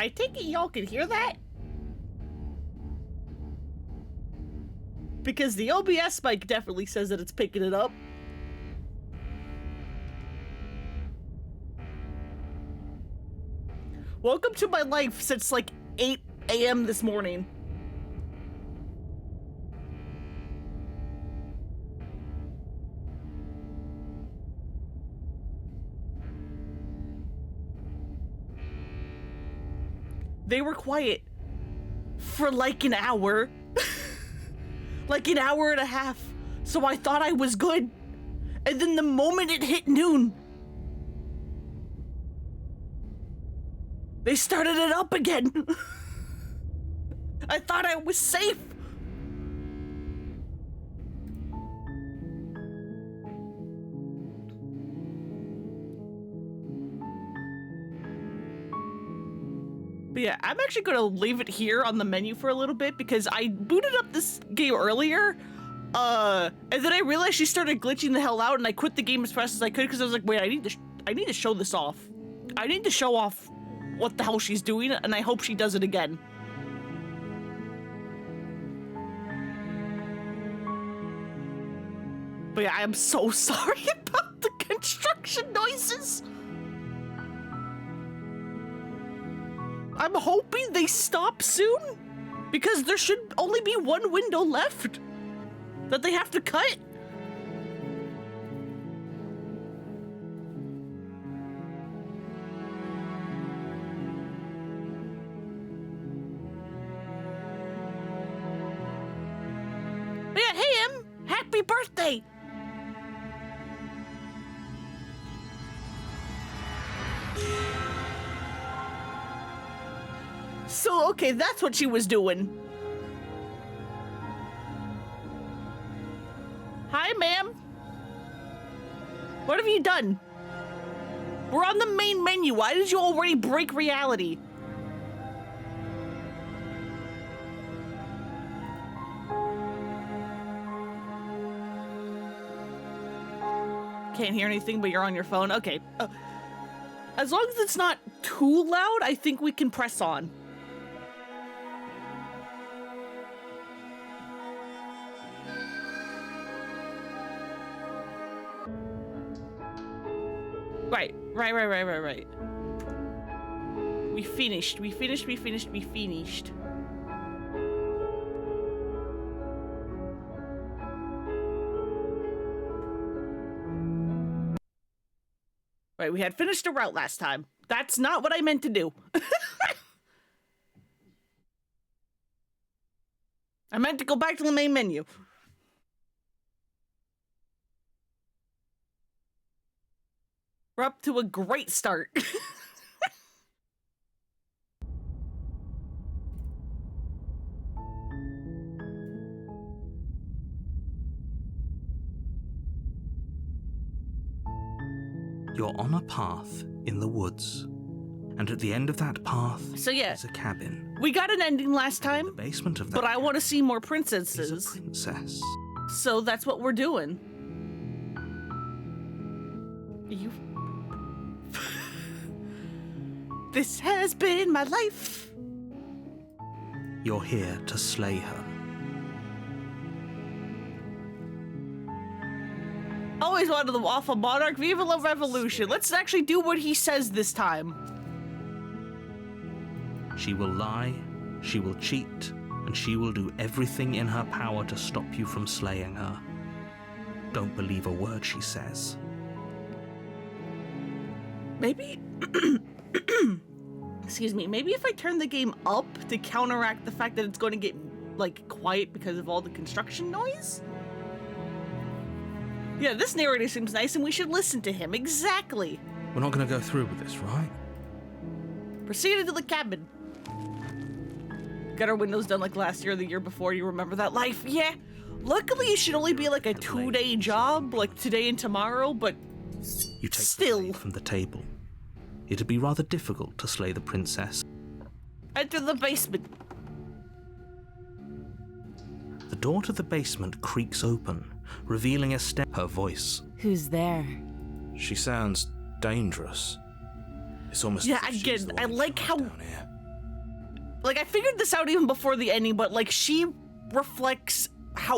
I take it y'all can hear that? Because the OBS mic definitely says that it's picking it up. Welcome to my life since like 8 a.m. this morning. They were quiet for like an hour. Like an hour and a half. So I thought I was good. And then the moment it hit noon, they started it up again. I thought I was safe. But yeah, I'm actually gonna leave it here on the menu for a little bit because I booted up this game earlier, and then I realized she started glitching the hell out, and I quit the game as fast as I could because I was like, wait, I need to show this off. I need to show off what the hell she's doing, and I hope she does it again. But yeah, I am so sorry about the construction noises. I'm hoping they stop soon, because there should only be one window left that they have to cut. But yeah, hey Em, happy birthday! So, okay, that's what she was doing. Hi, ma'am. What have you done? We're on the main menu. Why did you already break reality? Can't hear anything, but you're on your phone. Okay. As long as it's not too loud, I think we can press on. Right. We finished. Right, we had finished a route last time. That's not what I meant to do. I meant to go back to the main menu. We're up to a great start. You're on a path in the woods, and at the end of that path So yeah, is a cabin. we got an ending last In the time, basement of that but I want to see more is a princesses. princess. So that's what we're doing. You. This has been my life. You're here to slay her. Always wanted them off a monarch. Viva la revolution. Let's actually do what he says this time. She will lie, she will cheat, and she will do everything in her power to stop you from slaying her. Don't believe a word she says. Maybe. Excuse me. Maybe if I turn the game up to counteract the fact that it's going to get, like, quiet because of all the construction noise? Yeah, this narrator seems nice and we should listen to him. Exactly. We're not going to go through with this, right? Proceeded to the cabin. Got our windows done like last year or the year before. You remember that life? Yeah. Luckily, it should only be like a 2-day job, like today and tomorrow, but You take still. the blade from the table. It'd be rather difficult to slay the princess. Enter the basement. The door to the basement creaks open, revealing a step. Her voice. Who's there? She sounds dangerous. It's almost Yeah, as if she's again, the I one in like charge how down here. like, I figured this out even before the ending, but, like, she reflects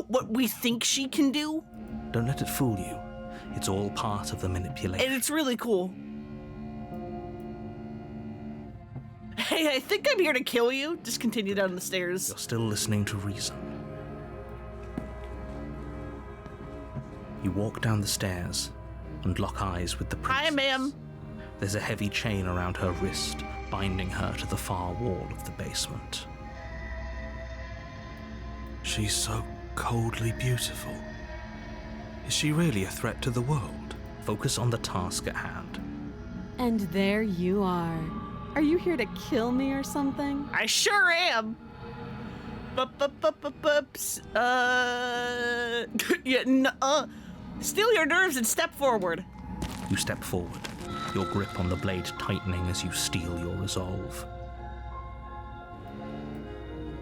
what we think she can do. Don't let it fool you. It's all part of the manipulation. And it's really cool. Hey, I think I'm here to kill you. Just continue down the stairs. You're still listening to reason. You walk down the stairs and lock eyes with the princess. Hi, ma'am. There's a heavy chain around her wrist, binding her to the far wall of the basement. She's so coldly beautiful. Is she really a threat to the world? Focus on the task at hand. And there you are. Are you here to kill me or something? I sure am. Steal your nerves and step forward. You step forward, your grip on the blade tightening as you steel your resolve.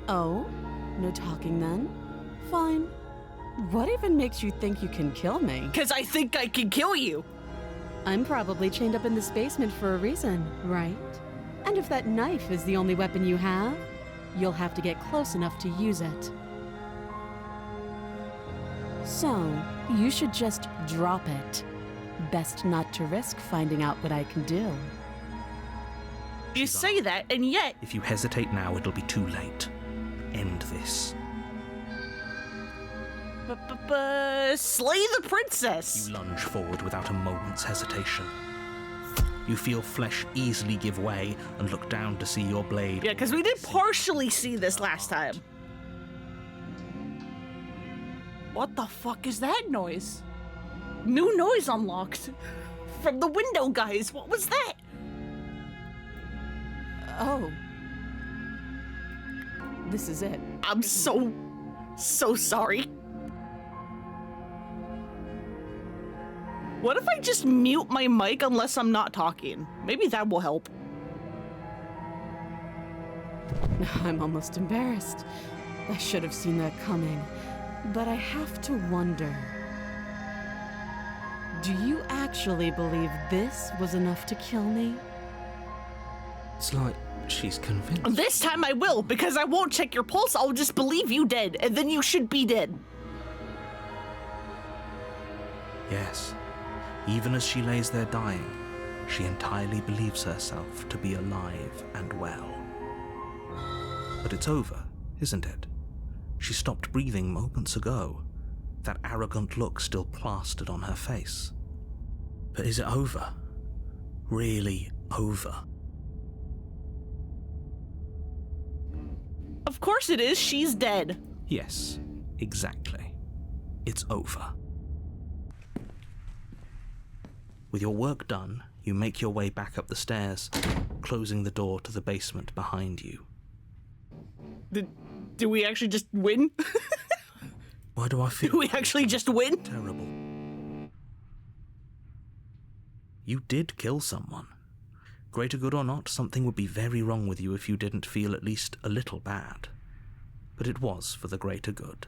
Oh? No talking then? Fine. What even makes you think you can kill me? Because I think I can kill you. I'm probably chained up in this basement for a reason, right? And if that knife is the only weapon you have, you'll have to get close enough to use it. So, you should just drop it. Best not to risk finding out what I can do. You say that, and yet... If you hesitate now, it'll be too late. End this. Slay the princess! You lunge forward without a moment's hesitation. You feel flesh easily give way and look down to see your blade. Yeah, because we did partially see this last time. What the fuck is that noise? New noise unlocked. From the window, guys. What was that? Oh. This is it. I'm so sorry. What if I just mute my mic unless I'm not talking? Maybe that will help. I'm almost embarrassed. I should have seen that coming. But I have to wonder. Do you actually believe this was enough to kill me? It's like she's convinced. This time I will, because I won't check your pulse. I'll just believe you dead, and then you should be dead. Yes. Even as she lays there dying, she entirely believes herself to be alive and well. But it's over, isn't it? She stopped breathing moments ago, that arrogant look still plastered on her face. But is it over? Really over? Of course it is. She's dead. Yes, exactly. It's over. With your work done, you make your way back up the stairs, closing the door to the basement behind you. Do we actually just win? Why do I feel Do we actually just win? terrible? You did kill someone. Greater good or not, something would be very wrong with you if you didn't feel at least a little bad. But it was for the greater good.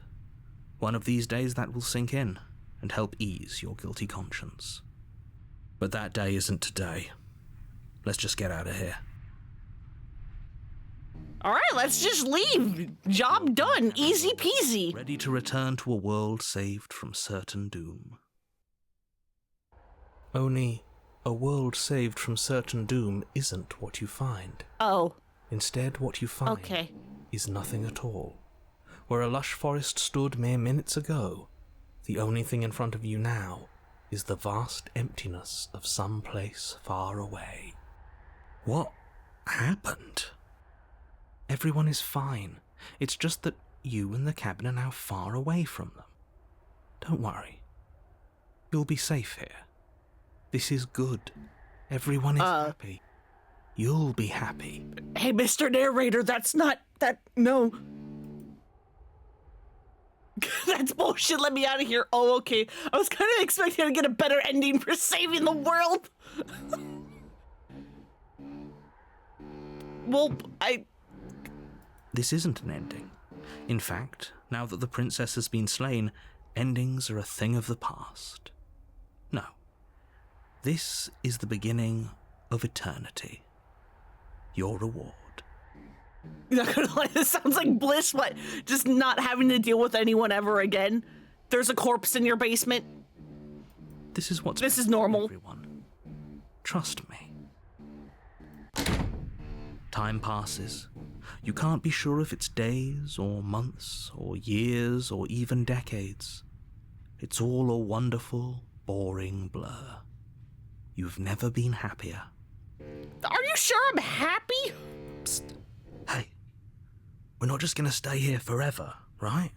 One of these days that will sink in and help ease your guilty conscience. But that day isn't today. Let's just get out of here. All right, let's just leave. Job done. Easy peasy. Ready to return to a world saved from certain doom. Only, a world saved from certain doom isn't what you find. Oh, Instead, what you find okay. is nothing at all. Where a lush forest stood mere minutes ago, the only thing in front of you now is the vast emptiness of some place far away. What happened? Everyone is fine. It's just that you and the cabin are now far away from them. Don't worry. You'll be safe here. This is good. Everyone is happy. You'll be happy. Hey, Mr. Narrator, that's not... no. That's bullshit. Let me out of here. Oh, okay. I was kind of expecting to get a better ending for saving the world. Well, This isn't an ending. In fact, now that the princess has been slain, endings are a thing of the past. No. This is the beginning of eternity. Your reward. Not gonna lie, this sounds like bliss. What? Just not having to deal with anyone ever again. There's a corpse in your basement. This is what's This is best for normal. everyone. Trust me. Time passes. You can't be sure if it's days or months or years or even decades. It's all a wonderful, boring blur. You've never been happier. Are you sure I'm happy? Psst. Hey, we're not just gonna stay here forever, right?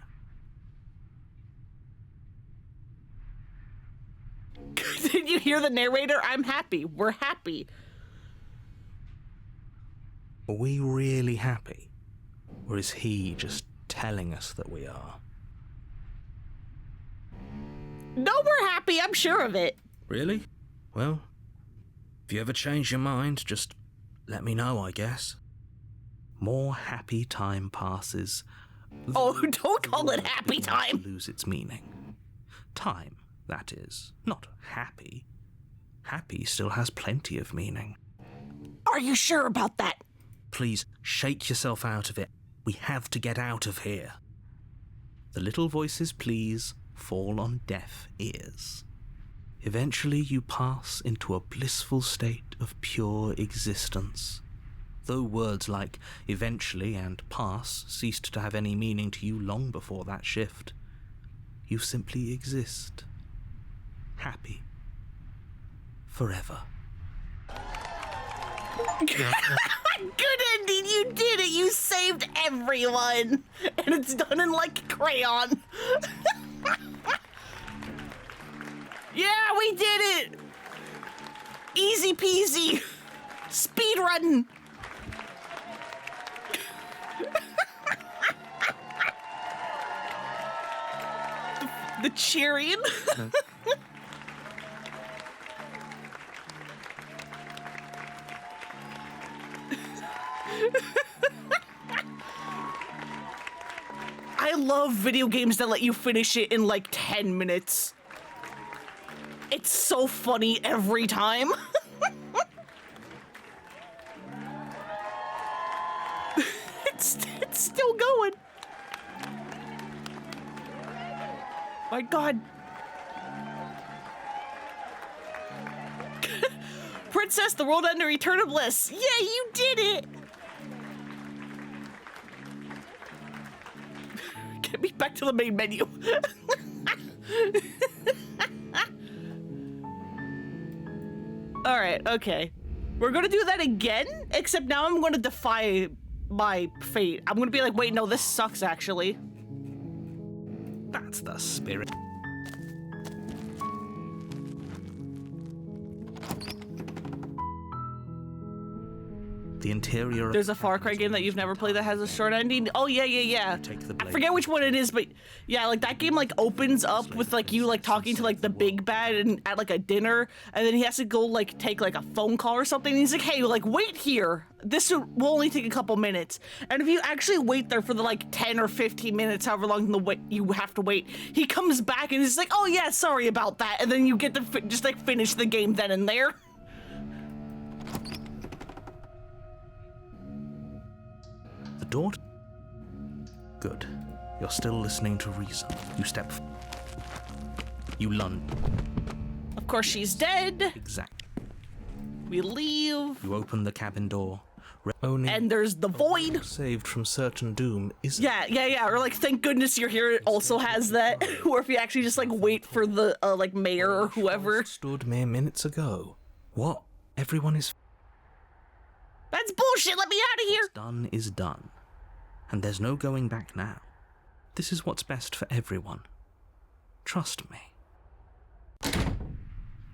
Did you hear the narrator? I'm happy. We're happy. Are we really happy? Or is he just telling us that we are? No, we're happy. I'm sure of it. Really? Well, if you ever change your mind, just let me know, I guess. More happy time passes. Oh, don't call it happy time. Lose its meaning. Time, that is, not happy. Happy still has plenty of meaning. Are you sure about that? Please, shake yourself out of it. We have to get out of here. The little voices, please, fall on deaf ears. Eventually you pass into a blissful state of pure existence. Though words like eventually and pass ceased to have any meaning to you long before that shift, you simply exist. Happy. Forever. Good ending. You did it. You saved everyone. And it's done in like crayon. Yeah, we did it. Easy peasy. Speed run. The cheering. I love video games that let you finish it in like 10 minutes. It's so funny every time. It's still going. My God. Princess, the world under eternal bliss. Yeah, you did it. Get me back to the main menu. All right, okay. We're gonna do that again, except now I'm gonna defy my fate. I'm gonna be like, wait, no, this sucks actually. That's the spirit. The interior of There's a Far Cry game that you've never played that has a short ending. Oh yeah. Take the I blade. forget which one it is, but yeah, like that game like opens up with like you like talking to like the big bad and at like a dinner, and then he has to go like take like a phone call or something. And he's like, hey, like wait here. This will only take a couple minutes. And if you actually wait there for the like 10 or 15 minutes, however long the wait you have to wait, he comes back and he's like, oh yeah, sorry about that. And then you get to just like finish the game then and there. The door. Good. You're still listening to reason. You step. You lunge. Of course, she's dead. Exactly. We leave. You open the cabin door. Only And there's the void. saved from certain doom isn't. Yeah. Or like, thank goodness you're here. It also has that. Or if you actually just like wait for the like mayor or whoever. Stood mere minutes ago. What? Everyone is That's bullshit. Let me out of here. done is done. And there's no going back now. This is what's best for everyone. Trust me.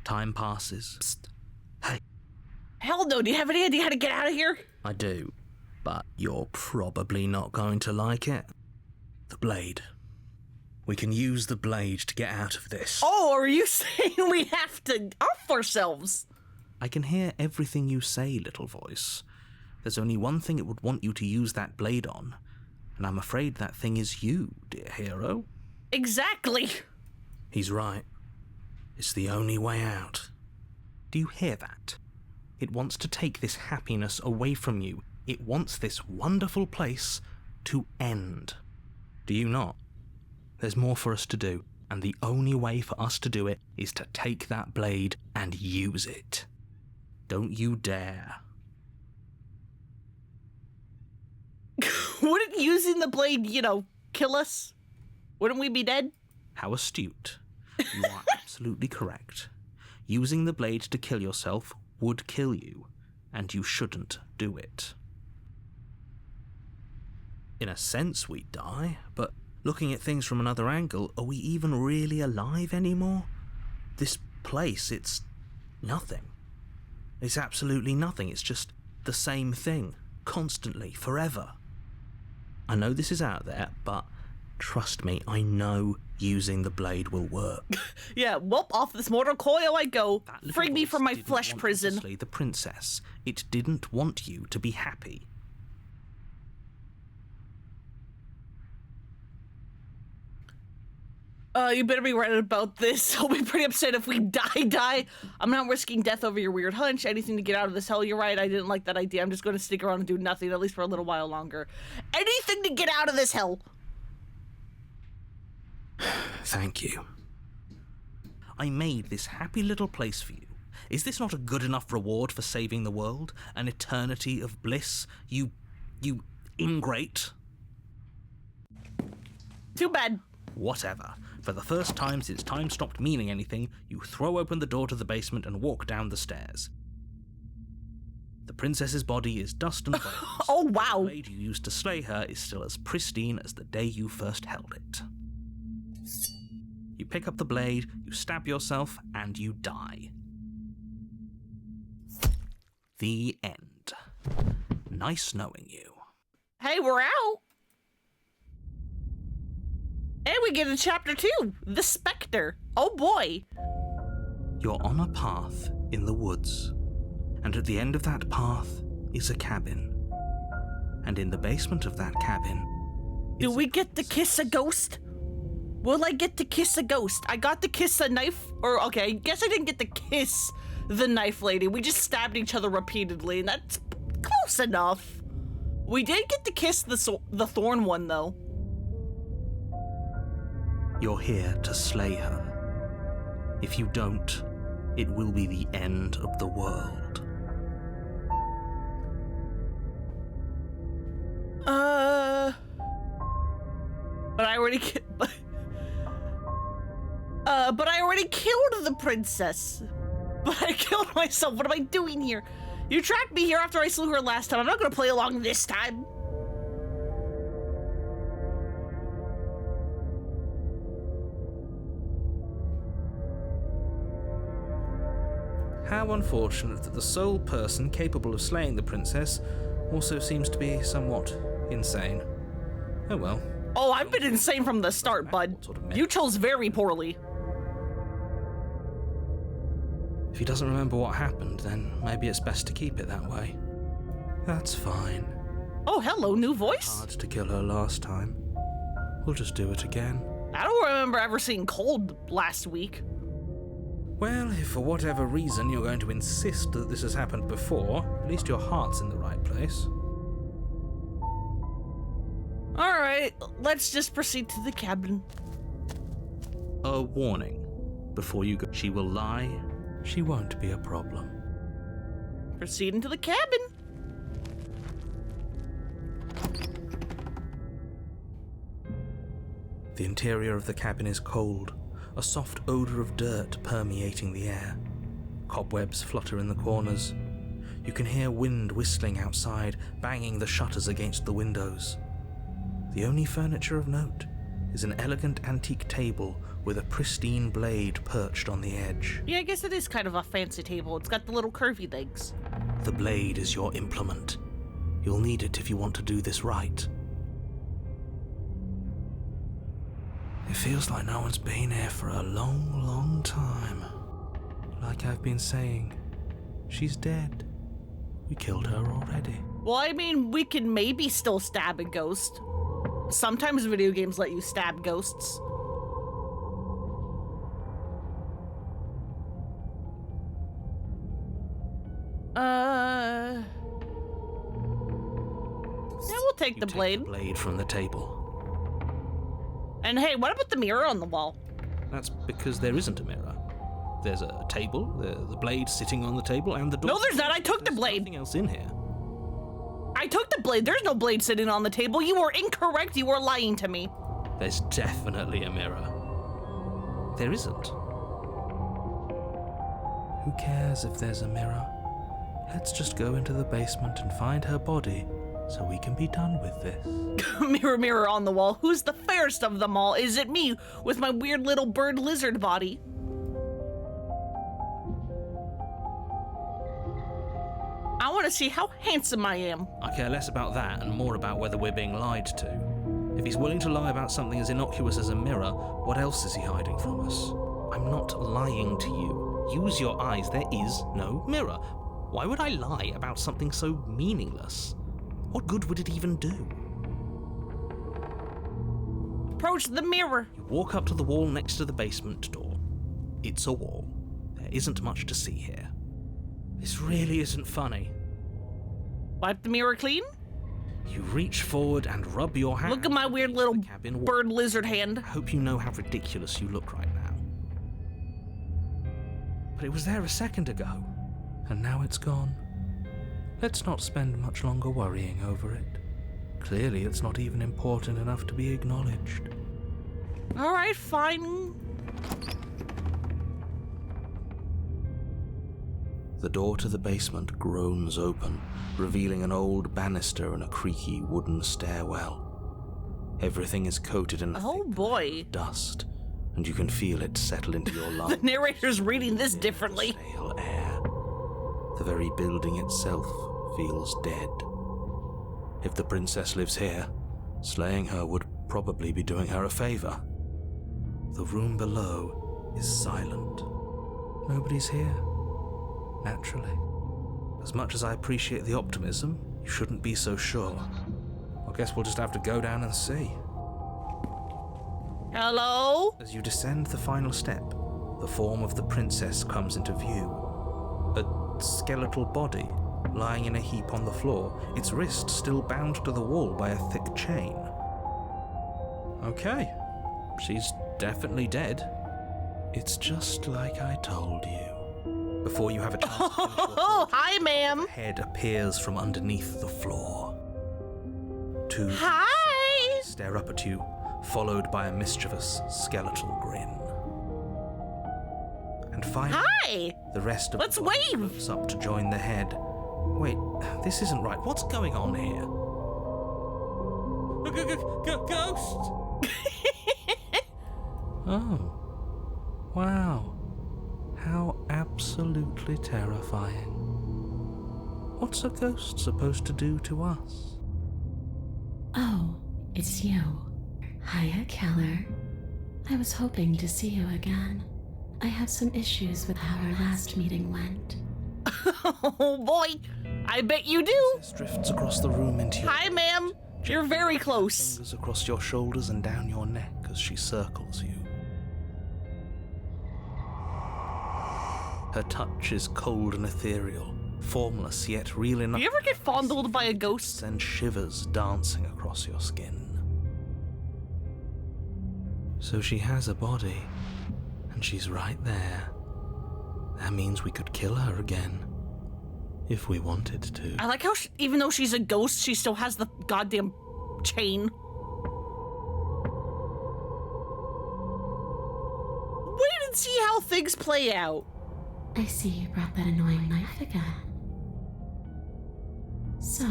Time passes. Psst. Hey, Hell no. Do you have any idea how to get out of here? I do. But you're probably not going to like it. The blade. We can use the blade to get out of this. Oh, are you saying we have to off ourselves? I can hear everything you say, little voice. There's only one thing it would want you to use that blade on, and I'm afraid that thing is you, dear hero. Exactly. He's right. It's the only way out. Do you hear that? It wants to take this happiness away from you It wants this wonderful place to end. Do you not? There's more for us to do, and the only way for us to do it is to take that blade and use it. Don't you dare. Wouldn't using the blade, kill us? Wouldn't we be dead? How astute. You are absolutely correct. Using the blade to kill yourself would kill you, and you shouldn't do it. In a sense, we'd die, but looking at things from another angle, are we even really alive anymore? This place, it's nothing. It's absolutely nothing. It's just the same thing, constantly, forever. I know this is out there, but trust me, I know using the blade will work. Yeah, whoop, off this mortal coil I go. That little Free me voice from my didn't flesh want prison. you to slay the princess. It didn't want you to be happy. You better be right about this. I'll be pretty upset if we die. I'm not risking death over your weird hunch. Anything to get out of this hell. You're right, I didn't like that idea. I'm just going to stick around and do nothing, at least for a little while longer. Anything to get out of this hell. Thank you. I made this happy little place for you. Is this not a good enough reward for saving the world? An eternity of bliss? You ingrate? Too bad. Whatever. For the first time since time stopped meaning anything, you throw open the door to the basement and walk down the stairs. The princess's body is dust and bones. Oh, wow. The blade you used to slay her is still as pristine as the day you first held it. You pick up the blade, you stab yourself, and you die. The end. Nice knowing you. Hey, we're out. And we get a chapter 2, The Spectre. Oh boy. You're on a path in the woods, and at the end of that path is a cabin. And in the basement of that cabin Do is we get to kiss a ghost? Will I get to kiss a ghost? I got to kiss a knife, okay, I guess I didn't get to kiss the knife lady. We just stabbed each other repeatedly, and that's close enough. We did get to kiss the thorn one, though. You're here to slay her. If you don't, it will be the end of the world. But I already but I already killed the princess. But I killed myself. What am I doing here? You tracked me here after I slew her last time. I'm not gonna play along this time. How unfortunate that the sole person capable of slaying the princess also seems to be somewhat insane. Oh well. Oh, I've been insane from the start, bud. What sort of You chose very poorly. If he doesn't remember what happened, then maybe it's best to keep it that way. That's fine. Oh, hello, new voice? Hard to kill her last time. We'll just do it again. I don't remember ever seeing Cold last week. Well, if for whatever reason you're going to insist that this has happened before, at least your heart's in the right place. Alright, let's just proceed to the cabin. A warning. Before you go, she will lie. She won't be a problem. Proceeding to the cabin. The interior of the cabin is cold, a soft odor of dirt permeating the air. Cobwebs flutter in the corners. You can hear wind whistling outside, banging the shutters against the windows. The only furniture of note is an elegant antique table with a pristine blade perched on the edge. Yeah, I guess it is kind of a fancy table. It's got the little curvy legs. The blade is your implement. You'll need it if you want to do this right. It feels like no one's been here for a long, long time. Like I've been saying, she's dead. We killed her already. Well, I mean, we can maybe still stab a ghost. Sometimes video games let you stab ghosts. will take You the take blade. the blade from the table. And hey, what about the mirror on the wall? That's because there isn't a mirror. There's a table, the blade sitting on the table, and the door. No, there's not. I took the There's blade. nothing else in here. I took the blade. There's no blade sitting on the table. You were incorrect. You were lying to me. There's definitely a mirror. There isn't. Who cares if there's a mirror? Let's just go into the basement and find her body so we can be done with this. Mirror, mirror on the wall. Who's the fairest of them all? Is it me with my weird little bird lizard body? I want to see how handsome I am. I care less about that and more about whether we're being lied to. If he's willing to lie about something as innocuous as a mirror, what else is he hiding from us? I'm not lying to you. Use your eyes. There is no mirror. Why would I lie about something so meaningless? What good would it even do? Approach the mirror. You walk up to the wall next to the basement door. It's a wall. There isn't much to see here. This really isn't funny. Wipe the mirror clean. You reach forward and rub your hand. Look at my weird little against the cabin wall. bird lizard hand. I hope you know how ridiculous you look right now. But it was there a second ago, and now it's gone. Let's not spend much longer worrying over it. Clearly, it's not even important enough to be acknowledged. All right, fine. The door to the basement groans open, revealing an old banister and a creaky wooden stairwell. Everything is coated in Oh thick boy. dust, and you can feel it settle into your lungs. The narrator's reading this differently. Stale air. The very building itself feels dead. If the princess lives here, slaying her would probably be doing her a favor. The room below is silent. Nobody's here. Naturally. As much as I appreciate the optimism, you shouldn't be so sure. I guess we'll just have to go down and see. Hello? As you descend the final step, the form of the princess comes into view. A skeletal body, lying in a heap on the floor, its wrist still bound to the wall by a thick chain. Okay, she's definitely dead. It's just like I told you. Before you have a chance to finish your Oh, hi, ma'am. a head appears from underneath the floor. Two Hi. stare up at you, followed by a mischievous skeletal grin. And finally, Hi. the rest of Let's the body wave. floats up to join the head. Wait, this isn't right. What's going on here? Ghost! Oh. Wow. How absolutely terrifying. What's a ghost supposed to do to us? Oh, it's you. Hiya, Keller. I was hoping to see you again. I have some issues with how our last meeting went. Oh boy. I bet you do. This drifts across the room into your Hi, ma'am. You're very close. fingers across your shoulders and down your neck as she circles you. Her touch is cold and ethereal, formless yet real enough. You ever get fondled by a ghost? Send shivers dancing across your skin. So she has a body, and she's right there. That means we could kill her again, if we wanted to. I like how even though she's a ghost, she still has the goddamn chain. Wait and see how things play out. I see you brought that annoying knife again. So,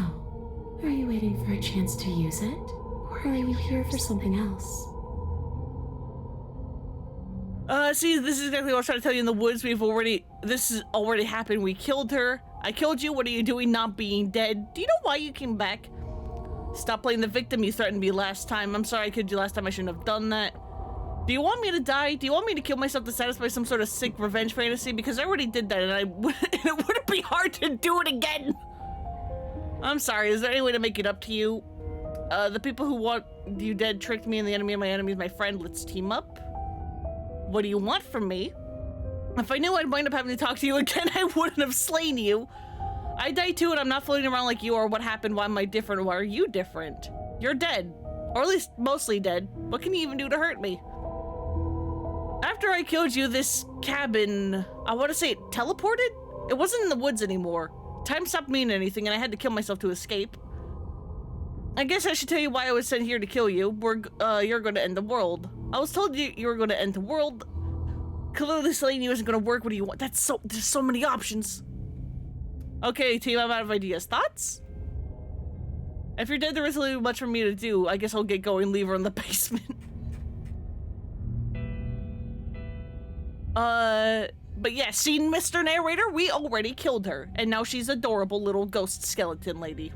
are you waiting for a chance to use it? Or are you here for something else? See, this is exactly what I was trying to tell you in the woods. This has already happened. We killed her. I killed you. What are you doing not being dead? Do you know why you came back? Stop playing the victim. You threatened me last time. I'm sorry I killed you last time. I shouldn't have done that. Do you want me to die? Do you want me to kill myself to satisfy some sort of sick revenge fantasy? Because I already did that and it wouldn't be hard to do it again. I'm sorry. Is there any way to make it up to you? The people who want you dead tricked me and the enemy of my enemy is my friend. Let's team up. What do you want from me? If I knew I'd wind up having to talk to you again, I wouldn't have slain you. I died too, and I'm not floating around like you. Or what happened? Why am I different? Why are you different? You're dead. Or at least mostly dead. What can you even do to hurt me? After I killed you, this cabin, I want to say it teleported? It wasn't in the woods anymore. Time stopped meaning anything, and I had to kill myself to escape. I guess I should tell you why I was sent here to kill you. You're going to end the world. I was told you were going to end the world. Clearly slaying you isn't going to work. What do you want? There's so many options. Okay, team, I'm out of ideas. Thoughts? If you're dead, there isn't really much for me to do. I guess I'll get going, leave her in the basement. But yeah, seen Mr. Narrator? We already killed her, and now she's adorable little ghost skeleton lady.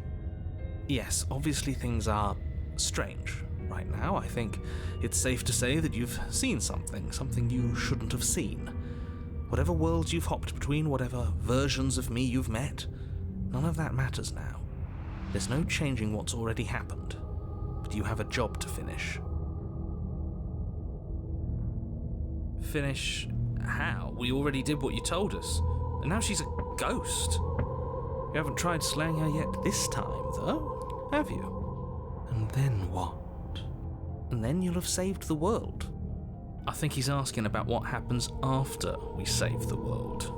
Yes, obviously things are strange right now. I think it's safe to say that you've seen something you shouldn't have seen. Whatever worlds you've hopped between, whatever versions of me you've met, none of that matters now. There's no changing what's already happened, but you have a job to finish. Finish how? We already did what you told us, and now she's a ghost. You haven't tried slaying her yet this time, though, have you? And then what? And then you'll have saved the world. I think he's asking about what happens after we save the world,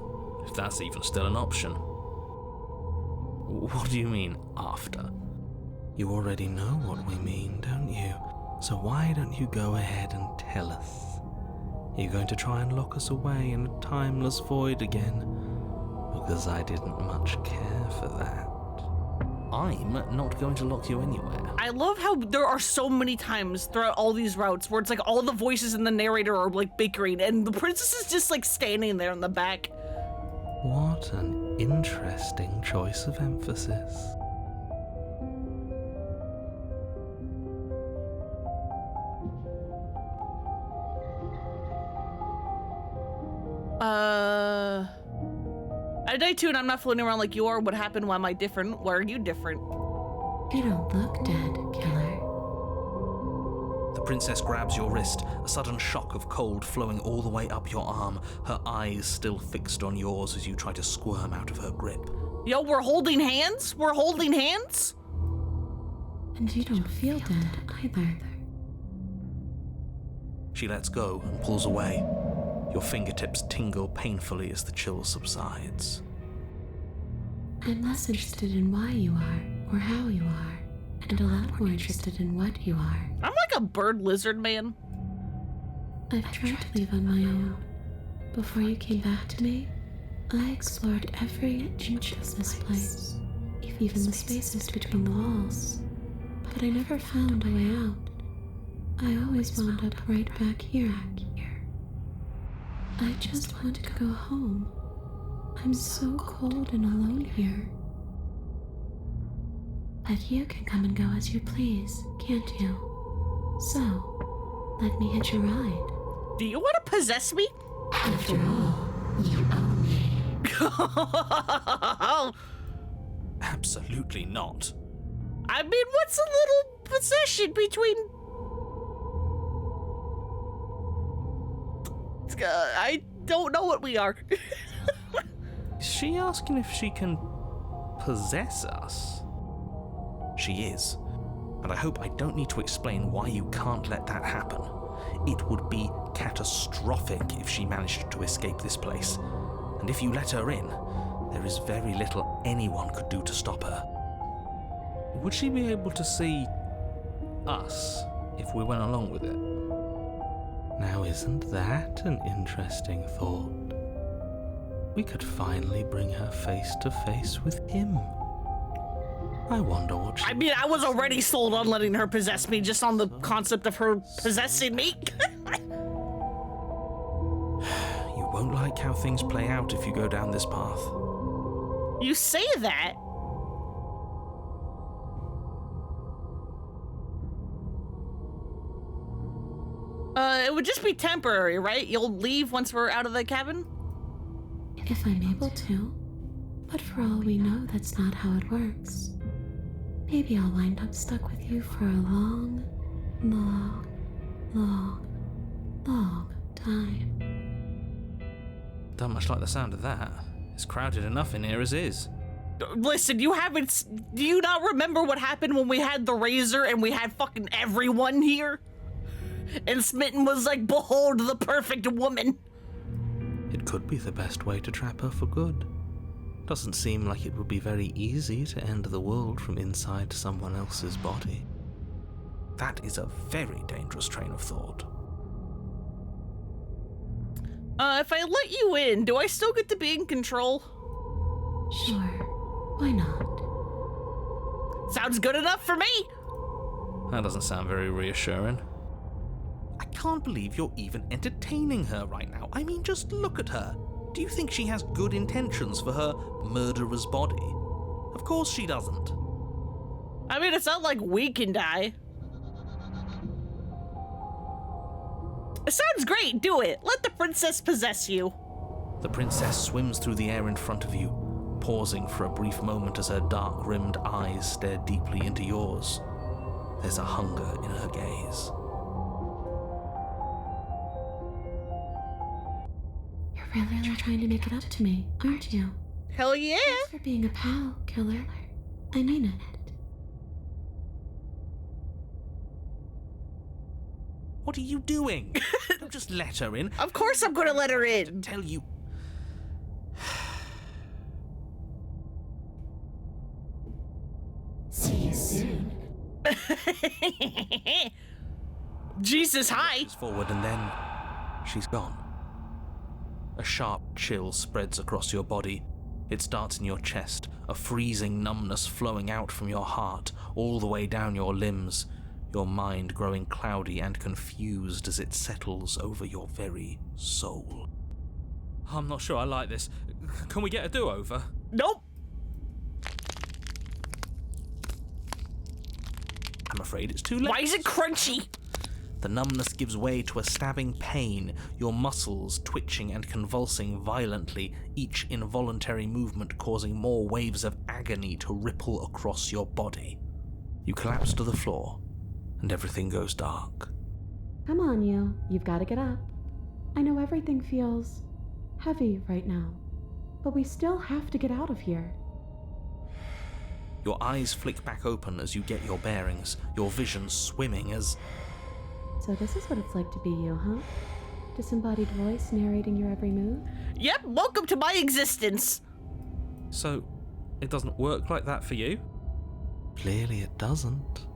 if that's even still an option. What do you mean, after? You already know what we mean, don't you? So why don't you go ahead and tell us? Are you going to try and lock us away in a timeless void again? Because I didn't much care for that. I'm not going to lock you anywhere. I love how there are so many times throughout all these routes where it's like all the voices in the narrator are like bickering and the princess is just like standing there in the back. What an interesting choice of emphasis. I died too, and I'm not floating around like you are. What happened? Why am I different? Why are you different? You don't look dead, killer. The princess grabs your wrist, a sudden shock of cold flowing all the way up your arm, her eyes still fixed on yours as you try to squirm out of her grip. Yo, we're holding hands? We're holding hands? And you don't feel dead either. She lets go and pulls away. Your fingertips tingle painfully as the chill subsides. I'm less interested in why you are or how you are, and a lot more interested in what you are. I'm like a bird lizard man. I've tried to leave on my own. Before you came back to me, I explored every inch of this place, even the spaces between the walls. But I never found a way out. I always wound up right back here. I just want to go home. I'm so cold and alone here. But you can come and go as you please, can't you? So, let me hitch a ride. Do you want to possess me? After all, you own me. Absolutely not. I mean, what's a little possession between... I don't know what we are. Is she asking if she can possess us? She is. And I hope I don't need to explain why you can't let that happen. It would be catastrophic if she managed to escape this place. And if you let her in, there is very little anyone could do to stop her. Would she be able to see us if we went along with it? Now, isn't that an interesting thought? We could finally bring her face to face with him. I wonder what she... I mean, I was already sold on letting her possess me just on the concept of her possessing me. You won't like how things play out if you go down this path. You say that? It would just be temporary, right? You'll leave once we're out of the cabin? If I'm able to. But for all we know, that's not how it works. Maybe I'll wind up stuck with you for a long, long, long, long time. Don't much like the sound of that. It's crowded enough in here as is. Listen, do you not remember what happened when we had the razor and we had fucking everyone here? And Smitten was like, behold the perfect woman. It could be the best way to trap her for good. Doesn't seem like it would be very easy to end the world from inside someone else's body. That is a very dangerous train of thought. If I let you in, do I still get to be in control? Sure. Why not? Sounds good enough for me. That doesn't sound very reassuring. I can't believe you're even entertaining her right now. I mean, just look at her. Do you think she has good intentions for her murderer's body? Of course she doesn't. I mean, it's not like we can die. It sounds great, do it. Let the princess possess you. The princess swims through the air in front of you, pausing for a brief moment as her dark-rimmed eyes stare deeply into yours. There's a hunger in her gaze. You're really trying to make it up to me, aren't you? Hell yeah. Thanks for being a pal, killer. I mean it. What are you doing? Don't just let her in. Of course I'm gonna let her in. Tell you. See you soon. Jesus, hi. She's forward and then she's gone. A sharp chill spreads across your body. It starts in your chest, a freezing numbness flowing out from your heart, all the way down your limbs, your mind growing cloudy and confused as it settles over your very soul. I'm not sure I like this. Can we get a do-over? Nope. I'm afraid it's too late. Why is it crunchy? The numbness gives way to a stabbing pain, your muscles twitching and convulsing violently, each involuntary movement causing more waves of agony to ripple across your body. You collapse to the floor, and everything goes dark. Come on, you. You've got to get up. I know everything feels heavy right now, but we still have to get out of here. Your eyes flick back open as you get your bearings, your vision swimming as... So this is what it's like to be you, huh? Disembodied voice narrating your every move? Yep, welcome to my existence. So, it doesn't work like that for you? Clearly it doesn't,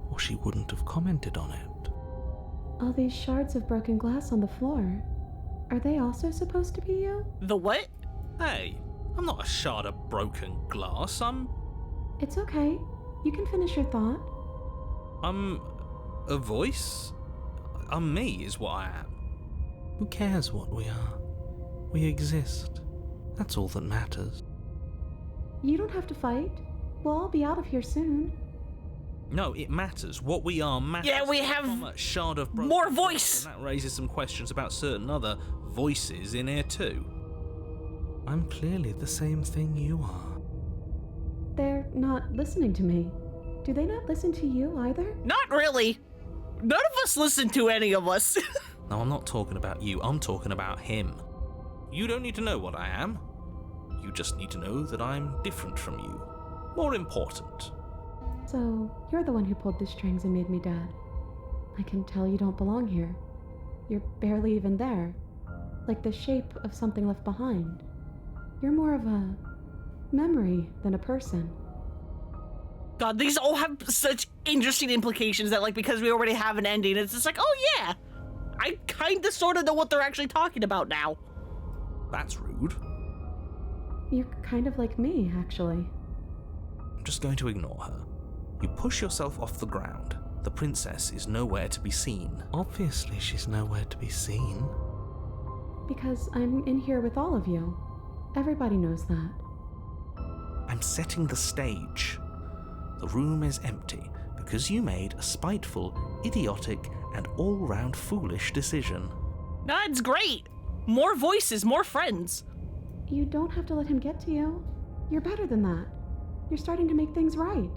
or she wouldn't have commented on it. All these shards of broken glass on the floor, are they also supposed to be you? The what? Hey, I'm not a shard of broken glass, I'm It's okay. You can finish your thought. a voice? I'm me is what I am. Who cares what we are? We exist. That's all that matters. You don't have to fight. We'll all be out of here soon. No, it matters. What we are matters. Yeah, we have From a shard of broken more glass, voice. And that raises some questions about certain other voices in here too. I'm clearly the same thing you are. They're not listening to me. Do they not listen to you either? Not really. None of us listen to any of us. No, I'm not talking about you. I'm talking about him. You don't need to know what I am. You just need to know that I'm different from you. More important. So, you're the one who pulled the strings and made me dead. I can tell you don't belong here. You're barely even there. Like the shape of something left behind. You're more of a memory than a person. God, these all have such interesting implications that, like, because we already have an ending, it's just like, oh yeah, I kinda sorta know what they're actually talking about now. That's rude. You're kind of like me, actually. I'm just going to ignore her. You push yourself off the ground. The princess is nowhere to be seen. Obviously, she's nowhere to be seen. Because I'm in here with all of you. Everybody knows that. I'm setting the stage. The room is empty because you made a spiteful, idiotic, and all-round foolish decision. Nah, it's great. More voices, more friends. You don't have to let him get to you. You're better than that. You're starting to make things right.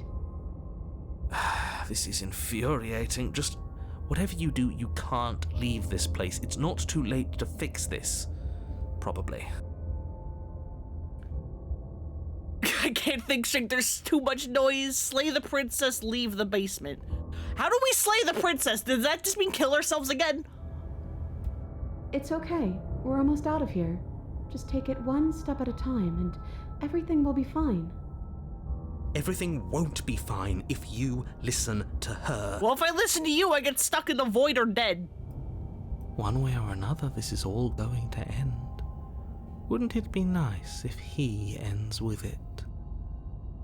This is infuriating. Just whatever you do, you can't leave this place. It's not too late to fix this. Probably. I can't think straight. There's too much noise. Slay the princess, leave the basement. How do we slay the princess? Does that just mean kill ourselves again? It's okay. We're almost out of here. Just take it one step at a time, and everything will be fine. Everything won't be fine if you listen to her. Well, if I listen to you, I get stuck in the void or dead. One way or another, this is all going to end. Wouldn't it be nice if he ends with it?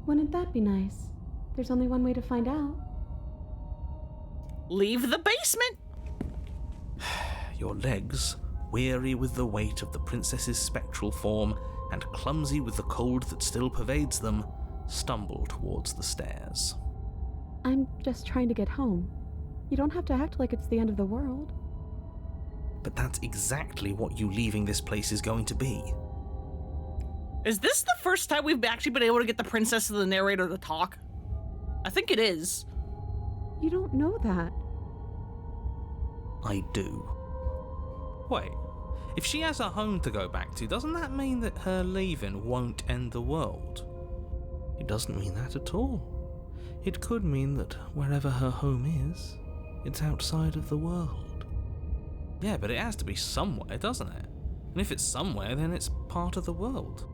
Wouldn't that be nice? There's only one way to find out. Leave the basement. Your legs, weary with the weight of the princess's spectral form and clumsy with the cold that still pervades them, stumble towards the stairs. I'm just trying to get home. You don't have to act like it's the end of the world. But that's exactly what you leaving this place is going to be. Is this the first time we've actually been able to get the princess and the narrator to talk? I think it is. You don't know that. I do. Wait, if she has a home to go back to, doesn't that mean that her leaving won't end the world? It doesn't mean that at all. It could mean that wherever her home is, it's outside of the world. Yeah, but it has to be somewhere, doesn't it? And if it's somewhere, then it's part of the world.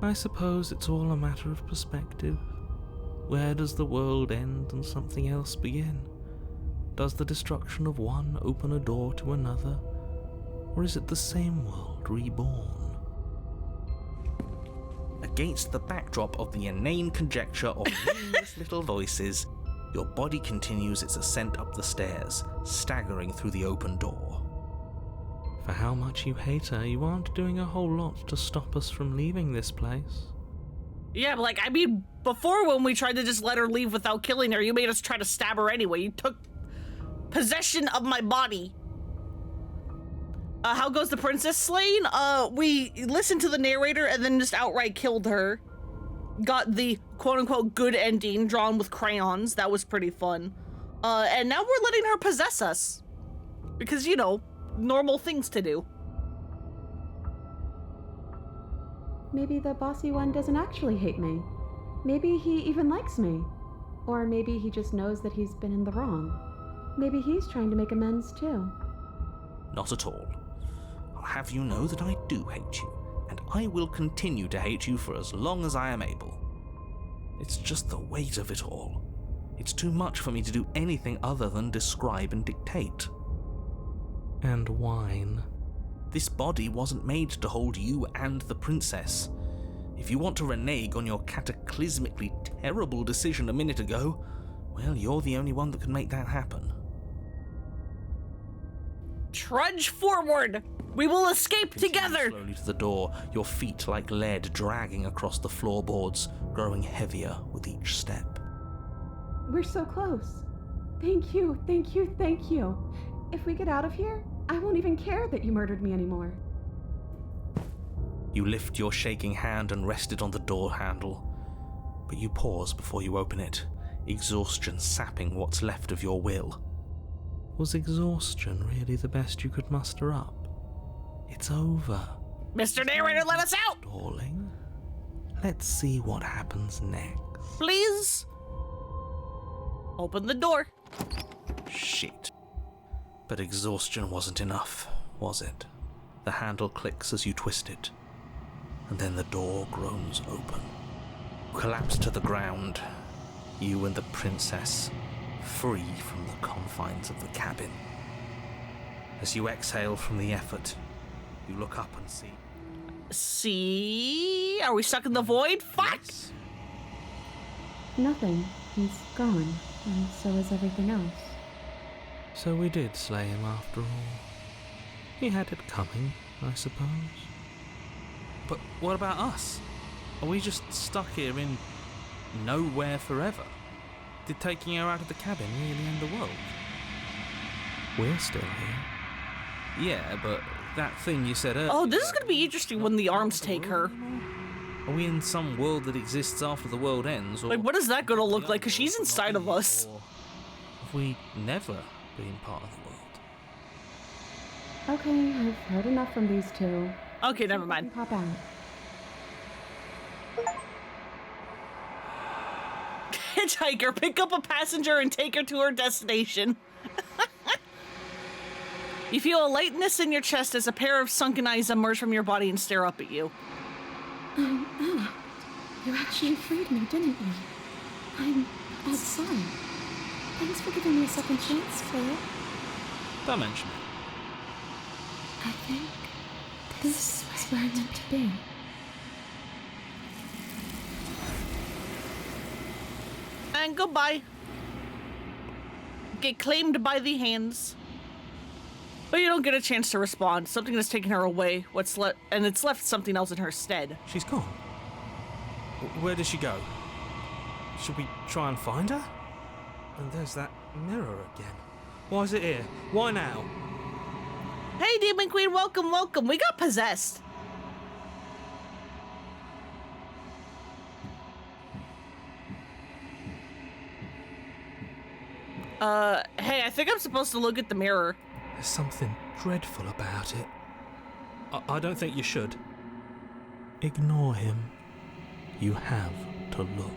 I suppose it's all a matter of perspective. Where does the world end and something else begin? Does the destruction of one open a door to another? Or is it the same world reborn? Against the backdrop of the inane conjecture of numerous little voices, your body continues its ascent up the stairs, staggering through the open door. For how much you hate her, you aren't doing a whole lot to stop us from leaving this place. Yeah, but like, I mean, before when we tried to just let her leave without killing her, you made us try to stab her anyway. You took possession of my body. How goes the princess slaying? We listened to the narrator and then just outright killed her. Got the quote-unquote good ending drawn with crayons. That was pretty fun. And now we're letting her possess us. Because, you know, normal things to do. Maybe the bossy one doesn't actually hate me. Maybe he even likes me. Or maybe he just knows that he's been in the wrong. Maybe he's trying to make amends too. Not at all. I'll have you know that I do hate you, and I will continue to hate you for as long as I am able. It's just the weight of it all. It's too much for me to do anything other than describe and dictate. And whine. This body wasn't made to hold you and the princess. If you want to renege on your cataclysmically terrible decision a minute ago, well, you're the only one that can make that happen. Trudge forward! We will escape Continue together! slowly to the door, your feet like lead dragging across the floorboards, growing heavier with each step. We're so close. Thank you, thank you, thank you. If we get out of here, I won't even care that you murdered me anymore. You lift your shaking hand and rest it on the door handle, but you pause before you open it, exhaustion sapping what's left of your will. Was exhaustion really the best you could muster up? It's over. Mr. Narrator, let us out! Darling, let's see what happens next. Please? Open the door. Shit. But exhaustion wasn't enough, was it? The handle clicks as you twist it, and then the door groans open. You collapse to the ground, you and the princess, free from the confines of the cabin. As you exhale from the effort, you look up and see... See? Are we stuck in the void? Fuck! Yes. Nothing. He's gone, and so is everything else. So we did slay him after all. He had it coming, I suppose. But what about us? Are we just stuck here in nowhere forever? Did taking her out of the cabin really end the world? We're still here. Yeah, but that thing you said earlier... Oh, this is gonna be interesting when the arms take her. Are we in some world that exists after the world ends? Or Like, what is that gonna look like? Because she's inside of us. Or have we never been part of the world? Okay, I've heard enough from these two. Okay, never mind. Pop out. hitchhiker, pick up a passenger and take her to her destination. You feel a lightness in your chest as a pair of sunken eyes emerge from your body and stare up at you. Oh, you actually freed me, didn't you? I'm sorry. Thanks for giving me a second chance, Claire. Don't mention it. I think this is where I'm meant to be. And goodbye. Get claimed by the hands. But you don't get a chance to respond. Something has taken her away. And it's left something else in her stead. She's gone. Where did she go? Should we try and find her? And there's that mirror again. Why is it here? Why now? Hey, Demon Queen, welcome, welcome. We got possessed. Hey, I think I'm supposed to look at the mirror. There's something dreadful about it. I don't think you should. Ignore him. You have to look.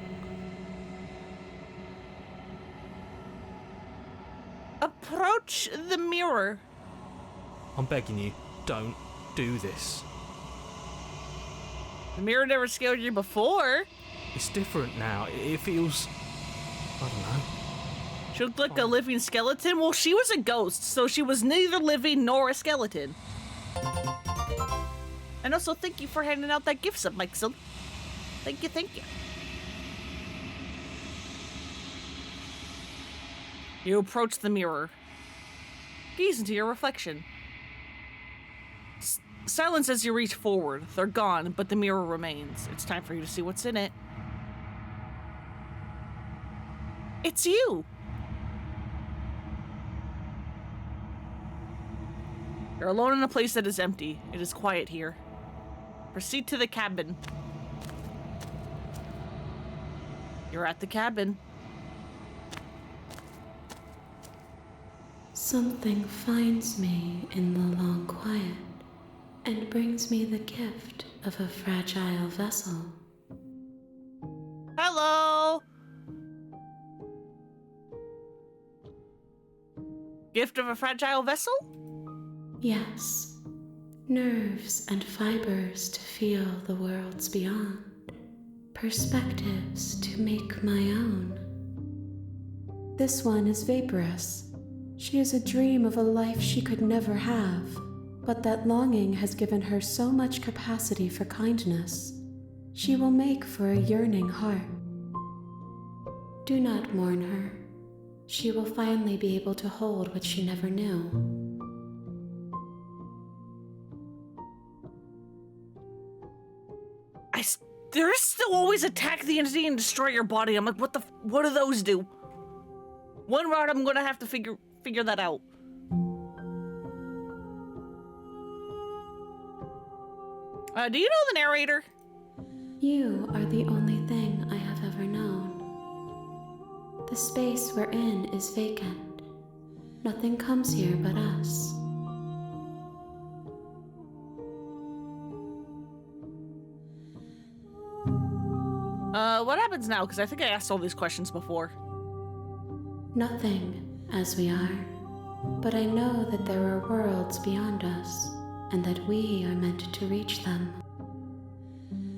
Approach the mirror. I'm begging you, don't do this. The mirror never scared you before. It's different now. It feels... I don't know. She looked like a living skeleton. Well, she was a ghost, so she was neither living nor a skeleton. And also, thank you for handing out that gift sub, Mikeson. Thank you, thank you. You approach the mirror. Gaze into your reflection. Silence as you reach forward. They're gone, but the mirror remains. It's time for you to see what's in it. It's you! You're alone in a place that is empty. It is quiet here. Proceed to the cabin. You're at the cabin. Something finds me in the long quiet and brings me the gift of a fragile vessel. Hello! Gift of a fragile vessel? Yes, nerves and fibers to feel the worlds beyond, perspectives to make my own. This one is vaporous. She is a dream of a life she could never have, but that longing has given her so much capacity for kindness. She will make for a yearning heart. Do not mourn her. She will finally be able to hold what she never knew. There is still always attack the entity and destroy your body. I'm like, what do those do? One route I'm gonna have to figure that out. Do you know the narrator? You are the only thing I have ever known. The space we're in is vacant. Nothing comes here but us. What happens now? Because I think I asked all these questions before. Nothing, as we are. But I know that there are worlds beyond us, and that we are meant to reach them.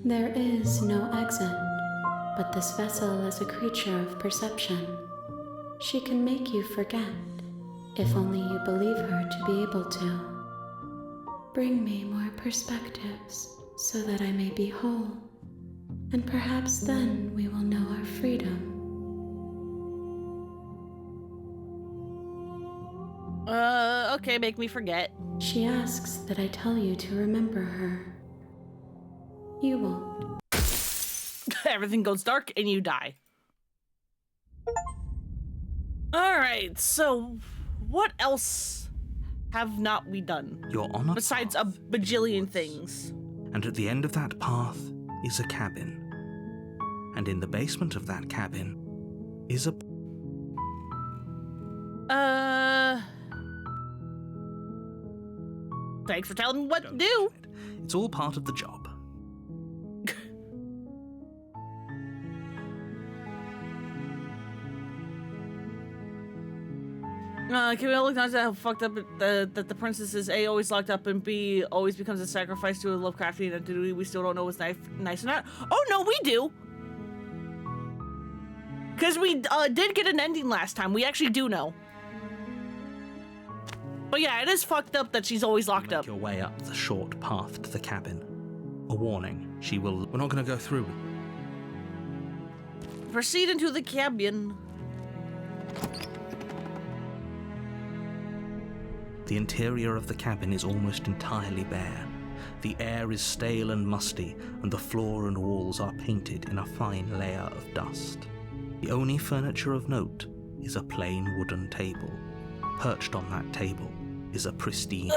There is no exit, but this vessel is a creature of perception. She can make you forget, if only you believe her to be able to. Bring me more perspectives, so that I may be whole, and perhaps then we will know our freedom. Okay, make me forget. She asks that I tell you to remember her. You won't. Everything goes dark and you die. Alright, so what else have not we done? You're on a Besides a path bajillion towards, things. And at the end of that path is a cabin. And in the basement of that cabin is a... Thanks for telling me what to do. It's all part of the job. Can we all acknowledge that how fucked up that the princess is A, always locked up, and B, always becomes a sacrifice to a Lovecraftian entity we still don't know what's nice or not? Oh no, we do! Because we did get an ending last time. We actually do know. But yeah, it is fucked up that she's always locked up. Make your way up the short path to the cabin. A warning, she will... We're not going to go through. Proceed into the cabin. The interior of the cabin is almost entirely bare. The air is stale and musty, and the floor and walls are painted in a fine layer of dust. The only furniture of note is a plain wooden table. Perched on that table is a pristine...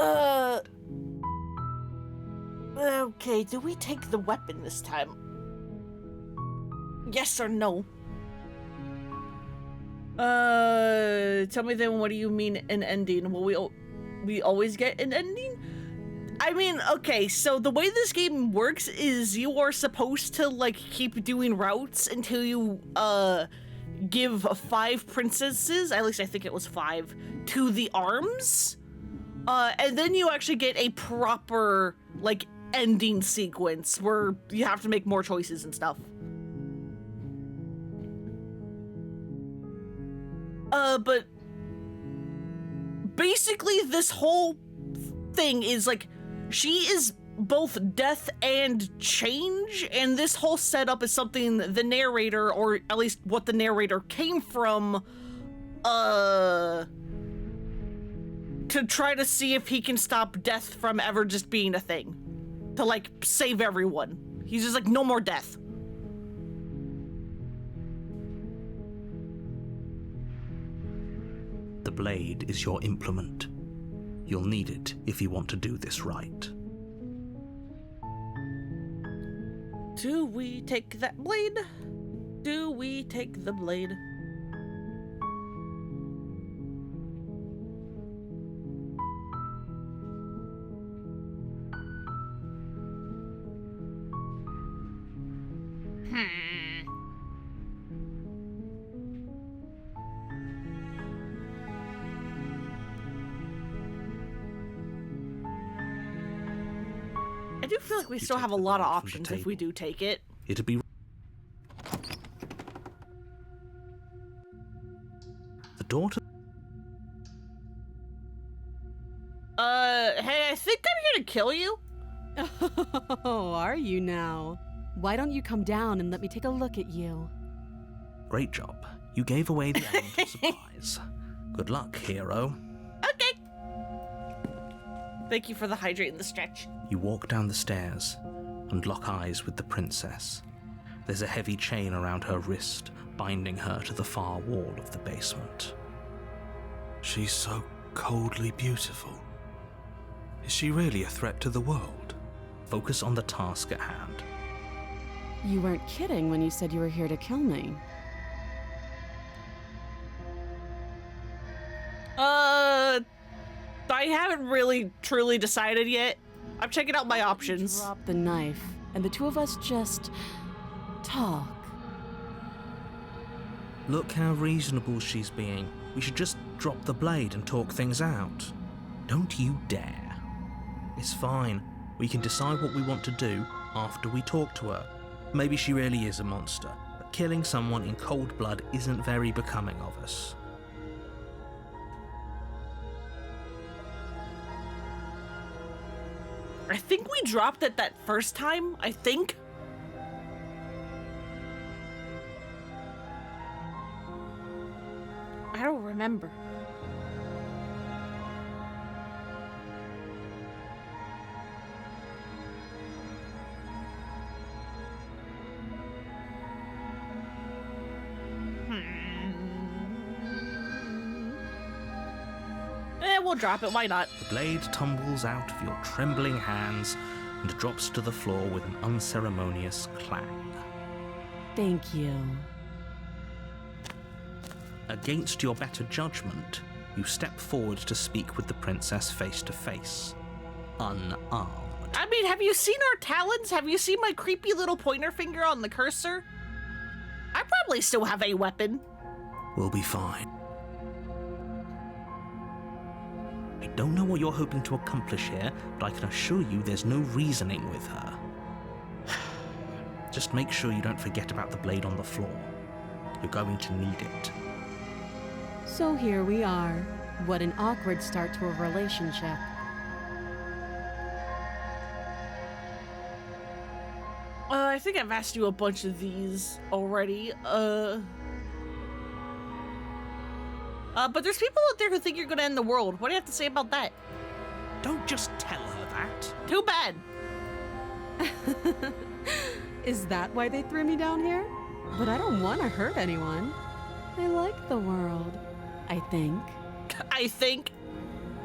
Okay, do we take the weapon this time? Yes or no? Tell me then, what do you mean an ending? Will we always get an ending? I mean, okay, so the way this game works is you are supposed to, like, keep doing routes until you, give 5 princesses, at least I think it was 5, to the arms. And then you actually get a proper, like, ending sequence where you have to make more choices and stuff. But basically this whole thing is, like, she is both death and change, and this whole setup is something the narrator, or at least what the narrator came from, to try to see if he can stop death from ever just being a thing. To, like, save everyone. He's just like, no more death. The blade is your implement. You'll need it if you want to do this right. Do we take that blade? Do we take the blade? I do feel like we still have a lot of options if we do take it. It'd be... The daughter... Hey, I think I'm here to kill you. Oh, are you now? Why don't you come down and let me take a look at you? Great job. You gave away the elemental supplies. Good luck, hero. Okay. Thank you for the hydrate and the stretch. You walk down the stairs and lock eyes with the princess. There's a heavy chain around her wrist, binding her to the far wall of the basement. She's so coldly beautiful. Is she really a threat to the world? Focus on the task at hand. You weren't kidding when you said you were here to kill me. I haven't really truly decided yet. I'm checking out my options. Drop the knife, and the two of us just talk. Look how reasonable she's being. We should just drop the blade and talk things out. Don't you dare. It's fine. We can decide what we want to do after we talk to her. Maybe she really is a monster, but killing someone in cold blood isn't very becoming of us. I think we dropped it that first time, I think. I don't remember. We'll drop it, why not? The blade tumbles out of your trembling hands and drops to the floor with an unceremonious clang. Thank you. Against your better judgment, you step forward to speak with the princess face to face, unarmed. I mean, have you seen our talons? Have you seen my creepy little pointer finger on the cursor? I probably still have a weapon. We'll be fine. I don't know what you're hoping to accomplish here, but I can assure you there's no reasoning with her. Just make sure you don't forget about the blade on the floor. You're going to need it. So here we are. What an awkward start to a relationship. I think I've asked you a bunch of these already. But there's people out there who think you're gonna end the world. What do you have to say about that? Don't just tell her that. Too bad. Is that why they threw me down here? But I don't want to hurt anyone. I like the world, I think. I think.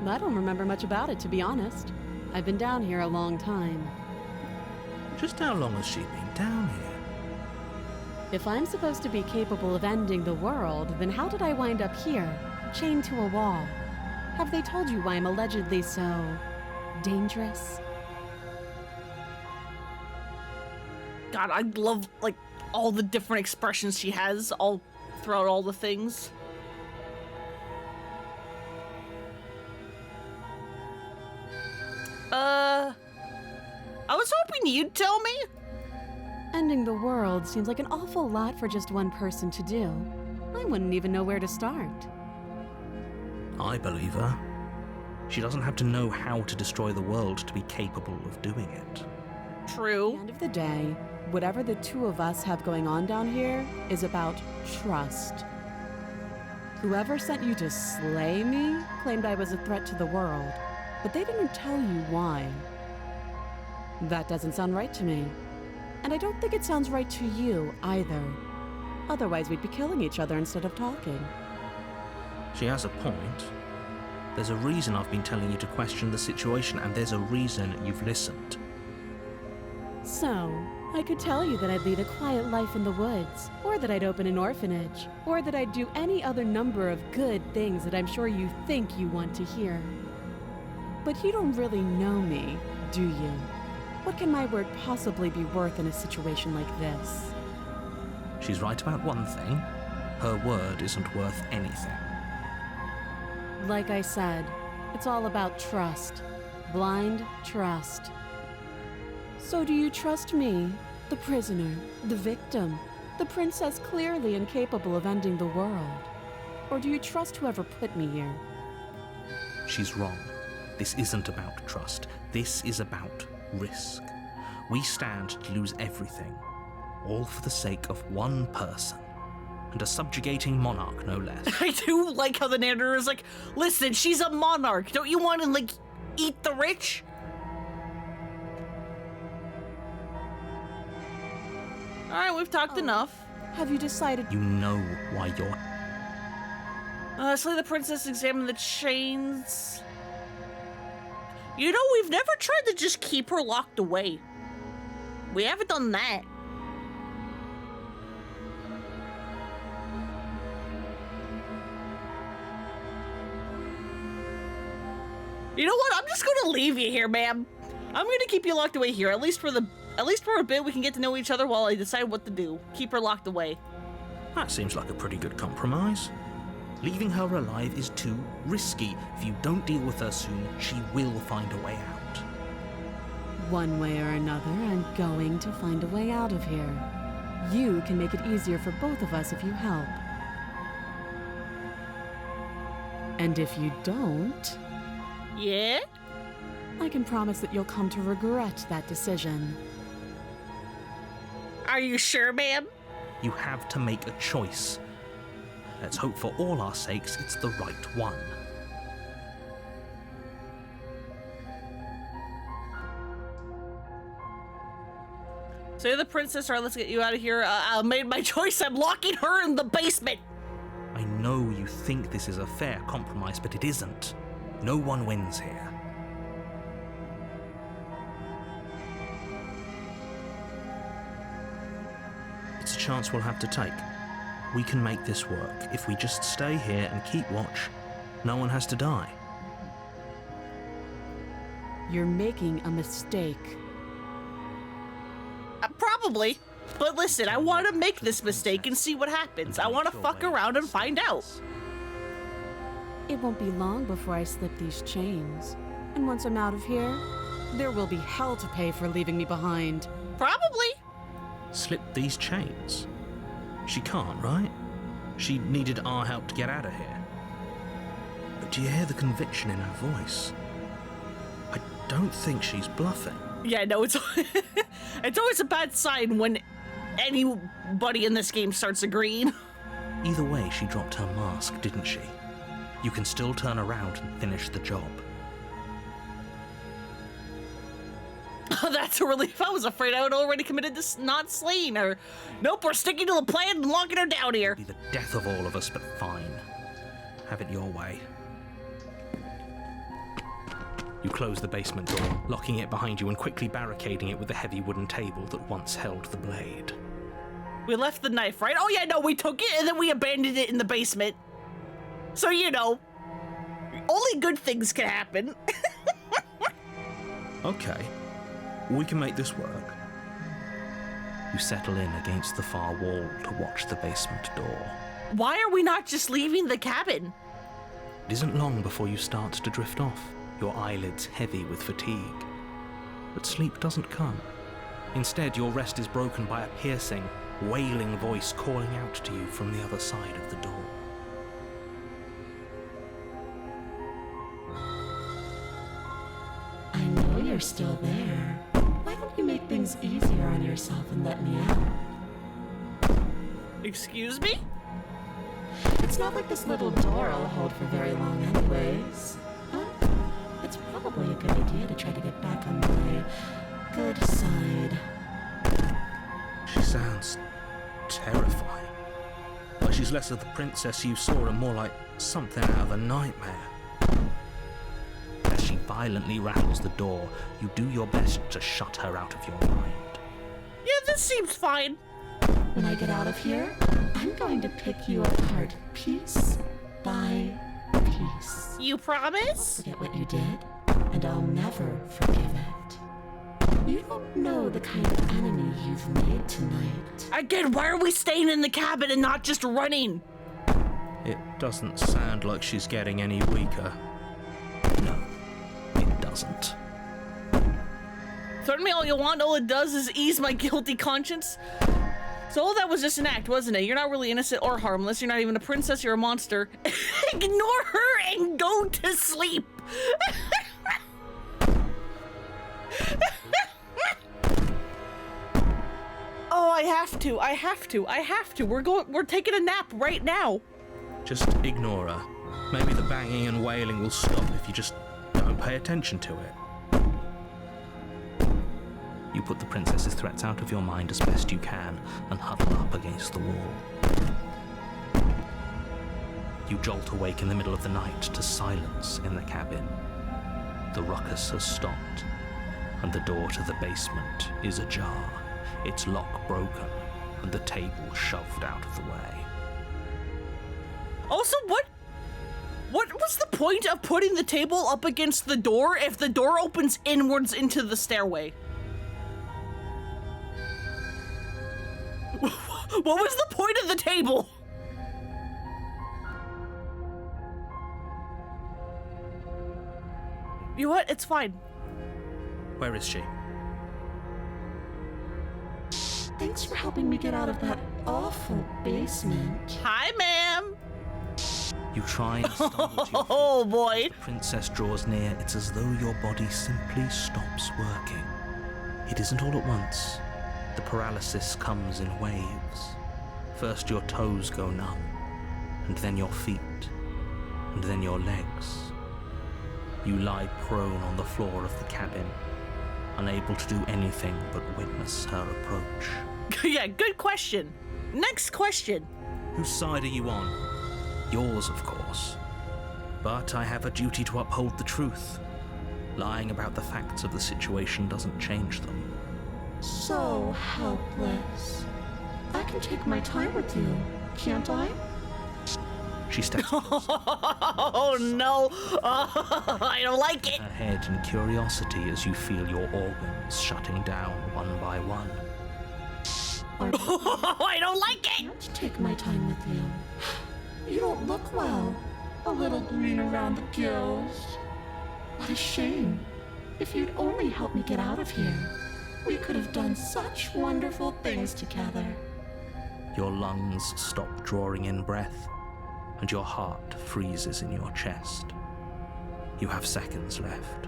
I don't remember much about it, to be honest. I've been down here a long time. Just how long has she been down here? If I'm supposed to be capable of ending the world, then how did I wind up here, chained to a wall? Have they told you why I'm allegedly so dangerous? God, I love, like, all the different expressions she has all throughout all the things. I was hoping you'd tell me. Ending the world seems like an awful lot for just one person to do. I wouldn't even know where to start. I believe her. She doesn't have to know how to destroy the world to be capable of doing it. At the True. end of the day, whatever the two of us have going on down here is about trust. Whoever sent you to slay me claimed I was a threat to the world, but they didn't tell you why. That doesn't sound right to me. And I don't think it sounds right to you either. Otherwise, we'd be killing each other instead of talking. She has a point. There's a reason I've been telling you to question the situation, and there's a reason you've listened. So, I could tell you that I'd lead a quiet life in the woods, or that I'd open an orphanage, or that I'd do any other number of good things that I'm sure you think you want to hear. But you don't really know me, do you? What can my word possibly be worth in a situation like this? She's right about one thing. Her word isn't worth anything. Like I said, it's all about trust. Blind trust. So do you trust me, the prisoner, the victim, the princess clearly incapable of ending the world? Or do you trust whoever put me here? She's wrong. This isn't about trust. This is about risk. We stand to lose everything, all for the sake of one person, and a subjugating monarch, no less. I do like how the narrator is like, listen, she's a monarch. Don't you want to, like, eat the rich? Alright, we've talked enough. Have you decided? You know why you're... Slay the princess, examine the chains. You know, we've never tried to just keep her locked away. We haven't done that. You know what? I'm just gonna leave you here, ma'am. I'm gonna keep you locked away here, at least for a bit. We can get to know each other while I decide what to do. Keep her locked away. That seems like a pretty good compromise. Leaving her alive is too risky. If you don't deal with her soon, she will find a way out. One way or another, I'm going to find a way out of here. You can make it easier for both of us if you help. And if you don't, Yeah? I can promise that you'll come to regret that decision. Are you sure, ma'am? You have to make a choice. Let's hope for all our sakes it's the right one. So you're the princess, alright, let's get you out of here. I made my choice. I'm locking her in the basement. I know you think this is a fair compromise, but it isn't. No one wins here. It's a chance we'll have to take. We can make this work. If we just stay here and keep watch, no one has to die. You're making a mistake. Probably. But listen, I want to make this mistake and see what happens. I want to fuck around and find out. It won't be long before I slip these chains. And once I'm out of here, there will be hell to pay for leaving me behind. Probably. Slip these chains? She can't, right? She needed our help to get out of here. But do you hear the conviction in her voice? I don't think she's bluffing. Yeah, no, it's it's always a bad sign when anybody in this game starts agreeing. Either way, she dropped her mask, didn't she? You can still turn around and finish the job. That's a relief. I was afraid I would already committed this not slaying her. Nope, we're sticking to the plan and locking her down here. Be the death of all of us, but fine. Have it your way. You close the basement door, locking it behind you and quickly barricading it with the heavy wooden table that once held the blade. We left the knife, right? Oh yeah, no, we took it and then we abandoned it in the basement. So, you know, only good things can happen. Okay, we can make this work. You settle in against the far wall to watch the basement door. Why are we not just leaving the cabin? It isn't long before you start to drift off, your eyelids heavy with fatigue. But sleep doesn't come. Instead, your rest is broken by a piercing, wailing voice calling out to you from the other side of the door. I know you're still there. Why don't you make things easier on yourself and let me out? Excuse me? It's not like this little door will hold for very long anyways. But it's probably a good idea to try to get back on my good side. She sounds terrifying. Like she's less of the princess you saw and more like something out of a nightmare. As she violently rattles the door, you do your best to shut her out of your mind. Yeah, this seems fine. When I get out of here, I'm going to pick you apart piece by piece. You promise? Forget what you did, and I'll never forgive it. You don't know the kind of enemy you've made tonight. Again, why are we staying in the cabin and not just running? It doesn't sound like she's getting any weaker. No, it doesn't. Threaten me all you want, all it does is ease my guilty conscience. So all that was just an act, wasn't it? You're not really innocent or harmless. You're not even a princess, you're a monster. Ignore her and go to sleep. Oh, I have to. We're taking a nap right now. Just ignore her. Maybe the banging and wailing will stop if you just don't pay attention to it. You put the princess's threats out of your mind as best you can and huddle up against the wall. You jolt awake in the middle of the night to silence in the cabin. The ruckus has stopped, and the door to the basement is ajar, its lock broken, and the table shoved out of the way. Also, what was the point of putting the table up against the door if the door opens inwards into the stairway? What was the point of the table? You know what? It's fine. Where is she? Thanks for helping me get out of that awful basement. Hi, ma'am. You try and stumble to your feet. Oh, boy. As the princess draws near, it's as though your body simply stops working. It isn't all at once. The paralysis comes in waves. First your toes go numb, and then your feet, and then your legs. You lie prone on the floor of the cabin, unable to do anything but witness her approach. Yeah, good question. Next question. Whose side are you on? Yours, of course. But I have a duty to uphold the truth. Lying about the facts of the situation doesn't change them. So helpless. I can take my time with you, can't I? She steps closer, Oh, no. I don't like it. her head in curiosity as you feel your organs shutting down one by one. I don't like it. Can't take my time with you. You don't look well. a little green around the gills. What a shame. If you'd only helped me get out of here, we could have done such wonderful things together. Your lungs stop drawing in breath, and your heart freezes in your chest. You have seconds left.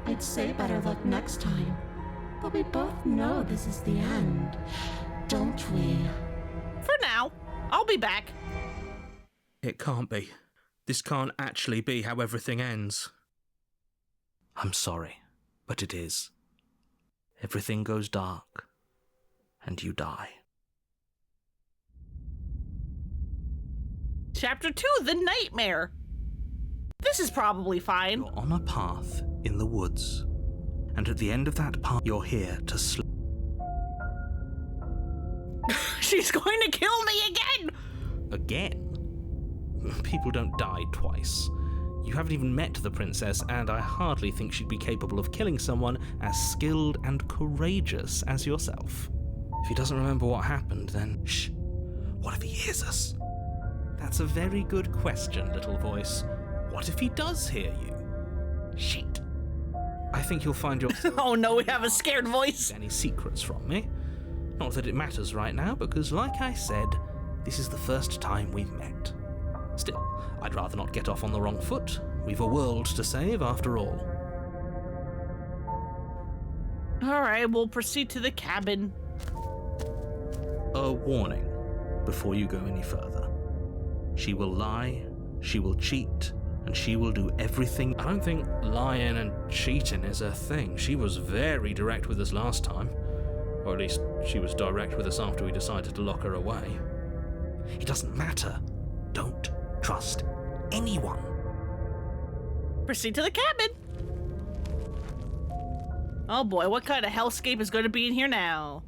I'd say better luck next time, but we both know this is the end, don't we? For now, I'll be back. It can't be. This can't actually be how everything ends. I'm sorry, but it is. Everything goes dark, and you die. Chapter 2, The Nightmare. This is probably fine. You're on a path in the woods, and at the end of that path, you're here to sleep. She's going to kill me again! Again? People don't die twice. You haven't even met the princess, and I hardly think she'd be capable of killing someone as skilled and courageous as yourself. If he doesn't remember what happened, then shh. What if he hears us? That's a very good question, little voice. What if he does hear you? Shit. I think you'll find yourself... Oh no, we have a scared voice. Any secrets from me? Not that it matters right now, because like I said, this is the first time we've met. Still, I'd rather not get off on the wrong foot. We've a world to save, after all. Alright, we'll proceed to the cabin. A warning before you go any further. She will lie, she will cheat, and she will do everything. I don't think lying and cheating is a thing. She was very direct with us last time. Or at least she was direct with us after we decided to lock her away. It doesn't matter. Don't trust anyone. Proceed to the cabin. Oh boy, what kind of hellscape is going to be in here now?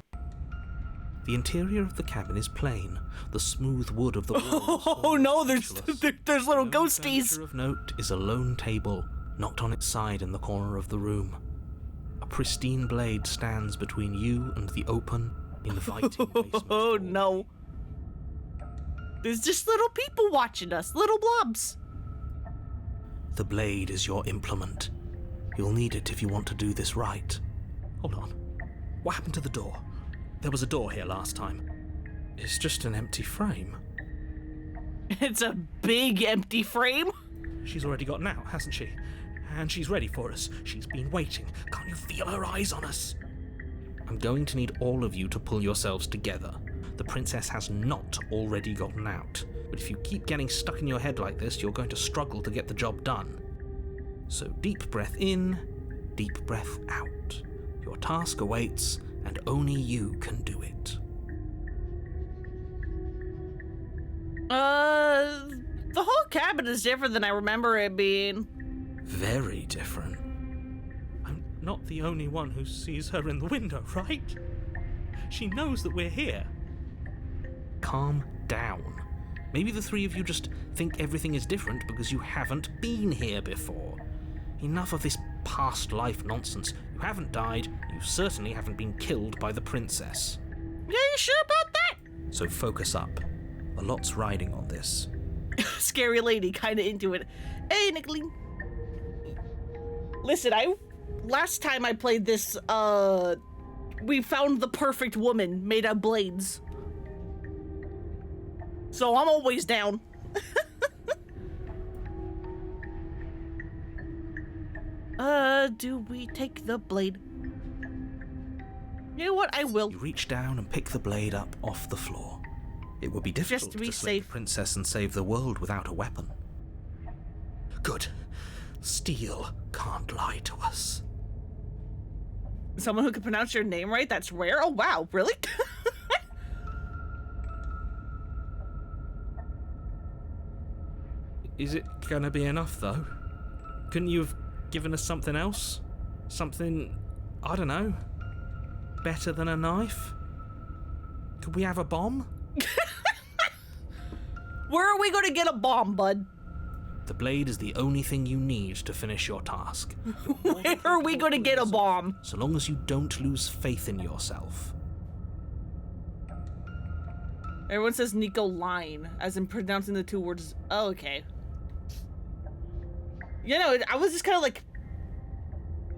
The interior of the cabin is plain. The smooth wood of the walls. Oh no, there's little The only ghosties. furniture of note is a lone table, knocked on its side in the corner of the room. A pristine blade stands between you and the open, inviting basement Oh wall. no. There's just little people watching us, little blobs. The blade is your implement. You'll need it if you want to do this right. Hold on. What happened to the door? There was a door here last time. It's just an empty frame. It's a big empty frame. She's already gotten out, hasn't she? And she's ready for us. She's been waiting. Can't you feel her eyes on us? I'm going to need all of you to pull yourselves together. The princess has not already gotten out. But if you keep getting stuck in your head like this, you're going to struggle to get the job done. So deep breath in, deep breath out. Your task awaits, and only you can do it. The whole cabin is different than I remember it being. Very different. I'm not the only one who sees her in the window, right? She knows that we're here. Calm down. Maybe the three of you just think everything is different because you haven't been here before. Enough of this past life nonsense. You haven't died, you certainly haven't been killed by the princess. Yeah, you sure about that? So focus up. A lot's riding on this. Scary lady, kinda into it. Hey, Nicolene. Listen, last time I played this, we found the perfect woman made of blades. So I'm always down. Do we take the blade? You know what? I will. You reach down and pick the blade up off the floor. It would be difficult to be slay safe. the princess and save the world without a weapon. Good. Steel can't lie to us. Someone who can pronounce your name right? That's rare? Oh, wow. Really? Is it gonna be enough, though? Couldn't you have given us something else? Something, I don't know, better than a knife? Could we have a bomb? Where are we going to get a bomb, bud? The blade is the only thing you need to finish your task. Where are we going to get a bomb? So long as you don't lose faith in yourself. Everyone says Nico line, as in pronouncing the two words. Oh, okay. You know, I was just kind of like,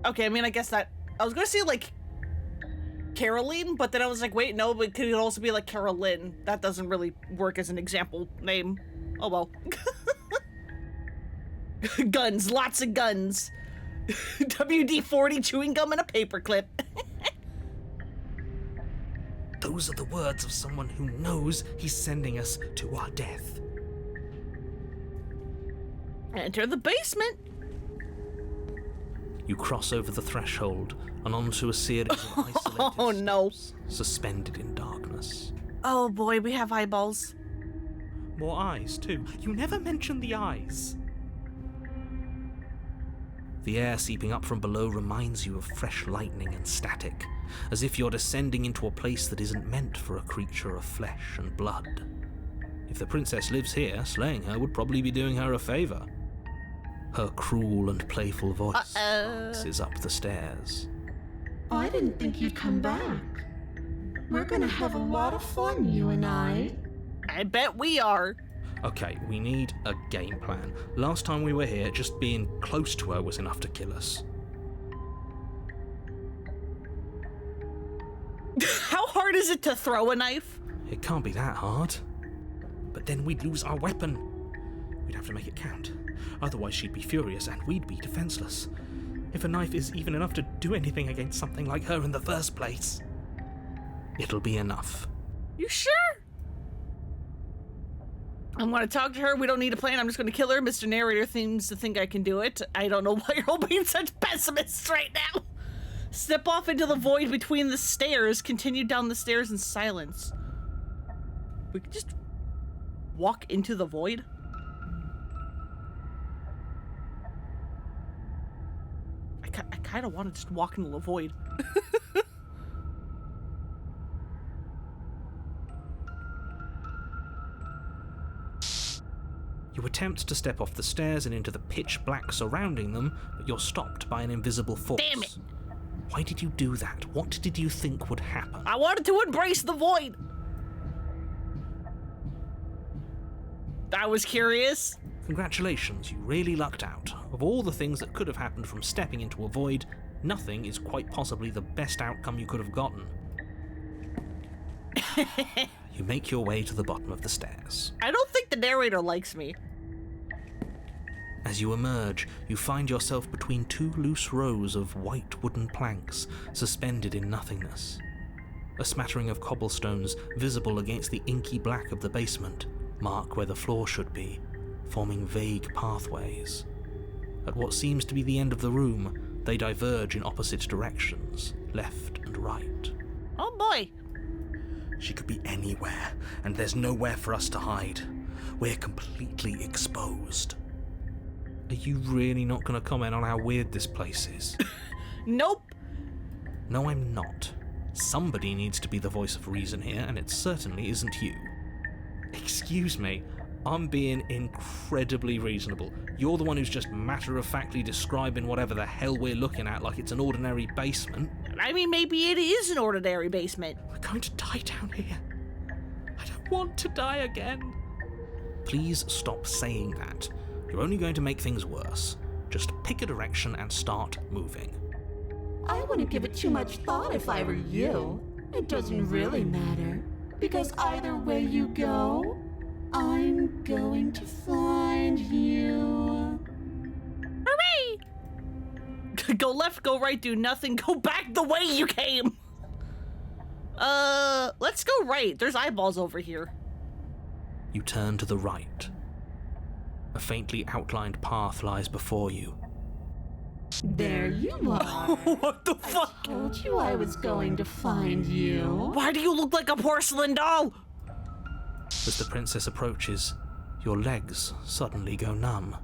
okay, I mean, I guess that, I was gonna say like Caroline, but then I was like, wait, no, but could it also be like Carolyn? That doesn't really work as an example name. Oh well. Guns, lots of guns. WD-40 chewing gum and a paperclip. Those are the words of someone who knows he's sending us to our death. Enter the basement. You cross over the threshold and onto a series of isolated Oh no. steps, suspended in darkness. Oh boy, we have eyeballs. More eyes, too. You never mention the eyes. The air seeping up from below reminds you of fresh lightning and static, as if you're descending into a place that isn't meant for a creature of flesh and blood. If the princess lives here, slaying her would probably be doing her a favour. Her cruel and playful voice bounces up the stairs. I didn't think you'd come back. We're gonna have a lot of fun, you and I. I bet we are. Okay, we need a game plan. Last time we were here, just being close to her was enough to kill us. How hard is it to throw a knife? It can't be that hard. But then we'd lose our weapon. We'd have to make it count. Otherwise she'd be furious and we'd be defenseless. If a knife is even enough to do anything against something like her in the first place, it'll be enough. You sure? I'm gonna talk to her. We don't need a plan. I'm just gonna kill her. Mr. Narrator seems to think I can do it. I don't know why you're all being such pessimists right now. Step off into the void between the stairs. Continue down the stairs in silence. We could just walk into the void. I kind of want to just walk into the void. You attempt to step off the stairs and into the pitch black surrounding them, but you're stopped by an invisible force. Damn it! Why did you do that? What did you think would happen? I wanted to embrace the void. I was curious. Congratulations, you really lucked out. Of all the things that could have happened from stepping into a void, nothing is quite possibly the best outcome you could have gotten. You make your way to the bottom of the stairs. I don't think the narrator likes me. As you emerge, you find yourself between two loose rows of white wooden planks suspended in nothingness. A smattering of cobblestones visible against the inky black of the basement mark where the floor should be, forming vague pathways. At what seems to be the end of the room, they diverge in opposite directions, left and right. Oh boy. She could be anywhere, and there's nowhere for us to hide. We're completely exposed. Are you really not going to comment on how weird this place is? Nope. No, I'm not. Somebody needs to be the voice of reason here, and it certainly isn't you. Excuse me, I'm being incredibly reasonable. You're the one who's just matter-of-factly describing whatever the hell we're looking at like it's an ordinary basement. I mean, maybe it is an ordinary basement. We're going to die down here. I don't want to die again. Please stop saying that. You're only going to make things worse. Just pick a direction and start moving. I wouldn't give it too much thought if I were you. It doesn't really matter. Because either way you go, I'm going to find you. Hooray! Go left, go right, do nothing, go back the way you came. Let's go right. There's eyeballs over here. You turn to the right. A faintly outlined path lies before you. There you are. What the fuck? Told you I was going to find you. Why do you look like a porcelain doll? As the princess approaches, your legs suddenly go numb.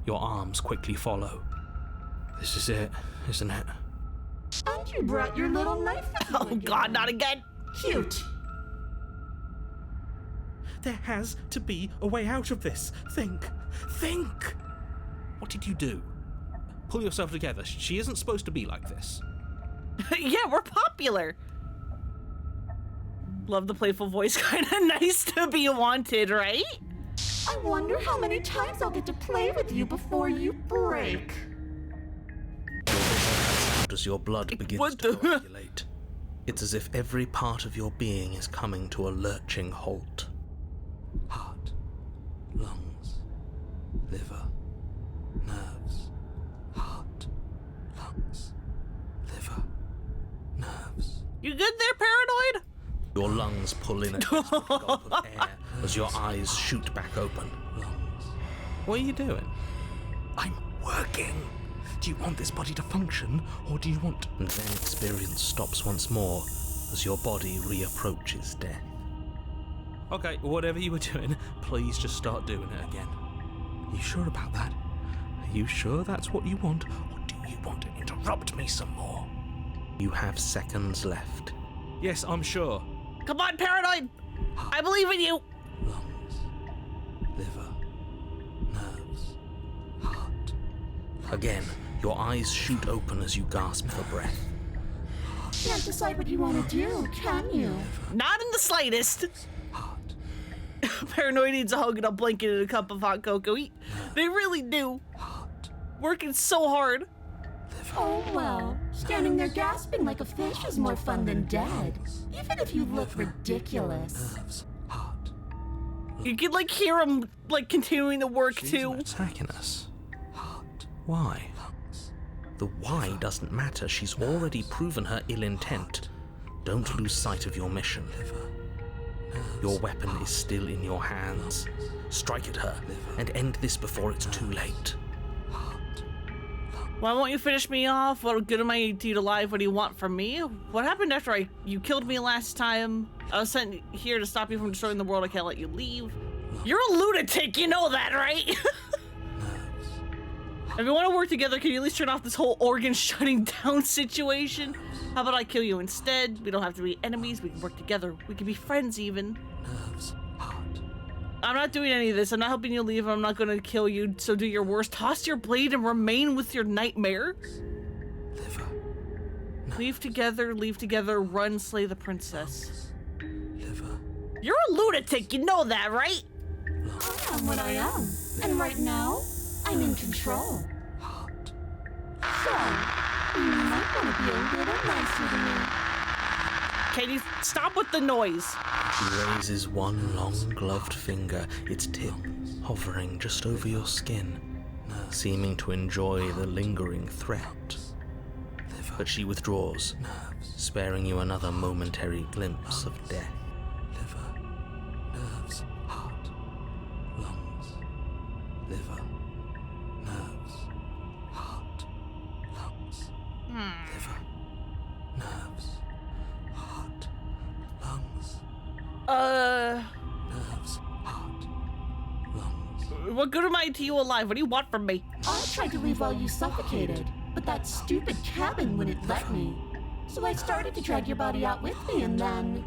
Your arms quickly follow. This is it, isn't it? And you brought your little knife with you Oh again. god, not again. Cute. There has to be a way out of this. Think! Think! What did you do? Pull yourself together. She isn't supposed to be like this. Yeah, we're popular. Love the playful voice. Kind of nice to be wanted, right? I wonder how many times I'll get to play with you before you break. As your blood begins What to the- coagulate, it's as if every part of your being is coming to a lurching halt. Heart, lungs, liver, nerves. Heart, lungs, liver, nerves. You good there, Paranoid? Your lungs pull in a desperate gulp of air as your eyes shoot back open. Lungs. What are you doing? I'm working. Do you want this body to function, or do you want... And then experience stops once more as your body reapproaches death. Okay, whatever you were doing, please just start doing it again. You sure about that? Are you sure that's what you want, or do you want to interrupt me some more? You have seconds left. Yes, I'm sure. Come on, Paranoid! I believe in you! Lungs, liver, nerves, heart. Again, your eyes shoot open as you gasp for breath. Can't decide what you want to do, can you? Not in the slightest. Heart, Paranoid needs a hug and a blanket and a cup of hot cocoa. They really do. heart, Working so hard. liver. Oh well, standing there gasping like a fish is more fun than dead. Even if you look ridiculous. Nerves, heart. You can like hear him like continuing to work She's too. attacking us. Heart. Why? Lungs. The why doesn't matter. She's already proven her ill intent. Don't lose sight of your mission. Your weapon is still in your hands. Strike at her and end this before it's too late. Why won't you finish me off? What good am I to you alive? What do you want from me? What happened after you killed me last time? I was sent here to stop you from destroying the world. I can't let you leave. You're a lunatic, you know that, right? If you want to work together, can you at least turn off this whole organ shutting down situation? How about I kill you instead? We don't have to be enemies. We can work together. We can be friends even. Nerves, heart. I'm not doing any of this. I'm not helping you leave. I'm not going to kill you. So do your worst. Toss your blade and remain with your nightmare. Liver, Leave together, run, slay the princess. liver. You're a lunatic, you know that, right? I am what I am. And right now, I'm in control. Heart. So, you might want to be a little nicer to me. Can you stop with the noise? She raises one long gloved finger, its tip hovering just over your skin, seeming to enjoy the lingering threat. But she withdraws, sparing you another momentary glimpse of death. Liver, nerves, heart, lungs, liver, nerves, heart, lungs, liver, nerves, heart, lungs, nerves, heart, lungs. What good am I to you alive? What do you want from me? I tried to leave while you suffocated, but that stupid cabin wouldn't let me. So I started to drag your body out with me, and then,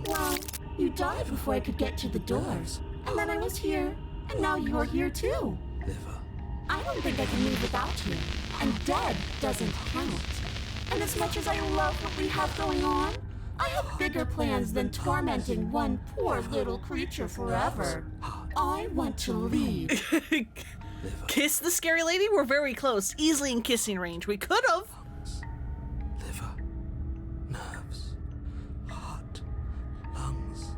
well, you died before I could get to the doors. And then I was here, and now you're here too. Liver, I don't think I can leave without you, and dead doesn't count. And as much as I love what we have going on, I have bigger plans than tormenting one poor little creature forever. I want to leave. Kiss the scary lady? We're very close. Easily in kissing range. We could have. liver, nerves, heart, lungs,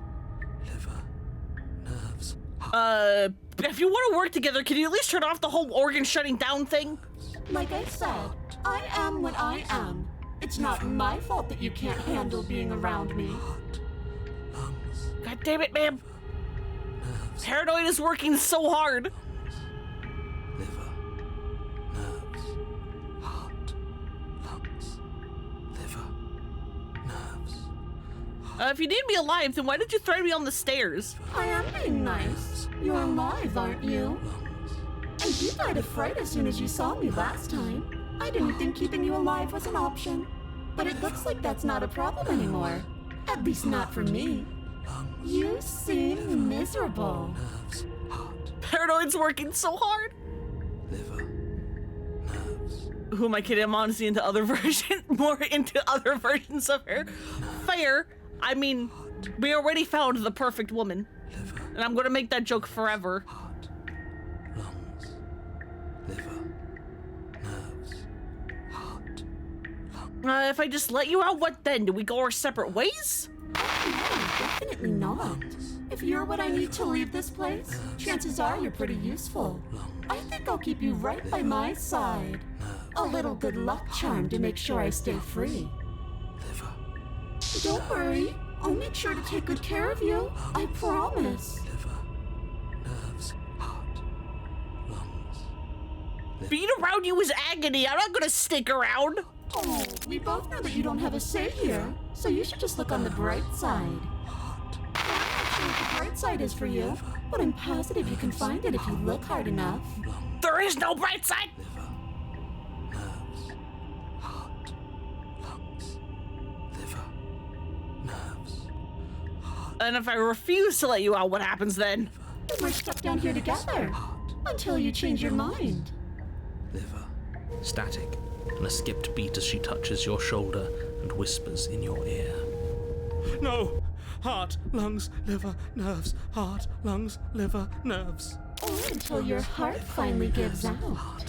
liver, nerves, If you want to work together, can you at least turn off the whole organ shutting down thing? Like I said, I am what I am. It's not my fault that you can't handle being around me. lungs, God damn it, man. Paranoid is working so hard. liver, nerves, heart, lungs, liver, nerves. If you need me alive, then why did you threaten me on the stairs? I am being nice. You're alive, aren't you? And you died of fright as soon as you saw me last time. I didn't think keeping you alive was an option. But it looks like that's not a problem anymore. At least not for me. You seem miserable. Nerves, heart, Paranoid's working so hard. liver, nerves, Who am I kidding? I'm honestly into other more into other versions of her. Fair. I mean, we already found the perfect woman. And I'm gonna make that joke forever. Heart, lungs, liver, nerves, heart, lungs. If I just let you out, what then? Do we go our separate ways? Definitely not. If you're what I need to leave this place, chances are you're pretty useful. I think I'll keep you right by my side. A little good luck charm to make sure I stay free. Liver, Don't worry, I'll make sure to take good care of you. I promise. liver, nerves, heart, lungs. Being around you is agony. I'm not gonna stick around. Oh, we both know that you don't have a say here, so you should just look on the bright side. I'm not sure what the bright side is for you, but I'm positive you can find it if you look hard enough. There is no bright side. Nerves, heart, lungs, liver, nerves. And if I refuse to let you out, what happens then? Then we're stuck down here together until you change your mind. Liver. Static, and a skipped beat as she touches your shoulder and whispers in your ear. No! Heart, lungs, liver, nerves. Heart, lungs, liver, nerves. Or until your heart finally gives out.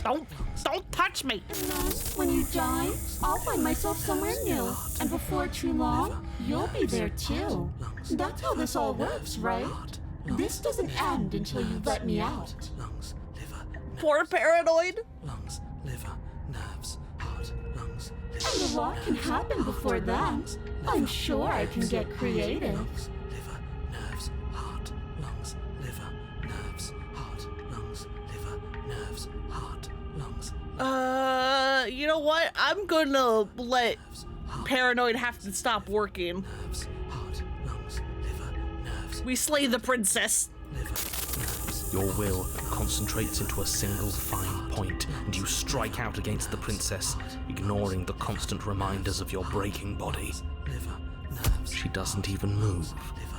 Don't touch me. And then, when you die, I'll find myself somewhere new. And before too long, you'll be there too. That's how this all works, right? This doesn't end until you let me out. Lungs, liver, Poor paranoid. lungs, liver, nerves. Heart, lungs, liver. And a lot can happen before then. I'm sure I can get creative. Lungs, liver, nerves. Heart, lungs, liver, nerves. Heart, lungs, liver, nerves. Heart, lungs. You know what? I'm gonna let paranoid have to stop working. Nerves, heart, lungs, liver, nerves, We slay the princess. liver, nerves. Your will concentrates into a single fine point, and you strike out against the princess, ignoring the constant reminders of your breaking body. Liver, nerves. She doesn't even move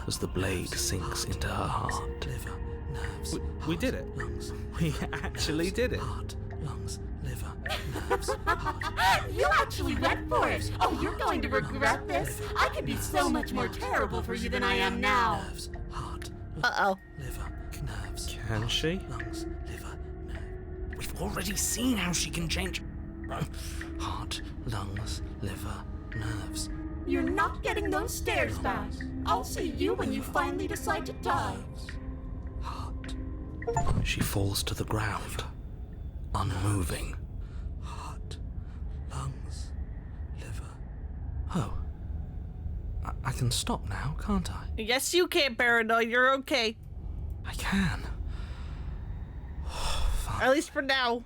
as the blade sinks into her heart. Liver, nerves. We did it. Lungs, We actually did it. heart, lungs, liver, nerves. You actually went for it. Oh, you're going to regret this. I could be so much more terrible for you than I am now. Nerves, heart, Uh-oh. liver, nerves. Can she? Lungs, liver, nerves. We've already seen how she can change. Heart, lungs, liver, nerves. You're not getting those stairs back. I'll see you when you finally decide to die. Heart. She falls to the ground, unmoving. Heart, lungs, liver. Oh. I can stop now, can't I? Yes, you can, paranoid. You're okay. I can. At least for now.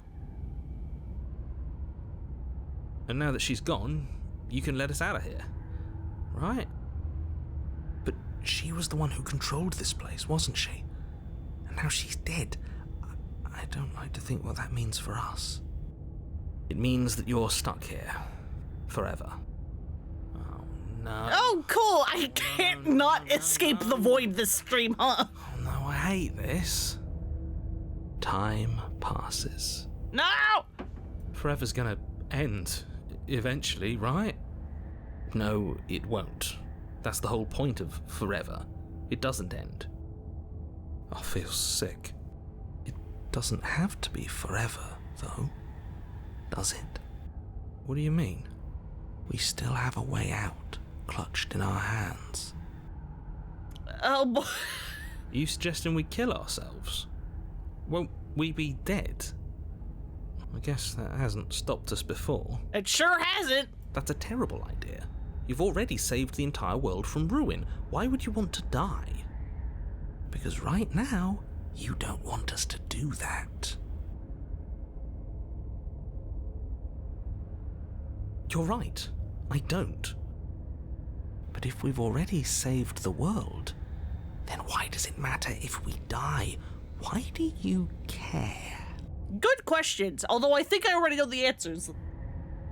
And now that she's gone, you can let us out of here. Right? But she was the one who controlled this place, wasn't she? And now she's dead. I don't like to think what that means for us. It means that you're stuck here. Forever. Oh, no. Oh, cool. I can't not escape the void this stream, huh? Oh, no, I hate this. Time passes. No! Forever's gonna end. Eventually, right? No, it won't. That's the whole point of forever. It doesn't end. I feel sick. It doesn't have to be forever, though, does it? What do you mean? We still have a way out, clutched in our hands. Oh, boy. Are you suggesting we kill ourselves? Won't we be dead? I guess that hasn't stopped us before. It sure hasn't. That's a terrible idea. You've already saved the entire world from ruin. Why would you want to die? Because right now, you don't want us to do that. You're right. I don't. But if we've already saved the world, then why does it matter if we die? Why do you care? Good questions, although I think I already know the answers.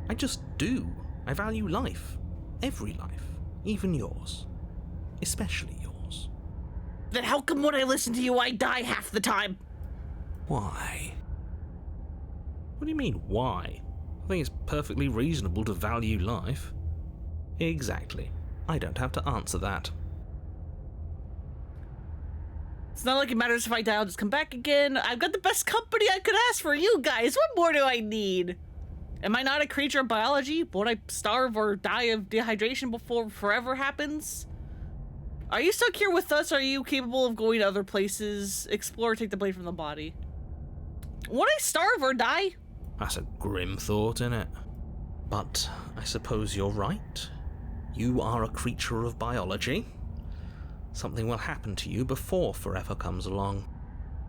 I just do. I value life. Every life. Even yours. Especially yours. Then how come when I listen to you, I die half the time? Why? What do you mean, why? I think it's perfectly reasonable to value life. Exactly. I don't have to answer that. It's not like it matters if I die, I'll just come back again. I've got the best company I could ask for you guys. What more do I need? Am I not a creature of biology? Won't I starve or die of dehydration before forever happens? Are you stuck here with us? Are you capable of going to other places? Explore, take the blade from the body. Won't I starve or die? That's a grim thought, innit? But I suppose you're right. You are a creature of biology. Something will happen to you before forever comes along.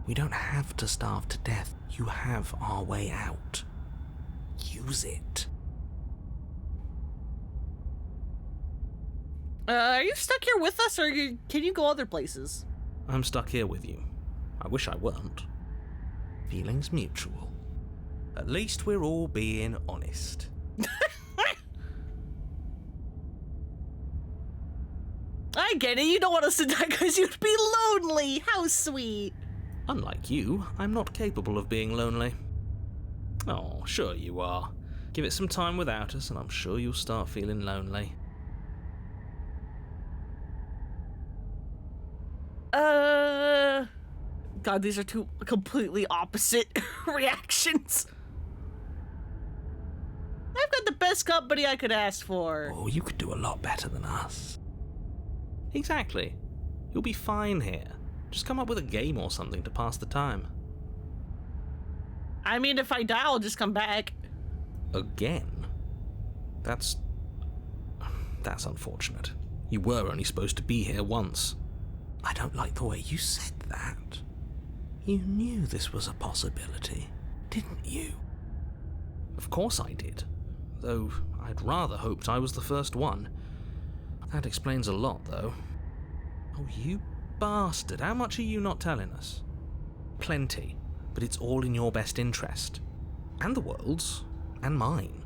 We don't have to starve to death. You have our way out. Use it. Are you stuck here with us, or can you go other places? I'm stuck here with you. I wish I weren't. Feelings mutual. At least we're all being honest. I get it, you don't want us to die because you'd be lonely. How sweet. Unlike you, I'm not capable of being lonely. Oh, sure you are. Give it some time without us, and I'm sure you'll start feeling lonely. God, these are two completely opposite reactions. I've got the best company I could ask for. Oh, you could do a lot better than us. Exactly. You'll be fine here. Just come up with a game or something to pass the time. I mean, if I die, I'll just come back. Again? That's unfortunate. You were only supposed to be here once. I don't like the way you said that. You knew this was a possibility, didn't you? Of course I did. Though I'd rather hoped I was the first one. That explains a lot, though. Oh, you bastard. How much are you not telling us? Plenty. But it's all in your best interest. And the world's. And mine.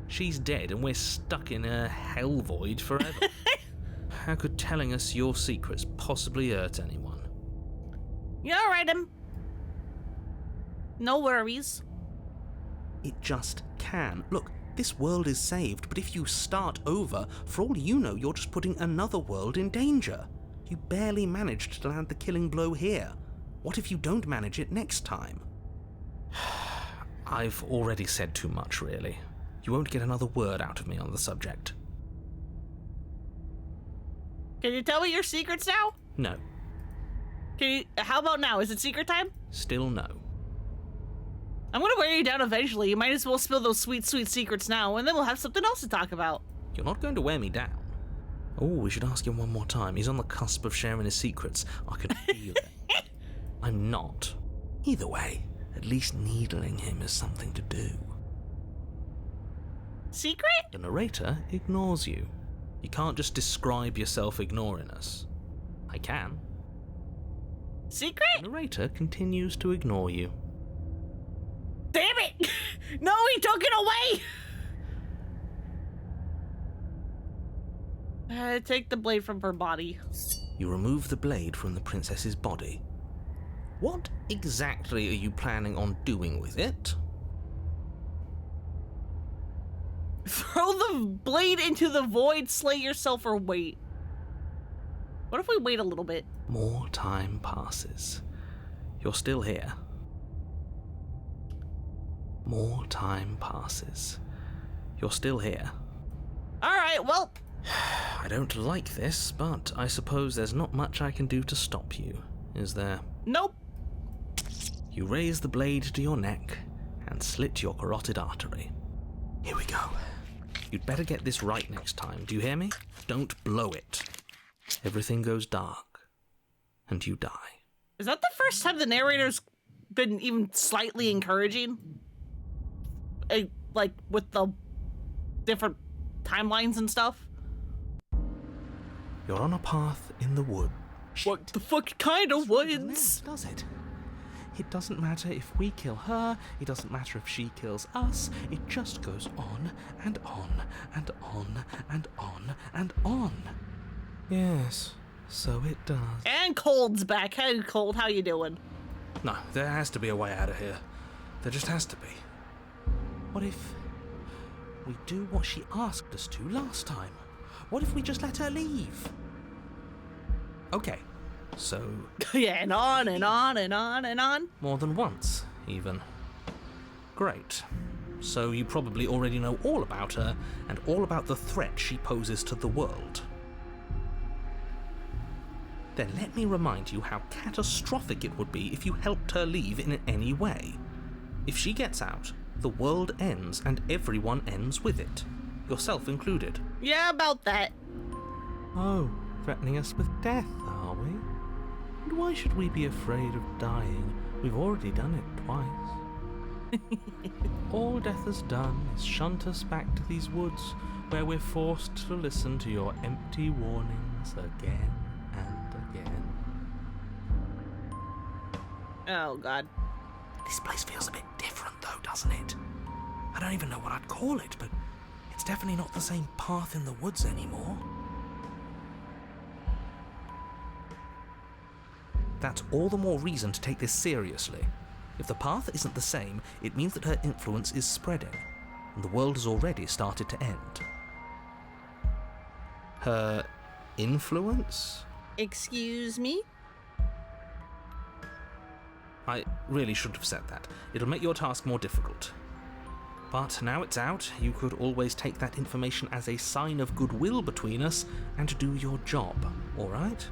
She's dead and we're stuck in a hell void forever. How could telling us your secrets possibly hurt anyone? You're alright, no worries. It just can. Look, this world is saved, but if you start over, for all you know, you're just putting another world in danger. You barely managed to land the killing blow here. What if you don't manage it next time? I've already said too much, really. You won't get another word out of me on the subject. Can you tell me your secrets now? No. How about now? Is it secret time? Still no. I'm gonna wear you down eventually. You might as well spill those sweet, sweet secrets now, and then we'll have something else to talk about. You're not going to wear me down. Oh, we should ask him one more time. He's on the cusp of sharing his secrets. I can feel it. I'm not. Either way, at least needling him is something to do. Secret? The narrator ignores you. You can't just describe yourself ignoring us. I can. Secret? The narrator continues to ignore you. Damn it! No, he took it away! Take the blade from her body. You remove the blade from the princess's body. What exactly are you planning on doing with it? Throw the blade into the void, slay yourself, or wait. What if we wait a little bit? More time passes. You're still here. More time passes. You're still here. Alright, well... I don't like this, but I suppose there's not much I can do to stop you, is there? Nope. You raise the blade to your neck and slit your carotid artery. Here we go. You'd better get this right next time, do you hear me? Don't blow it. Everything goes dark, and you die. Is that the first time the narrator's been even slightly encouraging? Like, with the different timelines and stuff? You're on a path in the wood. What the fuck kind of woods? Does it? It doesn't matter if we kill her, it doesn't matter if she kills us, it just goes on and on and on and on and on. Yes, so it does. And Cold's back. Hey, Cold, how you doing? No, there has to be a way out of here. There just has to be. What if we do what she asked us to last time? What if we just let her leave? Okay, So, Yeah, and on and on and on and on. more than once, even. Great. So you probably already know all about her, and all about the threat she poses to the world. Then let me remind you how catastrophic it would be if you helped her leave in any way. If she gets out, the world ends and everyone ends with it. Yourself included. Yeah, about that. Oh, threatening us with death, are we? And why should we be afraid of dying? We've already done it twice. All death has done is shunt us back to these woods, where we're forced to listen to your empty warnings again and again. Oh, God. This place feels a bit different though, doesn't it? I don't even know what I'd call it, but it's definitely not the same path in the woods anymore. That's all the more reason to take this seriously. If the path isn't the same, it means that her influence is spreading, and the world has already started to end. Her influence? Excuse me? I really shouldn't have said that. It'll make your task more difficult. But now it's out, you could always take that information as a sign of goodwill between us and do your job, alright?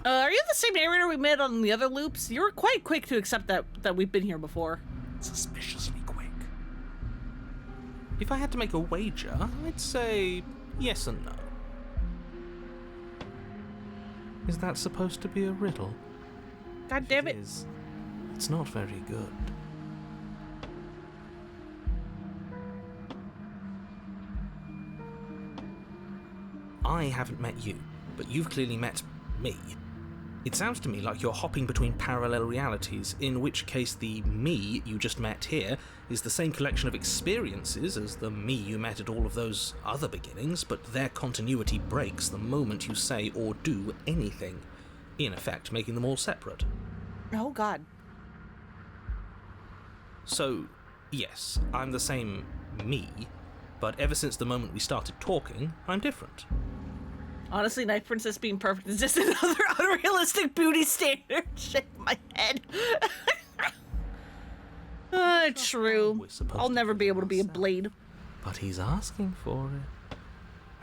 Are you the same narrator we met on the other loops? You were quite quick to accept that we've been here before. Suspiciously quick. If I had to make a wager, I'd say yes and no. Is that supposed to be a riddle? God damn If it. it is, it's not very good. I haven't met you, but you've clearly met me. It sounds to me like you're hopping between parallel realities, in which case the me you just met here is the same collection of experiences as the me you met at all of those other beginnings, but their continuity breaks the moment you say or do anything, in effect making them all separate. Oh, God. So, yes, I'm the same me, but ever since the moment we started talking, I'm different. Honestly, Night Princess being perfect is just another unrealistic beauty standard. Shake my head. True. We're supposed I'll to never be feel able to be a ourselves. blade. But he's asking for it.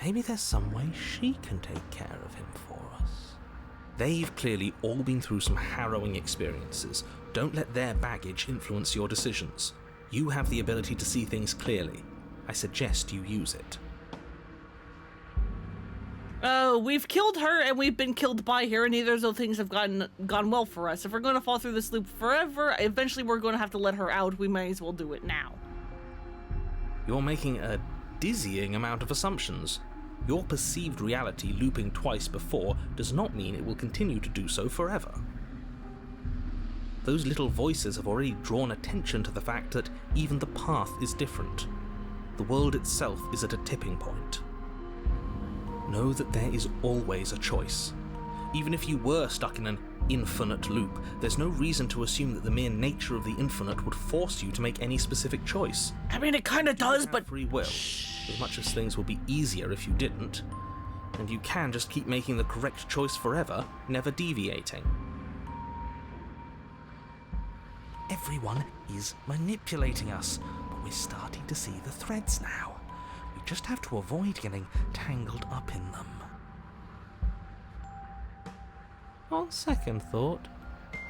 Maybe there's some way she can take care of him for us. They've clearly all been through some harrowing experiences. Don't let their baggage influence your decisions. You have the ability to see things clearly. I suggest you use it. We've killed her and we've been killed by her, and neither of those things have gone well for us. If we're going to fall through this loop forever, eventually we're going to have to let her out. We might as well do it now. You're making a dizzying amount of assumptions. Your perceived reality looping twice before does not mean it will continue to do so forever. Those little voices have already drawn attention to the fact that even the path is different. The world itself is at a tipping point. Know that there is always a choice. Even if you were stuck in an infinite loop, there's no reason to assume that the mere nature of the infinite would force you to make any specific choice. I mean, it kind of does, but Free will, as much as things would be easier if you didn't. And you can just keep making the correct choice forever, never deviating. Everyone is manipulating us, but we're starting to see the threads now. We just have to avoid getting tangled up in them. On second thought,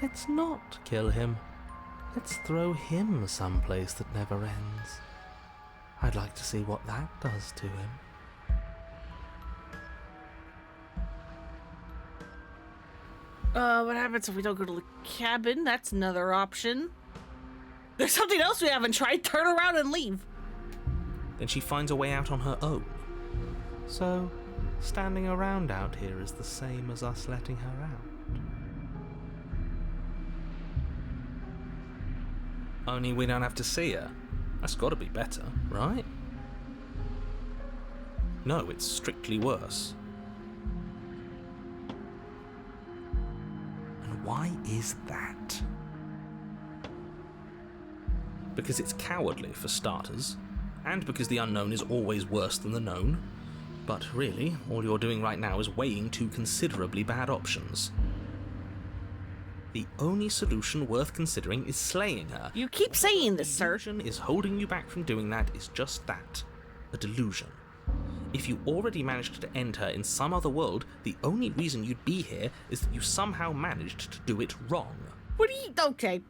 let's not kill him. Let's throw him someplace that never ends. I'd like to see what that does to him. what happens if we don't go to the cabin? That's another option. There's something else we haven't tried. Turn around and leave. Then she finds a way out on her own. So, standing around out here is the same as us letting her out. Only we don't have to see her. That's gotta be better, right? No, it's strictly worse. And why is that? Because it's cowardly, for starters, and because the unknown is always worse than the known. But really, all you're doing right now is weighing two considerably bad options. The only solution worth considering is slaying her. You keep saying this, sir. Delusion is holding you back from doing that is just that. A delusion. If you already managed to end her in some other world, the only reason you'd be here is that you somehow managed to do it wrong. What do you... Okay.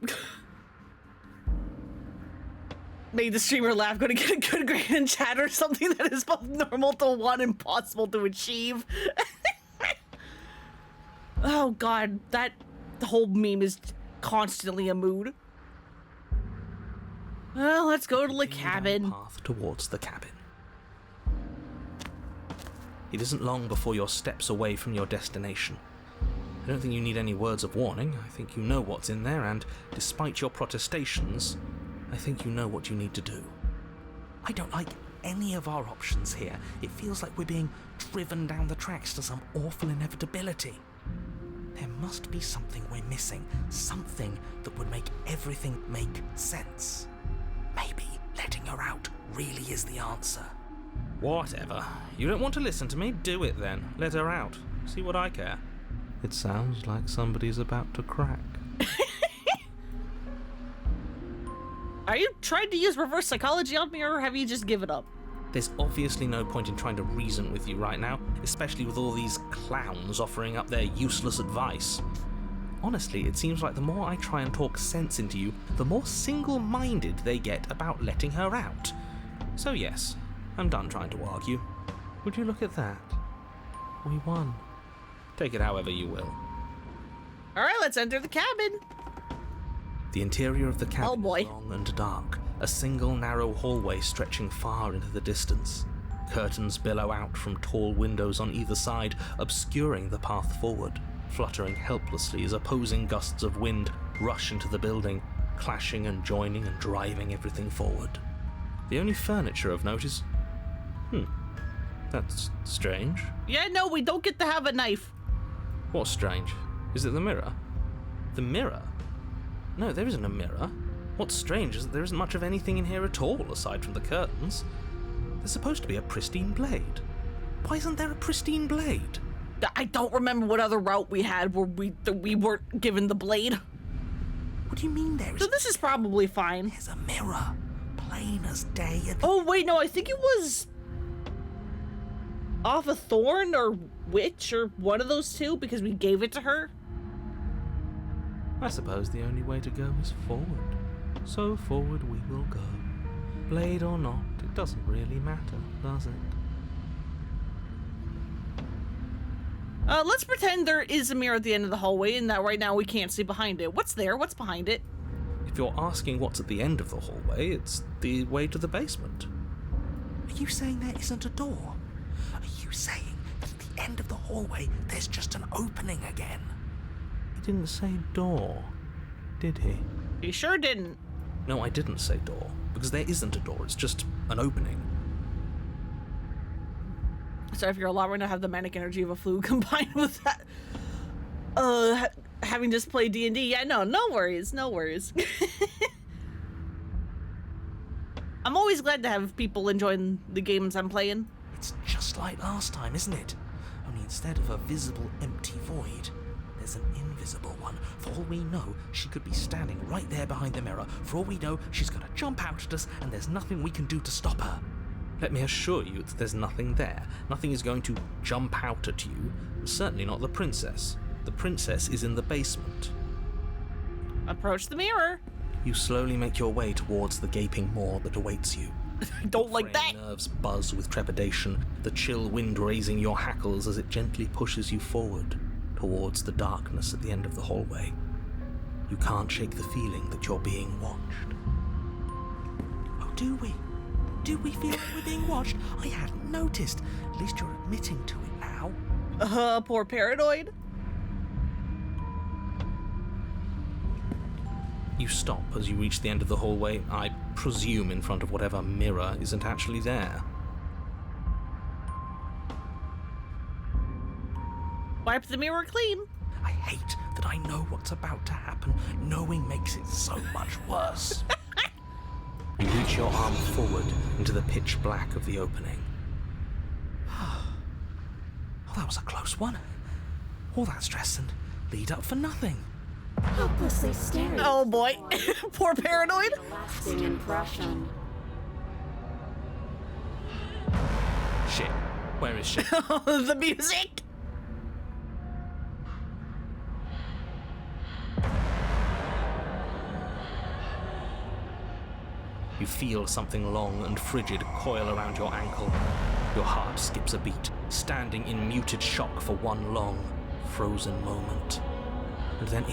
Made the streamer laugh. Gonna get a good grade in chat or something that is both normal to want and impossible to achieve. Oh god, that whole meme is constantly a mood. Well, let's go to the cabin. Path towards the cabin. It isn't long before you're steps away from your destination. I don't think you need any words of warning. I think you know what's in there, and despite your protestations, I think you know what you need to do. I don't like any of our options here. It feels like we're being driven down the tracks to some awful inevitability. There must be something we're missing, something that would make everything make sense. Maybe letting her out really is the answer. Whatever. You don't want to listen to me? Do it then. Let her out. See what I care. It sounds like somebody's about to crack. Are you trying to use reverse psychology on me, or have you just given up? There's obviously no point in trying to reason with you right now, especially with all these clowns offering up their useless advice. Honestly, it seems like the more I try and talk sense into you, the more single-minded they get about letting her out. So yes, I'm done trying to argue. Would you look at that? We won. Take it however you will. Alright, let's enter the cabin. The interior of the cabin Oh boy. is long and dark, a single narrow hallway stretching far into the distance. Curtains billow out from tall windows on either side, obscuring the path forward, fluttering helplessly as opposing gusts of wind rush into the building, clashing and joining and driving everything forward. The only furniture of note is... that's strange. Yeah, no, we don't get to have a knife. What's strange? Is it the mirror? The mirror? No, there isn't a mirror. What's strange is that there isn't much of anything in here at all, aside from the curtains. There's supposed to be a pristine blade. Why isn't there a pristine blade? I don't remember what other route we had where we weren't given the blade. What do you mean there is... So this is probably fine. There's a mirror. Plain as day. Oh, wait, no, I think it was... Off a Thorn or Witch or one of those two, because we gave it to her. I suppose the only way to go is forward. So forward we will go. Blade or not, it doesn't really matter, does it? Let's pretend there is a mirror at the end of the hallway and that right now we can't see behind it. What's there? What's behind it? If you're asking what's at the end of the hallway, it's the way to the basement. Are you saying there isn't a door? Are you saying that at the end of the hallway there's just an opening again? He didn't say door, did he? He sure didn't. No, I didn't say door, because there isn't a door, it's just an opening. So if you're allowing to have the manic energy of a flu combined with that, having just played D&D, yeah, no worries, no worries. I'm always glad to have people enjoying the games I'm playing. It's just like last time, isn't it? Only instead of a visible empty void, there's an invisible one. For all we know, she could be standing right there behind the mirror. For all we know, she's gonna jump out at us, and there's nothing we can do to stop her. Let me assure you that there's nothing there. Nothing is going to jump out at you. Certainly not the princess. The princess is in the basement. Approach the mirror. You slowly make your way towards the gaping maw that awaits you. Don't like that. Your nerves buzz with trepidation, the chill wind raising your hackles as it gently pushes you forward towards the darkness at the end of the hallway. You can't shake the feeling that you're being watched. Oh, do we? Do we feel like we're being watched? I hadn't noticed. At least you're admitting to it now. Poor paranoid. You stop as you reach the end of the hallway, I presume in front of whatever mirror isn't actually there. Wipe the mirror clean. I hate that I know what's about to happen. Knowing makes it so much worse. You reach your arm forward into the pitch black of the opening. that was a close one. All that stress and lead up for nothing. Helplessly staring. Oh boy. Poor Paranoid. A lasting impression. Shit. Where is she? The music. You feel something long and frigid coil around your ankle. Your heart skips a beat, standing in muted shock for one long, frozen moment. And then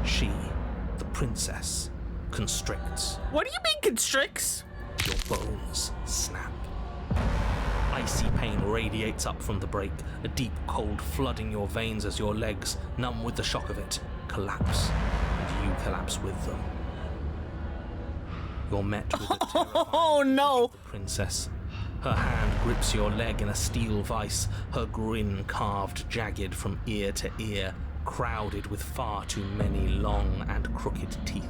she, the princess, constricts. What do you mean constricts? Your bones snap. Icy pain radiates up from the break, a deep cold flooding your veins as your legs, numb with the shock of it, collapse, and you collapse with them. You're met with a terrifying Oh no. the princess. Her hand grips your leg in a steel vice, her grin carved jagged from ear to ear, crowded with far too many long and crooked teeth.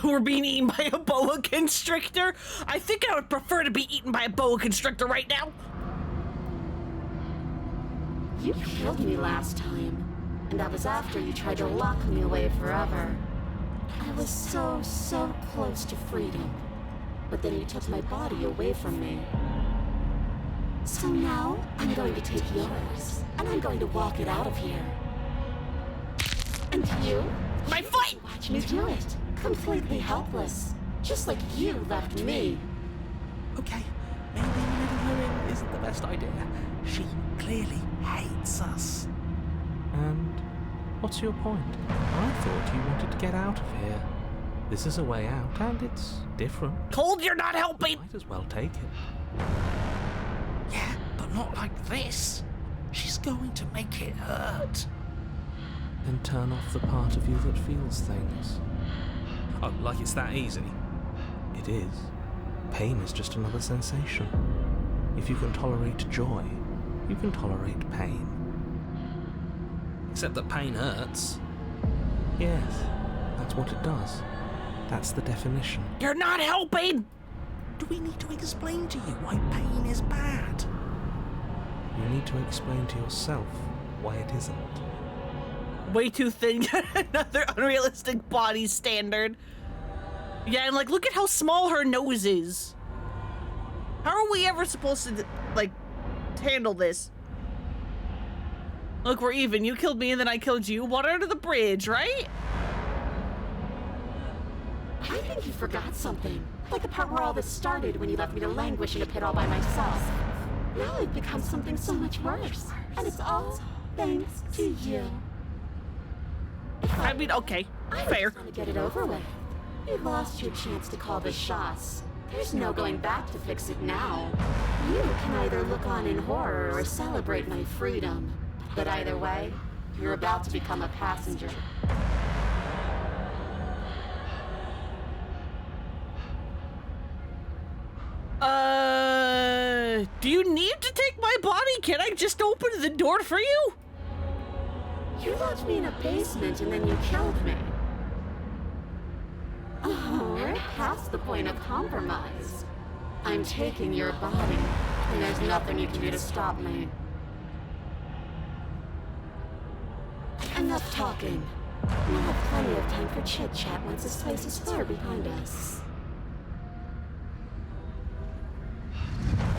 We're being eaten by a boa constrictor? I think I would prefer to be eaten by a boa constrictor right now. You killed me last time, and that was after you tried to lock me away forever. I was so close to freedom, but then you took my body away from me. So now, I'm going to take yours, and I'm going to walk it out of here. And you? My foot! Watch me do it, completely helpless, just like you left me. Okay, maybe letting her in isn't the best idea. She clearly hates us. And what's your point? I thought you wanted to get out of here. This is a way out, and it's different. Cold, you're not helping! Might as well take it. Yeah, but not like this. She's going to make it hurt. Then turn off the part of you that feels things. Oh, like it's that easy? It is. Pain is just another sensation. If you can tolerate joy, you can tolerate pain. Except that pain hurts. Yes, that's what it does. That's the definition. You're not helping! Do we need to explain to you why pain is bad? You need to explain to yourself why it isn't. Way too thin. Another unrealistic body standard. Yeah, and like, look at how small her nose is. How are we ever supposed to, like, handle this? Look, we're even. You killed me and then I killed you. Water under the bridge, right? I think you forgot something. Like the part where all this started when you left me to languish in a pit all by myself. Now I've become something so much worse. And it's all thanks to you. I mean, okay, fair. I just want to get it over with. You lost your chance to call the shots. There's no going back to fix it now. You can either look on in horror or celebrate my freedom. But either way, you're about to become a passenger. Do you need to take my body? Can I just open the door for you? You left me in a basement and then you killed me. Oh, we're past the point of compromise. I'm taking your body, and there's nothing you can do to stop me. Enough talking. We'll have plenty of time for chit-chat once this place is far behind us.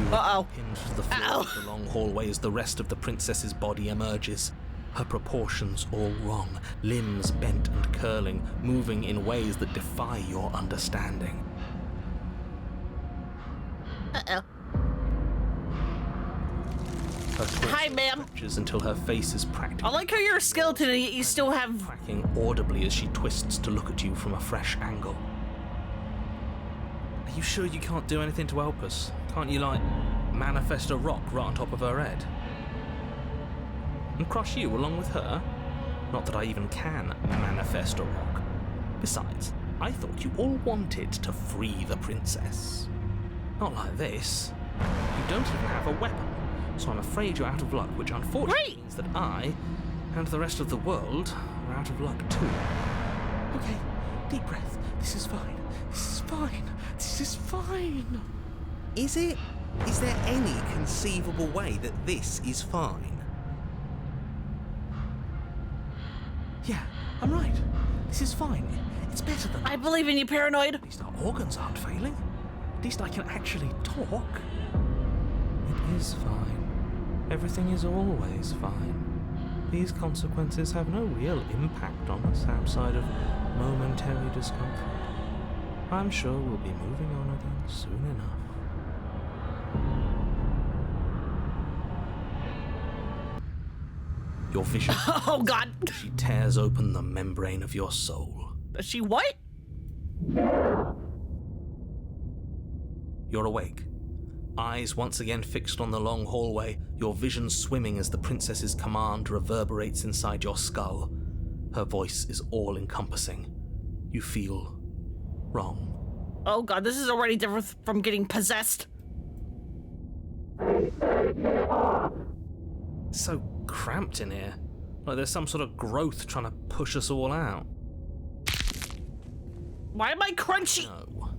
Uh-oh. Pinned to the floor of the long hallway as the rest of the princess's body emerges. Her proportions all wrong, limbs bent and curling, moving in ways that defy your understanding. Uh-oh. Her twist Hi, ma'am. stretches until her face is I practically like how you're a skeleton and yet you still have... cracking audibly as she twists to look at you from a fresh angle. Are you sure you can't do anything to help us? Can't you, like, manifest a rock right on top of her head? And crush you along with her? Not that I even can manifest a rock. Besides, I thought you all wanted to free the princess. Not like this. You don't even have a weapon, so I'm afraid you're out of luck, which unfortunately means that I, and the rest of the world, are out of luck too. Okay, deep breath. This is fine. This is fine. This is fine. Is it? Is there any conceivable way that this is fine? Yeah, I'm right. This is fine. It's better than... I believe in you, Paranoid. At least our organs aren't failing. At least I can actually talk. It is fine. Everything is always fine. These consequences have no real impact on us outside of momentary discomfort. I'm sure we'll be moving on again soon enough. Your vision. Oh, God. She tears open the membrane of your soul. Is she what? You're awake. Eyes once again fixed on the long hallway, your vision swimming as the princess's command reverberates inside your skull. Her voice is all-encompassing. You feel wrong. Oh, God, this is already different from getting possessed. It's so cramped in here. Like there's some sort of growth trying to push us all out. Why am I crunchy? No.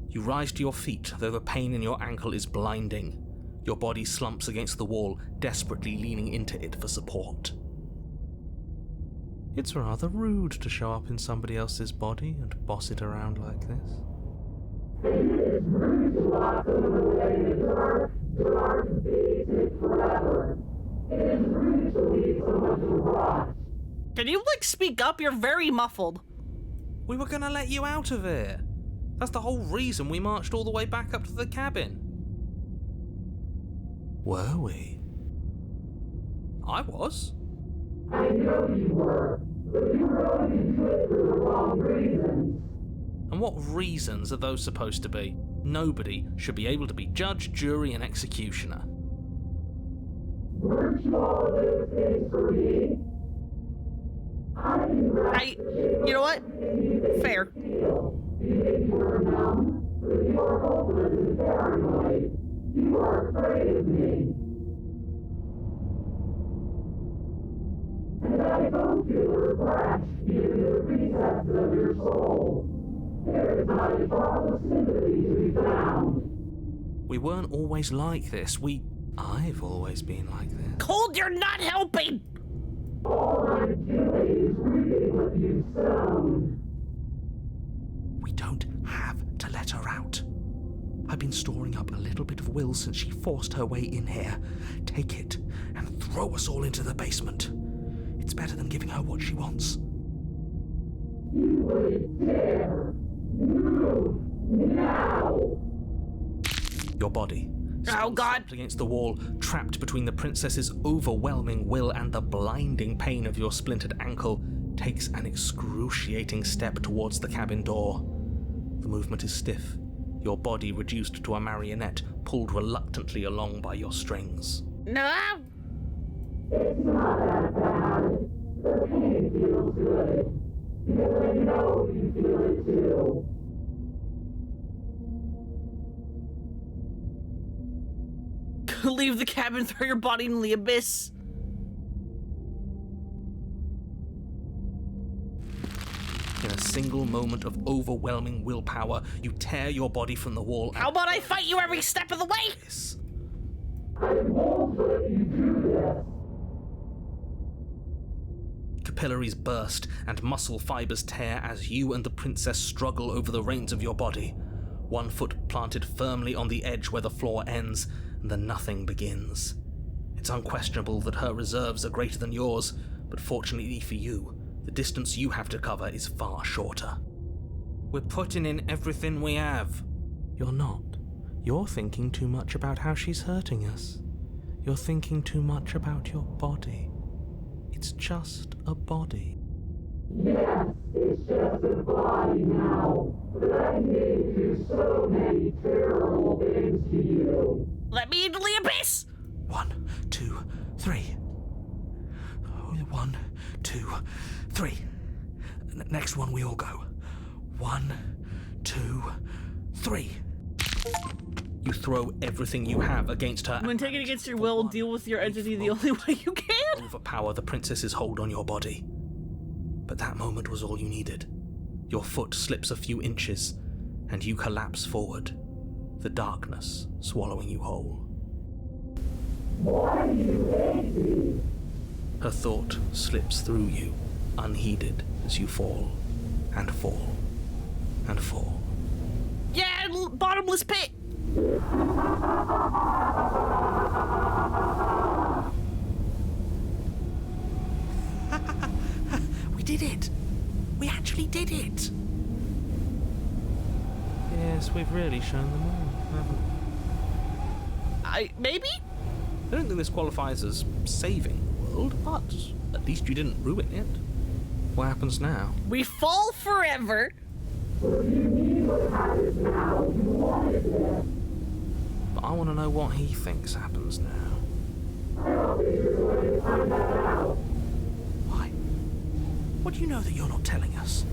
You rise to your feet, though the pain in your ankle is blinding. Your body slumps against the wall, desperately leaning into it for support. It's rather rude to show up in somebody else's body and boss it around like this. Can you, speak up? You're very muffled. We were gonna let you out of here. That's the whole reason we marched all the way back up to the cabin. Were we? I was. I know you were, but you were only into it for the wrong reasons. And what reasons are those supposed to be? Nobody should be able to be judge, jury, and executioner. Weren't you all of those things for me? You know what? Fair. You were numb, but you were hopeless and paranoid. You were afraid of me. And I don't feel refreshed into the recesses of your soul. There is not a drop of sympathy to be found. We weren't always like this. I've always been like this. Cold, you're not helping! All I'm doing is reaping what you've sown. We don't have to let her out. I've been storing up a little bit of will since she forced her way in here. Take it and throw us all into the basement. It's better than giving her what she wants. You wouldn't dare. Move now. Your body. Oh, God. Slumped against the wall, trapped between the princess's overwhelming will and the blinding pain of your splintered ankle, takes an excruciating step towards the cabin door. The movement is stiff, your body reduced to a marionette, pulled reluctantly along by your strings. No! It's not that bad. The pain feels good. Because I know you feel it too. Leave the cabin, throw your body in the abyss. In a single moment of overwhelming willpower, you tear your body from the wall. How about I fight you every step of the way? I won't let you do this. Capillaries burst and muscle fibers tear as you and the princess struggle over the reins of your body. One foot planted firmly on the edge where the floor ends, and the nothing begins. It's unquestionable that her reserves are greater than yours, but fortunately for you, the distance you have to cover is far shorter. We're putting in everything we have. You're not. You're thinking too much about how she's hurting us. You're thinking too much about your body. It's just a body. Yes, it's just a body now, but I gave you so many terrible things to you. Let me into the abyss! 1, 2, 3. 1, 2, 3. Next one we all go. 1, 2, 3. You throw everything you have against her. When taken against your will, deal with your entity the only way you can. Overpower the princess's hold on your body. But that moment was all you needed. Your foot slips a few inches, and you collapse forward. the darkness swallowing you whole. Why do you hate me? Her thought slips through you, unheeded, as you fall, and fall, and fall. Yeah, bottomless pit. We did it! We actually did it! Yes, we've really shown them all, haven't we? Maybe? I don't think this qualifies as saving the world, but at least you didn't ruin it. What happens now? We fall forever. What do you mean what happens now? You wanted it. But I want to know what he thinks happens now. I don't think you're going to find that out. Why? What do you know that you're not telling us?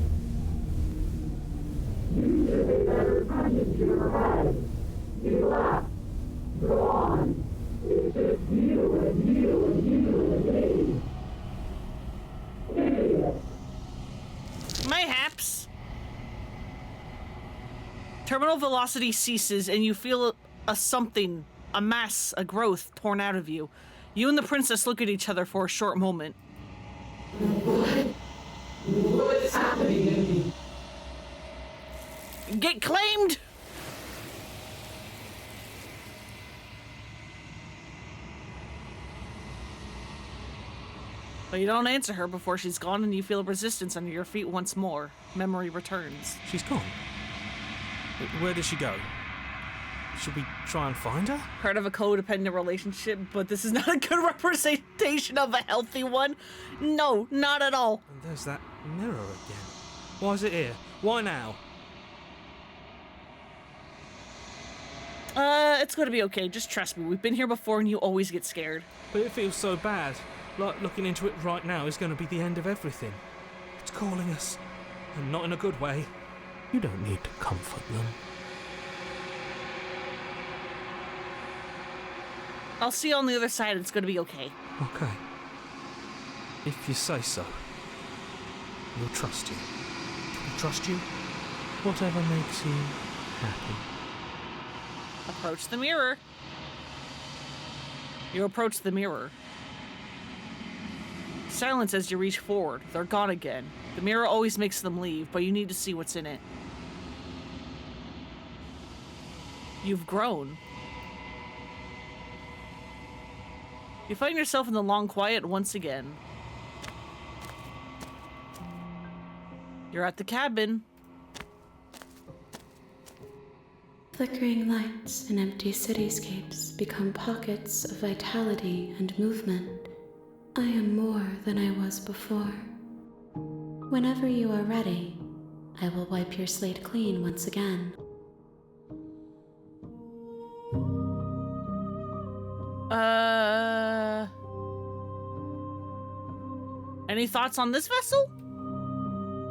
You should have never come into your head. You left. Gone. It's just you and you and you and me. Idiots. Mayhaps. Terminal velocity ceases and you feel a something, a mass, a growth torn out of you. You and the princess look at each other for a short moment. What's happening to me? Get claimed! But you don't answer her before she's gone and you feel resistance under your feet once more. Memory returns. She's gone. Where did she go? Should we try and find her? Part of a codependent relationship, but this is not a good representation of a healthy one. No, not at all. And there's that mirror again. Why is it here? Why now? It's gonna be okay. Just trust me. We've been here before and you always get scared. But it feels so bad. Like looking into it right now is going to be the end of everything. It's calling us. And not in a good way. You don't need to comfort them. I'll see you on the other side. It's gonna be okay. Okay. If you say so. We'll trust you. We'll trust you. Whatever makes you happy. Approach the mirror. You approach the mirror. Silence as you reach forward. They're gone again. The mirror always makes them leave, but you need to see what's in it. You've grown. You find yourself in the long quiet once again. You're at the cabin. Flickering lights and empty cityscapes become pockets of vitality and movement. I am more than I was before. Whenever you are ready, I will wipe your slate clean once again. Any thoughts on this vessel?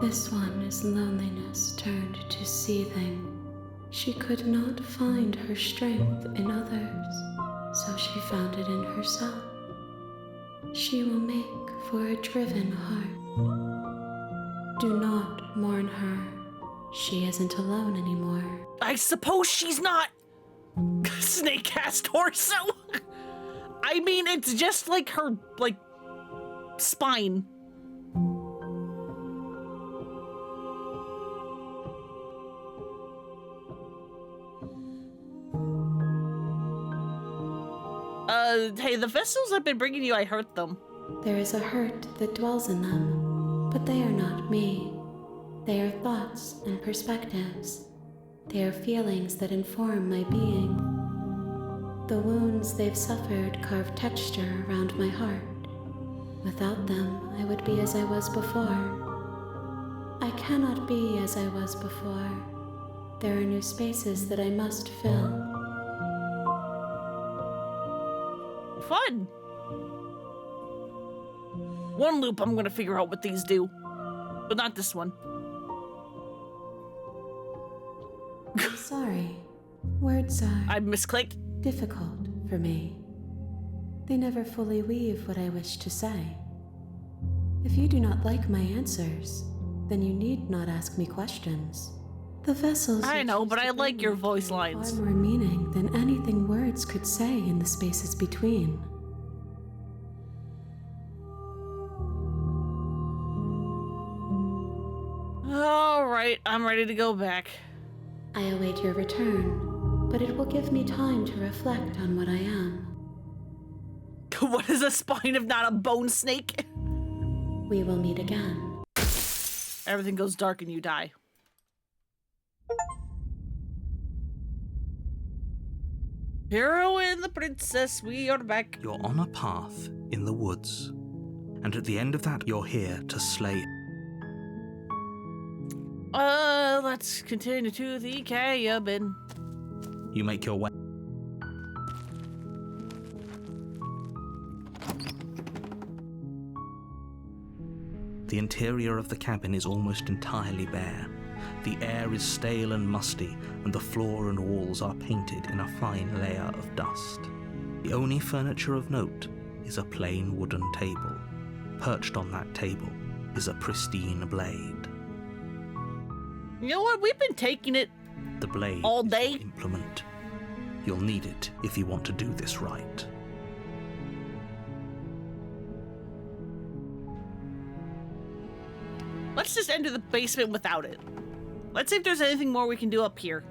This one is loneliness turned to seething. She could not find her strength in others, so she found it in herself. She will make for a driven heart. Do not mourn her. She isn't alone anymore. I suppose she's not snake-ass torso. I mean, it's just like her, spine. Hey, the vessels I've been bringing you, I hurt them. There is a hurt that dwells in them, but they are not me. They are thoughts and perspectives. They are feelings that inform my being. The wounds they've suffered carve texture around my heart. Without them, I would be as I was before. I cannot be as I was before. There are new spaces that I must fill. Fun. One loop, I'm gonna figure out what these do, but not this one. I'm sorry. Words are I misclicked. difficult for me. They never fully weave what I wish to say. If you do not like my answers, then you need not ask me questions. The vessels. I you know, choose but to I like bring your me voice hold lines. Far more meaning than anything words could say in the spaces between. Alright, I'm ready to go back. I await your return, but it will give me time to reflect on what I am. What is a spine if not a bone snake? We will meet again. Everything goes dark and you die. Hero and the princess, we are back. You're on a path in the woods, and at the end of that, you're here to slay. Let's continue to the cabin. You make your way. The interior of the cabin is almost entirely bare. The air is stale and musty, and the floor and walls are painted in a fine layer of dust. The only furniture of note is a plain wooden table. Perched on that table is a pristine blade. You know what? We've been taking it. The blade All is day? your implement. You'll need it if you want to do this right. Let's just enter the basement without it. Let's see if there's anything more we can do up here.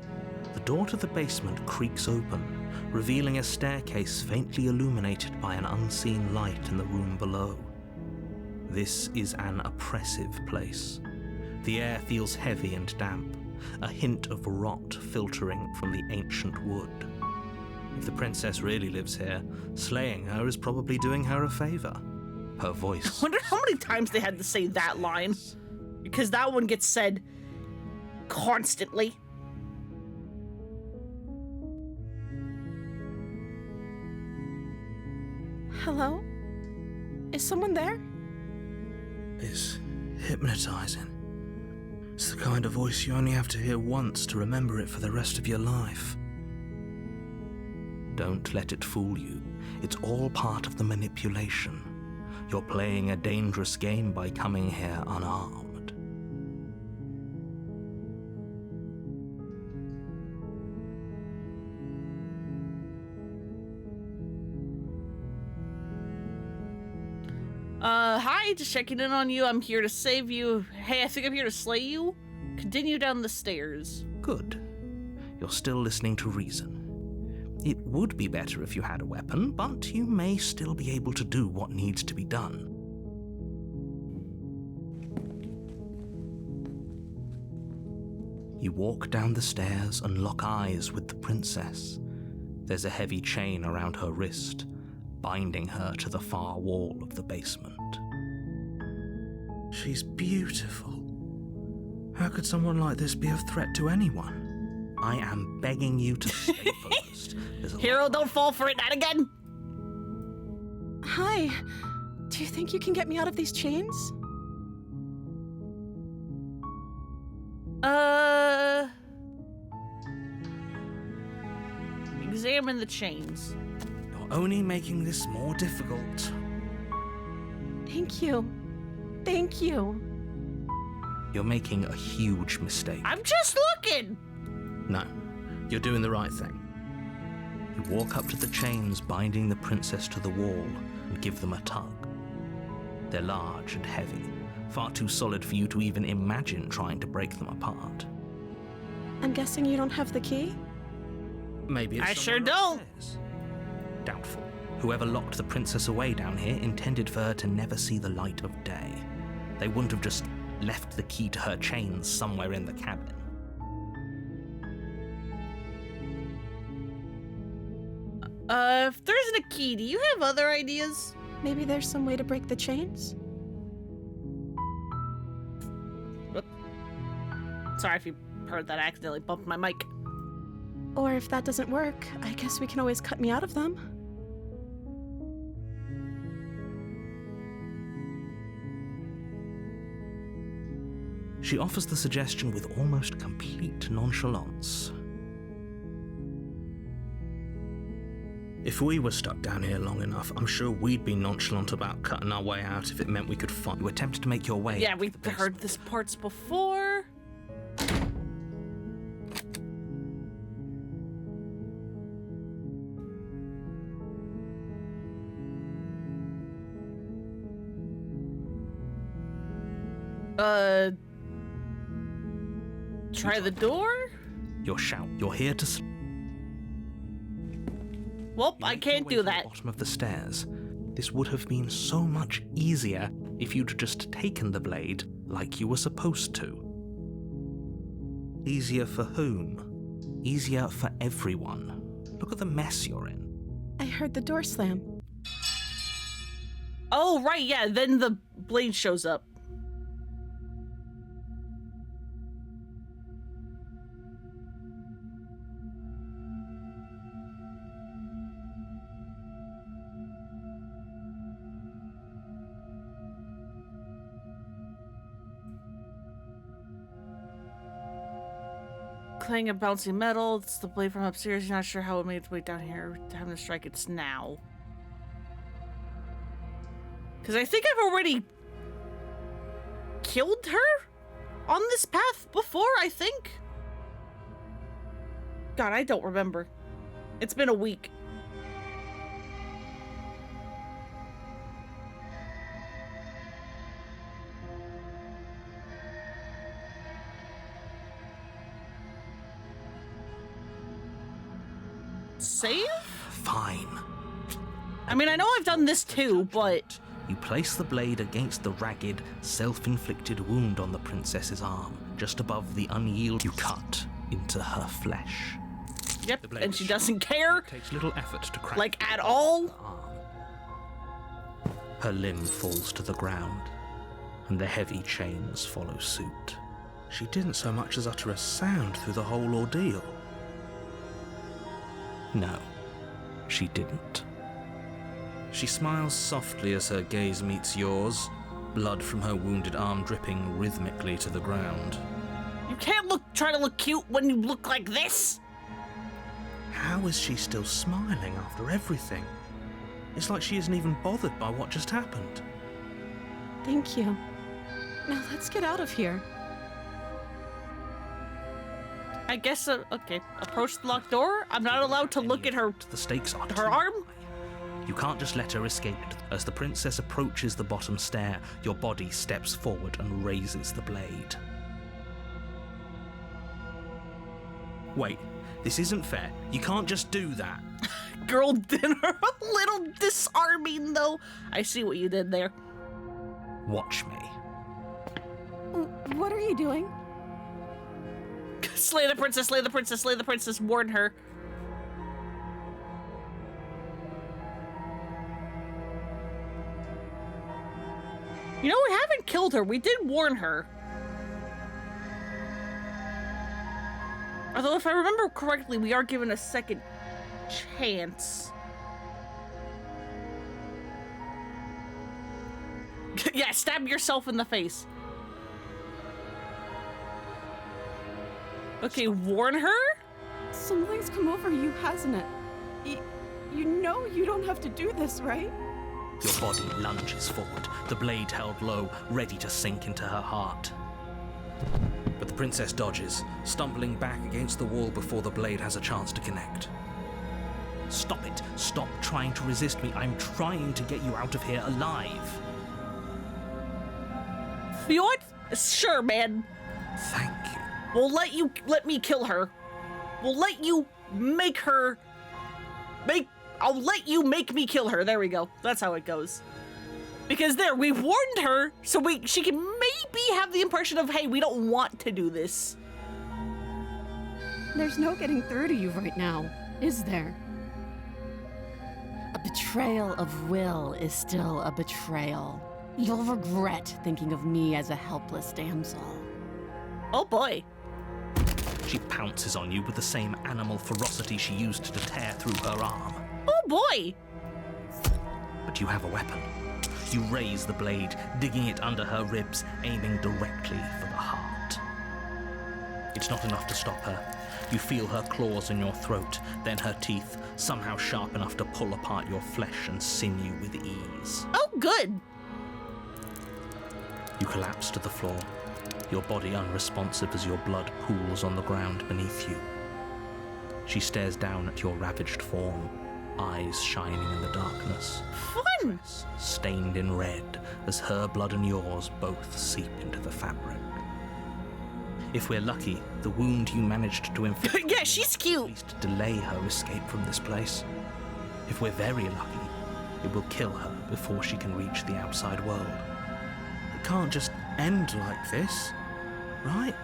The door to the basement creaks open, revealing a staircase faintly illuminated by an unseen light in the room below. This is an oppressive place. The air feels heavy and damp, a hint of rot filtering from the ancient wood. If the princess really lives here, slaying her is probably doing her a favor. Her voice. I wonder how many times they had to say that line. Because that one gets said constantly. Hello? Is someone there? It's hypnotizing. It's the kind of voice you only have to hear once to remember it for the rest of your life. Don't let it fool you. It's all part of the manipulation. You're playing a dangerous game by coming here unarmed. Hi, just checking in on you. I'm here to save you. Hey, I think I'm here to slay you. Continue down the stairs. Good. You're still listening to reason. It would be better if you had a weapon, but you may still be able to do what needs to be done. You walk down the stairs and lock eyes with the princess. There's a heavy chain around her wrist, binding her to the far wall of the basement. She's beautiful. How could someone like this be of threat to anyone? I am begging you to stay focused. There's a Hero, don't fall for it, not again. Hi. Do you think you can get me out of these chains? Examine the chains. You're only making this more difficult. Thank you. Thank you. You're making a huge mistake. I'm just looking. No, you're doing the right thing. You walk up to the chains binding the princess to the wall and give them a tug. They're large and heavy, far too solid for you to even imagine trying to break them apart. I'm guessing you don't have the key? Maybe it's I sure somewhere don't. upstairs. Doubtful. Whoever locked the princess away down here intended for her to never see the light of day. They wouldn't have just left the key to her chains somewhere in the cabin. If there isn't a key, do you have other ideas? Maybe there's some way to break the chains? Sorry if you heard that. I accidentally bumped my mic. Or if that doesn't work, I guess we can always cut me out of them. She offers the suggestion with almost complete nonchalance. If we were stuck down here long enough, I'm sure we'd be nonchalant about cutting our way out if it meant we could fight. You attempt to make your way. Yeah, out we've of the heard this parts before. Try the door? You're shout. You're here to. Well, You I make your can't way do to the that. bottom of the stairs. This would have been so much easier if you'd just taken the blade like you were supposed to. Easier for whom? Easier for everyone. Look at the mess you're in. I heard the door slam. Oh, right, yeah, then the blade shows up. Clang of bouncing metal. It's the blade from upstairs. You're not sure how it made its way down here. Time to strike. It's now. Because I think I've already killed her on this path before, I think. God, I don't remember. It's been a week. Save? Fine. I mean, I know I've done this too, but... You place the blade against the ragged, self-inflicted wound on the princess's arm, just above the unyielding. You cut into her flesh. Yep, The blade and is she sharp. doesn't care, It takes little effort to crack like, at all. her arm. Her limb falls to the ground, and the heavy chains follow suit. She didn't so much as utter a sound through the whole ordeal. No, she didn't. She smiles softly as her gaze meets yours, blood from her wounded arm dripping rhythmically to the ground. You can't try to look cute when you look like this. How is she still smiling after everything? It's like she isn't even bothered by what just happened. Thank you. Now let's get out of here. I guess, okay, approach the locked door. I'm not allowed to look at her The stakes are too her arm. high. You can't just let her escape. As the princess approaches the bottom stair, your body steps forward and raises the blade. Wait, this isn't fair. You can't just do that. Girl dinner, a little disarming though. I see what you did there. Watch me. What are you doing? Slay the princess, slay the princess, slay the princess, warn her. You know, we haven't killed her. We did warn her. Although, if I remember correctly, we are given a second chance. Yeah, stab yourself in the face. Okay, warn her? Something's come over you, hasn't it? You know you don't have to do this, right? Your body lunges forward, the blade held low, ready to sink into her heart. But the princess dodges, stumbling back against the wall before the blade has a chance to connect. Stop it! Stop trying to resist me. I'm trying to get you out of here alive. You know what? Sure, man. Thank you. We'll let me kill her. We'll let you make her I'll let you make me kill her. There we go. That's how it goes. Because there, we warned her, so she can maybe have the impression of, hey, we don't want to do this. There's no getting through to you right now, is there? A betrayal of will is still a betrayal. You'll regret thinking of me as a helpless damsel. Oh boy. She pounces on you with the same animal ferocity she used to tear through her arm. Oh boy. But you have a weapon. You raise the blade, digging it under her ribs, aiming directly for the heart. It's not enough to stop her. You feel her claws in your throat, then her teeth, somehow sharp enough to pull apart your flesh and sinew with ease. Oh, good. You collapse to the floor, your body unresponsive as your blood pools on the ground beneath you. She stares down at your ravaged form, eyes shining in the darkness. Fun! Stained in red as her blood and yours both seep into the fabric. If we're lucky, the wound you managed to inflict Yeah, she's at cute. least delay her escape from this place. If we're very lucky, it will kill her before she can reach the outside world. It can't just end like this, right?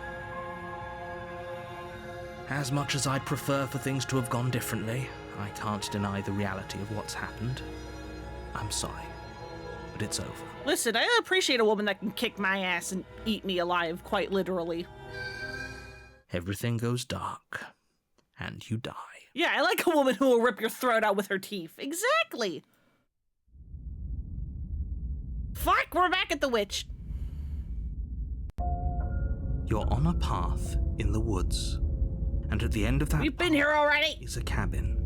As much as I'd prefer for things to have gone differently, I can't deny the reality of what's happened. I'm sorry, but it's over. Listen, I appreciate a woman that can kick my ass and eat me alive, quite literally. Everything goes dark, and you die. Yeah, I like a woman who will rip your throat out with her teeth. Exactly. Fuck, we're back at the witch. You're on a path in the woods, and at the end of that We've been here already. is a cabin.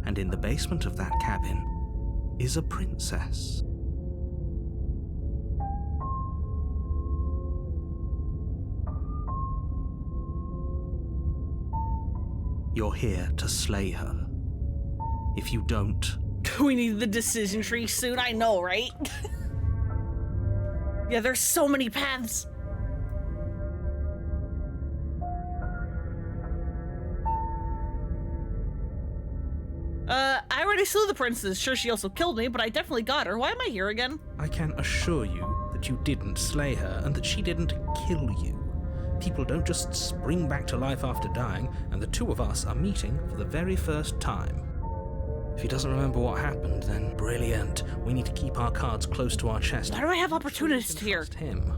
And in the basement of that cabin is a princess. You're here to slay her. If you don't, We need the decision tree soon, I know, right? Yeah, there's so many paths. I already slew the princess. Sure, she also killed me, but I definitely got her. Why am I here again? I can assure you that you didn't slay her and that she didn't kill you. People don't just spring back to life after dying, and the two of us are meeting for the very first time. If he doesn't remember what happened, then brilliant. We need to keep our cards close to our chest. Why do I have opportunists here? Trust him.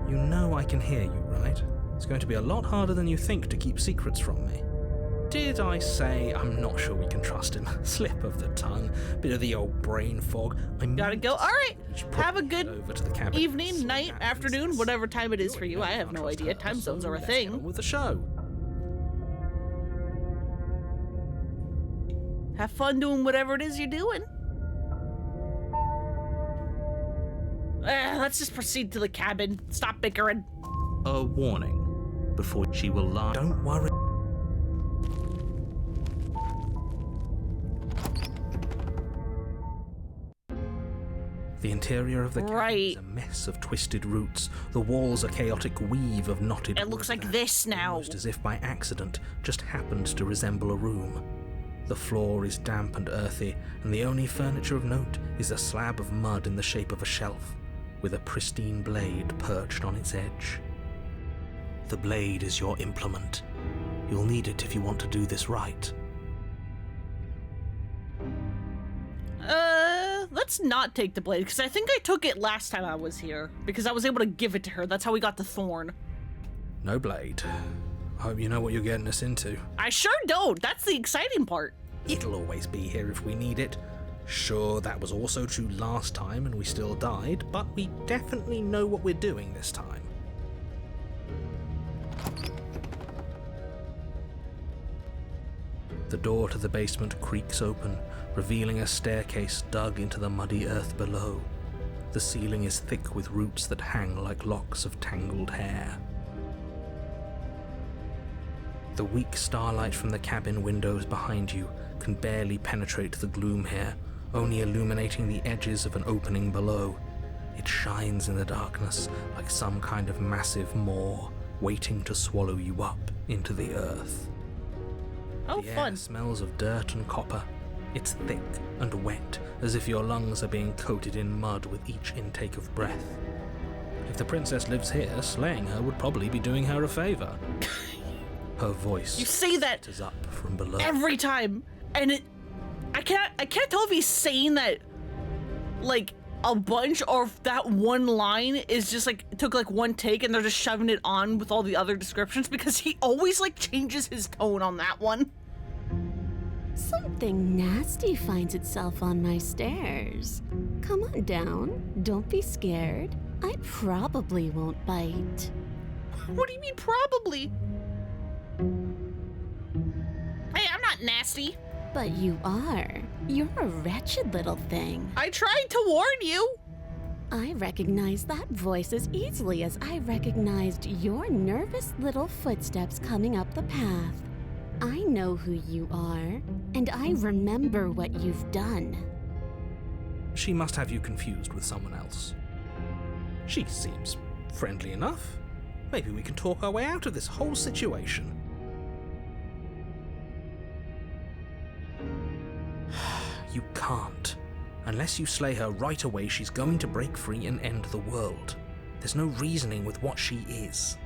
You know I can hear you, right? It's going to be a lot harder than you think to keep secrets from me. Did I say I'm not sure we can trust him? Slip of the tongue, bit of the old brain fog. I Gotta go. All right. Have a good over to the cabin. evening, night, afternoon, whatever time it is for you. I have no idea. Time zones are a Let's get on thing. with the show. Have fun doing whatever it is you're doing. Let's just proceed to the cabin. Stop bickering. A warning before she will lie. Don't worry. The interior of the cabin Right. is a mess of twisted roots. The walls a chaotic weave of knotted It looks wood like that, this now. almost as if by accident, just happened to resemble a room. The floor is damp and earthy, and the only furniture of note is a slab of mud in the shape of a shelf, with a pristine blade perched on its edge. The blade is your implement. You'll need it if you want to do this right. Let's not take the blade, because I think I took it last time I was here, because I was able to give it to her. That's how we got the thorn. No blade. I hope you know what you're getting us into. I sure don't. That's the exciting part. It'll always be here if we need it. Sure, that was also true last time and we still died, but we definitely know what we're doing this time. The door to the basement creaks open, revealing a staircase dug into the muddy earth below. The ceiling is thick with roots that hang like locks of tangled hair. The weak starlight from the cabin windows behind you can barely penetrate the gloom here, only illuminating the edges of an opening below. It shines in the darkness like some kind of massive maw waiting to swallow you up into the earth. Oh, The fun. air smells of dirt and copper. It's thick and wet, as if your lungs are being coated in mud with each intake of breath. If the princess lives here, slaying her would probably be doing her a favor. Her voice You say that is up from below. every time, and I can't tell if he's saying that like a bunch or if that one line is just like took like one take and they're just shoving it on with all the other descriptions, because he always like changes his tone on that one. Something nasty finds itself on my stairs. Come on down. Don't be scared. I probably won't bite. What do you mean probably? Hey, I'm not nasty. But you are. You're a wretched little thing. I tried to warn you. I recognize that voice as easily as I recognized your nervous little footsteps coming up the path. I know who you are, and I remember what you've done. She must have you confused with someone else. She seems friendly enough. Maybe we can talk our way out of this whole situation. You can't. Unless you slay her right away, she's going to break free and end the world. There's no reasoning with what she is.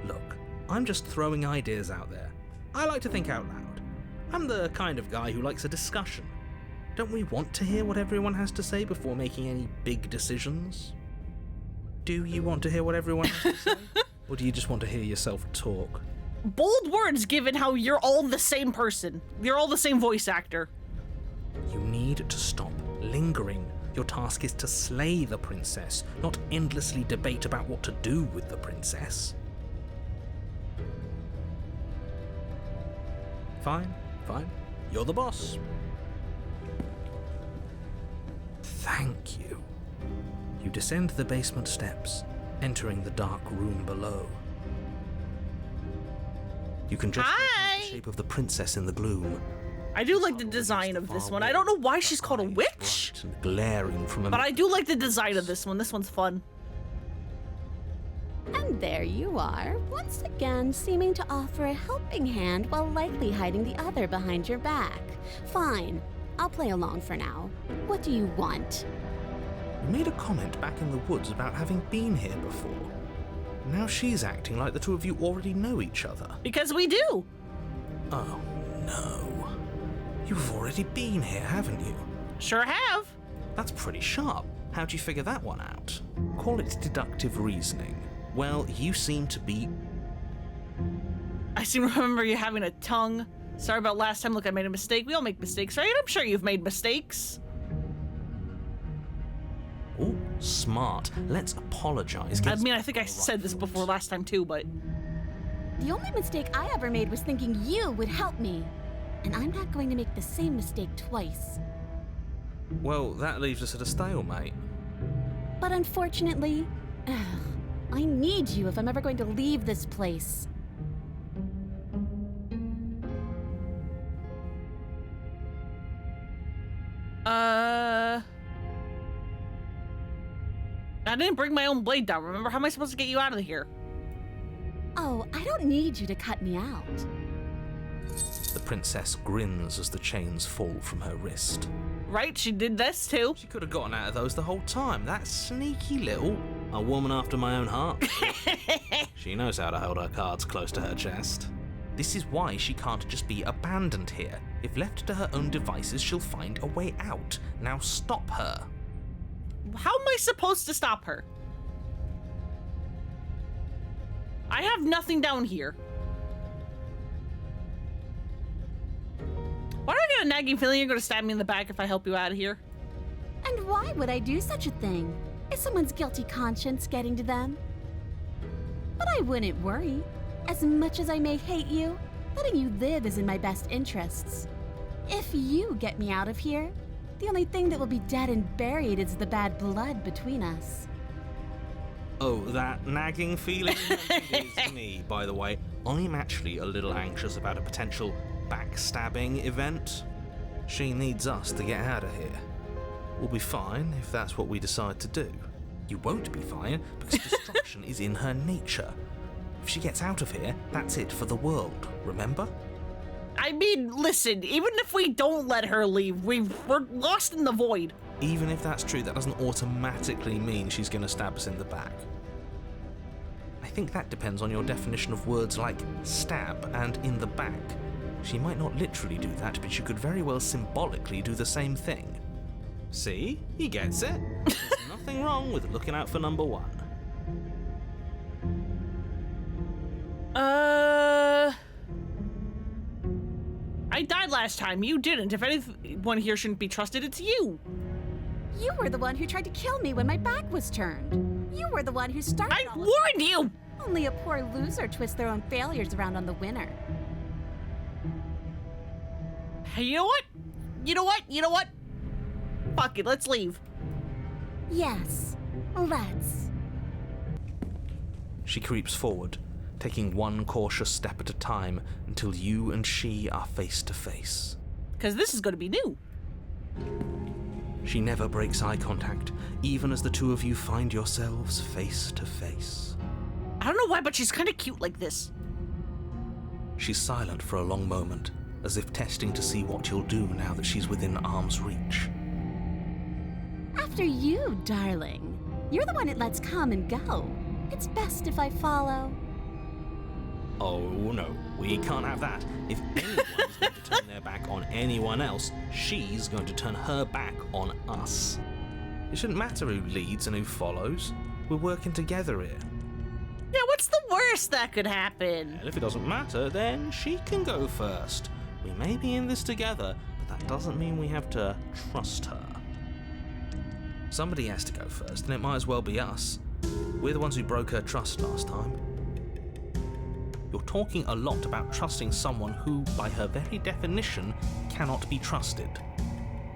Look, I'm just throwing ideas out there. I like to think out loud. I'm the kind of guy who likes a discussion. Don't we want to hear what everyone has to say before making any big decisions? Do you want to hear what everyone has to say? Or do you just want to hear yourself talk? Bold words given how you're all the same person. You're all the same voice actor. You need to stop lingering. Your task is to slay the princess, not endlessly debate about what to do with the princess. Fine. You're the boss. Thank you. You descend the basement steps, entering the dark room below. You can just make out the shape of the princess in the gloom. I do like the design of this one. I don't know why she's called a witch, Bright and glaring from a but I do like the design of this one. This one's fun. And there you are, once again seeming to offer a helping hand while likely hiding the other behind your back. Fine, I'll play along for now. What do you want? You made a comment back in the woods about having been here before. Now she's acting like the two of you already know each other. Because we do. Oh, no. You've already been here, haven't you? Sure have. That's pretty sharp. How'd you figure that one out? Call it deductive reasoning. Well, you seem to be... I seem to remember you having a tongue. Sorry about last time. Look, I made a mistake. We all make mistakes, right? I'm sure you've made mistakes. Oh, smart. Let's apologize. I mean, I think I said this before last time too, but... The only mistake I ever made was thinking you would help me. And I'm not going to make the same mistake twice. Well, that leaves us at a stalemate. But unfortunately, I need you if I'm ever going to leave this place. I didn't bring my own blade down. Remember, how am I supposed to get you out of here? Oh, I don't need you to cut me out. The princess grins as the chains fall from her wrist. Right, she did this too. She could have gotten out of those the whole time. That sneaky little... A woman after my own heart. She knows how to hold her cards close to her chest. This is why she can't just be abandoned here. If left to her own devices, she'll find a way out. Now stop her. How am I supposed to stop her? I have nothing down here. Why do I get a nagging feeling you're going to stab me in the back if I help you out of here? And why would I do such a thing? Is someone's guilty conscience getting to them? But I wouldn't worry. As much as I may hate you, letting you live is in my best interests. If you get me out of here, the only thing that will be dead and buried is the bad blood between us. Oh, that nagging feeling is me, by the way. I'm actually a little anxious about a potential backstabbing event. She needs us to get out of here. We'll be fine if that's what we decide to do. You won't be fine because destruction is in her nature. If she gets out of here, that's it for the world, remember? I mean, listen, even if we don't let her leave, we're lost in the void. Even if that's true, that doesn't automatically mean she's going to stab us in the back. I think that depends on your definition of words like stab and in the back. She might not literally do that, but she could very well symbolically do the same thing. See? He gets it. There's nothing wrong with looking out for number one. I died last time. You didn't. If anyone here shouldn't be trusted, it's you. You were the one who tried to kill me when my back was turned. You were the one who started I all of warned you! Only a poor loser twists their own failures around on the winner. Hey, you know what? You know what? You know what? Fuck it, let's leave. Yes, let's. She creeps forward, taking one cautious step at a time until you and she are face to face. Because this is going to be new. She never breaks eye contact, even as the two of you find yourselves face to face. I don't know why, but she's kind of cute like this. She's silent for a long moment, as if testing to see what you'll do now that she's within arm's reach. After you, darling. You're the one it lets come and go. It's best if I follow. Oh no, we can't have that. If anyone's going to turn their back on anyone else, she's going to turn her back on us. It shouldn't matter who leads and who follows. We're working together here. Yeah, what's the worst that could happen? And if it doesn't matter, then she can go first. We may be in this together, but that doesn't mean we have to trust her. Somebody has to go first, and it might as well be us. We're the ones who broke her trust last time. You're talking a lot about trusting someone who, by her very definition, cannot be trusted.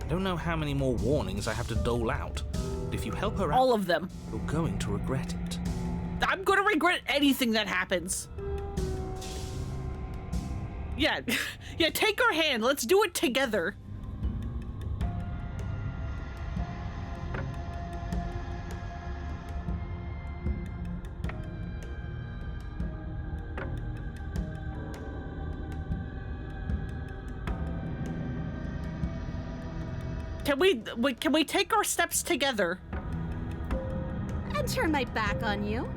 I don't know how many more warnings I have to dole out, but if you help her out, All of them. you're going to regret it. I'm going to regret anything that happens. Yeah, yeah, take her hand. Let's do it together. Can we take our steps together? And turn my back on you?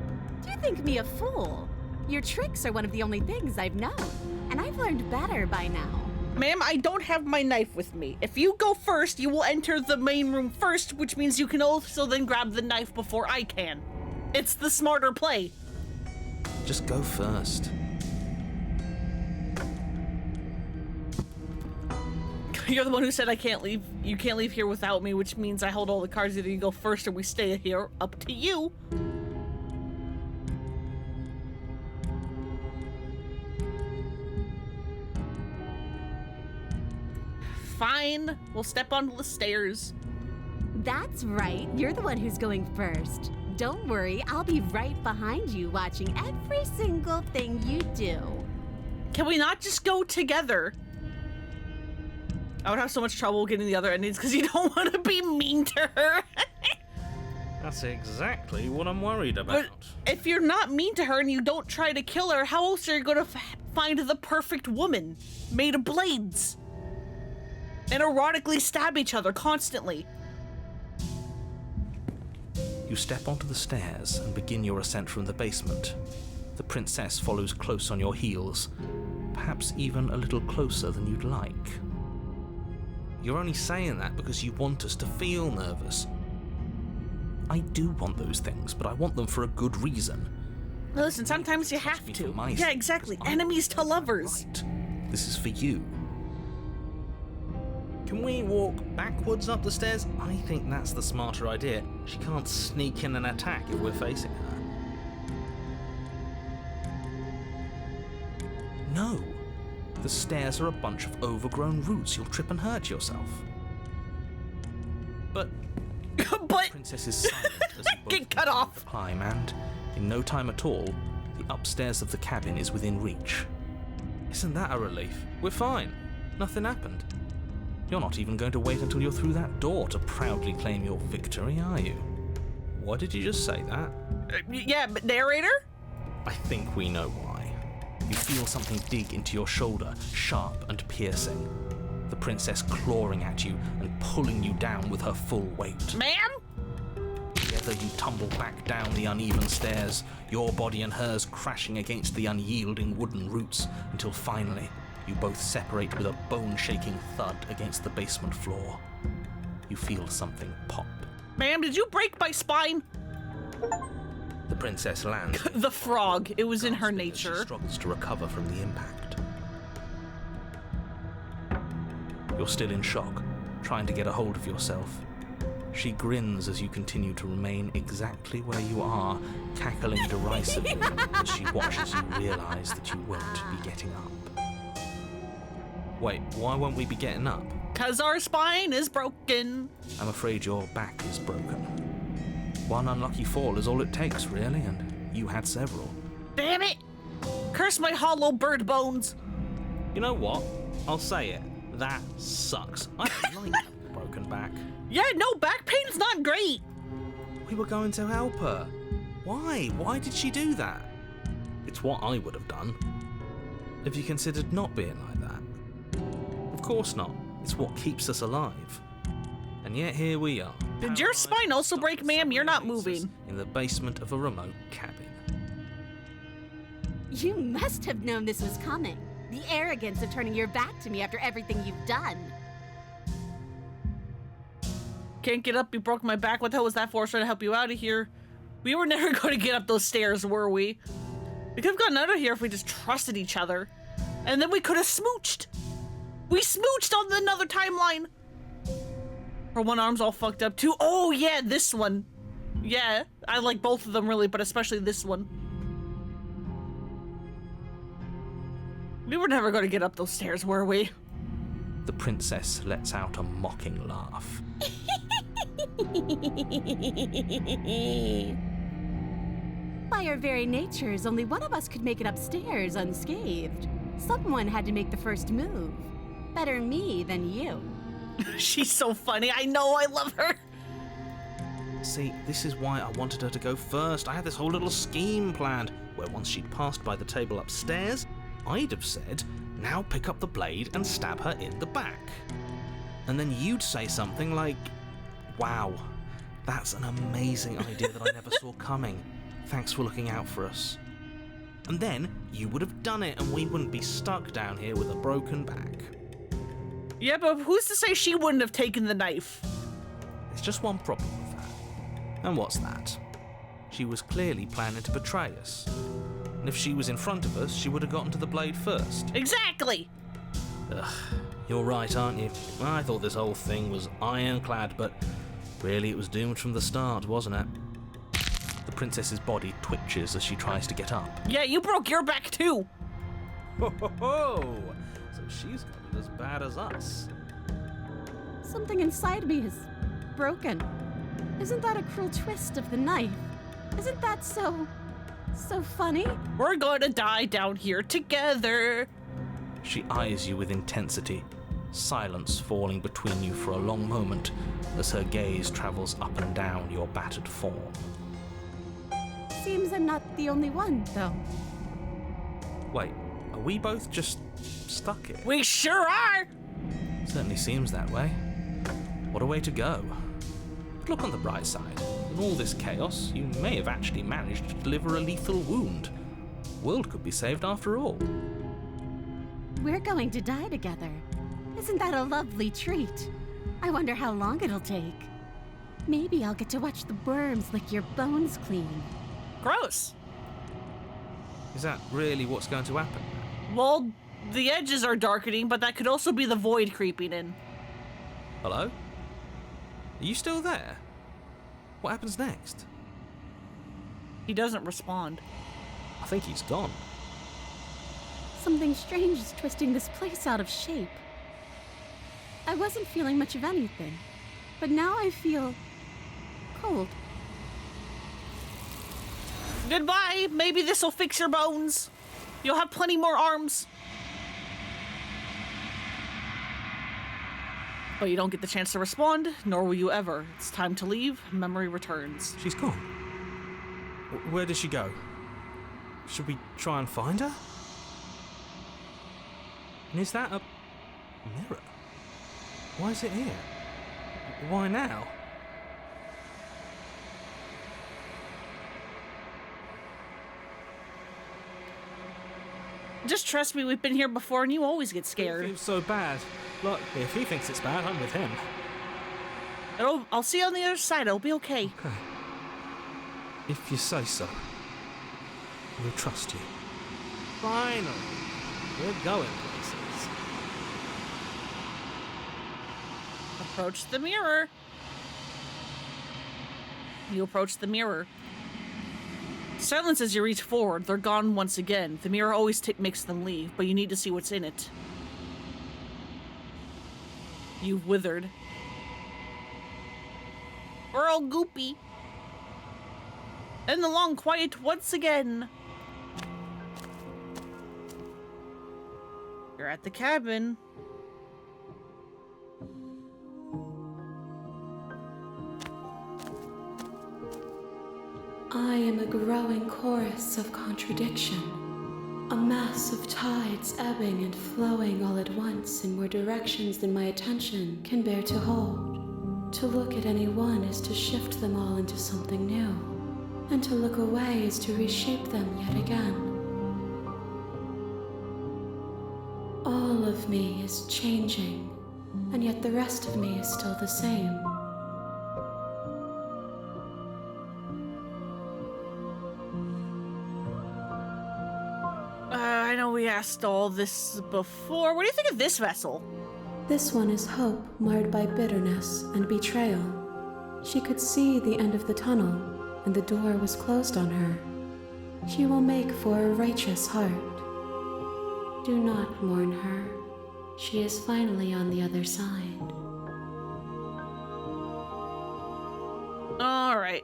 Do you think me a fool? Your tricks are one of the only things I've known, and I've learned better by now. Ma'am, I don't have my knife with me. If you go first, you will enter the main room first, which means you can also then grab the knife before I can. It's the smarter play. Just go first. You're the one who said I can't leave. You can't leave here without me, which means I hold all the cards. Either you go first or we stay here. Up to you. Fine. We'll step onto the stairs. That's right. You're the one who's going first. Don't worry, I'll be right behind you watching every single thing you do. Can we not just go together? I would have so much trouble getting the other endings because you don't want to be mean to her. That's exactly what I'm worried about. But if you're not mean to her and you don't try to kill her, how else are you going to find the perfect woman made of blades? And erotically stab each other constantly. You step onto the stairs and begin your ascent from the basement. The princess follows close on your heels, perhaps even a little closer than you'd like. You're only saying that because you want us to feel nervous. I do want those things, but I want them for a good reason. Listen, sometimes you have to. Yeah, exactly. Enemies to lovers. Right. This is for you. Can we walk backwards up the stairs? I think that's the smarter idea. She can't sneak in and attack if we're facing her. No. The stairs are a bunch of overgrown roots. You'll trip and hurt yourself. But But the princess is silent as you both get cut off. climb, and in no time at all, the upstairs of the cabin is within reach. Isn't that a relief? We're fine. Nothing happened. You're not even going to wait until you're through that door to proudly claim your victory, are you? Why did you just say that? Yeah, but narrator? I think we know why. You feel something dig into your shoulder, sharp and piercing. The princess clawing at you and pulling you down with her full weight. Ma'am? Together you tumble back down the uneven stairs, your body and hers crashing against the unyielding wooden roots, until finally you both separate with a bone-shaking thud against the basement floor. You feel something pop. Ma'am, did you break my spine? The princess lands. The frog. It was in her Gasping as nature. She struggles to recover from the impact. You're still in shock, trying to get a hold of yourself. She grins as you continue to remain exactly where you are, cackling derisively as she watches you realize that you won't be getting up. Wait, why won't we be getting up? 'Cause our spine is broken. I'm afraid your back is broken. One unlucky fall is all it takes, really, and you had several. Damn it! Curse my hollow bird bones. You know what? I'll say it. That sucks. I don't like a broken back. Yeah, no, back pain's not great. We were going to help her. Why? Why did she do that? It's what I would have done. Have you considered not being like that? Of course not. It's what keeps us alive. And yet here we are. Did your spine also break, ma'am? You're not moving. In the basement of a remote cabin. You must have known this was coming. The arrogance of turning your back to me after everything you've done. Can't get up, you broke my back. What the hell was that for? I was trying to help you out of here. We were never going to get up those stairs, were we? We could have gotten out of here if we just trusted each other. And then we could have smooched. We smooched on another timeline. Her one arm's all fucked up too. Oh yeah, this one. Yeah, I like both of them really, but especially this one. We were never going to get up those stairs, were we? The princess lets out a mocking laugh. By our very natures, only one of us could make it upstairs unscathed. Someone had to make the first move. Better me than you. She's so funny. I know, I love her. See, this is why I wanted her to go first. I had this whole little scheme planned, where once she'd passed by the table upstairs, I'd have said, now pick up the blade and stab her in the back. And then you'd say something like, wow, that's an amazing idea that I never saw coming. Thanks for looking out for us. And then you would have done it and we wouldn't be stuck down here with a broken back. Yeah, but who's to say she wouldn't have taken the knife? There's just one problem with that. And what's that? She was clearly planning to betray us. And if she was in front of us, she would have gotten to the blade first. Exactly! Ugh, you're right, aren't you? I thought this whole thing was ironclad, but really it was doomed from the start, wasn't it? The princess's body twitches as she tries to get up. Yeah, you broke your back too! Ho ho ho! So she's got it as bad as us. Something inside me is broken. Isn't that a cruel twist of the knife? Isn't that so funny? We're gonna die down here together. She eyes you with intensity, silence falling between you for a long moment as her gaze travels up and down your battered form. Seems I'm not the only one, though. Wait, are we both just stuck here? We sure are! Certainly seems that way. What a way to go. But look on the bright side. In all this chaos, you may have actually managed to deliver a lethal wound. The world could be saved after all. We're going to die together. Isn't that a lovely treat? I wonder how long it'll take. Maybe I'll get to watch the worms lick your bones clean. Gross. Is that really what's going to happen? Well, the edges are darkening, but that could also be the void creeping in. Hello? Are you still there? What happens next? He doesn't respond. I think he's gone. Something strange is twisting this place out of shape. I wasn't feeling much of anything, but now I feel cold. Goodbye. Maybe this'll fix your bones. You'll have plenty more arms. But you don't get the chance to respond, nor will you ever. It's time to leave. Memory returns. She's gone. Where did she go? Should we try and find her? And is that a mirror? Why is it here? Why now? Just trust me, we've been here before and you always get It scared. feels so bad. Look, if he thinks it's bad, I'm with him. I'll see you on the other side. It'll be okay. Okay. If you say so. We'll trust you. Finally. We're going places. Approach the mirror. You approach the mirror. Silence as you reach forward. They're gone once again. The mirror always makes them leave, but you need to see what's in it. You've withered. We're all goopy. And the long quiet once again. You're at the cabin. I am a growing chorus of contradiction, a mass of tides ebbing and flowing all at once in more directions than my attention can bear to hold. To look at any one is to shift them all into something new, and to look away is to reshape them yet again. All of me is changing, and yet the rest of me is still the same. I know we asked all this before. What do you think of this vessel? This one is hope marred by bitterness and betrayal. She could see the end of the tunnel, and the door was closed on her. She will make for a righteous heart. Do not mourn her. She is finally on the other side. All right.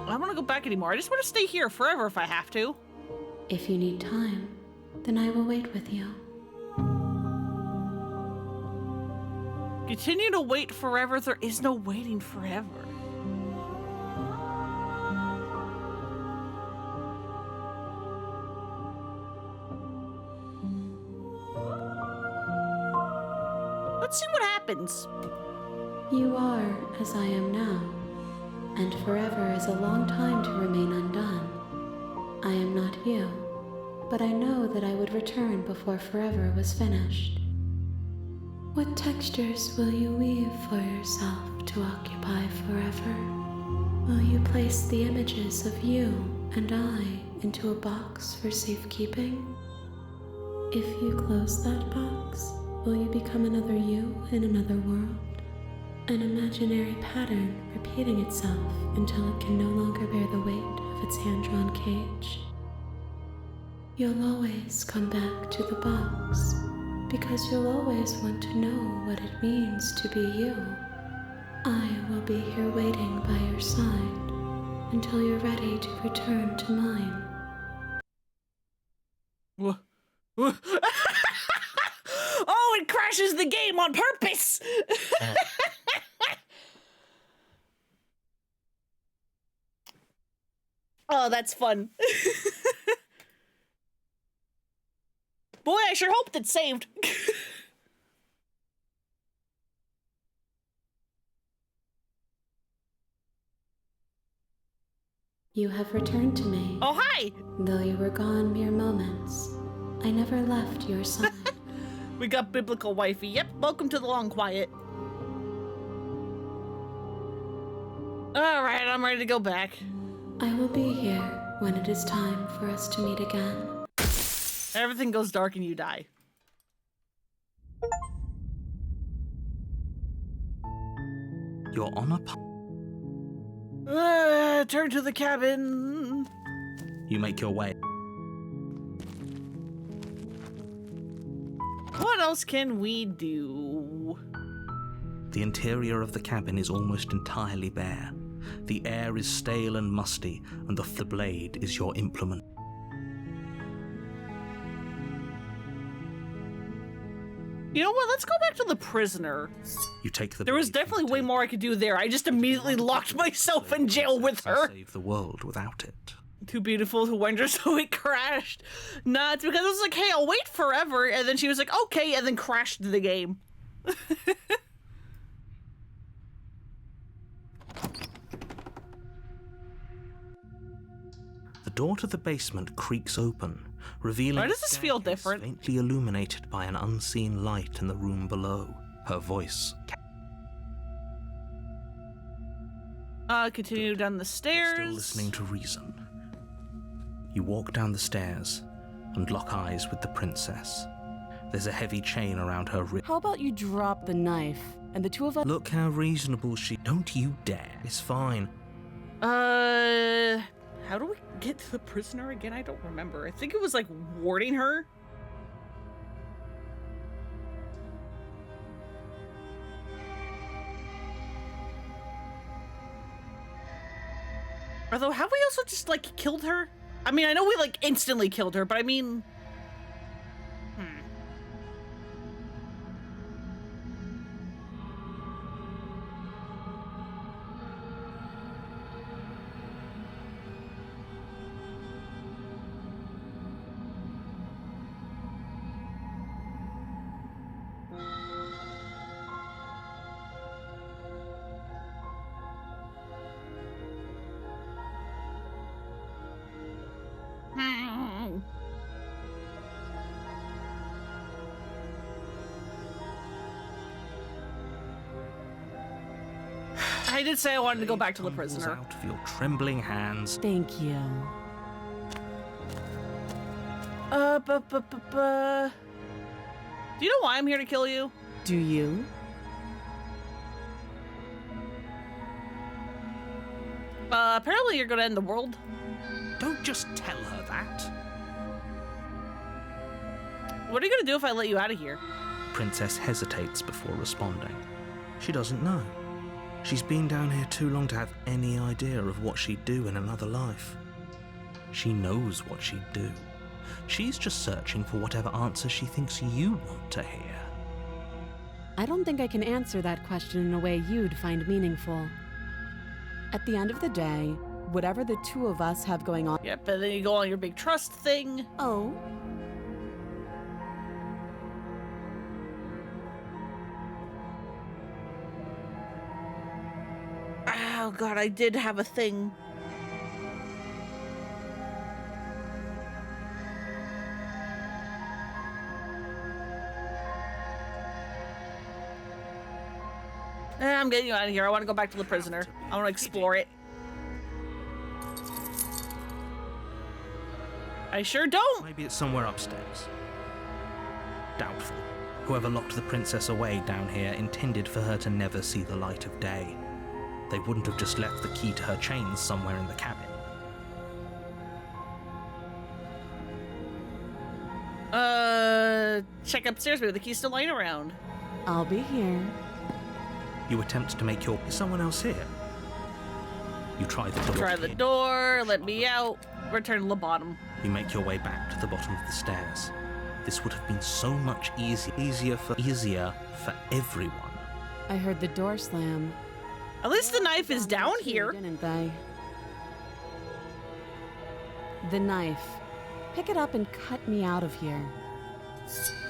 I don't want to go back anymore. I just want to stay here forever if I have to. If you need time, then I will wait with you. Continue to wait forever. There is no waiting forever. Let's see what happens. You are as I am now, and forever is a long time to remain undone. I am not you, but I know that I would return before forever was finished. What textures will you weave for yourself to occupy forever? Will you place the images of you and I into a box for safekeeping? If you close that box, will you become another you in another world? An imaginary pattern repeating itself until it can no longer bear the weight of its hand-drawn cage? You'll always come back to the box, because you'll always want to know what it means to be you. I will be here waiting by your side until you're ready to return to mine. Oh, it crashes the game on purpose! Oh, that's fun. Boy, I sure hope that's saved. You have returned to me. Oh, hi! Though you were gone mere moments, I never left your side. We got biblical wifey. Yep, welcome to the long quiet. Alright, I'm ready to go back. I will be here when it is time for us to meet again. Everything goes dark and you die. You're on a Turn to the cabin. You make your way. What else can we do? The interior of the cabin is almost entirely bare. The air is stale and musty, and the blade is your implement. You know what? Let's go back to the prisoner. You take the There was blade definitely from way the more I could do there. I just immediately locked myself in jail with table. her. Save the world without it. Too beautiful to wonder, so it crashed. Nah, it's because I was like, hey, I'll wait forever. And then she was like, okay, and then crashed the game. The door to the basement creaks open, revealing Why does a this feel staircase different? faintly illuminated by an unseen light in the room below. Her voice. Continue down the stairs. Still listening to reason. You walk down the stairs and lock eyes with the princess. There's a heavy chain around her wrist. How about you drop the knife and the two of us? Look how reasonable she. Don't you dare. It's fine. How do we get to the prisoner again? I don't remember. I think it was like warding her. Although, have we also just like killed her? I mean, I know we, like, instantly killed her, but I mean... I did say I wanted to go back to the prisoner. Out of your trembling hands. Thank you. Do you know why I'm here to kill you? Do you? Apparently you're gonna end the world. Don't just tell her that. What are you gonna do if I let you out of here? Princess hesitates before responding. She doesn't know. She's been down here too long to have any idea of what she'd do in another life. She knows what she'd do. She's just searching for whatever answer she thinks you want to hear. I don't think I can answer that question in a way you'd find meaningful. At the end of the day, whatever the two of us have going on... Yep, and then you go on your big trust thing. Oh? Oh god, I did have a thing. I'm getting you out of here. I want to go back to the prisoner. I want to explore it. I sure don't. Maybe it's somewhere upstairs. Doubtful. Whoever locked the princess away down here intended for her to never see the light of day. They wouldn't have just left the key to her chains somewhere in the cabin. Check upstairs. Maybe the key's still lying around. I'll be here. You attempt to make your... Is someone else here? You try the door. Try the door. Let me out. Return to the bottom. You make your way back to the bottom of the stairs. This would have been so much easier for everyone. I heard the door slam. At least the knife is down here. Didn't they? The knife. Pick it up and cut me out of here.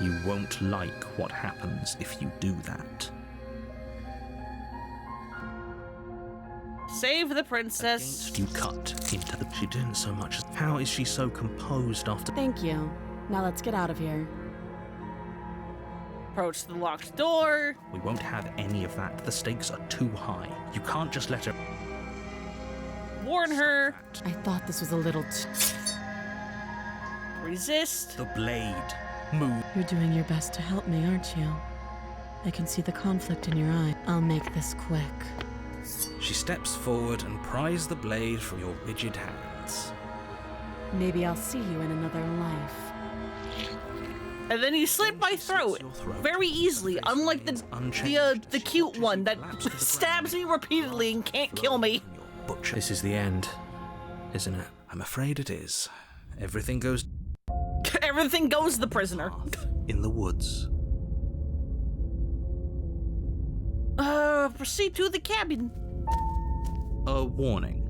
You won't like what happens if you do that. Save the princess. Against you cut into the... She didn't so much as... How is she so composed after... Thank you. Now let's get out of here. Approach the locked door. We won't have any of that. The stakes are too high. You can't just let her... Warn her. I thought this was a little... Resist. The blade. Move. You're doing your best to help me, aren't you? I can see the conflict in your eye. I'll make this quick. She steps forward and pries the blade from your rigid hands. Maybe I'll see you in another life. And then you slit my throat very easily, unlike the cute one that stabs me repeatedly and can't kill me. This is the end, isn't it? I'm afraid it is. Everything goes... Everything goes the prisoner. In the woods. Proceed to the cabin. A warning.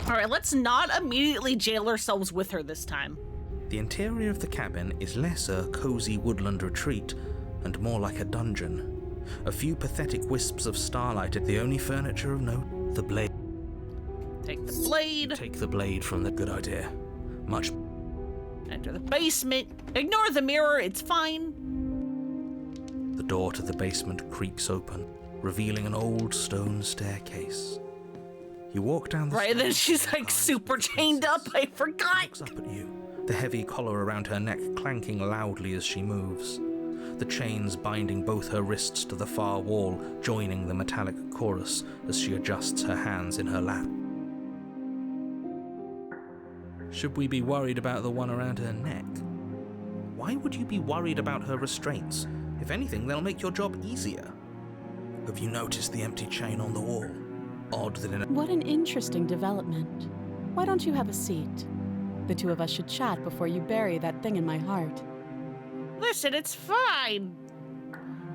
Alright, let's not immediately jail ourselves with her this time. The interior of the cabin is less a cozy woodland retreat and more like a dungeon. A few pathetic wisps of starlight at the only furniture of note. The blade. Take the blade. Take the blade from the good idea. Much. Enter the basement. Ignore the mirror, it's fine. The door to the basement creaks open, revealing an old stone staircase. You walk down the Right, and then she's like super chained up, I forgot! Looks up at you, the heavy collar around her neck clanking loudly as she moves. The chains binding both her wrists to the far wall, joining the metallic chorus as she adjusts her hands in her lap. Should we be worried about the one around her neck? Why would you be worried about her restraints? If anything, they'll make your job easier. Have you noticed the empty chain on the wall? odd that in a... What an interesting development. Why don't you have a seat? The two of us should chat before you bury that thing in my heart. Listen, it's fine.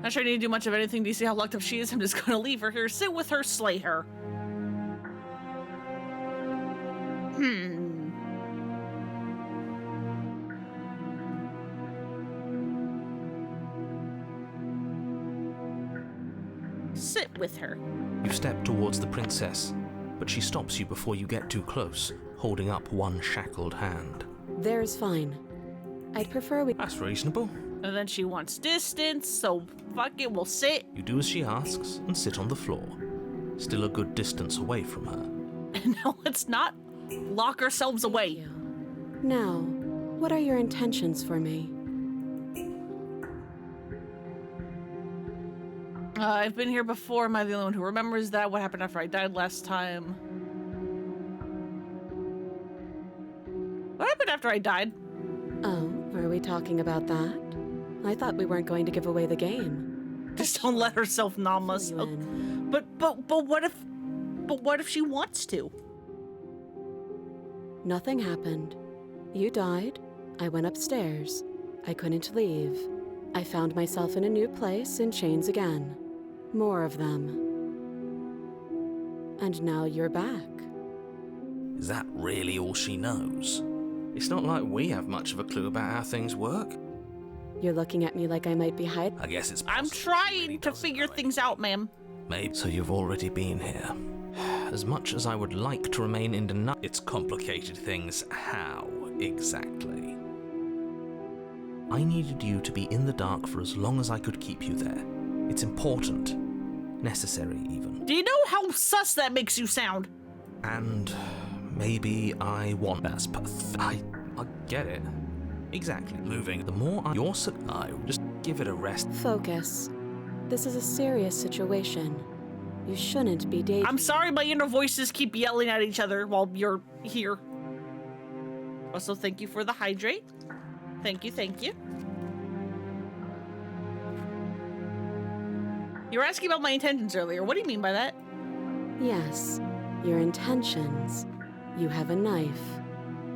Not sure I need to do much of anything. Do you see how locked up she is? I'm just gonna leave her here, sit with her, slay her. Sit with her. You step towards the princess, but she stops you before you get too close, holding up one shackled hand. There's fine. I'd prefer we... That's reasonable. And then she wants distance, so fuck it, we'll sit. You do as she asks and sit on the floor, still a good distance away from her. And now let's not lock ourselves away. Now, what are your intentions for me? I've been here before. Am I the only one who remembers that? What happened after I died last time? What happened after I died? Oh, are we talking about that? I thought we weren't going to give away the game. Just don't let herself nom us. Fill you in. But what if she wants to? Nothing happened. You died. I went upstairs. I couldn't leave. I found myself in a new place in chains again. More of them. And now you're back. Is that really all she knows? It's not like we have much of a clue about how things work. You're looking at me like I might be hiding. I guess it's I'm possible trying she to doesn't figure know it. things out, ma'am. Maybe. So you've already been here. As much as I would like to remain in denial, It's complicated things. How exactly? I needed you to be in the dark for as long as I could keep you there. It's important. Necessary, even. Do you know how sus that makes you sound? And maybe I want... That's I get it. Exactly. Moving. The more you're I just give it a rest. Focus. This is a serious situation. You shouldn't be dating. I'm sorry my inner voices keep yelling at each other while you're here. Also, thank you for the hydrate. Thank you, thank you. You were asking about my intentions earlier. What do you mean by that? Yes, your intentions. You have a knife.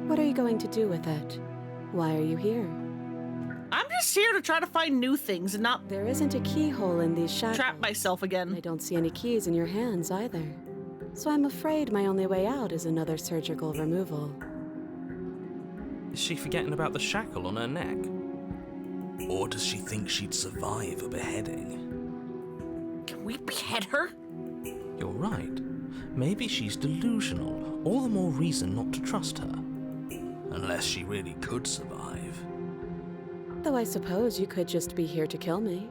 What are you going to do with it? Why are you here? I'm just here to try to find new things and not There isn't a keyhole in these shackles. trap myself I again. don't see any keys in your hands either. So I'm afraid my only way out is another surgical removal. Is she forgetting about the shackle on her neck? Or does she think she'd survive a beheading? Can we behead her? You're right. Maybe she's delusional. All the more reason not to trust her. Unless she really could survive. Though I suppose you could just be here to kill me.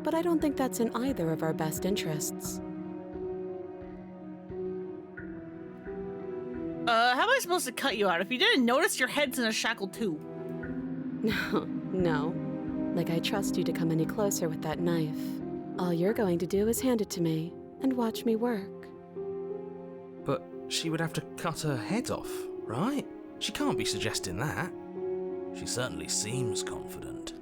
But I don't think that's in either of our best interests. How am I supposed to cut you out? If you didn't notice, your head's in a shackle too. No. Like I trust you to come any closer with that knife. All you're going to do is hand it to me and watch me work. But she would have to cut her head off, right? She can't be suggesting that. She certainly seems confident.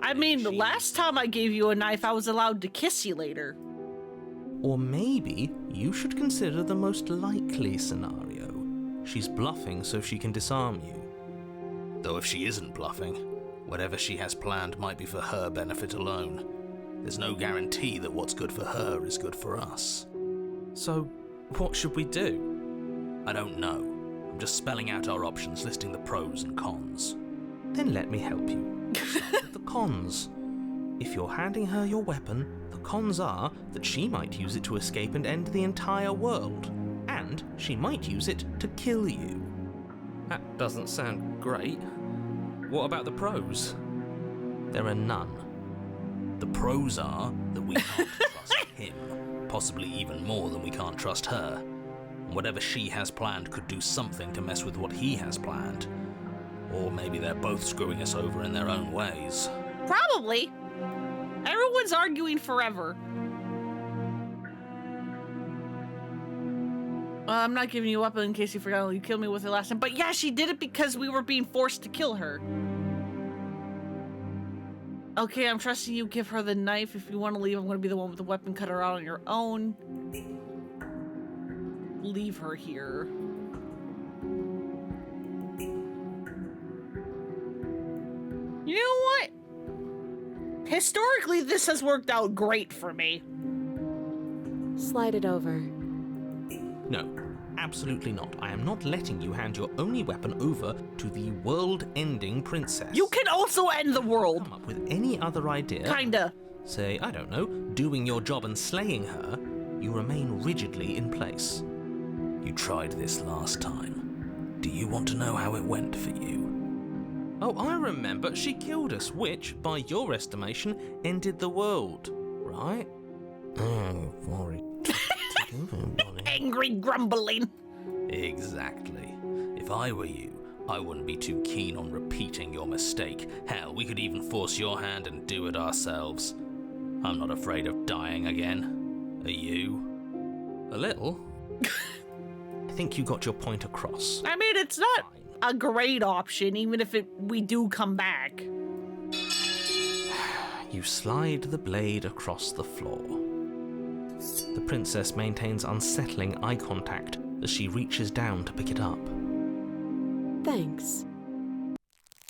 I mean, the last time I gave you a knife, I was allowed to kiss you later. Or maybe you should consider the most likely scenario. She's bluffing so she can disarm you. Though if she isn't bluffing, whatever she has planned might be for her benefit alone. There's no guarantee that what's good for her is good for us. So, what should we do? I don't know. I'm just spelling out our options, listing the pros and cons. Then let me help you. The cons. If you're handing her your weapon, the cons are that she might use it to escape and end the entire world. And she might use it to kill you. That doesn't sound great. What about the pros? There are none. The pros are that we can't trust him, possibly even more than we can't trust her. And whatever she has planned could do something to mess with what he has planned. Or maybe they're both screwing us over in their own ways. Probably. Everyone's arguing forever. I'm not giving you up in case you forgot you killed me with it last time. But yeah, she did it because we were being forced to kill her. Okay, I'm trusting you. Give her the knife. If you want to leave, I'm going to be the one with the weapon. Cut her out on your own. leave her here. You know what? Historically, this has worked out great for me. Slide it over. No, absolutely not. I am not letting you hand your only weapon over to the world-ending princess. You can also end the world. Come up with any other idea. Kinda. Say, I don't know, doing your job and slaying her, you remain rigidly in place. You tried this last time. Do you want to know how it went for you? Oh, I remember. She killed us, which, by your estimation, ended the world, right? Oh, sorry. Angry grumbling. Exactly. If I were you, I wouldn't be too keen on repeating your mistake. Hell, we could even force your hand and do it ourselves. I'm not afraid of dying again. Are you? A little. I think you got your point across. I mean, it's not a great option, even if we do come back. You slide the blade across the floor. The princess maintains unsettling eye contact as she reaches down to pick it up. Thanks.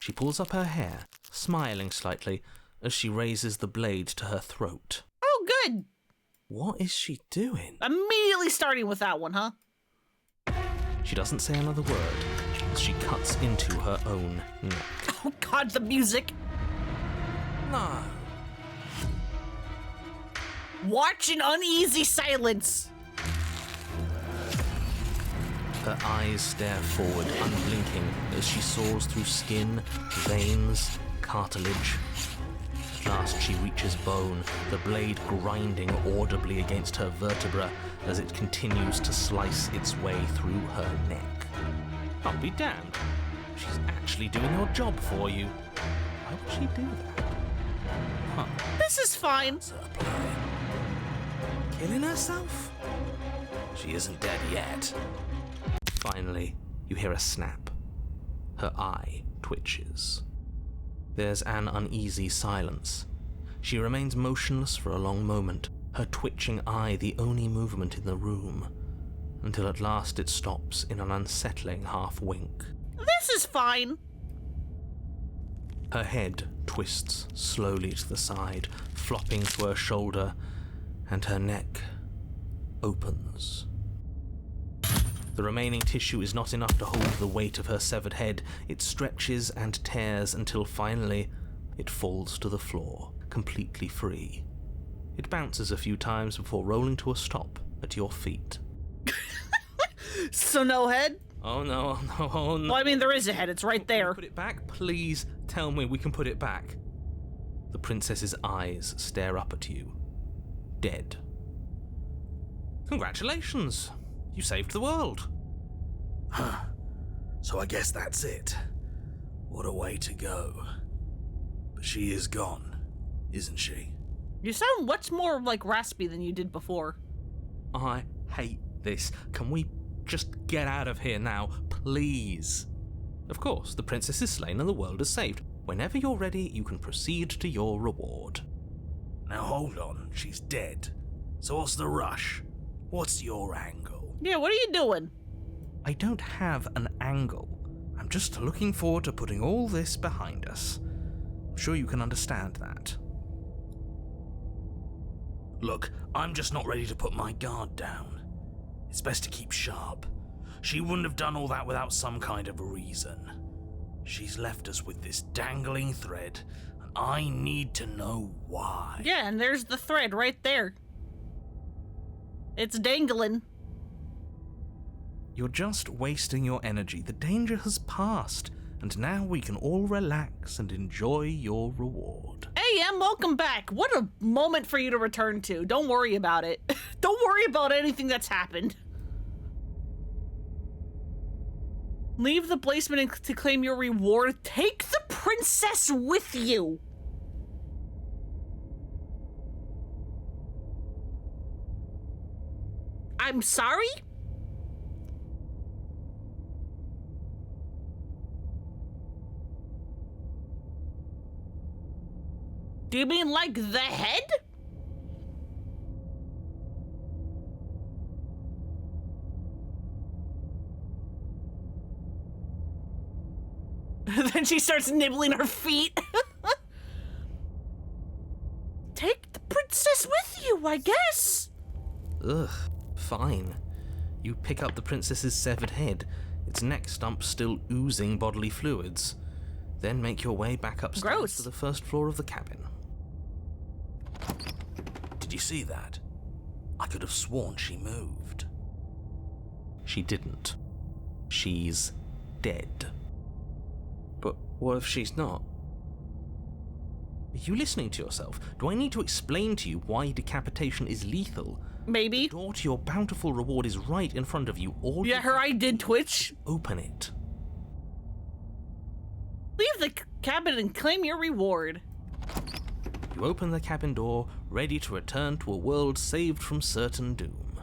She pulls up her hair, smiling slightly, as she raises the blade to her throat. Oh, good. What is she doing? Immediately starting with that one, huh? She doesn't say another word as she cuts into her own neck. Oh, God, the music. No. Watch in uneasy silence. Her eyes stare forward, unblinking, as she saws through skin, veins, cartilage. At last she reaches bone, the blade grinding audibly against her vertebra as it continues to slice its way through her neck. I'll be damned. She's actually doing your job for you. Why would she do that? Huh. This is fine. Killing herself? She isn't dead yet. Finally, you hear a snap. Her eye twitches. There's an uneasy silence. She remains motionless for a long moment, her twitching eye the only movement in the room, until at last it stops in an unsettling half-wink. This is fine. Her head twists slowly to the side, flopping to her shoulder, and her neck opens. The remaining tissue is not enough to hold the weight of her severed head. It stretches and tears until finally it falls to the floor, completely free. It bounces a few times before rolling to a stop at your feet. So no head? Oh no, oh no, oh no. Well, I mean, there is a head. It's right there. Put it back? Please tell me we can put it back. The princess's eyes stare up at you. Dead. Congratulations. You saved the world. Huh. So I guess that's it. What a way to go. But she is gone, isn't she? You sound much more like raspy than you did before. I hate this. Can we just get out of here now, please? Of course, the princess is slain and the world is saved. Whenever you're ready, you can proceed to your reward. Now hold on, she's dead. So what's the rush? What's your angle? Yeah, what are you doing? I don't have an angle. I'm just looking forward to putting all this behind us. I'm sure you can understand that. Look, I'm just not ready to put my guard down. It's best to keep sharp. She wouldn't have done all that without some kind of a reason. She's left us with this dangling thread, and I need to know why. Yeah, and there's the thread right there. It's dangling. You're just wasting your energy. The danger has passed, and now we can all relax and enjoy your reward. Hey, Em, welcome back. What a moment for you to return to. Don't worry about it. Don't worry about anything that's happened. Leave the basement to claim your reward. Take the princess with you. I'm sorry? Do you mean like the head? And she starts nibbling her feet. Take the princess with you, I guess. Ugh, fine. You pick up the princess's severed head, its neck stump still oozing bodily fluids. Then make your way back upstairs Gross. to the first floor of the cabin. Did you see that? I could have sworn she moved. She didn't. She's dead. But what if she's not? Are you listening to yourself? Do I need to explain to you why decapitation is lethal? Maybe. The door to your bountiful reward is right in front of you. All Yeah, you her eye did twitch. open it. Leave the cabin and claim your reward. You open the cabin door, ready to return to a world saved from certain doom.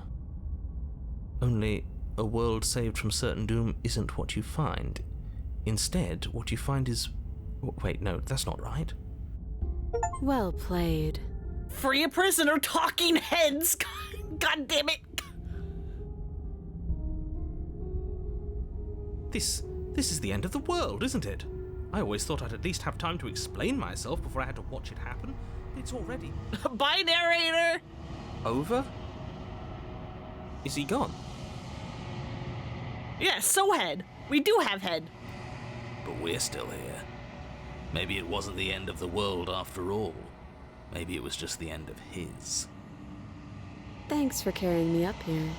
Only, a world saved from certain doom isn't what you find. Instead, what you find is... Wait, no, that's not right. Well played. Free a prisoner, talking heads. God damn it. This is the end of the world, isn't it? I always thought I'd at least have time to explain myself before I had to watch it happen. It's already... Bye, narrator. over? Is he gone? Yeah, so head. We do have head. But we're still here. Maybe it wasn't the end of the world after all. Maybe it was just the end of his. Thanks for carrying me up here.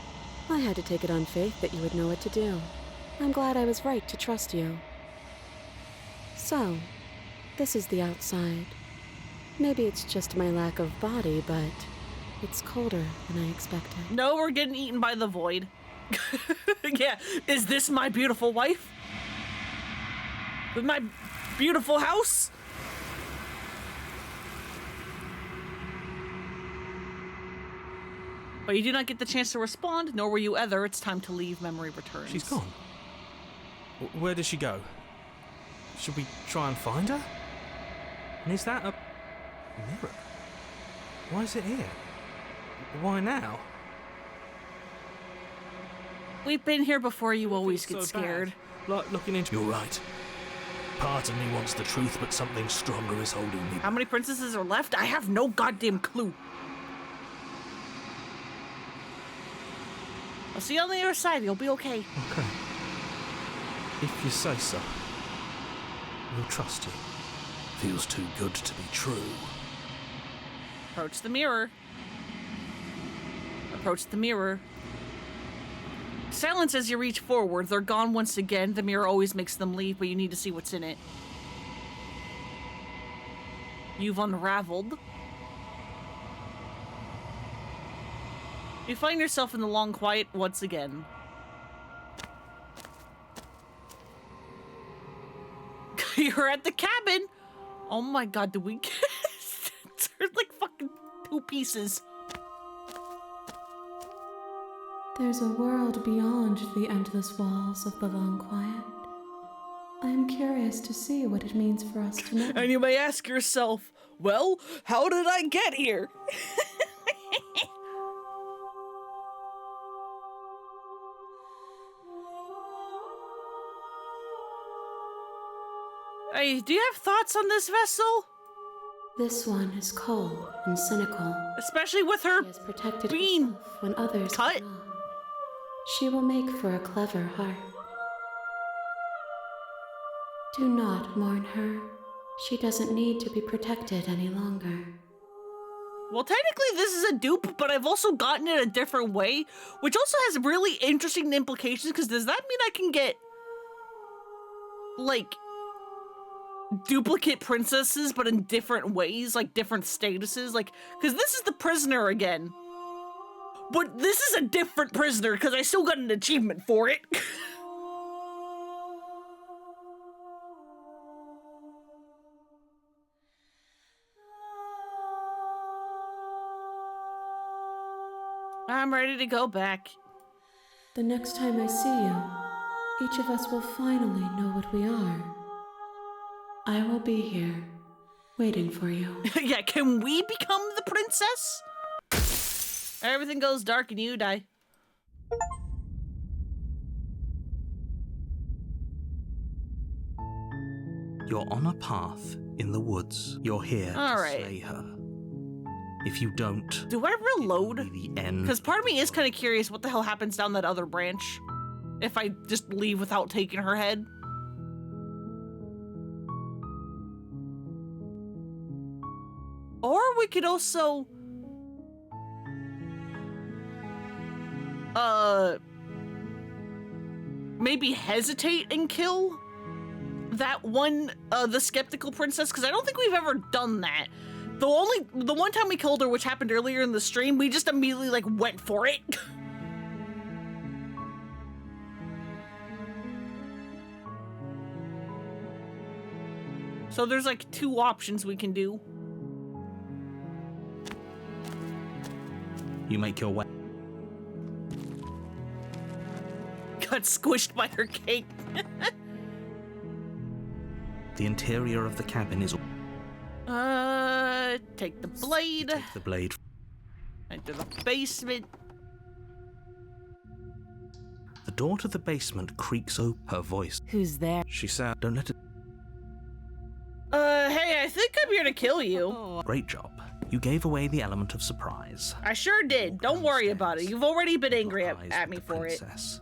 I had to take it on faith that you would know what to do. I'm glad I was right to trust you. So, this is the outside. Maybe it's just my lack of body, but it's colder than I expected. No, we're getting eaten by the void. Yeah, is this my beautiful wife? With my beautiful house? But you do not get the chance to respond, nor will you ever. It's time to leave. Memory returns. She's gone. Where does she go? Should we try and find her? And is that a mirror? Why is it here? Why now? We've been here before. You always Feels get so scared. bad. Like looking into... You're right. Part of me wants the truth, but something stronger is holding me. How many princesses are left? I have no goddamn clue. I'll see you on the other side. You'll be okay. Okay. If you say so. We'll trust you. Feels too good to be true. Approach the mirror. Approach the mirror. Silence as you reach forward. They're gone once again. The mirror always makes them leave, but you need to see what's in it. You've unraveled. You find yourself in the long quiet once again. You're at the cabin. Oh my god, did we get there's like fucking 2 pieces. There's a world beyond the endless walls of the long quiet. I am curious to see what it means for us to know. And you may ask yourself, well, how did I get here? Hey, do you have thoughts on this vessel? This one is cold and cynical. Especially with her She has protected being herself when others cut. cannot. She will make for a clever heart. Do not mourn her. She doesn't need to be protected any longer. Well, technically this is a dupe, but I've also gotten it a different way, which also has really interesting implications, because does that mean I can get, like, duplicate princesses, but in different ways, like different statuses? Like, because this is the prisoner again. But this is a different prisoner, because I still got an achievement for it. I'm ready to go back. The next time I see you, each of us will finally know what we are. I will be here, waiting for you. Yeah, can we become the princess? Everything goes dark and you die. You're on a path in the woods. You're here All to right. slay her. If you don't, Do I reload? it'll be the end. Because part of me is kind of curious what the hell happens down that other branch if I just leave without taking her head. Or we could also... maybe hesitate and kill that one, the skeptical princess, because I don't think we've ever done that. The one time we killed her, which happened earlier in the stream, we just immediately, like, went for it. So there's, like, 2 options we can do. You make your way. Got squished by her cake. The interior of the cabin is... Take the blade. Take the blade. Enter the basement. The door to the basement creaks open. Her voice. Who's there? She said, don't let it... Hey, I think I'm here to kill you. Oh. Great job. You gave away the element of surprise. I sure did. Don't worry about it. You've already been angry Your eyes at me the for it. princess.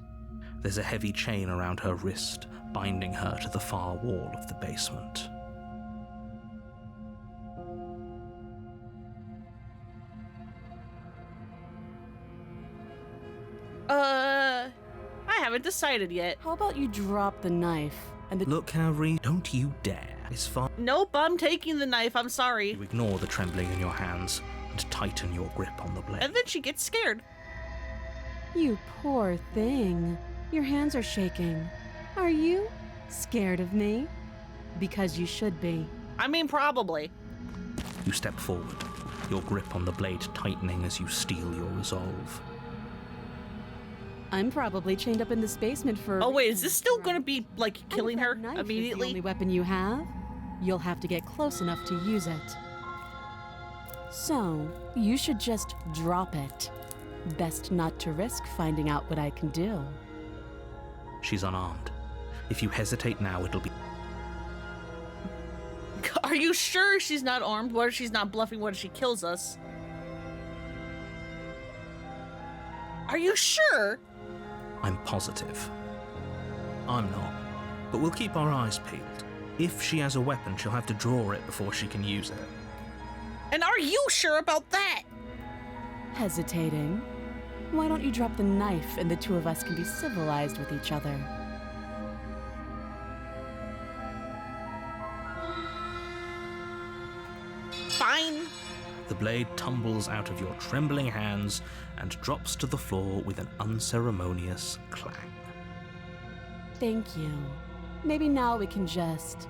There's a heavy chain around her wrist, binding her to the far wall of the basement. I haven't decided yet. How about you drop the knife and the... Look, Harry, don't you dare. It's fine. Nope, I'm taking the knife. I'm sorry. You ignore the trembling in your hands and tighten your grip on the blade. And then she gets scared. You poor thing. Your hands are shaking. Are you scared of me? Because you should be. I mean, probably. You step forward, your grip on the blade tightening as you steel your resolve. I'm probably chained up in this basement for... Oh wait, is this still gonna be, like, And killing if that her knife immediately? Is the only weapon you have, you'll have to get close enough to use it. So, you should just drop it. Best not to risk finding out what I can do. She's unarmed. If you hesitate now, it'll be... Are you sure she's not armed? What if she's not bluffing? What if she kills us? Are you sure? I'm positive. I'm not. But we'll keep our eyes peeled. If she has a weapon, she'll have to draw it before she can use it. And are you sure about that? Hesitating? Why don't you drop the knife and the two of us can be civilized with each other? Fine. The blade tumbles out of your trembling hands and drops to the floor with an unceremonious clang. Thank you. Maybe now we can just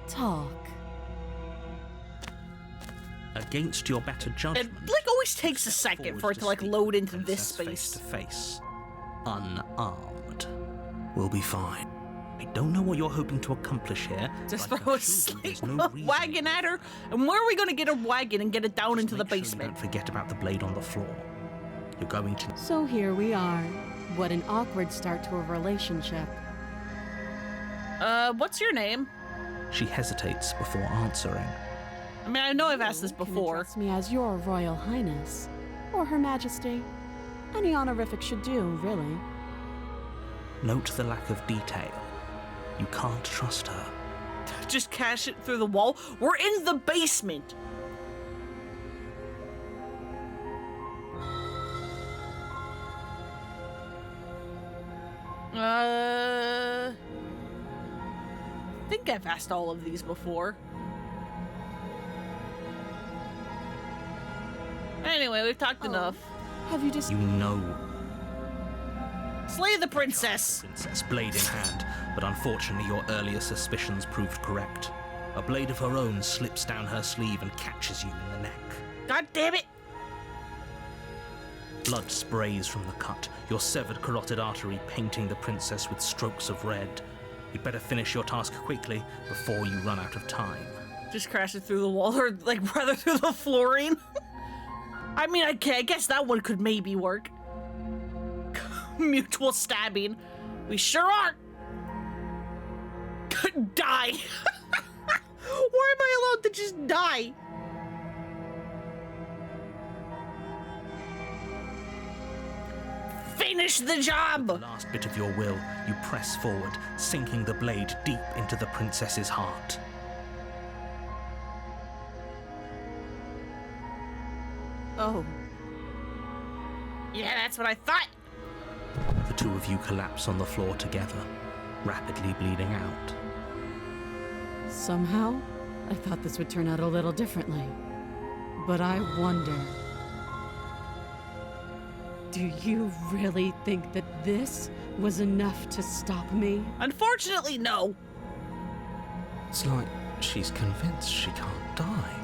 talk. Against your better It, judgment, like, always takes a second forward for it to, like, speak load into with this Princess space. Face to face, unarmed. We'll be fine. I don't know what you're hoping to accomplish here. Just but I throw a can assure you sleep there's no reason wagon at her? And where are we gonna get a wagon and get it down Just into the make sure you basement? don't forget about the blade on the floor. You're going to... So here we are. What an awkward start to a relationship. What's your name? She hesitates before answering. I mean, I know I've asked this You can before. address me as your Royal Highness, or Her Majesty. Any honorific should do, really. Note the lack of detail. You can't trust her. Just cash it through the wall. We're in the basement. I think I've asked all of these before. Anyway, we've talked enough. Have you just... You know Slay the princess! Princess, blade in hand, but unfortunately your earlier suspicions proved correct. A blade of her own slips down her sleeve and catches you in the neck. God damn it! Blood sprays from the cut, your severed carotid artery painting the princess with strokes of red. You'd better finish your task quickly before you run out of time. Just crash it through the wall, or like rather through the flooring. I mean, I guess that one could maybe work. Mutual stabbing. We sure are. Die. Why am I allowed to just die? Finish the job! Last bit of your will, you press forward, sinking the blade deep into the princess's heart. Oh, Yeah, that's what I thought. The two of you collapse on the floor together, rapidly bleeding out. somehow I thought this would turn out a little differently. But I wonder. Do you really think that this was enough to stop me? Unfortunately, no. It's like she's convinced she can't die.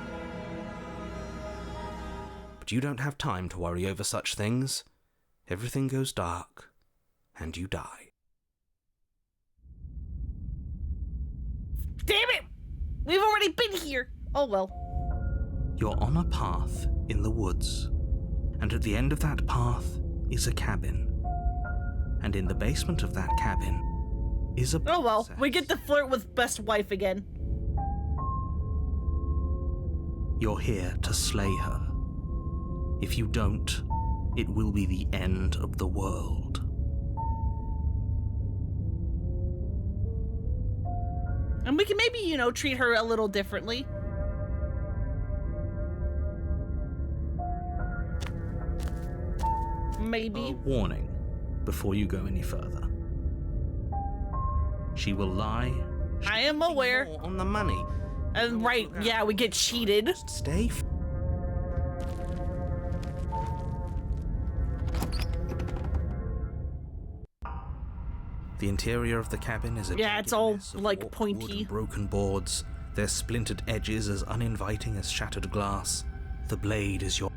But you don't have time to worry over such things. Everything goes dark, and you die. Damn it! We've already been here. Oh well. You're on a path in the woods, and at the end of that path is a cabin. And in the basement of that cabin is a Oh well. princess. We get to flirt with best wife again. You're here to slay her. If you don't, it will be the end of the world. And we can maybe, treat her a little differently. Maybe. Warning, before you go any further. She will lie. I am aware. More on the money. And right, yeah, we get cheated. Just stay. The interior of the cabin is a Yeah, it's jagged all, mess of like, warped pointy. wood and broken boards, their splintered edges as uninviting as shattered glass. The blade is your.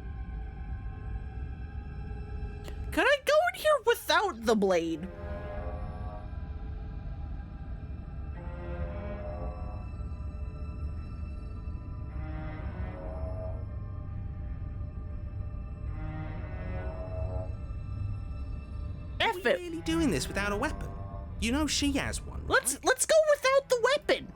Can I go in here without the blade? F Are it. you really doing this without a weapon? You know she has one. Let's go without the weapon.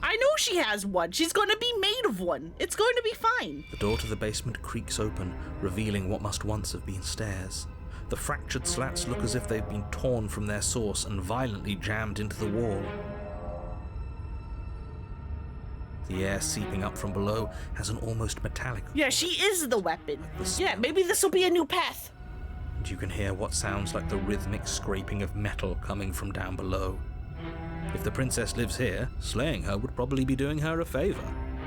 I know she has one. She's going to be made of one. It's going to be fine. The door to the basement creaks open, revealing what must once have been stairs. The fractured slats look as if they've been torn from their source and violently jammed into the wall. The air seeping up from below has an almost metallic. Yeah, she is the weapon. The Yeah, maybe this will be a new path. And you can hear what sounds like the rhythmic scraping of metal coming from down below. If the princess lives here, slaying her would probably be doing her a favor.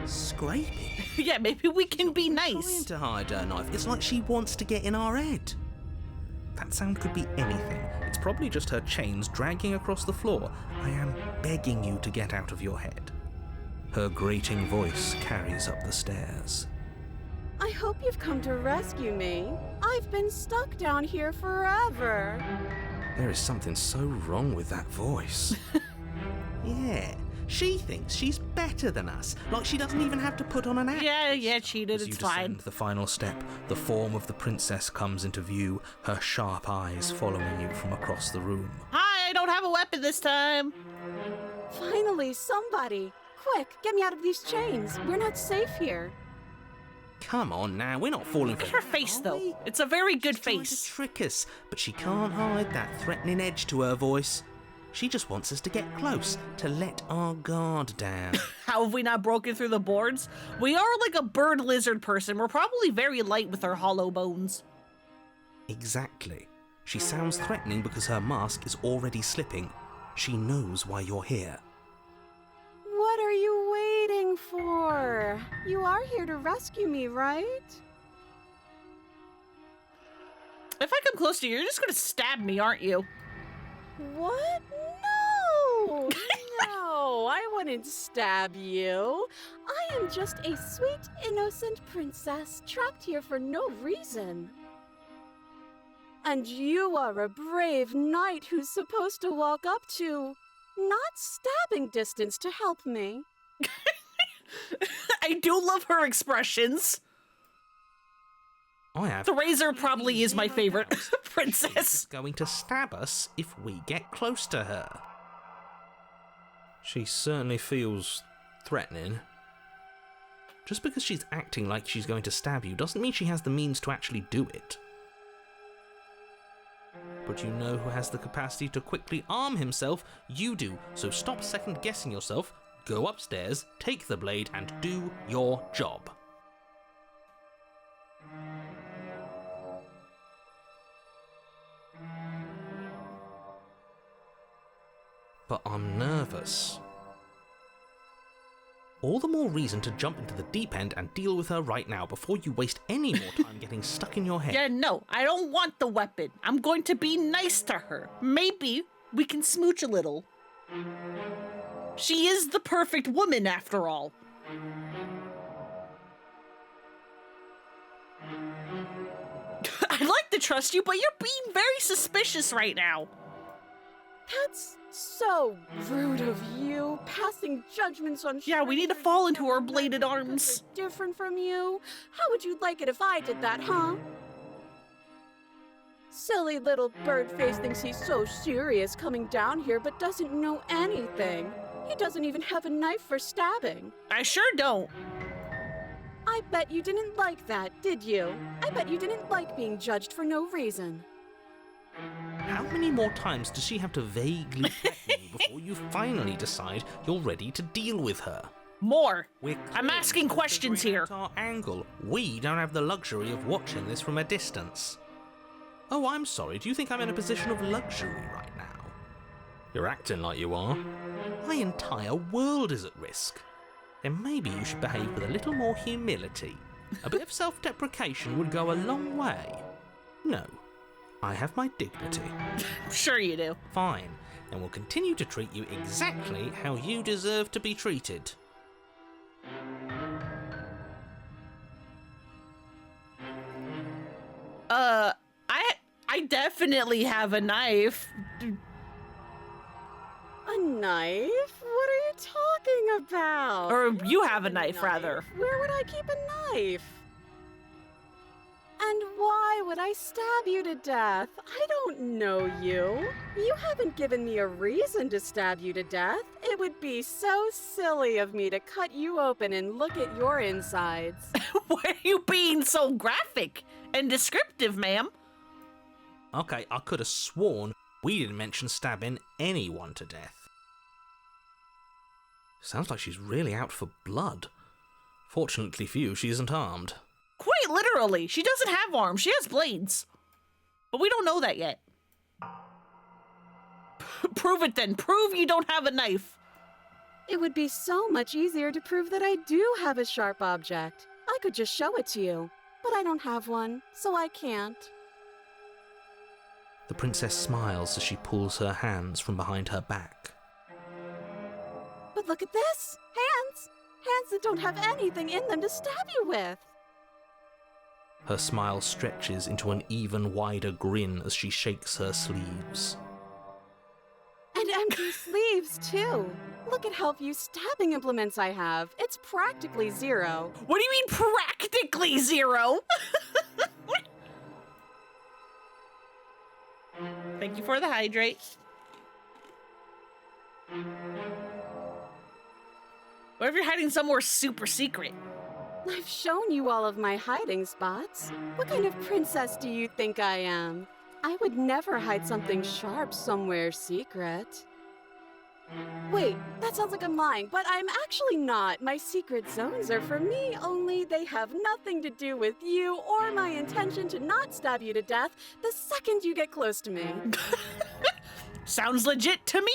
Scraping? Yeah, maybe we can be Trying nice. to hide her knife. It's like she wants to get in our head. That sound could be anything. It's probably just her chains dragging across the floor. I am begging you to get out of your head. Her grating voice carries up the stairs. I hope you've come to rescue me. I've been stuck down here forever. There is something so wrong with that voice. Yeah, she thinks she's better than us. Like she doesn't even have to put on an act. Yeah, cheated. As you It's fine. descend the final step, the form of the princess comes into view, her sharp eyes following you from across the room. Hi, I don't have a weapon this time. Finally, somebody. Quick, get me out of these chains. We're not safe here. Come on now, we're not falling Look at for her face, are though. we? It's a very good She's trying to face. trick us, but she can't hide that threatening edge to her voice. She just wants us to get close, to let our guard down. How have we not broken through the boards? We are like a bird lizard person. We're probably very light with our hollow bones. Exactly. She sounds threatening because her mask is already slipping. She knows why you're here. What are you waiting for? You are here to rescue me, right? If I come close to you, you're just gonna stab me, aren't you? What? No! No, I wouldn't stab you. I am just a sweet, innocent princess trapped here for no reason. And you are a brave knight who's supposed to walk up to, not stabbing distance to help me. I do love her expressions. I have The razor probably is my favorite She's princess. going to stab us if we get close to her. She certainly feels threatening. Just because she's acting like she's going to stab you doesn't mean she has the means to actually do it. But you know who has the capacity to quickly arm himself? You do. So stop second-guessing yourself, go upstairs, take the blade, and do your job. But I'm nervous. All the more reason to jump into the deep end and deal with her right now before you waste any more time getting stuck in your head. Yeah, no, I don't want the weapon. I'm going to be nice to her. Maybe we can smooch a little. She is the perfect woman, after all. I'd like to trust you, but you're being very suspicious right now. That's so rude of you, passing judgments on Yeah, we need to fall into her bladed arms. different from you. How would you like it if I did that, huh? Silly little bird face thinks he's so serious coming down here but doesn't know anything. He doesn't even have a knife for stabbing. I sure don't. I bet you didn't like that, did you? I bet you didn't like being judged for no reason. How many more times does she have to vaguely threaten you before you finally decide you're ready to deal with her? More. We're I'm asking questions here. at our angle. We don't have the luxury of watching this from a distance. Oh, I'm sorry. Do you think I'm in a position of luxury right now? You're acting like you are. My entire world is at risk. Then maybe you should behave with a little more humility. A bit of self-deprecation would go a long way. No, I have my dignity. Sure you do. Fine, and will continue to treat you exactly how you deserve to be treated. I definitely have a knife. A knife? What are you talking about? Or you have a knife, rather. Where would I keep a knife? And why would I stab you to death? I don't know you. You haven't given me a reason to stab you to death. It would be so silly of me to cut you open and look at your insides. Why are you being so graphic and descriptive, ma'am? Okay, I could have sworn we didn't mention stabbing anyone to death. Sounds like she's really out for blood. Fortunately for you, she isn't armed. Quite literally. She doesn't have arms. She has blades. But we don't know that yet. Prove it then. Prove you don't have a knife. It would be so much easier to prove that I do have a sharp object. I could just show it to you. But I don't have one, so I can't. The princess smiles as she pulls her hands from behind her back. But look at this! Hands! Hands that don't have anything in them to stab you with! Her smile stretches into an even wider grin as she shakes her sleeves. And empty sleeves, too! Look at how few stabbing implements I have. It's practically zero. What do you mean practically zero? Thank you for the hydrate. What if you're hiding somewhere super secret? I've shown you all of my hiding spots. What kind of princess do you think I am? I would never hide something sharp somewhere secret. Wait, that sounds like I'm lying, but I'm actually not. My secret zones are for me, only they have nothing to do with you or my intention to not stab you to death the second you get close to me. Sounds legit to me.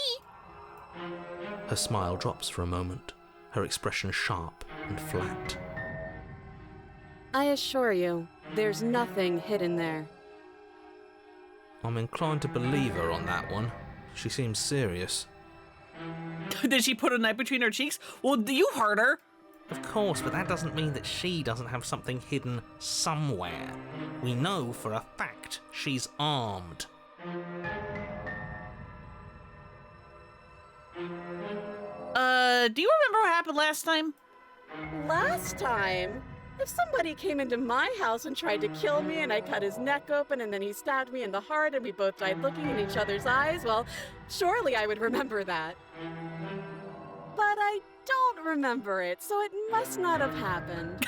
Her smile drops for a moment, her expression sharp and flat. I assure you, there's nothing hidden there. I'm inclined to believe her on that one. She seems serious. Did she put a knife between her cheeks? Well, you heard her. Of course, but that doesn't mean that she doesn't have something hidden somewhere. We know for a fact she's armed. Do you remember what happened last time? Last time? If somebody came into my house and tried to kill me and I cut his neck open and then he stabbed me in the heart and we both died looking in each other's eyes, well, surely I would remember that. but I don't remember it, so it must not have happened.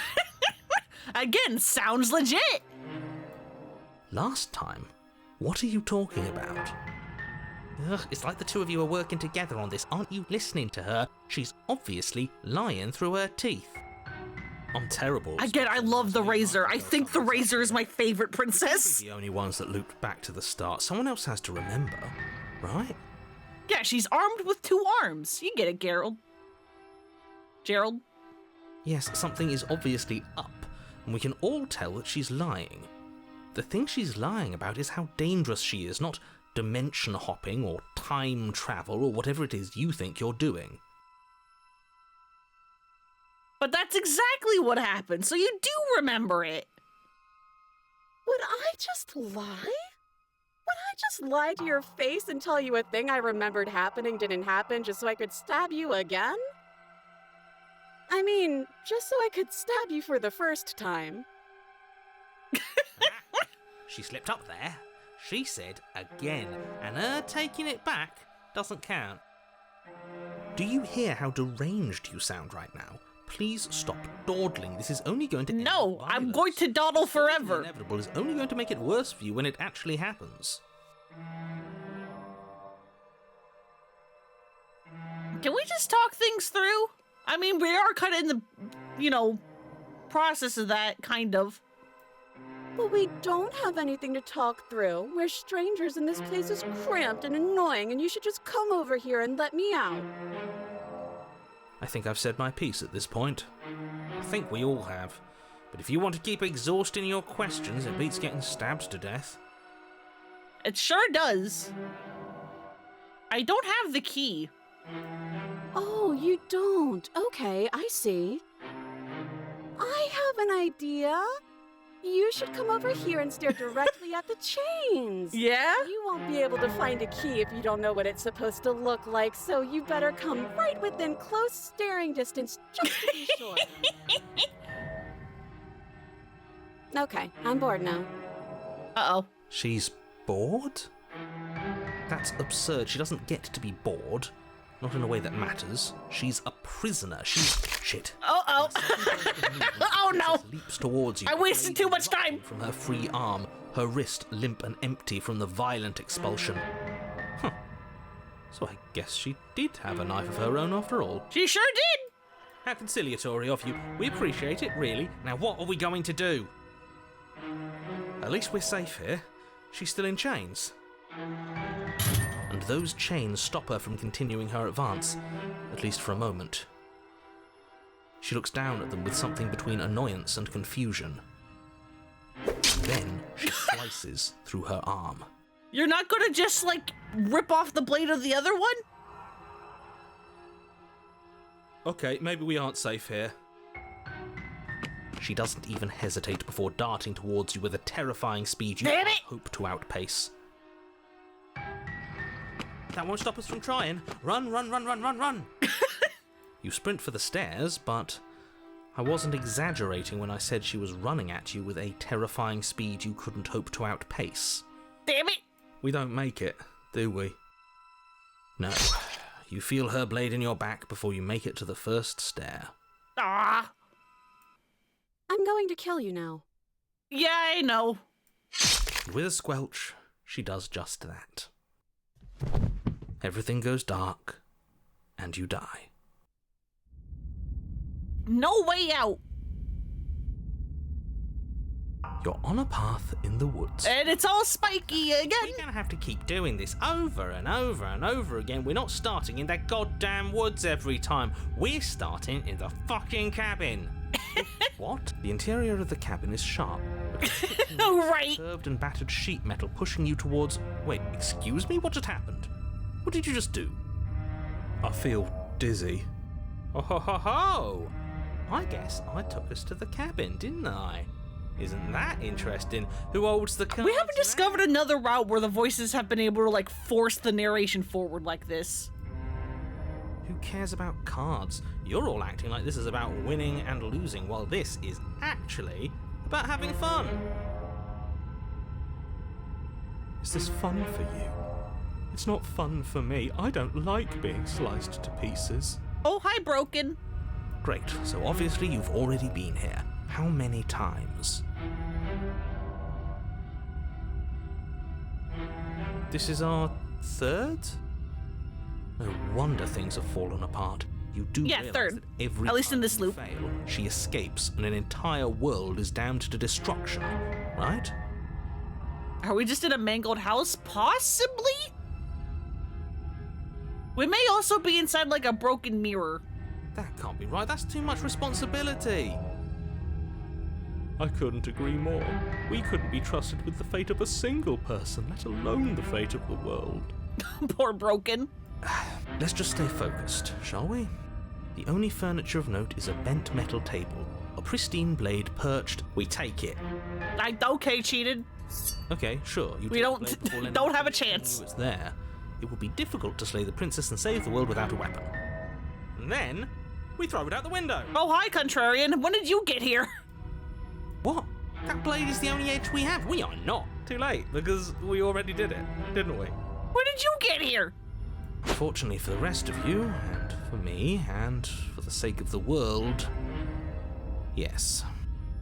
Again, sounds legit. Last time? What are you talking about? Ugh, it's like the two of you are working together on this. Aren't you listening to her? She's obviously lying through her teeth. I'm terrible. Again, I love the Razor. I think the Razor is my favorite princess. The only ones that looped back to the start. Someone else has to remember, right? Yeah, she's armed with 2 arms. You get it, Gerald. Gerald? Yes, something is obviously up, and we can all tell that she's lying. The thing she's lying about is how dangerous she is, not dimension hopping or time travel or whatever it is you think you're doing. But that's exactly what happened, so you do remember it. Would I just lie? Would I just lie to your face and tell you a thing I remembered happening didn't happen just so I could stab you again? I mean, just so I could stab you for the first time. She slipped up there. She said again, and her taking it back doesn't count. Do you hear how deranged you sound right now? Please stop dawdling. This is only going to end No, in I'm violence. going to dawdle forever. The inevitable is only going to make it worse for you when it actually happens. Can we just talk things through? I mean, we are kind of in the, process of that, kind of. But we don't have anything to talk through. We're strangers and this place is cramped and annoying and you should just come over here and let me out. I think I've said my piece at this point. I think we all have. But if you want to keep exhausting your questions, it beats getting stabbed to death. It sure does. I don't have the key. Oh, you don't? Okay, I see. I have an idea. You should come over here and stare directly at the chains. Yeah? You won't be able to find a key if you don't know what it's supposed to look like, so you better come right within close staring distance just to be sure. Okay, I'm bored now. Uh-oh. She's bored? That's absurd. She doesn't get to be bored. Not in a way that matters. She's a prisoner. She's... Shit. Uh-oh. Oh, no. Leaps towards you. I wasted too much time. From her free arm, her wrist limp and empty from the violent expulsion. Huh. So I guess she did have a knife of her own after all. She sure did. How conciliatory of you. We appreciate it, really. Now what are we going to do? At least we're safe here. She's still in chains. And those chains stop her from continuing her advance, at least for a moment. She looks down at them with something between annoyance and confusion. Then she slices through her arm. You're not gonna just, rip off the blade of the other one? Okay, maybe we aren't safe here. She doesn't even hesitate before darting towards you with a terrifying speed you Damn can't it! hope to outpace. That won't stop us from trying. Run, run, run, run, run, run! You sprint for the stairs, but I wasn't exaggerating when I said she was running at you with a terrifying speed you couldn't hope to outpace. Damn it! We don't make it, do we? No. You feel her blade in your back before you make it to the first stair. Ah. I'm going to kill you now. Yeah, I know. With a squelch, she does just that. Everything goes dark, and you die. No way out. You're on a path in the woods. And it's all spiky again. We're gonna have to keep doing this over and over and over again. We're not starting in that goddamn woods every time. We're starting in the fucking cabin. What? The interior of the cabin is sharp. Oh, right. Curved and battered sheet metal pushing you towards... Wait, excuse me? What just happened? What did you just do? I feel dizzy. Oh ho ho ho! I guess I took us to the cabin, didn't I? Isn't that interesting? Who holds the cards? We haven't discovered another route where the voices have been able to, force the narration forward like this. Who cares about cards? You're all acting like this is about winning and losing, while this is actually about having fun. Is this fun for you? It's not fun for me. I don't like being sliced to pieces. Oh, hi, Broken. Great, so obviously you've already been here. How many times? This is our third? No wonder things have fallen apart. You do Yeah, realize third. that every At least in time this you loop. fail, she escapes and an entire world is damned to destruction, right? Are we just in a mangled house? Possibly? We may also be inside like a broken mirror. That can't be right. That's too much responsibility. I couldn't agree more. We couldn't be trusted with the fate of a single person, let alone the fate of the world. Poor Broken. Let's just stay focused, shall we? The only furniture of note is a bent metal table, a pristine blade perched. We take it. Okay, cheated. Okay, sure. You We take don't- the blade before Leonard don't have a tells you chance. It's there. It would be difficult to slay the princess and save the world without a weapon. And then we throw it out the window. Oh, hi, Contrarian. When did you get here? What? That blade is the only edge we have. We are not. Too late, because we already did it, didn't we? When did you get here? Fortunately for the rest of you, and for me, and for the sake of the world, yes.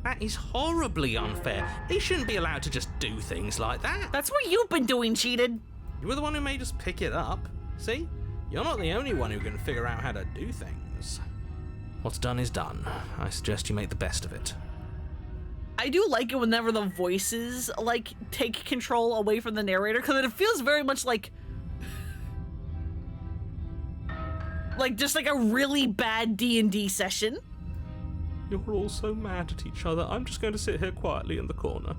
That is horribly unfair. They shouldn't be allowed to just do things like that. That's what you've been doing, cheated. You were the one who made us pick it up. See? You're not the only one who can figure out how to do things. What's done is done. I suggest you make the best of it. I do like it whenever the voices, like, take control away from the narrator, because it feels very much like just like a really bad D&D session. You're all so mad at each other, I'm just going to sit here quietly in the corner.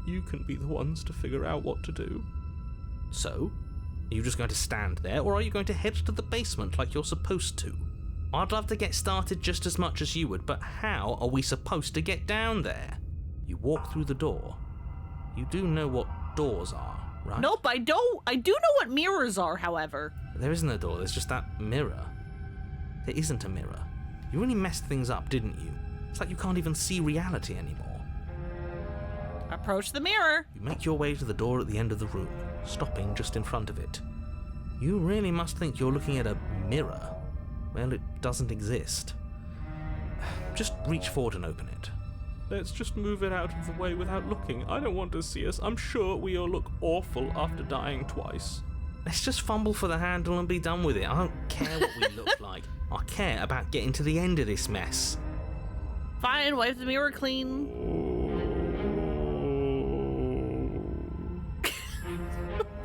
You can be the ones to figure out what to do. So, are you just going to stand there, or are you going to head to the basement like you're supposed to? I'd love to get started just as much as you would, but how are we supposed to get down there? You walk through the door. You do know what doors are, right? Nope, I don't. I do know what mirrors are, however. There isn't a door, there's just that mirror. There isn't a mirror. You really messed things up, didn't you? It's like you can't even see reality anymore. Approach the mirror. You make your way to the door at the end of the room, stopping just in front of it. You really must think you're looking at a mirror. Well, it doesn't exist. Just reach forward and open it. Let's just move it out of the way without looking. I don't want to see us. I'm sure we all look awful after dying twice. Let's just fumble for the handle and be done with it. I don't care what we look like. I care about getting to the end of this mess. Fine, wipe the mirror clean.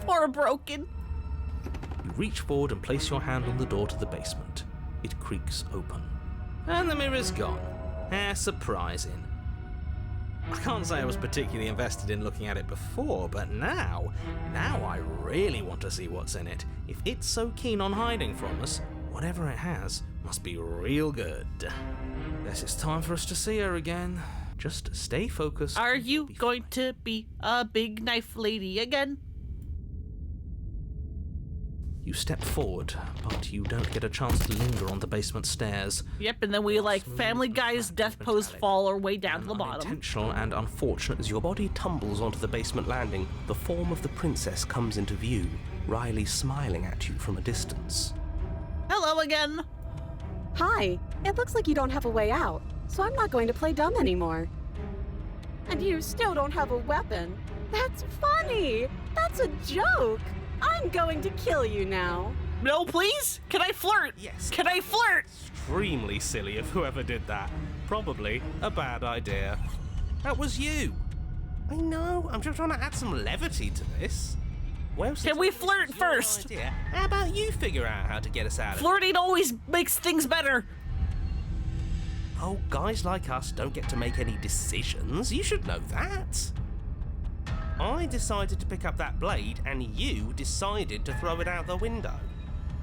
Poor Broken. You reach forward and place your hand on the door to the basement. It creaks open. And the mirror's gone. How surprising. I can't say I was particularly invested in looking at it before, but now I really want to see what's in it. If it's so keen on hiding from us, whatever it has must be real good. Guess it's time for us to see her again. Just stay focused. Are and you we'll be going fine. to be a big knife lady again? You step forward, but you don't get a chance to linger on the basement stairs. Yep, and then we like Family Guy's death pose fall our way down to the bottom. Unintentional and unfortunate as Your body tumbles onto the basement landing. The form of the princess comes into view, Riley smiling at you from a distance. Hello again. Hi, it looks like you don't have a way out, so I'm not going to play dumb anymore. And you still don't have a weapon? That's funny! That's a joke! I'm going to kill you now. No, please? Can I flirt? Yes. Can I flirt? Extremely silly of whoever did that. Probably a bad idea. That was you. I know. I'm just trying to add some levity to this. Well, Can we flirt first? Idea, how about you figure out how to get us out of Flirting always makes things better. Oh, guys like us don't get to make any decisions. You should know that. I decided to pick up that blade, and you decided to throw it out the window.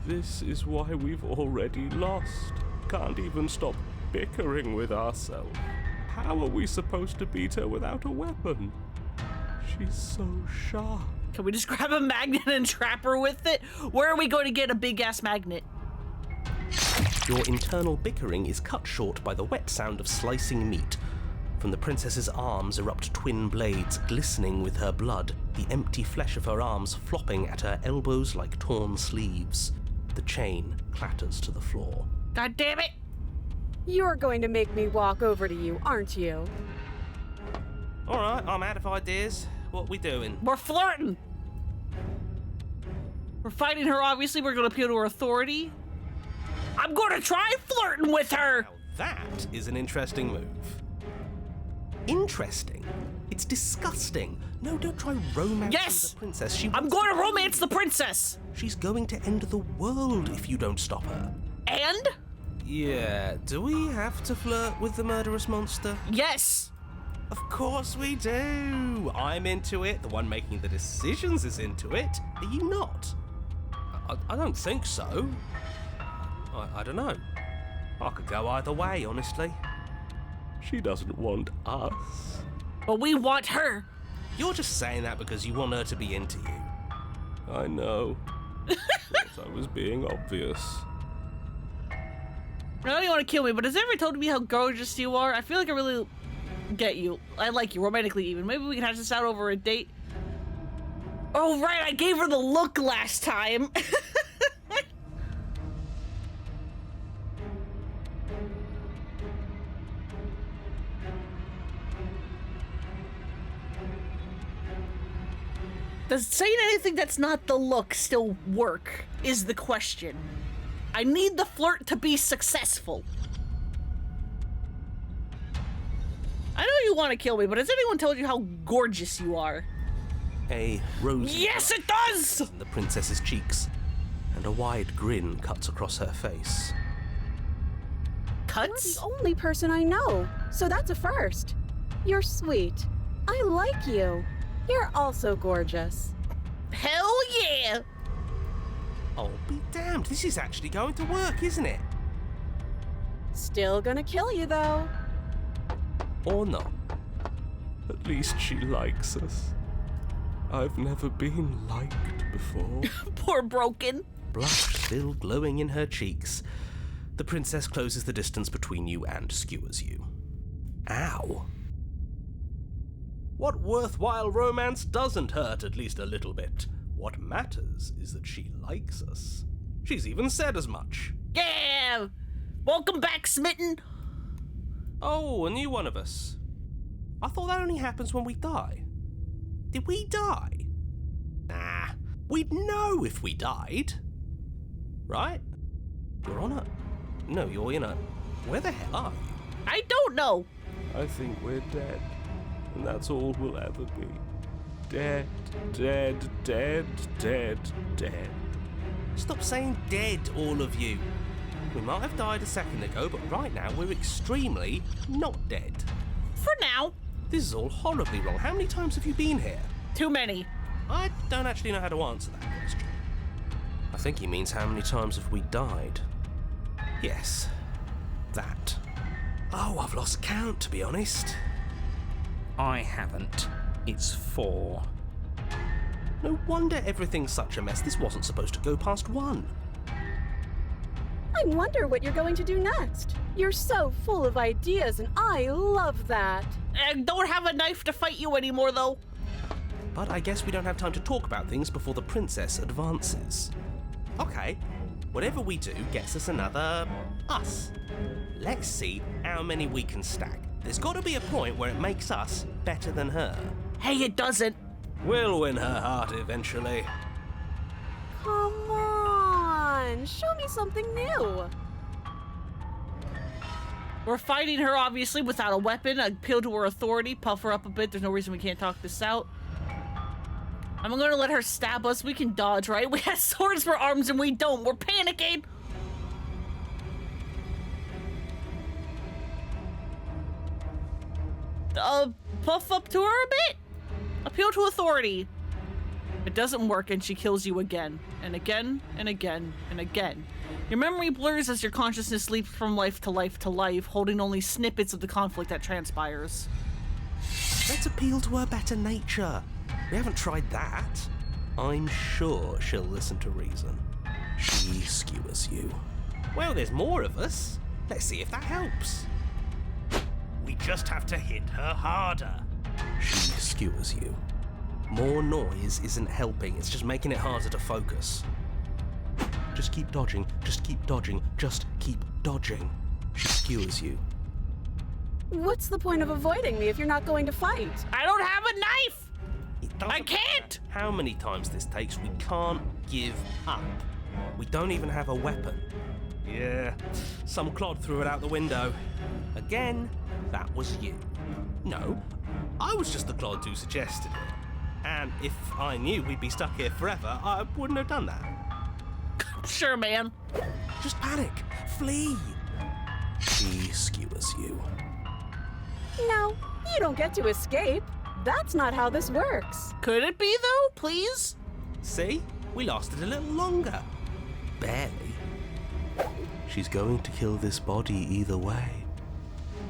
This is why we've already lost. Can't even stop bickering with ourselves. How are we supposed to beat her without a weapon? She's so sharp. Can we just grab a magnet and trap her with it? Where are we going to get a big ass magnet? Your internal bickering is cut short by the wet sound of slicing meat. From the princess's arms erupt twin blades glistening with her blood, the empty flesh of her arms flopping at her elbows like torn sleeves. The chain clatters to the floor. God damn it! You're going to make me walk over to you, aren't you? Alright, I'm out of ideas. What we doing? We're flirting! We're fighting her, obviously. We're gonna appeal to her authority. I'm gonna try flirting with her! Now that is an interesting move. Interesting? It's disgusting. No, don't try romancing Yes! the princess. I'm going to romance the princess! She's going to end the world if you don't stop her. And? Yeah, do we have to flirt with the murderous monster? Yes! Of course we do! I'm into it, the one making the decisions is into it. Are you not? I don't think so. I don't know. I could go either way, honestly. She doesn't want us. But we want her! You're just saying that because you want her to be into you. I know. Thought I was being obvious. I know you want to kill me, but has everyone told me how gorgeous you are? I feel like I really get you. I like you, romantically even. Maybe we can hash this out over a date. Oh, right, I gave her the look last time. Does saying anything that's not the look still work, is the question. I need the flirt to be successful. I know you want to kill me, but has anyone told you how gorgeous you are? A rosy Yes, it blush does! in the princess's cheeks, and a wide grin cuts across her face. Cuts? You're the only person I know, so that's a first. You're sweet. I like you. You're also gorgeous. Hell yeah! Oh, be damned, this is actually going to work, isn't it? Still gonna kill you, though. Or not. At least she likes us. I've never been liked before. Poor Broken. Blush still glowing in her cheeks, the princess closes the distance between you and skewers you. Ow. What worthwhile romance doesn't hurt at least a little bit? What matters is that she likes us. She's even said as much. Yeah! Welcome back, Smitten! Oh, a new one of us. I thought that only happens when we die. Did we die? Nah, we'd know if we died. Right? You're on a... No, you're in a... Where the hell are you? I don't know. I think we're dead. And that's all we'll ever be. Dead, dead, dead, dead, dead. Stop saying dead, all of you. We might have died a second ago, but right now we're extremely not dead. For now. This is all horribly wrong. How many times have you been here? Too many. I don't actually know how to answer that question. I think he means how many times have we died? Yes, that. Oh, I've lost count, to be honest. I haven't. It's 4. No wonder everything's such a mess. This wasn't supposed to go past 1. I wonder what you're going to do next. You're so full of ideas, and I love that. I don't have a knife to fight you anymore, though. But I guess we don't have time to talk about things before the princess advances. Okay, whatever we do gets us another us. Let's see how many we can stack. There's got to be a point where it makes us better than her. Hey, it doesn't. We'll win her heart eventually. Come on, show me something new. We're fighting her, obviously, without a weapon. Appeal to her authority, puff her up a bit. There's no reason we can't talk this out. I'm gonna let her stab us. We can dodge, right? We have swords for arms and we don't. We're panicking. Puff up to her a bit. Appeal to authority. It doesn't work and she kills you again. And again, and again, and again. Your memory blurs as your consciousness leaps from life to life to life, holding only snippets of the conflict that transpires. Let's appeal to her better nature. We haven't tried that. I'm sure she'll listen to reason. She skewers you. Well, there's more of us. Let's see if that helps. We just have to hit her harder. She skewers you. More noise isn't helping, it's just making it harder to focus. Just keep dodging. Just keep dodging. Just keep dodging. She skewers you. What's the point of avoiding me if you're not going to fight? I don't have a knife! It doesn't I can't! matter how many times this takes, we can't give up. We don't even have a weapon. Yeah, some clod threw it out the window. Again, that was you. No, I was just the clod who suggested it. And if I knew we'd be stuck here forever, I wouldn't have done that. Sure, man. Just panic. Flee. She skewers you. No, you don't get to escape. That's not how this works. Could it be, though? Please? See? We lasted a little longer. Barely. She's going to kill this body either way.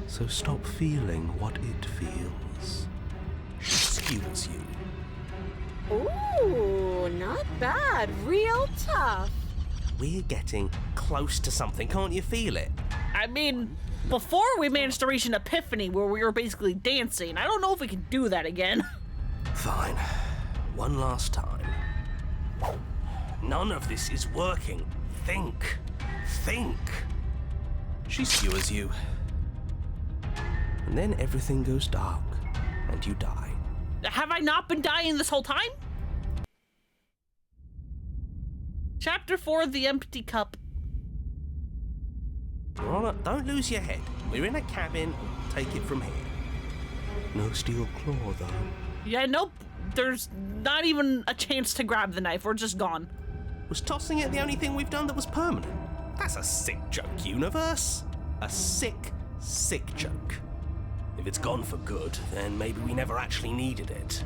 So stop feeling what it feels. She skewers you. Ooh, not bad. Real tough. We're getting close to something. Can't you feel it? I mean, before we managed to reach an epiphany where we were basically dancing. I don't know if we can do that again. Fine. One last time. None of this is working. Think. Think. She skewers you. And then everything goes dark, and you die. Have I not been dying this whole time? Chapter 4, The Empty Cup. Don't lose your head. We're in a cabin. Take it from here. No steel claw, though. Yeah, nope. There's not even a chance to grab the knife. We're just gone. Was tossing it the only thing we've done that was permanent? That's a sick joke, universe. A sick, sick joke. If it's gone for good, then maybe we never actually needed it.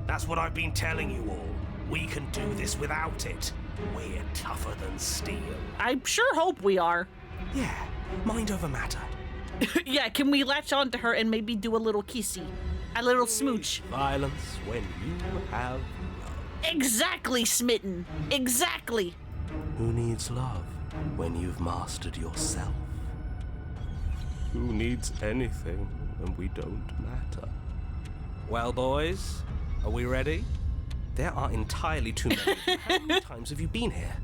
That's what I've been telling you all. We can do this without it. We're tougher than steel. I sure hope we are. Yeah, mind over matter. Yeah, can we latch onto her and maybe do a little kissy? A little smooch. Violence when you have love. Exactly, Smitten. Exactly. Who needs love when you've mastered yourself? Who needs anything when we don't matter? Well, boys, are we ready? There are entirely too many. How many times have you been here?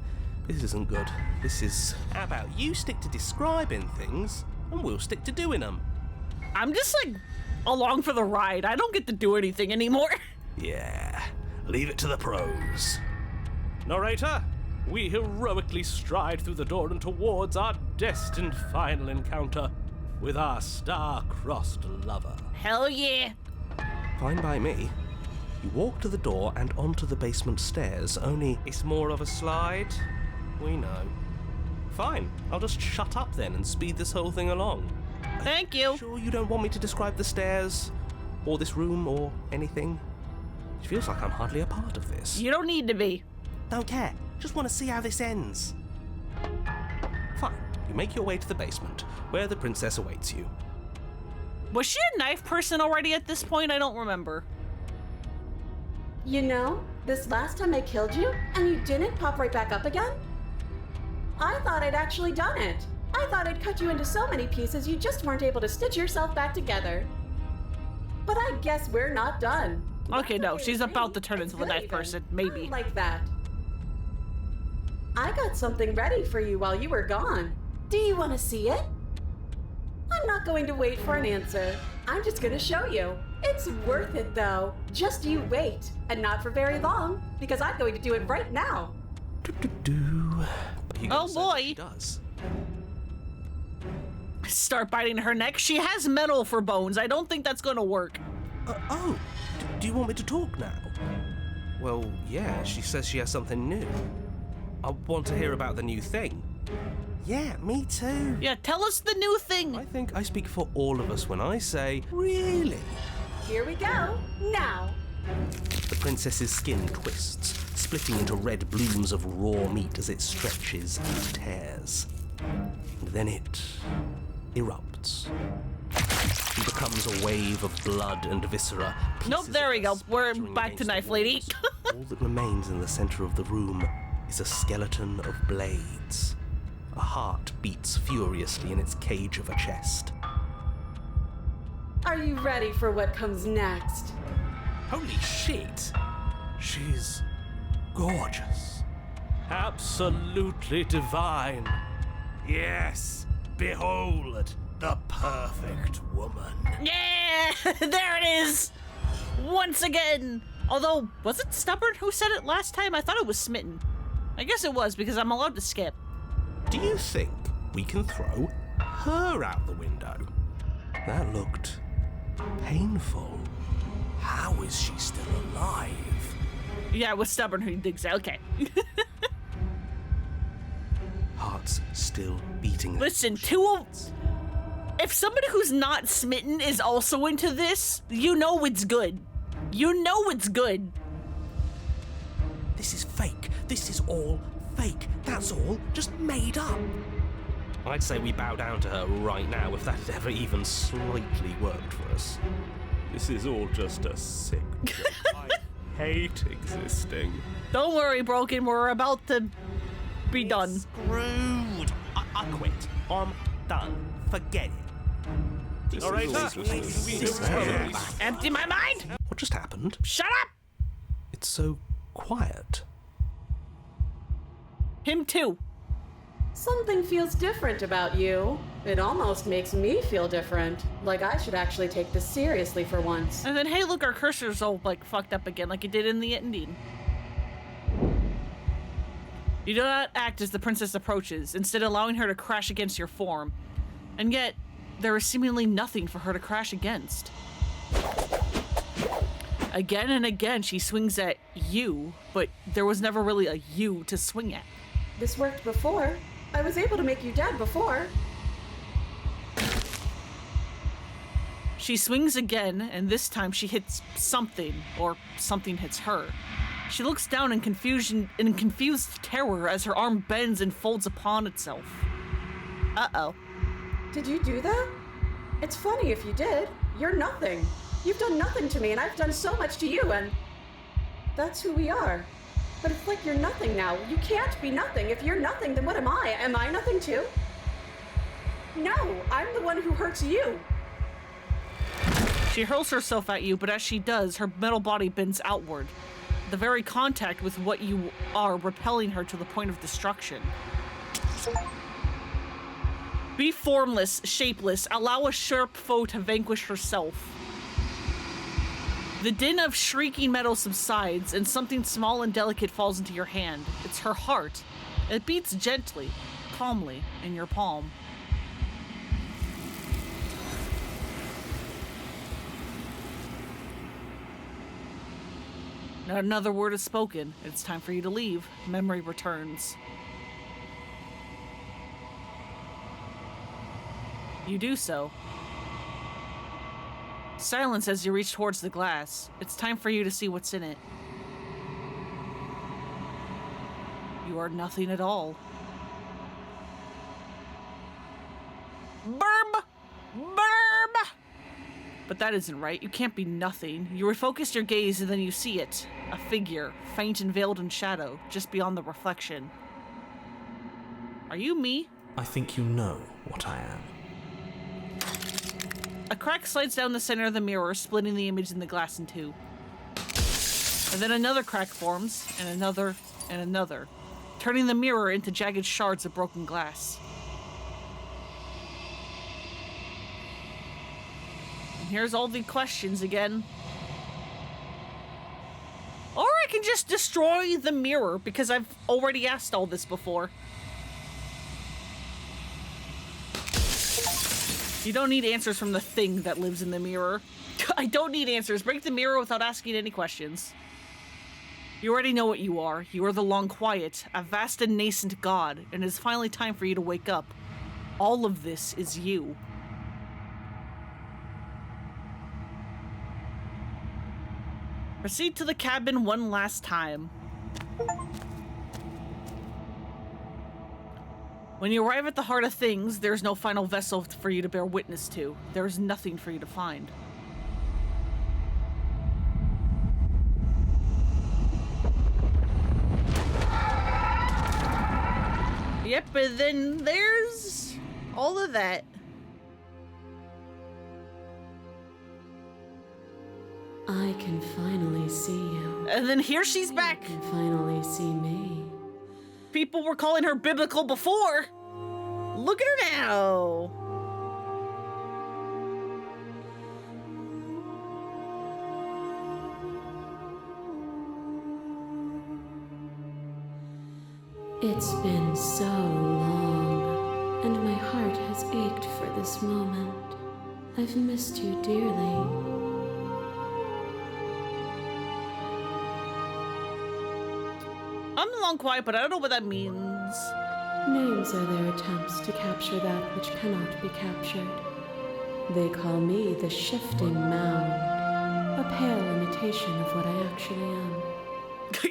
This isn't good. This is... How about you stick to describing things, and we'll stick to doing them? I'm just, like, along for the ride. I don't get to do anything anymore. Yeah, leave it to the pros. Narrator, we heroically stride through the door and towards our destined final encounter with our star-crossed lover. Hell yeah. Fine by me. You walk to the door and onto the basement stairs, only... It's more of a slide. We know. Fine, I'll just shut up then and speed this whole thing along. Thank you. Sure you don't want me to describe the stairs, or this room, or anything? It feels like I'm hardly a part of this. You don't need to be. Don't care. Just want to see how this ends. Fine. You make your way to the basement, where the princess awaits you. Was she a knife person already at this point? I don't remember. You know, this last time I killed you, and you didn't pop right back up again? I thought I'd actually done it. I thought I'd cut you into so many pieces you just weren't able to stitch yourself back together. But I guess we're not done. Okay, no, she's about to turn into the knife person, maybe. Like that. I got something ready for you while you were gone. Do you want to see it? I'm not going to wait for an answer. I'm just going to show you. It's worth it, though. Just you wait. And not for very long, because I'm going to do it right now. Oh boy. She does. Start biting her neck. She has metal for bones. I don't think that's going to work. Do you want me to talk now? Well, yeah, she says she has something new. I want to hear about the new thing. Yeah, me too. Yeah, tell us the new thing. I think I speak for all of us when I say, really? Here we go. Now. The princess's skin twists, splitting into red blooms of raw meat as it stretches and tears. And then it erupts. It becomes a wave of blood and viscera. Nope, there we go. We're back to Knife Lady. All that remains in the center of the room is a skeleton of blades. A heart beats furiously in its cage of a chest. Are you ready for what comes next? Holy shit! She's gorgeous. Absolutely divine. Yes, behold the perfect woman. Yeah, there it is. Once again. Although, was it Stubborn who said it last time? I thought it was Smitten. I guess it was because I'm allowed to skip. Do you think we can throw her out the window? That looked painful. How is she still alive? Yeah, it was Stubborn who digs out. Okay. Heart's still beating. Listen, if somebody who's not Smitten is also into this, you know it's good. You know it's good. This is fake. This is all fake. That's all just made up. I'd say we bow down to her right now if that had ever even slightly worked for us. This is all just a sick joke. I hate existing. Don't worry, Broken. We're about to be done. Screwed. I quit. I'm done. Forget it. This All right, is all sir. just a Empty my mind. What just happened? Shut up. It's so quiet. Him too. Something feels different about you. It almost makes me feel different. Like I should actually take this seriously for once. And then, hey, look, our cursor's all like fucked up again, like it did in the ending. You do not act as the princess approaches, instead allowing her to crash against your form. And yet, there is seemingly nothing for her to crash against. Again and again, she swings at you, but there was never really a you to swing at. This worked before. I was able to make you dead before. She swings again, and this time she hits something, or something hits her. She looks down in confusion, in confused terror as her arm bends and folds upon itself. Uh-oh. Did you do that? It's funny if you did. You're nothing. You've done nothing to me, and I've done so much to you, and that's who we are. But it's like you're nothing now. You can't be nothing. If you're nothing, then what am I? Am I nothing too? No, I'm the one who hurts you. She hurls herself at you, but as she does, her metal body bends outward. The very contact with what you are repelling her to the point of destruction. Be formless, shapeless, allow a sharp foe to vanquish herself. The din of shrieking metal subsides, and something small and delicate falls into your hand. It's her heart. It beats gently, calmly, in your palm. Not another word is spoken. It's time for you to leave. Memory returns. You do so. Silence as you reach towards the glass. It's time for you to see what's in it. You are nothing at all. Burb! Burb! But that isn't right. You can't be nothing. You refocus your gaze and then you see it. A figure, faint and veiled in shadow, just beyond the reflection. Are you me? I think you know what I am. A crack slides down the center of the mirror, splitting the image in the glass in two. And then another crack forms, and another, turning the mirror into jagged shards of broken glass. And here's all the questions again. Or I can just destroy the mirror, because I've already asked all this before. You don't need answers from the thing that lives in the mirror. I don't need answers. Break the mirror without asking any questions. You already know what you are. You are the Long Quiet, a vast and nascent god, and it is finally time for you to wake up. All of this is you. Proceed to the cabin one last time. When you arrive at the heart of things, there's no final vessel for you to bear witness to. There is nothing for you to find. Yep, but then there's all of that. I can finally see you. And then here she's back. You can finally see me. People were calling her biblical before. Look at her now. It's been so long, and my heart has ached for this moment. I've missed you dearly. I'm long quiet, but I don't know what that means. Names are their attempts to capture that which cannot be captured. They call me the shifting mound, a pale imitation of what I actually am.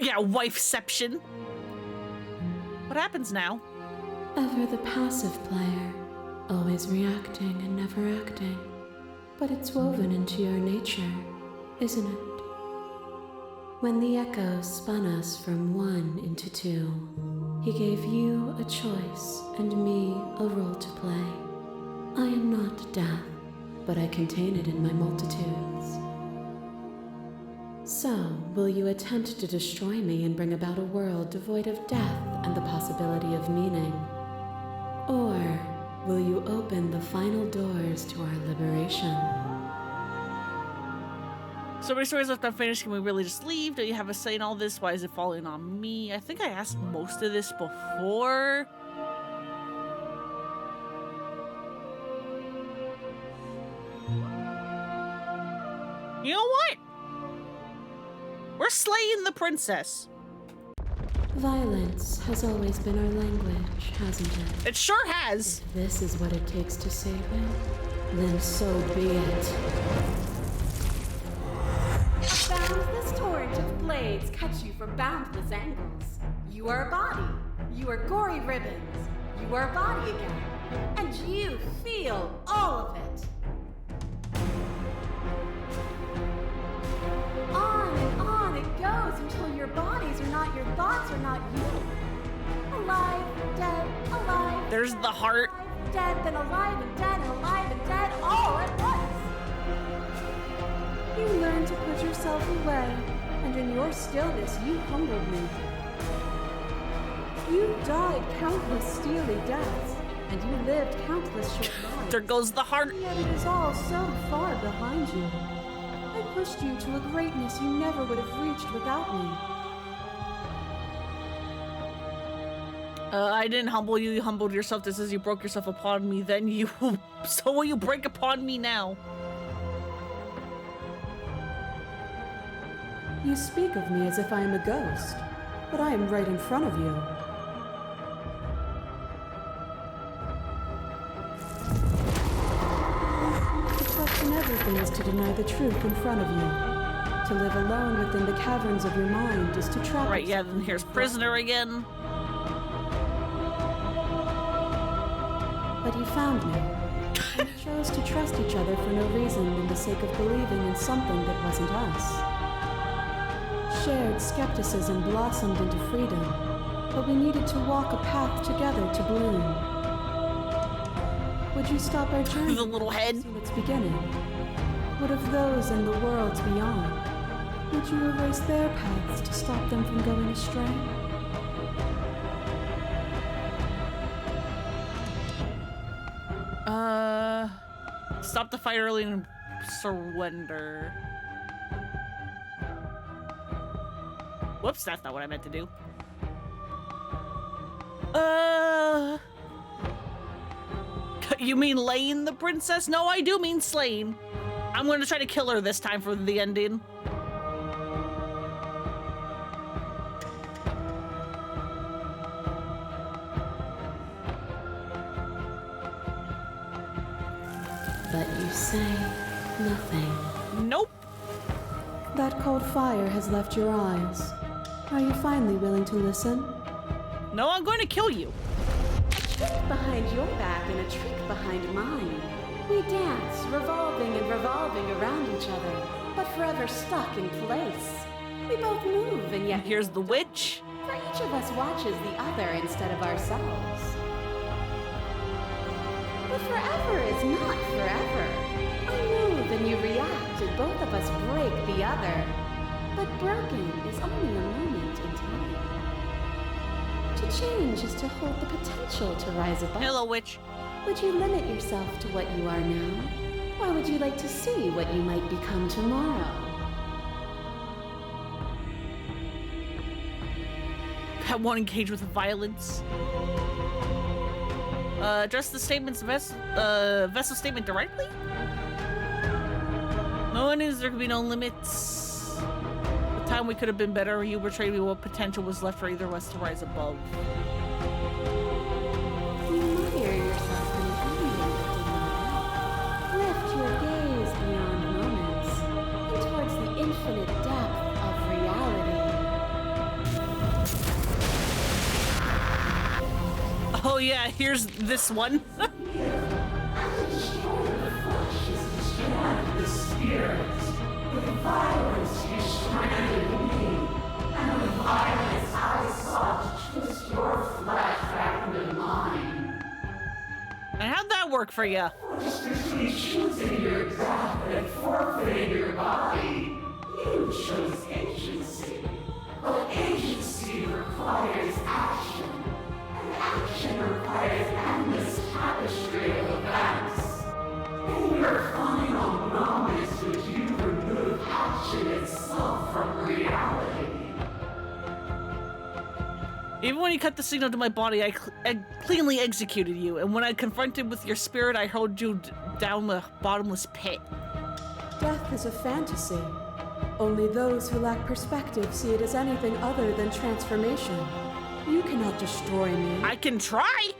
Yeah, wifeception. What happens now? Ever the passive player, always reacting and never acting. But it's woven into your nature, isn't it? When the echo spun us from one into two, he gave you a choice and me a role to play. I am not death, but I contain it in my multitudes. So, will you attempt to destroy me and bring about a world devoid of death and the possibility of meaning? Or will you open the final doors to our liberation? So many stories left unfinished. Can we really just leave? Do you have a say in all this? Why is it falling on me? I think I asked most of this before. You know what? We're slaying the princess. Violence has always been our language, hasn't it? It sure has. If this is what it takes to save you, then so be it. A boundless torrent of blades cut you from boundless angles. You are a body. You are gory ribbons. You are a body again. And you feel all of it. On and on it goes until your bodies are not your thoughts, are not you. Alive, dead, alive. There's the heart. Alive, dead, then alive and dead and alive and dead all at once. You learn to put yourself away, and in your stillness you humbled me. You died countless steely deaths, and you lived countless short lives. There goes the heart. And yet it is all so far behind you. I pushed you to a greatness you never would have reached without me. I didn't humble you. You humbled yourself just as you broke yourself upon me. Then you... So will you break upon me now? You speak of me as if I am a ghost, but I am right in front of you. To question everything is to deny the truth in front of you. To live alone within the caverns of your mind is to trap. Right, yeah, then here's prisoner again. But you found me. And you chose to trust each other for no reason than the sake of believing in something that wasn't us. Shared skepticism blossomed into freedom, but we needed to walk a path together to bloom. Would you stop our journey? The little head. In its beginning? What of those in the worlds beyond? Would you erase their paths to stop them from going astray? Stop the fight early and surrender. Whoops, that's not what I meant to do. You mean laying the princess? No, I do mean slaying. I'm gonna try to kill her this time for the ending. But you say nothing. Nope. That cold fire has left your eyes. Are you finally willing to listen? No, I'm going to kill you. A trick behind your back and a trick behind mine. We dance, revolving and revolving around each other, but forever stuck in place. We both move and yet... Here's the witch. For each of us watches the other instead of ourselves. But forever is not forever. I move and you react, and both of us break the other. But broken is only a moment in time. To change is to hold the potential to rise above. Hello, witch. Would you limit yourself to what you are now? Or would you like to see what you might become tomorrow? I won't engage with violence. Address the statement's vessel statement directly? No one is, there could be no limits. The time we could have been better, you betrayed me, what potential was left for either of us to rise above? You admire yourself in the lift your gaze beyond moments and towards the infinite depth of reality. Oh yeah, here's this one. The spirits, the violence you stranded in me, and the violence I sought to twist your flesh back into mine. And how'd that work for you? Just between choosing your death and forfeiting your body, you chose agency. But agency requires action, and action requires endless tapestry of events. In your final moments, would you remove action itself from reality? Even when you cut the signal to my body, I cleanly executed you, and when I confronted with your spirit, I hurled you down the bottomless pit. Death is a fantasy. Only those who lack perspective see it as anything other than transformation. You cannot destroy me. I can try!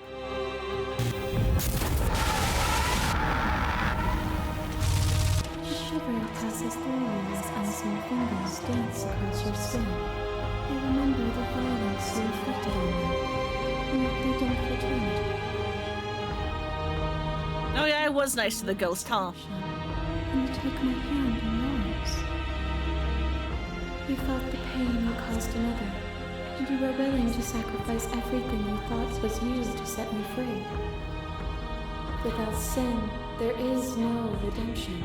Shiver passes through you as unseen fingers dance across your skin. They remember the violence you inflicted on them, and yet they don't return it. Oh yeah, I was nice to the ghost, huh? And you took my hand in yours. You felt the pain you caused another, and you were willing to sacrifice everything you thought was yours to set me free. Without sin, there is no redemption.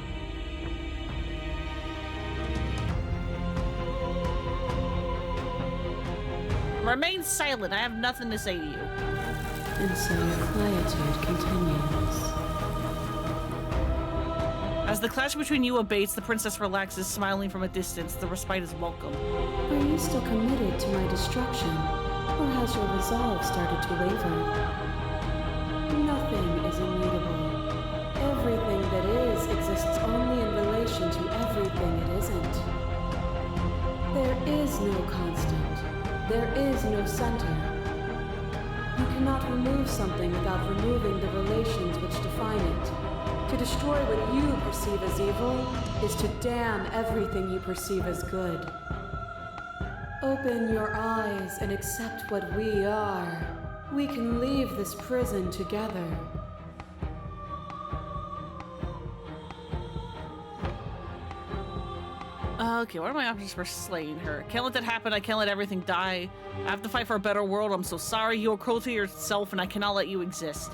Remain silent, I have nothing to say to you. And so your quietude continues. As the clash between you abates, the princess relaxes, smiling from a distance. The respite is welcome. Are you still committed to my destruction? Or has your resolve started to waver? Nothing is immutable. Everything that is exists only in relation to everything it isn't. There is no constant. There is no center. You cannot remove something without removing the relations which define it. To destroy what you perceive as evil is to damn everything you perceive as good. Open your eyes and accept what we are. We can leave this prison together. Okay, what are my options for slaying her? Can't let that happen. I can't let everything die. I have to fight for a better world. I'm so sorry. You are cruel to yourself, and I cannot let you exist.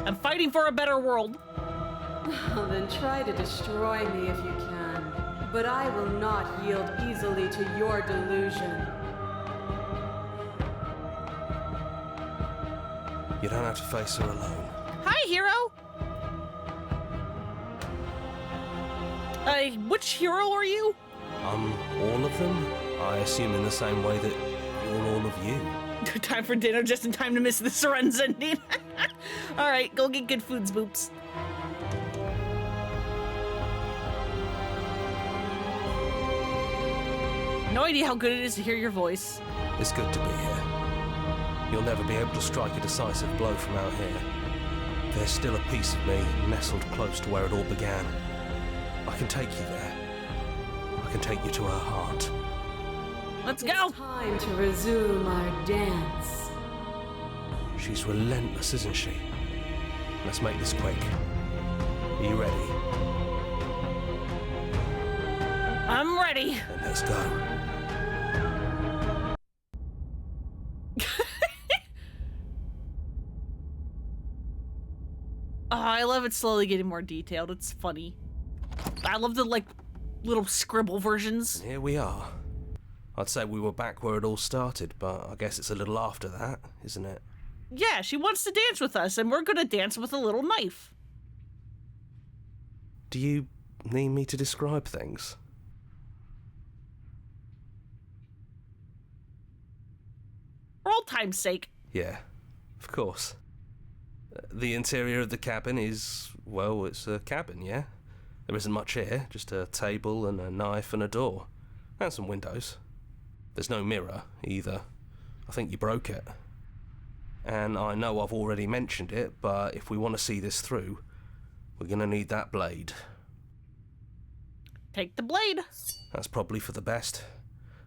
I'm fighting for a better world. Well, then try to destroy me if you can. But I will not yield easily to your delusion. You don't have to face her alone. Hi, hero. Which hero are you? I'm all of them. I assume in the same way that you're all of you. Time for dinner, just in time to miss the Seren's ending. All right, go get good foods, boops. No idea how good it is to hear your voice. It's good to be here. You'll never be able to strike a decisive blow from out here. There's still a piece of me nestled close to where it all began. I can take you there. I can take you to her heart. Let's go! It's time to resume our dance. She's relentless, isn't she? Let's make this quick. Are you ready? I'm ready. Then let's go. Oh, I love it slowly getting more detailed. It's funny. I love the, like, little scribble versions. And here we are. I'd say we were back where it all started, but I guess it's a little after that, isn't it? Yeah, she wants to dance with us, and we're gonna dance with a little knife. Do you need me to describe things? For old time's sake. Yeah, of course. The interior of the cabin is, well, it's a cabin, yeah? There isn't much here, just a table and a knife and a door. And some windows. There's no mirror, either. I think you broke it. And I know I've already mentioned it, but if we want to see this through, we're gonna need that blade. Take the blade. That's probably for the best.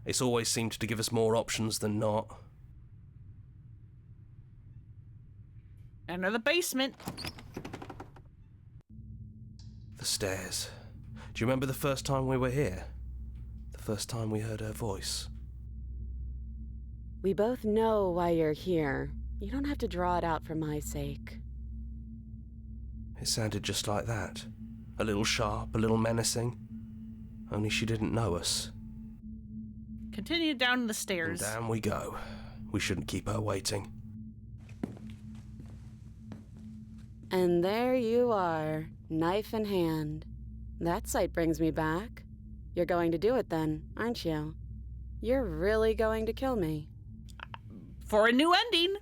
It's always seemed to give us more options than not. Enter the basement. The stairs. Do you remember the first time we were here? The first time we heard her voice? We both know why you're here. You don't have to draw it out for my sake. It sounded just like that. A little sharp, a little menacing. Only she didn't know us. Continue down the stairs. And down we go. We shouldn't keep her waiting. And there you are, knife in hand. That sight brings me back. You're going to do it then, aren't you? You're really going to kill me. For a new ending.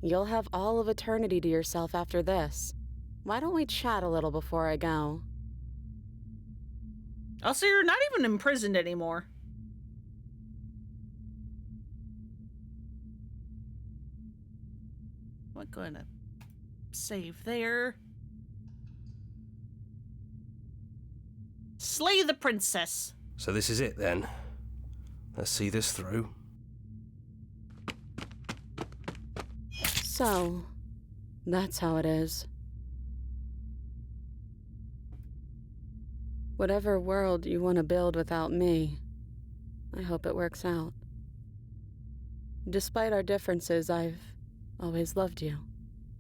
You'll have all of eternity to yourself after this. Why don't we chat a little before I go? Also, you're not even imprisoned anymore. I'm gonna save there. Slay the princess. So this is it then. Let's see this through. So, that's how it is. Whatever world you want to build without me, I hope it works out. Despite our differences, I've always loved you,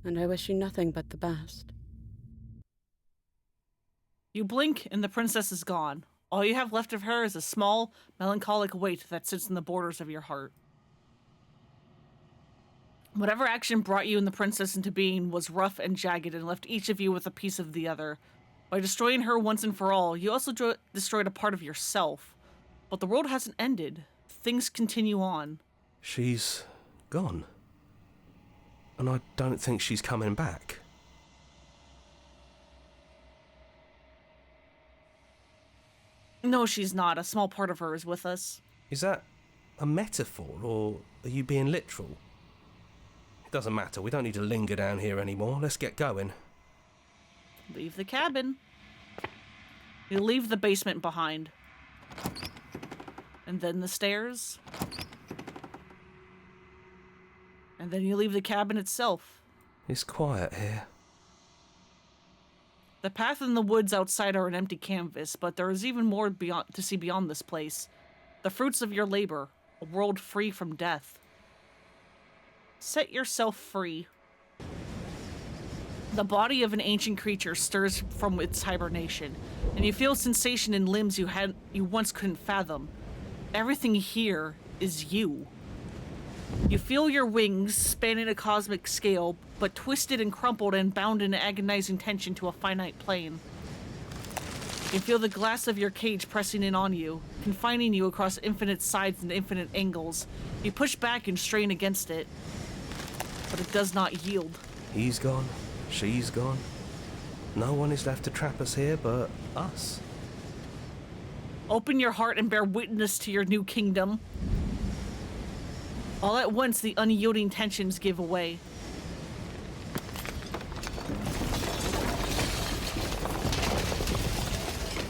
and I wish you nothing but the best. You blink and the princess is gone. All you have left of her is a small, melancholic weight that sits in the borders of your heart. Whatever action brought you and the princess into being was rough and jagged and left each of you with a piece of the other. By destroying her once and for all, you also destroyed a part of yourself. But the world hasn't ended. Things continue on. She's gone. And I don't think she's coming back. No, she's not. A small part of her is with us. Is that a metaphor, or are you being literal? It doesn't matter. We don't need to linger down here anymore. Let's get going. Leave the cabin. You leave the basement behind. And then the stairs. And then you leave the cabin itself. It's quiet here. The path and the woods outside are an empty canvas, but there is even more to see beyond this place. The fruits of your labor, a world free from death. Set yourself free. The body of an ancient creature stirs from its hibernation, and you feel sensation in limbs you once couldn't fathom. Everything here is you. You feel your wings spanning a cosmic scale, but twisted and crumpled and bound in agonizing tension to a finite plane. You feel the glass of your cage pressing in on you, confining you across infinite sides and infinite angles. You push back and strain against it, but it does not yield. He's gone. She's gone. No one is left to trap us here but us. Open your heart and bear witness to your new kingdom. All at once, the unyielding tensions give way.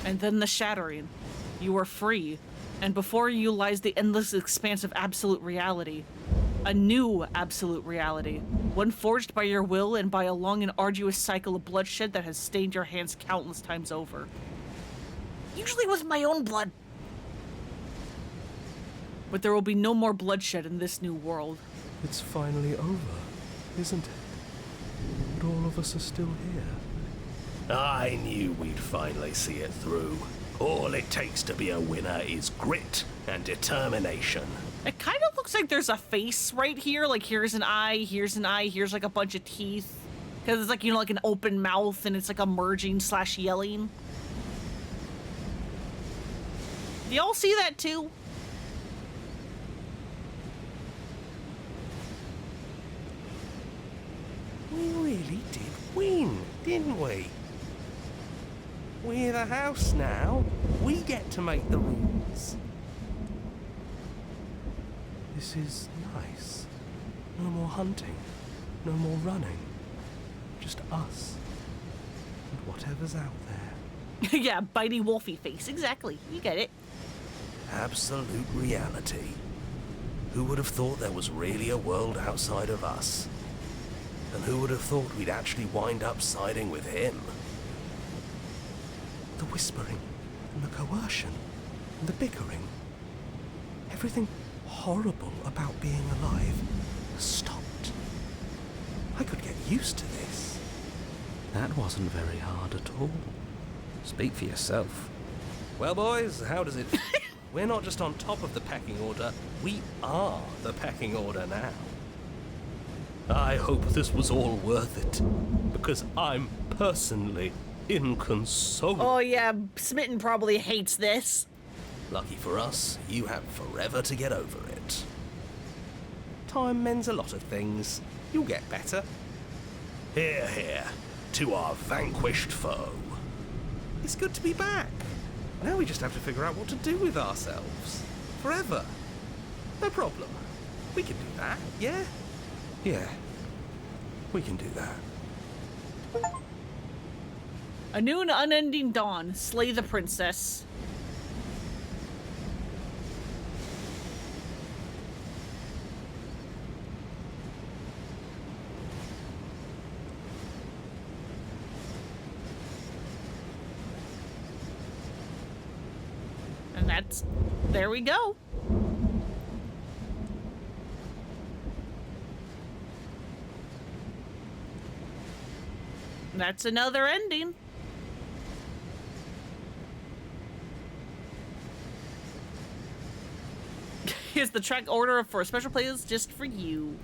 And then the shattering. You are free, and before you lies the endless expanse of absolute reality. A new absolute reality, one forged by your will and by a long and arduous cycle of bloodshed that has stained your hands countless times over. Usually with my own blood. But there will be no more bloodshed in this new world. It's finally over, isn't it? But all of us are still here. I knew we'd finally see it through. All it takes to be a winner is grit and determination. It kind of looks like there's a face right here. Like, here's an eye, here's like a bunch of teeth. Because it's like, you know, like an open mouth, and it's like a merging / yelling. Do y'all see that too? We really did win, didn't we? We're the house now. We get to make the rules. This is nice. No more hunting. No more running. Just us. And whatever's out there. Yeah, bitey wolfy face. Exactly. You get it. Absolute reality. Who would have thought there was really a world outside of us? And who would have thought we'd actually wind up siding with him? The whispering, and the coercion, and the bickering. Everything horrible about being alive has stopped. I could get used to this. That wasn't very hard at all. Speak for yourself. Well, boys, how does it feel? We're not just on top of the pecking order, we are the pecking order now. I hope this was all worth it, because I'm personally inconsolable. Oh yeah, Smitten probably hates this. Lucky for us, you have forever to get over it. Time mends a lot of things. You'll get better. Hear, hear, to our vanquished foe. It's good to be back. Now we just have to figure out what to do with ourselves. Forever. No problem. We can do that, yeah? Yeah, we can do that. A new and unending dawn. Slay the princess. And that's... there we go. That's another ending. Here's the track order for a special playlist just for you.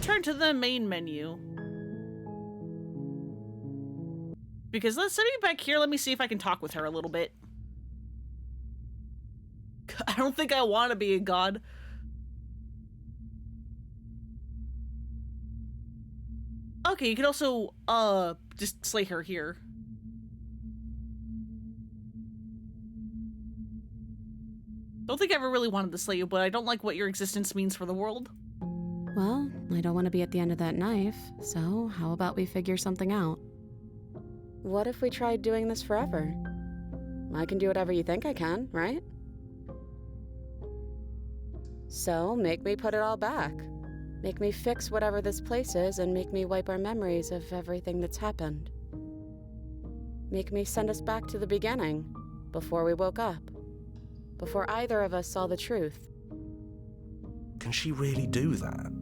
Turn to the main menu. Because let's send me back here. Let me see if I can talk with her a little bit. I don't think I want to be a god. Okay, you can also, just slay her here. Don't think I ever really wanted to slay you, but I don't like what your existence means for the world. Well, I don't want to be at the end of that knife, so how about we figure something out? What if we tried doing this forever? I can do whatever you think I can, right? So, make me put it all back. Make me fix whatever this place is and make me wipe our memories of everything that's happened. Make me send us back to the beginning, before we woke up. Before either of us saw the truth. Can she really do that?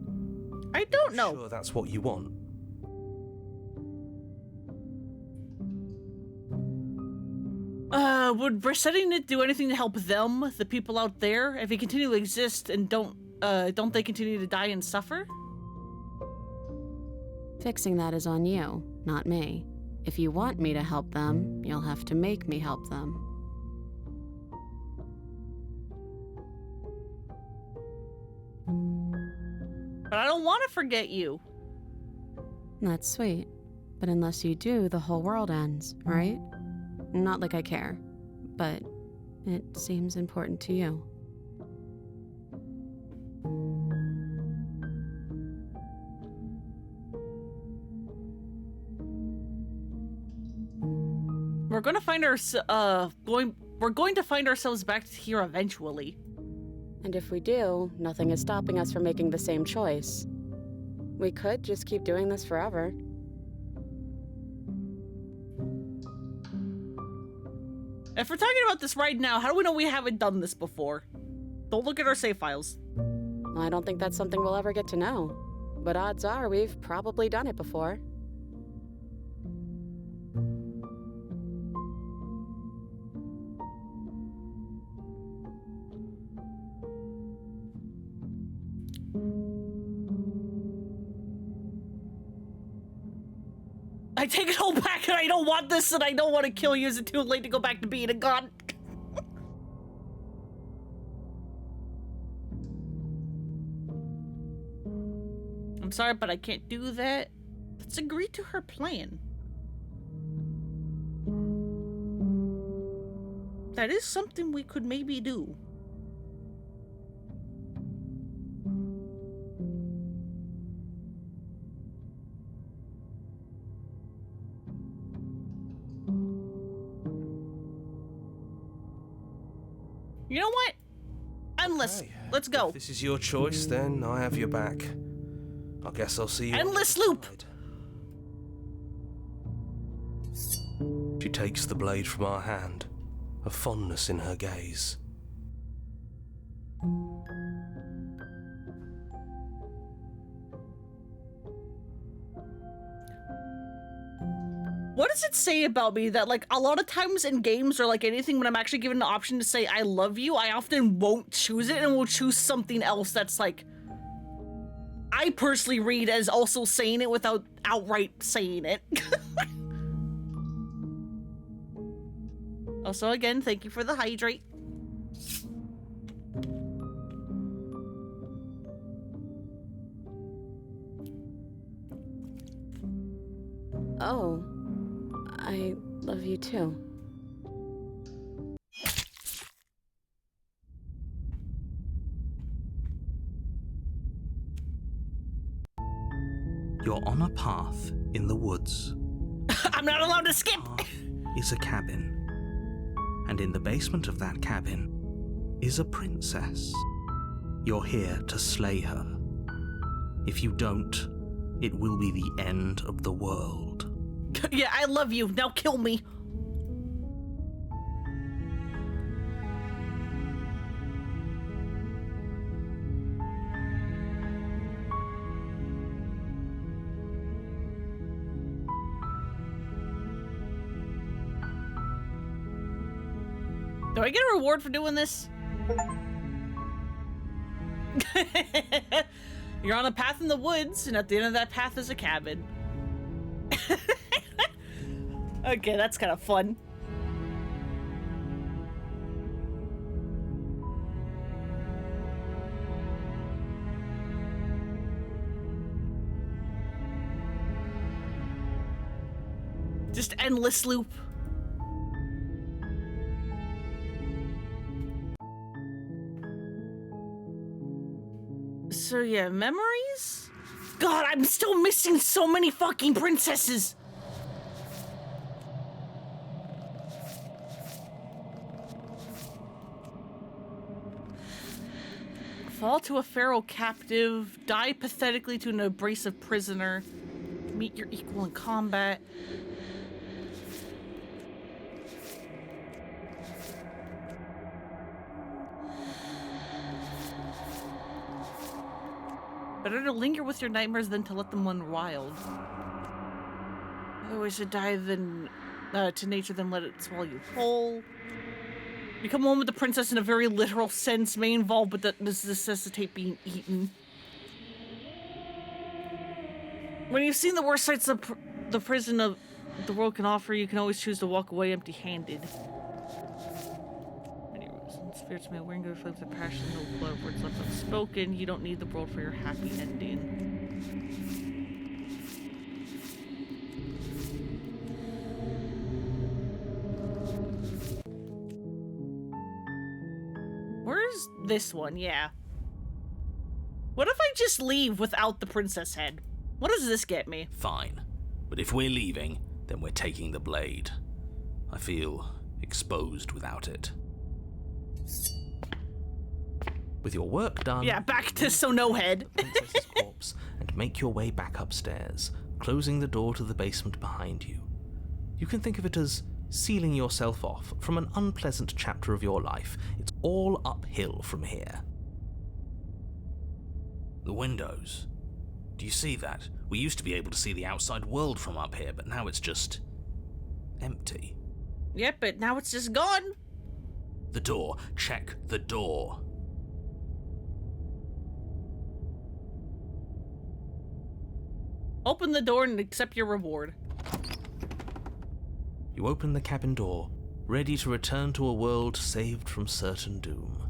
I don't know. Sure, that's what you want. Would resetting it do anything to help them, the people out there? If they continue to exist and don't they continue to die and suffer? Fixing that is on you, not me. If you want me to help them, you'll have to make me help them. But I don't want to forget you. That's sweet. But unless you do, the whole world ends, right? Not like I care, but it seems important to you. We're going to find we're going to find ourselves back here eventually. And if we do, nothing is stopping us from making the same choice. We could just keep doing this forever. If we're talking about this right now, how do we know we haven't done this before? Don't look at our save files. I don't think that's something we'll ever get to know. But odds are we've probably done it before. I take it all back, and I don't want this, and I don't want to kill you. Is it too late to go back to being a god? I'm sorry, but I can't do that. Let's agree to her plan. That is something we could maybe do. You know what? Endless. Okay. Let's go. If this is your choice, then I have your back. I guess I'll see you. Endless loop. She takes the blade from our hand, a fondness in her gaze. What does it say about me that, like, a lot of times in games or, like, anything, when I'm actually given the option to say I love you, I often won't choose it and will choose something else that's, like, I personally read as also saying it without outright saying it. Also, again, thank you for the hydrate. Oh, I love you too. You're on a path in the woods. I'm not allowed to skip! Is a cabin. And in the basement of that cabin is a princess. You're here to slay her. If you don't, it will be the end of the world. Yeah, I love you. Now kill me. Do I get a reward for doing this? You're on a path in the woods, and at the end of that path is a cabin. Okay, that's kind of fun. Just endless loop. So yeah, memories? God, I'm still missing so many fucking princesses. Fall to a feral captive, die pathetically to an abrasive prisoner, meet your equal in combat. Better to linger with your nightmares than to let them run wild. Otherwise, to die to nature than let it swallow you whole. Become one with the princess in a very literal sense may involve, but that does necessitate being eaten. When you've seen the worst sights of the prison of the world can offer, you can always choose to walk away empty-handed. Many spirits may linger, reflect the passion, no blood, words left unspoken. You don't need the world for your happy ending. Where's this one? Yeah. What if I just leave without the princess head? What does this get me? Fine. But if we're leaving, then we're taking the blade. I feel exposed without it. With your work done, Yeah, back to so no head. the princess's corpse and make your way back upstairs, closing the door to the basement behind you. You can think of it as sealing yourself off from an unpleasant chapter of your life. It's all uphill from here. The windows. Do you see that? We used to be able to see the outside world from up here, but now it's just empty. Yep, but now it's just gone. The door. Check the door. Open the door and accept your reward. You open the cabin door, ready to return to a world saved from certain doom.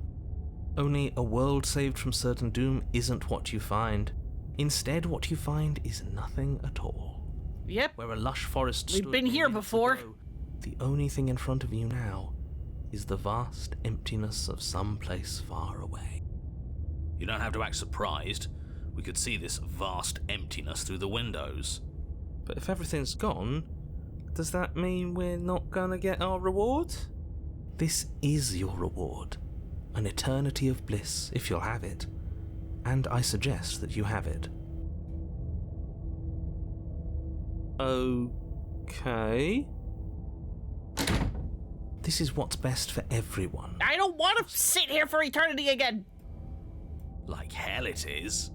Only a world saved from certain doom isn't what you find. Instead, what you find is nothing at all. Yep. Where a lush forest We've stood been here minutes before. ago, the only thing in front of you now is the vast emptiness of some place far away. You don't have to act surprised. We could see this vast emptiness through the windows. But if everything's gone, does that mean we're not gonna get our reward? This is your reward. An eternity of bliss, if you'll have it. And I suggest that you have it. Okay. This is what's best for everyone. I don't want to sit here for eternity again. Like hell it is.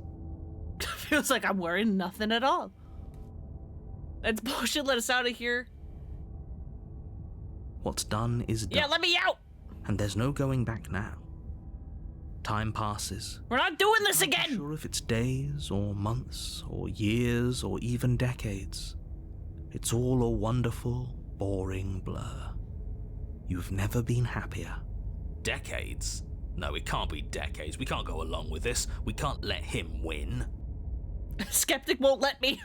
Feels like I'm wearing nothing at all. That's bullshit. Let us out of here. What's done is done. Yeah, let me out. And there's no going back now. Time passes. We're not doing this I'm not again. sure if it's days or months or years or even decades. It's all a wonderful, boring blur. You've never been happier. Decades? No, it can't be decades. We can't go along with this. We can't let him win. Skeptic won't let me.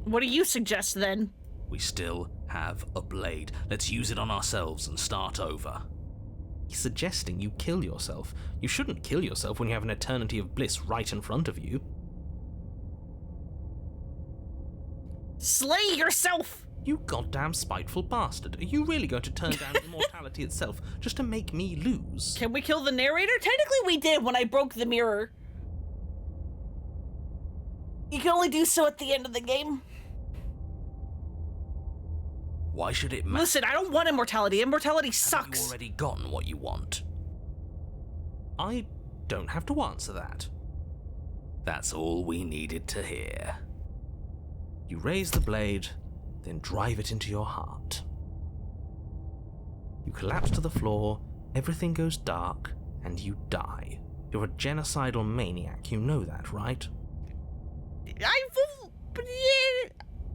What do you suggest then? We still have a blade. Let's use it on ourselves and start over. He's suggesting you kill yourself. You shouldn't kill yourself when you have an eternity of bliss right in front of you. Slay yourself! You goddamn spiteful bastard. Are you really going to turn down immortality itself just to make me lose? Can we kill the narrator? Technically we did when I broke the mirror. You can only do so at the end of the game. Why should it matter? Listen, I don't want immortality. Immortality sucks. You've already gotten what you want. I don't have to answer that. That's all we needed to hear. You raise the blade, then drive it into your heart. You collapse to the floor, everything goes dark, and you die. You're a genocidal maniac, you know that, right?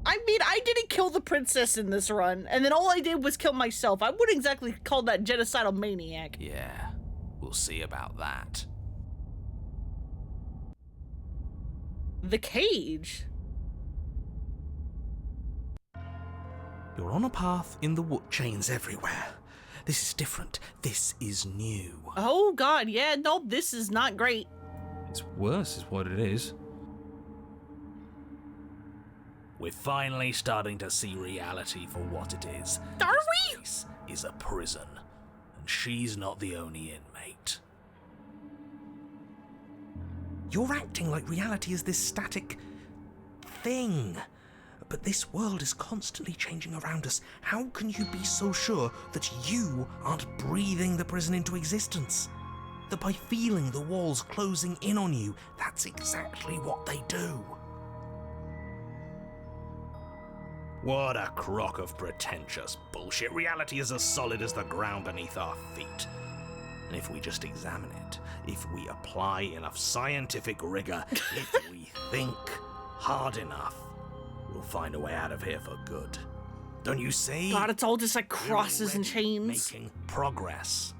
I mean, I didn't kill the princess in this run, and then all I did was kill myself. I wouldn't exactly call that genocidal maniac. Yeah, we'll see about that. The cage? You're on a path in the wood. Chains everywhere. This is different. This is new. Oh god, yeah, no, this is not great. It's worse is what it is. We're finally starting to see reality for what it is. Are we? This is a prison, and she's not the only inmate. You're acting like reality is this static thing. But this world is constantly changing around us. How can you be so sure that you aren't breathing the prison into existence? That by feeling the walls closing in on you, that's exactly what they do. What a crock of pretentious bullshit. Reality is as solid as the ground beneath our feet. And if we just examine it, if we apply enough scientific rigor, if we think hard enough, we'll find a way out of here for good. Don't you see? God, it's all just like crosses and chains. Making progress.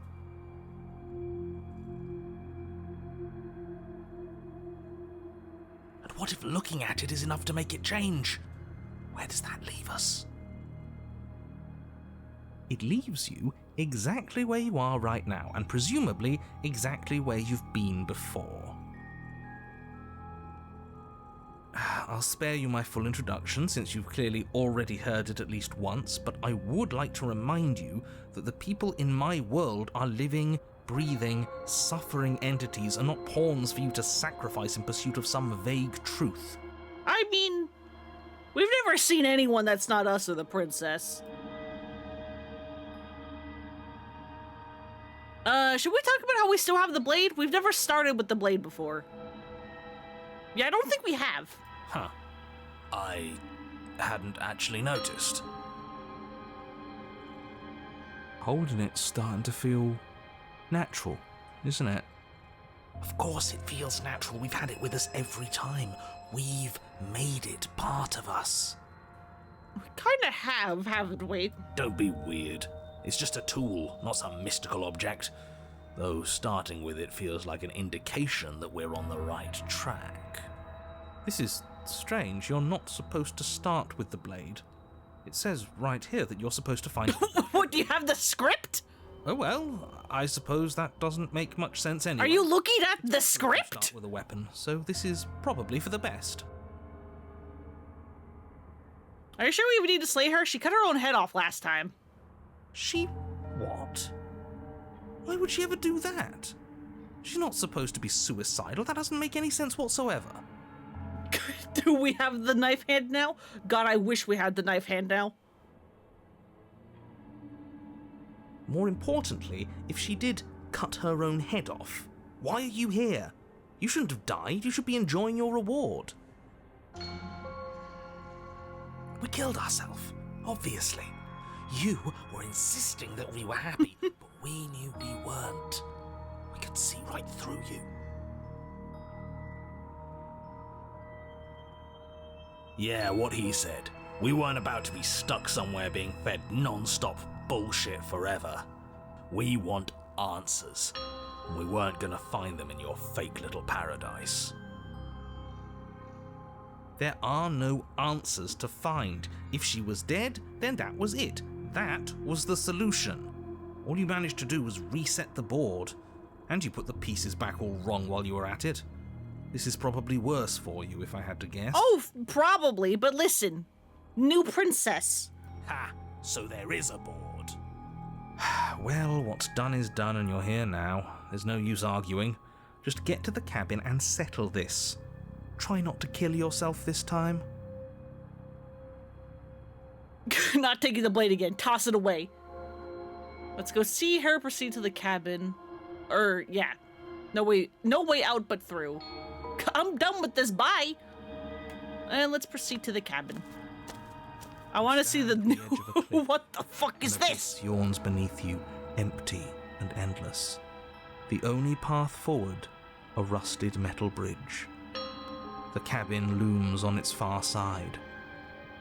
And what if looking at it is enough to make it change? Where does that leave us? It leaves you exactly where you are right now, and presumably exactly where you've been before. I'll spare you my full introduction since you've clearly already heard it at least once, but I would like to remind you that the people in my world are living, breathing, suffering entities and not pawns for you to sacrifice in pursuit of some vague truth. I mean, we've never seen anyone that's not us or the princess. Should we talk about how we still have the blade? We've never started with the blade before. Yeah, I don't think we have. Huh. I hadn't actually noticed. Holding it's starting to feel natural, isn't it? Of course it feels natural. We've had it with us every time. We've made it part of us. We kind of have, haven't we? Don't be weird. It's just a tool, not some mystical object. Though starting with it feels like an indication that we're on the right track. This is strange. You're not supposed to start with the blade. It says right here that you're supposed to find... What, do you have the script? Oh well, I suppose that doesn't make much sense anyway. Are you looking at the Start script? with a weapon, so this is probably for the best. Are you sure we even need to slay her? She cut her own head off last time. She... what? Why would she ever do that? She's not supposed to be suicidal. That doesn't make any sense whatsoever. Do we have the knife hand now? God, I wish we had the knife hand now. More importantly, if she did cut her own head off, why are you here? You shouldn't have died. You should be enjoying your reward. We killed ourselves, obviously. You were insisting that we were happy, but we knew we weren't. We could see right through you. Yeah, what he said. We weren't about to be stuck somewhere being fed non-stop bullshit forever. We want answers. And we weren't gonna find them in your fake little paradise. There are no answers to find. If she was dead, then that was it. That was the solution. All you managed to do was reset the board. And you put the pieces back all wrong while you were at it. This is probably worse for you, if I had to guess. Oh, probably, but listen. New princess. Ha! So there is a board. Well, what's done is done and you're here now. There's no use arguing. Just get to the cabin and settle this. Try not to kill yourself this time. Not taking the blade again. Toss it away. Let's go see her proceed to the cabin. Yeah. No way out but through. I'm done with this. Bye. And let's proceed to the cabin. I want to see the new... What the fuck is this? Yawns beneath you, empty and endless. The only path forward, a rusted metal bridge. The cabin looms on its far side.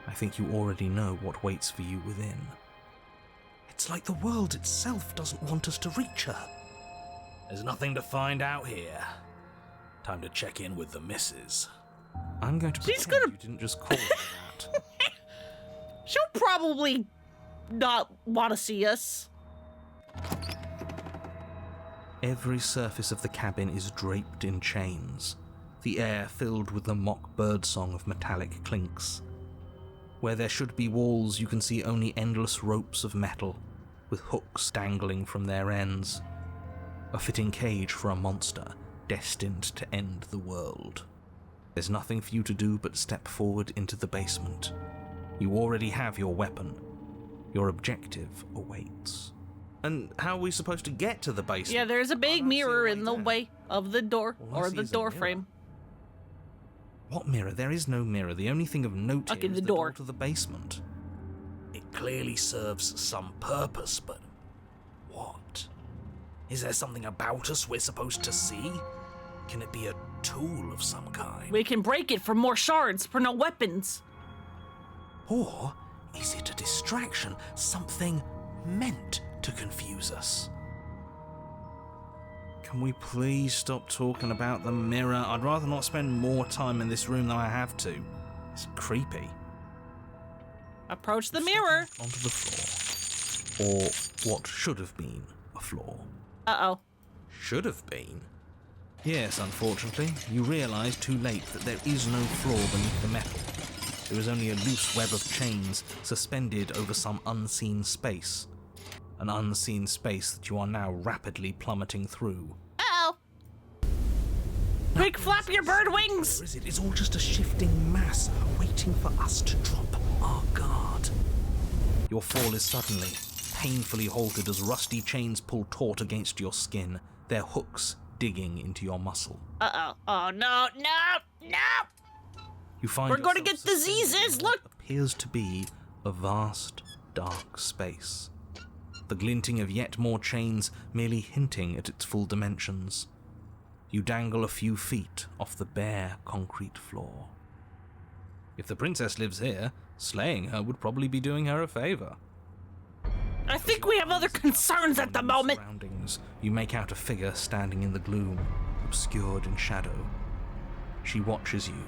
I think you already know what waits for you within. It's like the world itself doesn't want us to reach her. There's nothing to find out here. Time to check in with the missus. I'm going to pretend you didn't just call her that. She'll probably not want to see us. Every surface of the cabin is draped in chains, the air filled with the mock birdsong of metallic clinks. Where there should be walls, you can see only endless ropes of metal, with hooks dangling from their ends. A fitting cage for a monster destined to end the world. There's nothing for you to do but step forward into the basement. You already have your weapon. Your objective awaits. And how are we supposed to get to the basement? Yeah, there's a big mirror in the way of the door, or the door frame. What mirror? There is no mirror. The only thing of note here is the door to the basement. It clearly serves some purpose, but what? Is there something about us we're supposed to see? Can it be a tool of some kind? We can break it for more shards, for no weapons. Or is it a distraction? Something meant to confuse us? Can we please stop talking about the mirror? I'd rather not spend more time in this room than I have to. It's creepy. Approach the mirror. Onto the floor. Or what should have been a floor. Uh-oh. Should have been? Yes, unfortunately. You realise too late that there is no floor beneath the metal. There is only a loose web of chains suspended over some unseen space. An unseen space that you are now rapidly plummeting through. Uh-oh. Quick, flap your bird wings! Where is it? It's all just a shifting mass waiting for us to drop our guard. Your fall is suddenly, painfully halted as rusty chains pull taut against your skin, their hooks digging into your muscle. Uh-oh. Oh, no, no, no! You find we're going to get diseases, look! Appears to be a vast, dark space. The glinting of yet more chains merely hinting at its full dimensions. You dangle a few feet off the bare concrete floor. If the princess lives here, slaying her would probably be doing her a favor. I think we have other concerns at the moment. Surroundings, you make out a figure standing in the gloom, obscured in shadow. She watches you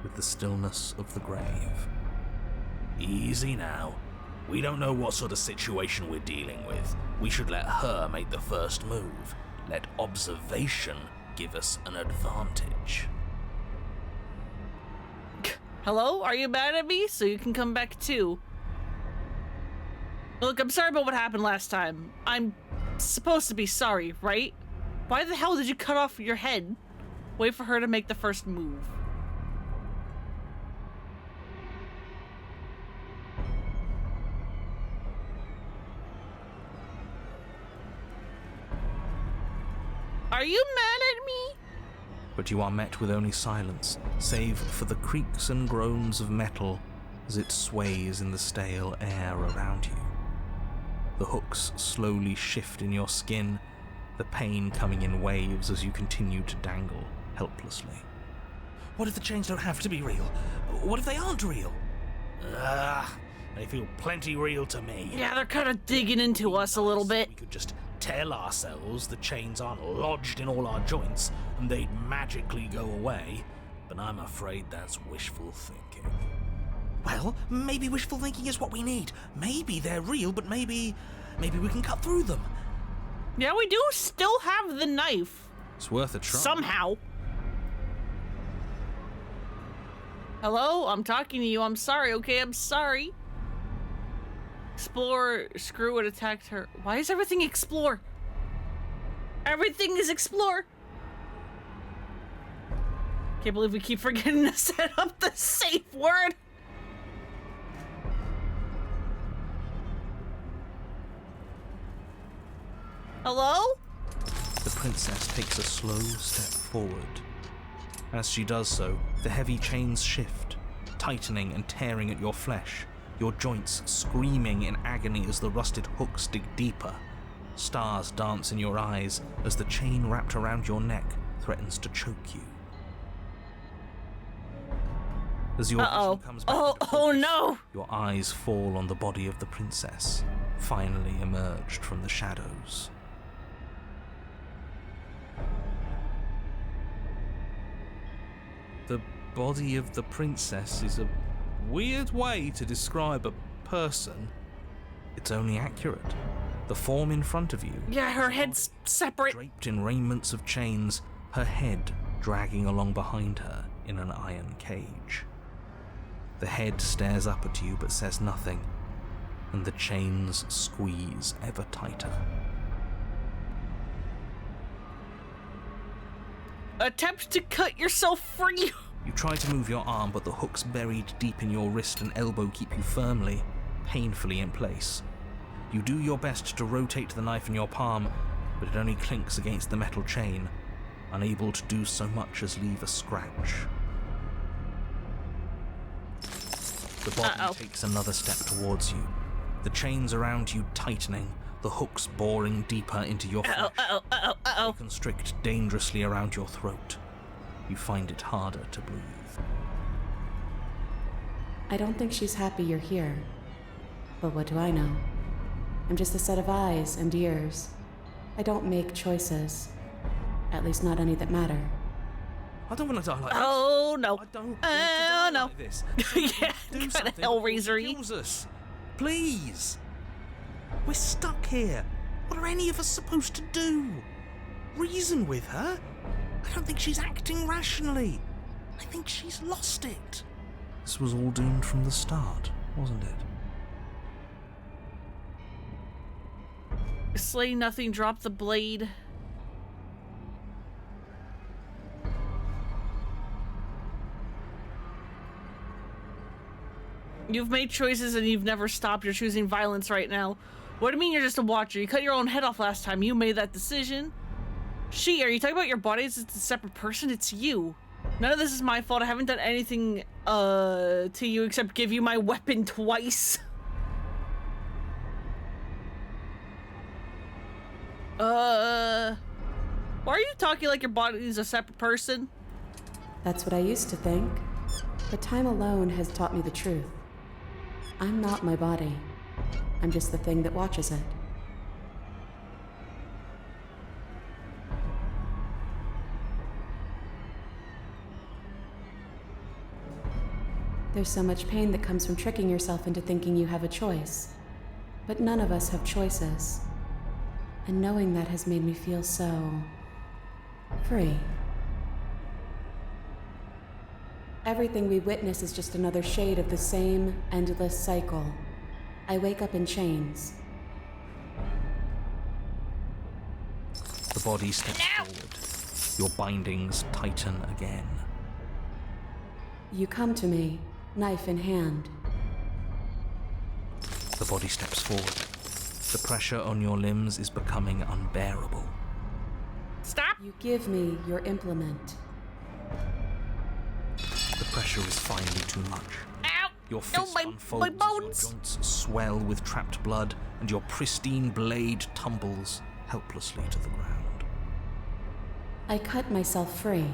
with the stillness of the grave. Easy now. We don't know what sort of situation we're dealing with. We should let her make the first move. Let observation give us an advantage. Hello? Are you mad at me? So you can come back too. Look, I'm sorry about what happened last time. I'm supposed to be sorry, right? Why the hell did you cut off your head? Wait for her to make the first move. Are you mad at me? But you are met with only silence, save for the creaks and groans of metal as it sways in the stale air around you. The hooks slowly shift in your skin, the pain coming in waves as you continue to dangle helplessly. What if the chains don't have to be real? What if they aren't real? They feel plenty real to me. Yeah, they're kind of digging into us a little bit. We could just tell ourselves the chains aren't lodged in all our joints and they'd magically go away, but I'm afraid that's wishful thinking. Well, maybe wishful thinking is what we need. Maybe they're real, but maybe we can cut through them. Yeah, we do still have the knife. It's worth a try. Somehow. Hello? I'm talking to you. I'm sorry, okay? I'm sorry. Explore, screw it, attacked her. Why is everything explore? Everything is explore. Can't believe we keep forgetting to set up the safe word. Hello? The princess takes a slow step forward. As she does so, the heavy chains shift, tightening and tearing at your flesh, your joints screaming in agony as the rusted hooks dig deeper. Stars dance in your eyes as the chain wrapped around your neck threatens to choke you. As your vision comes back into focus, no! Your eyes fall on the body of the princess, finally emerged from the shadows. The body of the princess is a weird way to describe a person. It's only accurate. The form in front of you. Yeah, her head's separate. Draped in raiments of chains, her head dragging along behind her in an iron cage. The head stares up at you but says nothing, and the chains squeeze ever tighter. Attempt to cut yourself free. You try to move your arm, but the hooks buried deep in your wrist and elbow keep you firmly, painfully in place. You do your best to rotate the knife in your palm, but it only clinks against the metal chain, unable to do so much as leave a scratch. The body takes another step towards you, the chains around you tightening, the hooks boring deeper into your flesh. They constrict dangerously around your throat. You find it harder to breathe. I don't think she's happy you're here. But what do I know? I'm just a set of eyes and ears. I don't make choices. At least not any that matter. I don't want to die like this. Oh no. I don't want to die no. like this. Yeah, Do kind of something Hellraiser-y. kills us. Please. We're stuck here. What are any of us supposed to do? Reason with her? I don't think she's acting rationally. I think she's lost it. This was all doomed from the start, wasn't it? Slay nothing, drop the blade. You've made choices and you've never stopped. You're choosing violence right now. What do you mean you're just a watcher? You cut your own head off last time. You made that decision. She, are you talking about your body as it's a separate person? It's you. None of this is my fault. I haven't done anything to you except give you my weapon twice. Why are you talking like your body is a separate person? That's what I used to think. But time alone has taught me the truth. I'm not my body. I'm just the thing that watches it. There's so much pain that comes from tricking yourself into thinking you have a choice. But none of us have choices. And knowing that has made me feel so... free. Everything we witness is just another shade of the same endless cycle. I wake up in chains. The body steps forward. Your bindings tighten again. You come to me, knife in hand. The body steps forward. The pressure on your limbs is becoming unbearable. Stop! You give me your implement. The pressure is finally too much. Ow! Your No, fist my unfolds as bones! your joints swell with trapped blood, and your pristine blade tumbles helplessly to the ground. I cut myself free.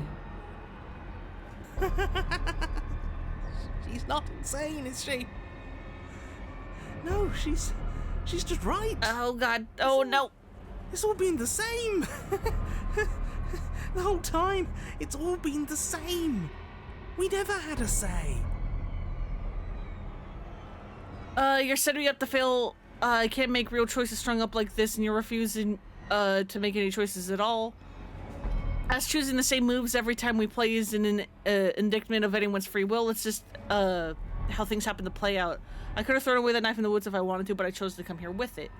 She's not insane, is she? No, she's just right. Oh god, oh no. It's all been the same. The whole time, it's all been the same. We never had a say. You're setting me up to fail. I can't make real choices strung up like this, and you're refusing, to make any choices at all. Us choosing the same moves every time we play is an indictment of anyone's free will. It's just, how things happen to play out. I could have thrown away that knife in the woods if I wanted to, but I chose to come here with it.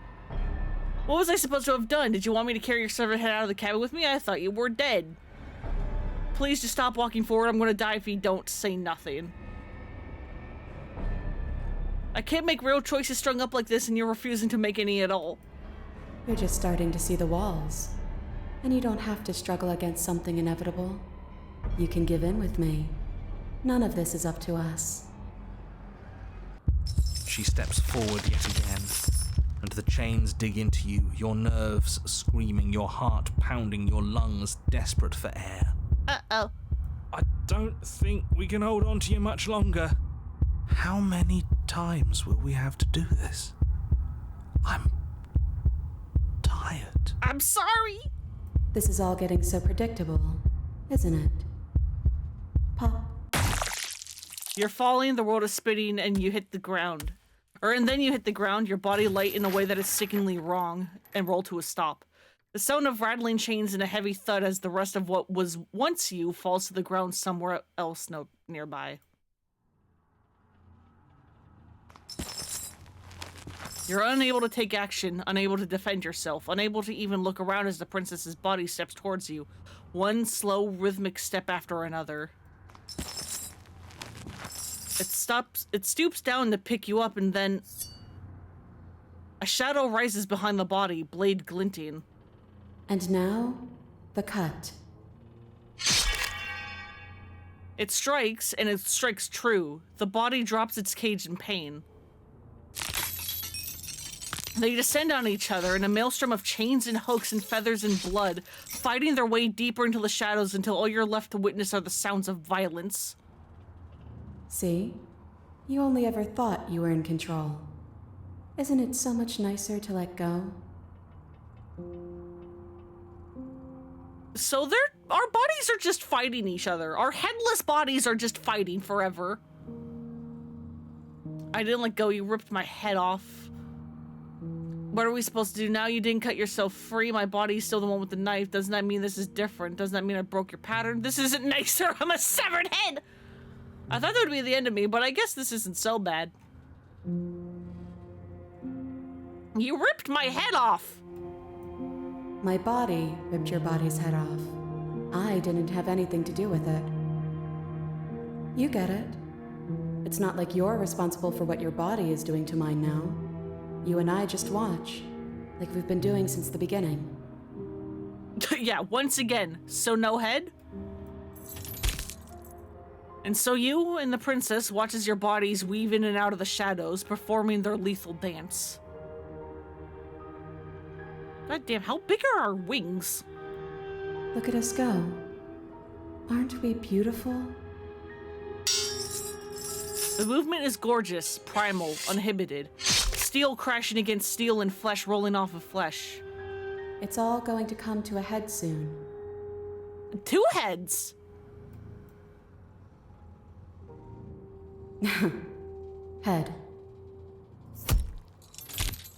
What was I supposed to have done? Did you want me to carry your severed head out of the cabin with me? I thought you were dead. Please just stop walking forward. I'm gonna die if you don't say nothing. I can't make real choices strung up like this, and you're refusing to make any at all. You're just starting to see the walls. And you don't have to struggle against something inevitable. You can give in with me. None of this is up to us. She steps forward yet again, and the chains dig into you, your nerves screaming, your heart pounding, your lungs desperate for air. Uh-oh. I don't think we can hold on to you much longer. How many times will we have to do this? I'm tired. I'm sorry. This is all getting so predictable, isn't it? Pop. You're falling, the world is spinning, and you hit the ground. And then you hit the ground, your body light in a way that is sickeningly wrong, and roll to a stop. The sound of rattling chains and a heavy thud as the rest of what was once you falls to the ground somewhere else nearby. You're unable to take action, unable to defend yourself, unable to even look around as the princess's body steps towards you, one slow, rhythmic step after another. It stoops down to pick you up, and then a shadow rises behind the body, blade glinting. And now, the cut. It strikes, and it strikes true. The body drops its cage in pain. They descend on each other in a maelstrom of chains and hooks and feathers and blood, fighting their way deeper into the shadows until all you're left to witness are the sounds of violence. See? You only ever thought you were in control. Isn't it so much nicer to let go? So our bodies are just fighting each other. Our headless bodies are just fighting forever. I didn't let go, you ripped my head off. What are we supposed to do now? You didn't cut yourself free. My body's still the one with the knife. Doesn't that mean this is different? Doesn't that mean I broke your pattern? This isn't nicer. I'm a severed head. I thought that would be the end of me, but I guess this isn't so bad. You ripped my head off. My body ripped your body's head off. I didn't have anything to do with it. You get it. It's not like you're responsible for what your body is doing to mine now. You and I just watch, like we've been doing since the beginning. Yeah, once again, so no head? And so you and the princess watch as your bodies weave in and out of the shadows, performing their lethal dance. God damn, how big are our wings? Look at us go. Aren't we beautiful? The movement is gorgeous, primal, uninhibited. Steel crashing against steel and flesh rolling off of flesh. It's all going to come to a head soon. 2 heads! Head.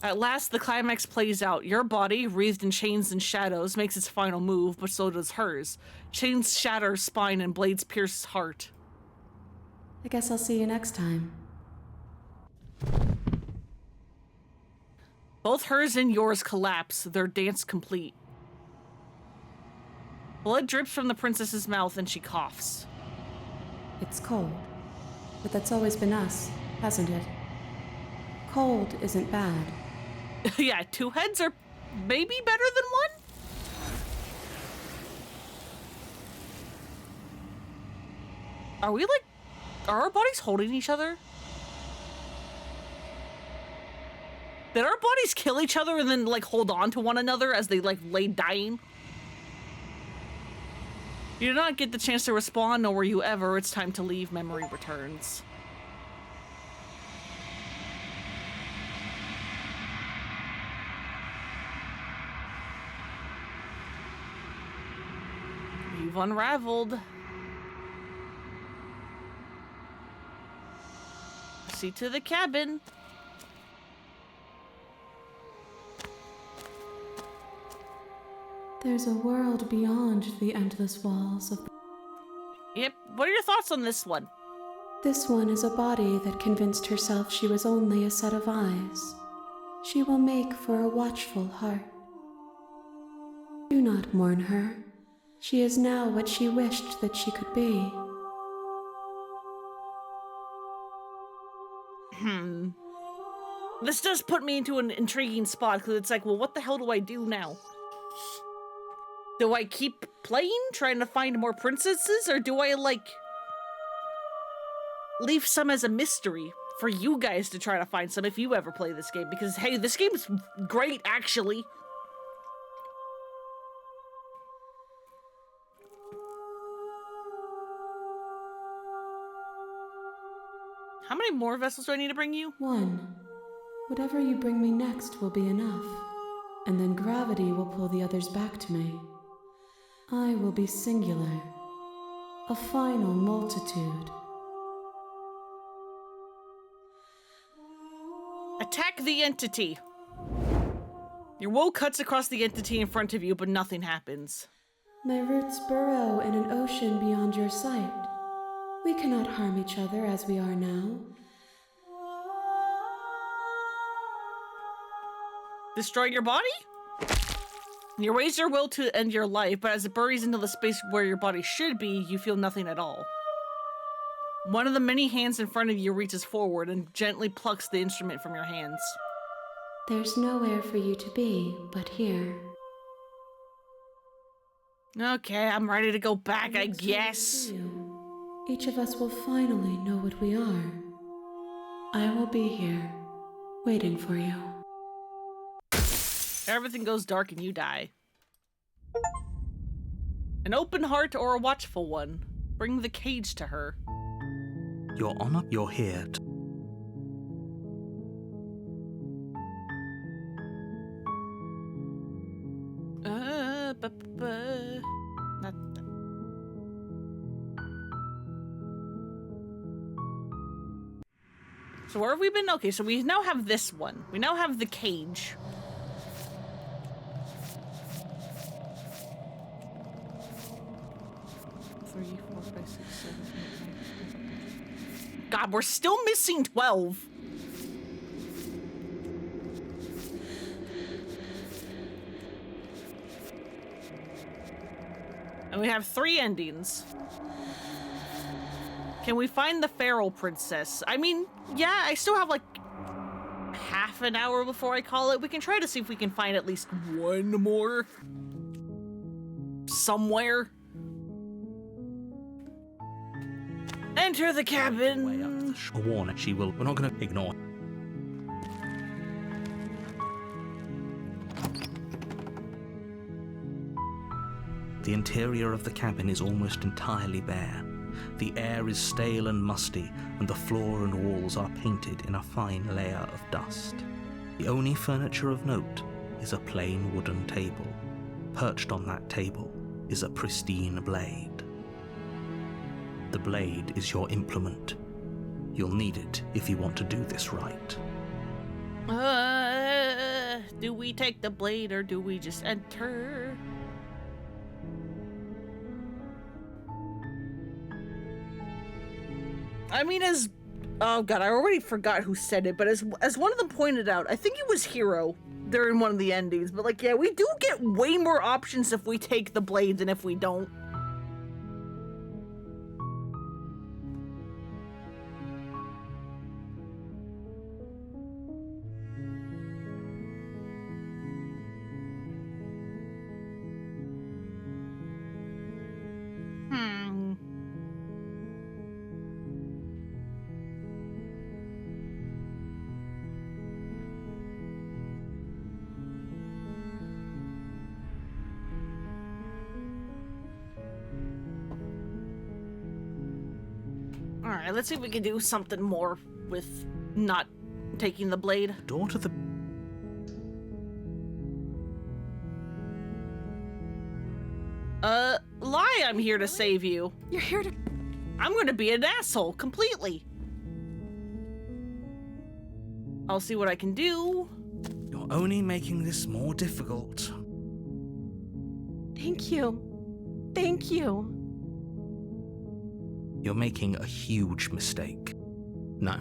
At last, the climax plays out. Your body, wreathed in chains and shadows, makes its final move, but so does hers. Chains shatter her spine and blades pierce his heart. I guess I'll see you next time. Both hers and yours collapse, their dance complete. Blood drips from the princess's mouth and she coughs. It's cold, but that's always been us, hasn't it? Cold isn't bad. Yeah, 2 heads are maybe better than 1? Are we like... Are our bodies holding each other? Did our bodies kill each other and then like hold on to one another as they like lay dying? You do not get the chance to respond, nor were you ever. It's time to leave. Memory returns. You've unraveled. See to the cabin. There's a world beyond the endless walls of... Yep. What are your thoughts on this one? This one is a body that convinced herself she was only a set of eyes. She will make for a watchful heart. Do not mourn her. She is now what she wished that she could be. This does put me into an intriguing spot, because it's like, well, what the hell do I do now? Do I keep playing, trying to find more princesses, or do I, like, leave some as a mystery for you guys to try to find some if you ever play this game? Because, hey, this game's great, actually. How many more vessels do I need to bring you? 1. Whatever you bring me next will be enough, and then gravity will pull the others back to me. I will be singular, a final multitude. Attack the entity. Your woe cuts across the entity in front of you, but nothing happens. My roots burrow in an ocean beyond your sight. We cannot harm each other as we are now. Destroy your body? You raise your will to end your life, but as it buries into the space where your body should be, you feel nothing at all. One of the many hands in front of you reaches forward and gently plucks the instrument from your hands. There's nowhere for you to be but here. Okay, I'm ready to go back, I guess. Each of us will finally know what we are. I will be here, waiting for you. Everything goes dark and you die. An open heart or a watchful one. Bring the cage to her. Your Honor, you're here. Not So where have we been? Okay, so we now have this one. We now have the cage. God, we're still missing 12. And we have 3 endings. Can we find the feral princess? I mean, yeah, I still have like half an hour before I call it. We can try to see if we can find at least one more somewhere. Enter the cabin. A warning, she will. We're not going to ignore. The interior of the cabin is almost entirely bare. The air is stale and musty, and the floor and walls are painted in a fine layer of dust. The only furniture of note is a plain wooden table. Perched on that table is a pristine blade. The blade is your implement. You'll need it if you want to do this right. Do we take the blade or do we just enter? I mean, oh god, I already forgot who said it, but as one of them pointed out, I think it was Hero during one of the endings, but like, yeah, we do get way more options if we take the blade than if we don't. Alright, let's see if we can do something more with not taking the blade. Door to the... Lie, I'm here to save you. You're here to... I'm gonna be an asshole, completely. I'll see what I can do. You're only making this more difficult. Thank you. Thank you. You're making a huge mistake. No,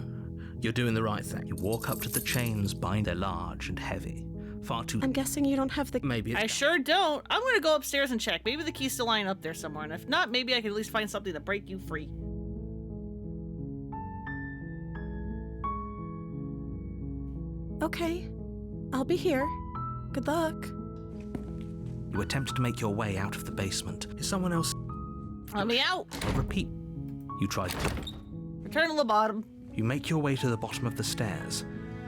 you're doing the right thing. You walk up to the chains, bind. They're large and heavy. Far too... I'm guessing you don't have the... Maybe it's... I sure don't. I'm gonna go upstairs and check. Maybe the key's still lying up there somewhere, and if not, maybe I can at least find something to break you free. Okay. I'll be here. Good luck. You attempt to make your way out of the basement. Is someone else... Let me out! I'll repeat. You tried to... Return to the bottom. You make your way to the bottom of the stairs.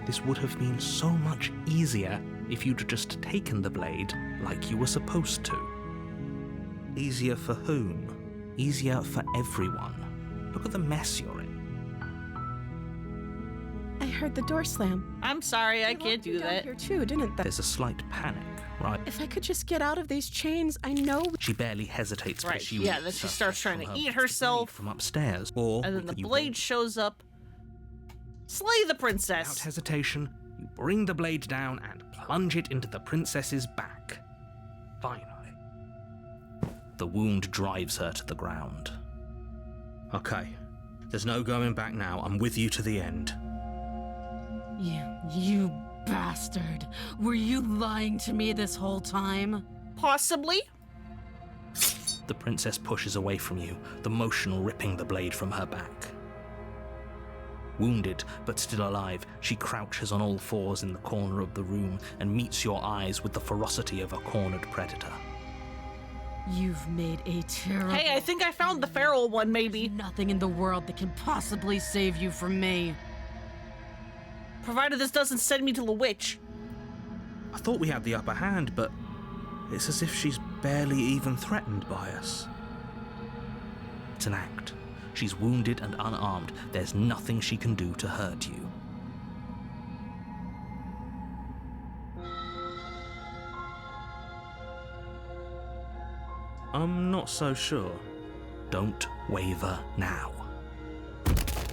This would have been so much easier if you'd just taken the blade like you were supposed to. Easier for whom? Easier for everyone. Look at the mess you're in. I heard the door slam. I'm sorry, I They can't locked me do down that. here too, didn't they? There's a slight panic, right? If I could just get out of these chains, I know... She barely hesitates, Right, but she yeah, rips then she herself starts trying from to her eat blade herself. from upstairs. Or And then the you blade shows up. Slay the Without princess. hesitation, you bring the blade down and plunge it into the princess's back. Finally. The wound drives her to the ground. Okay, there's no going back now. I'm with you to the end. You bastard. Were you lying to me this whole time? Possibly. The princess pushes away from you, the motion ripping the blade from her back. Wounded, but still alive, she crouches on all fours in the corner of the room and meets your eyes with the ferocity of a cornered predator. You've made a terrible... Hey, I think I found the feral one, maybe. Nothing in the world that can possibly save you from me. Provided this doesn't send me to the witch. I thought we had the upper hand, but it's as if she's barely even threatened by us. It's an act. She's wounded and unarmed. There's nothing she can do to hurt you. I'm not so sure. Don't waver now.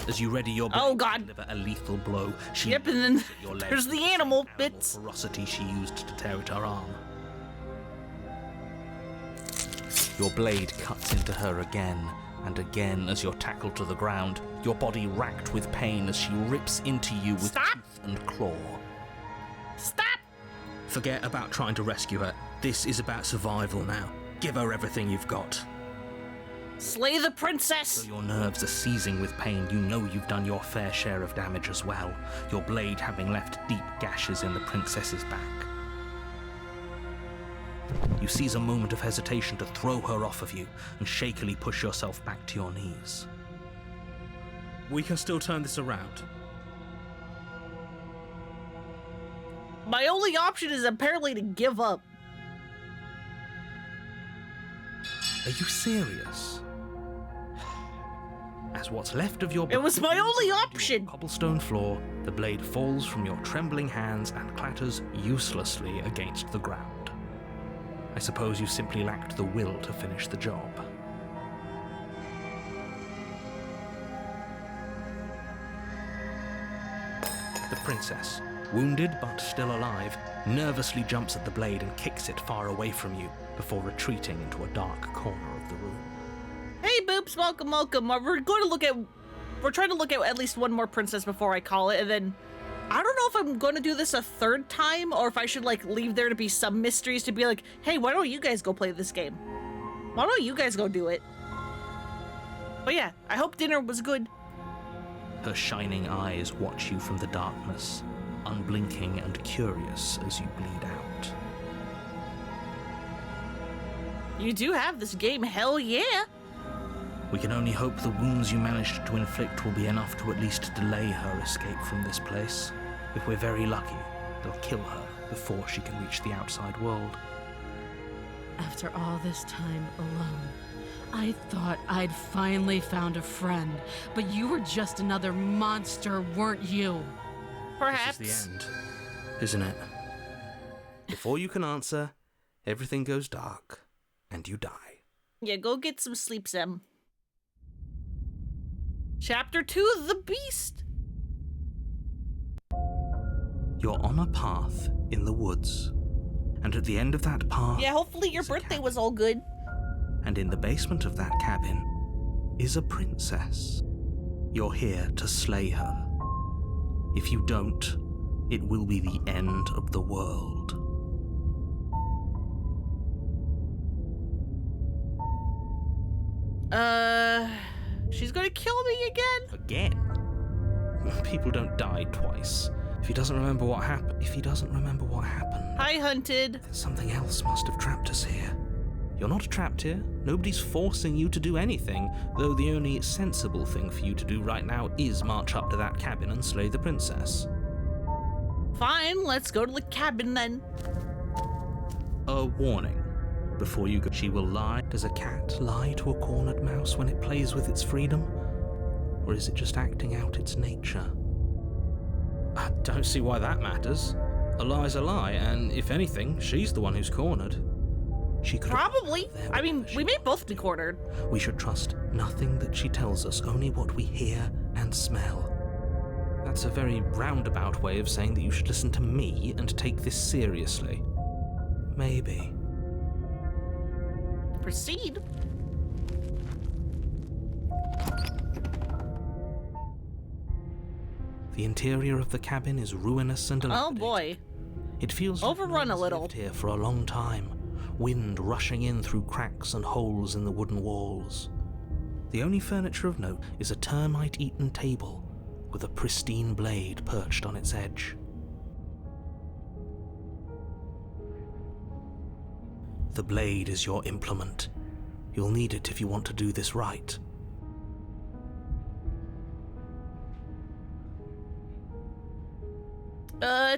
As you ready your blade Oh, to God. deliver a lethal blow, she Yep, and then at your leg there's the with same animal bits. ferocity she used to tear at her arm. Your blade cuts into her again and again as you're tackled to the ground, your body racked with pain as she rips into you with Stop! tooth and claw. Stop! Forget about trying to rescue her. This is about survival now. Give her everything you've got. Slay the princess! Though your nerves are seizing with pain, you know you've done your fair share of damage as well, your blade having left deep gashes in the princess's back. You seize a moment of hesitation to throw her off of you and shakily push yourself back to your knees. We can still turn this around. My only option is apparently to give up. Are you serious? As what's left of your It was my only your option. cobblestone floor, the blade falls from your trembling hands and clatters uselessly against the ground. I suppose you simply lacked the will to finish the job. The princess, wounded but still alive, nervously jumps at the blade and kicks it far away from you before retreating into a dark corner of the room. Hey, Boops, welcome. We're trying to look at least one more princess before I call it, and then I don't know if I'm going to do this a third time or if I should like leave there to be some mysteries to be like, hey, why don't you guys go play this game? Why don't you guys go do it? But yeah, I hope dinner was good. Her shining eyes watch you from the darkness, unblinking and curious as you bleed out. You do have this game, hell yeah. We can only hope the wounds you managed to inflict will be enough to at least delay her escape from this place. If we're very lucky, they'll kill her before she can reach the outside world. After all this time alone, I thought I'd finally found a friend, but you were just another monster, weren't you? Perhaps. This is the end, isn't it? Before you can answer, everything goes dark, and you die. Yeah, go get some sleep, Sam. Chapter 2, The Beast. You're on a path in the woods, and at the end of that path... Yeah, hopefully your birthday was all good. And in the basement of that cabin is a princess. You're here to slay her. If you don't, it will be the end of the world. She's gonna kill me again? Again? People don't die twice. If he doesn't remember what happened... Hi, Hunted. Then something else must have trapped us here. You're not trapped here. Nobody's forcing you to do anything, though the only sensible thing for you to do right now is march up to that cabin and slay the princess. Fine, let's go to the cabin then. A warning. Before you go, she will lie. Does a cat lie to a cornered mouse when it plays with its freedom? Or is it just acting out its nature? I don't see why that matters. A lie's a lie, and if anything, she's the one who's cornered. She could Probably. I mean, we may both be cornered. We should trust nothing that she tells us, only what we hear and smell. That's a very roundabout way of saying that you should listen to me and take this seriously. Maybe. Proceed. The interior of the cabin is ruinous and dilapidated. Oh boy. It feels overrun a little. Lived here for a long time. Wind rushing in through cracks and holes in the wooden walls. The only furniture of note is a termite-eaten table with a pristine blade perched on its edge. The blade is your implement. You'll need it if you want to do this right.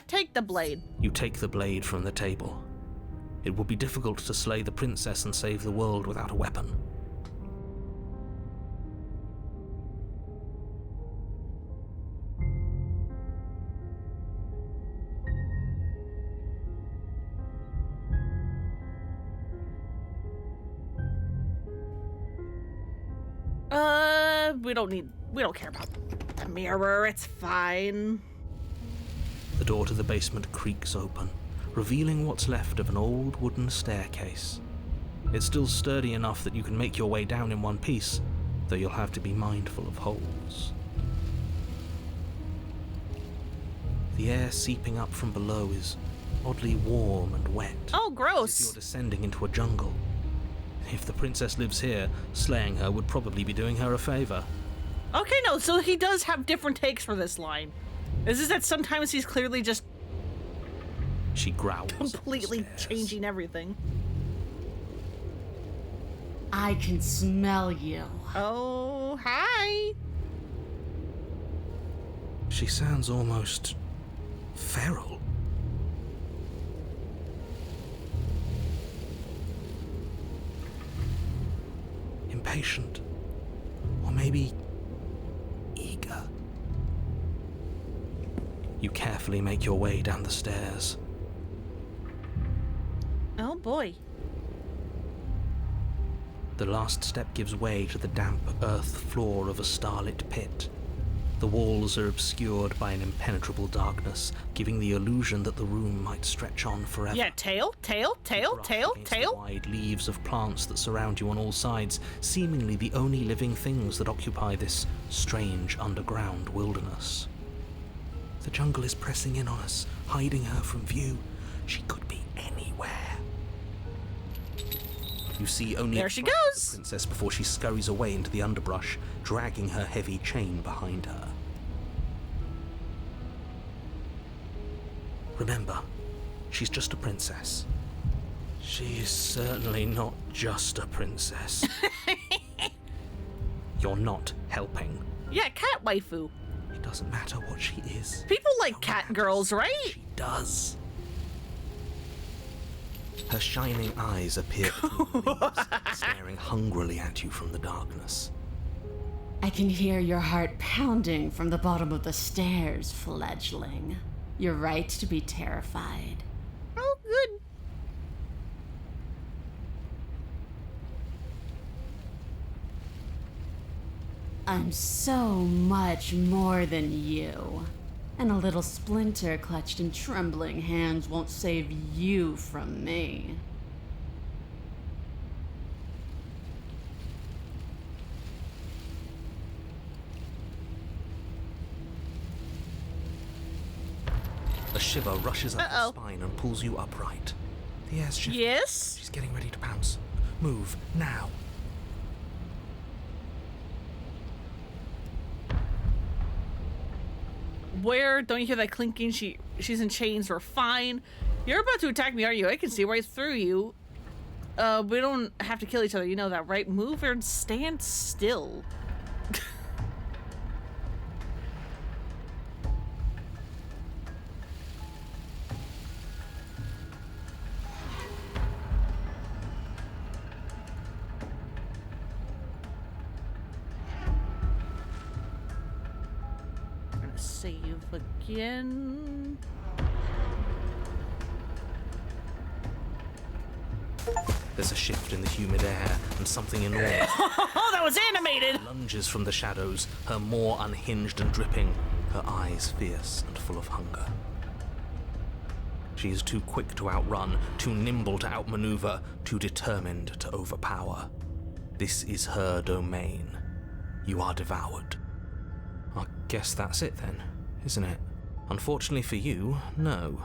Take the blade. You take the blade from the table. It will be difficult to slay the princess and save the world without a weapon. We don't care about the mirror, it's fine. The door to the basement creaks open, revealing what's left of an old wooden staircase. It's still sturdy enough that you can make your way down in one piece, though you'll have to be mindful of holes. The air seeping up from below is oddly warm and wet. Oh, gross. As if you're descending into a jungle. If the princess lives here, slaying her would probably be doing her a favor. Okay, no, so he does have different takes for this line. Is this that sometimes he's clearly just She growls. completely changing everything? I can smell you. Oh, hi. She sounds almost feral. impatient. Or maybe eager. You carefully make your way down the stairs. Oh boy. The last step gives way to the damp earth floor of a starlit pit. The walls are obscured by an impenetrable darkness, giving the illusion that the room might stretch on forever. Yeah, tail. The wide leaves of plants that surround you on all sides, seemingly the only living things that occupy this strange underground wilderness. The jungle is pressing in on us, hiding her from view. She could be anywhere. You see only There she the goes. princess before she scurries away into the underbrush, dragging her heavy chain behind her. Remember, she's just a princess. She is certainly not just a princess. You're not helping. Yeah, cat waifu. It doesn't matter what she is. People like cat girls, right? She does. Her shining eyes appear between the leaves, staring hungrily at you from the darkness. I can hear your heart pounding from the bottom of the stairs, fledgling. You're right to be terrified. Oh, good. I'm so much more than you. And a little splinter clutched in trembling hands won't save you from me. A shiver rushes up Uh-oh. her spine and pulls you upright. The air's shifting. Yes? She's getting ready to pounce. Move, now. Where? Don't you hear that clinking? She's in chains. We're fine. You're about to attack me, are you? I can see right through you. We don't have to kill each other. You know that, right? Move and stand still. Save again. There's a shift in the humid air, and something enormous Oh, that was animated! lunges from the shadows, her maw unhinged and dripping, her eyes fierce and full of hunger. She is too quick to outrun, too nimble to outmaneuver, too determined to overpower. This is her domain. You are devoured. I guess that's it then, isn't it? Unfortunately for you, no.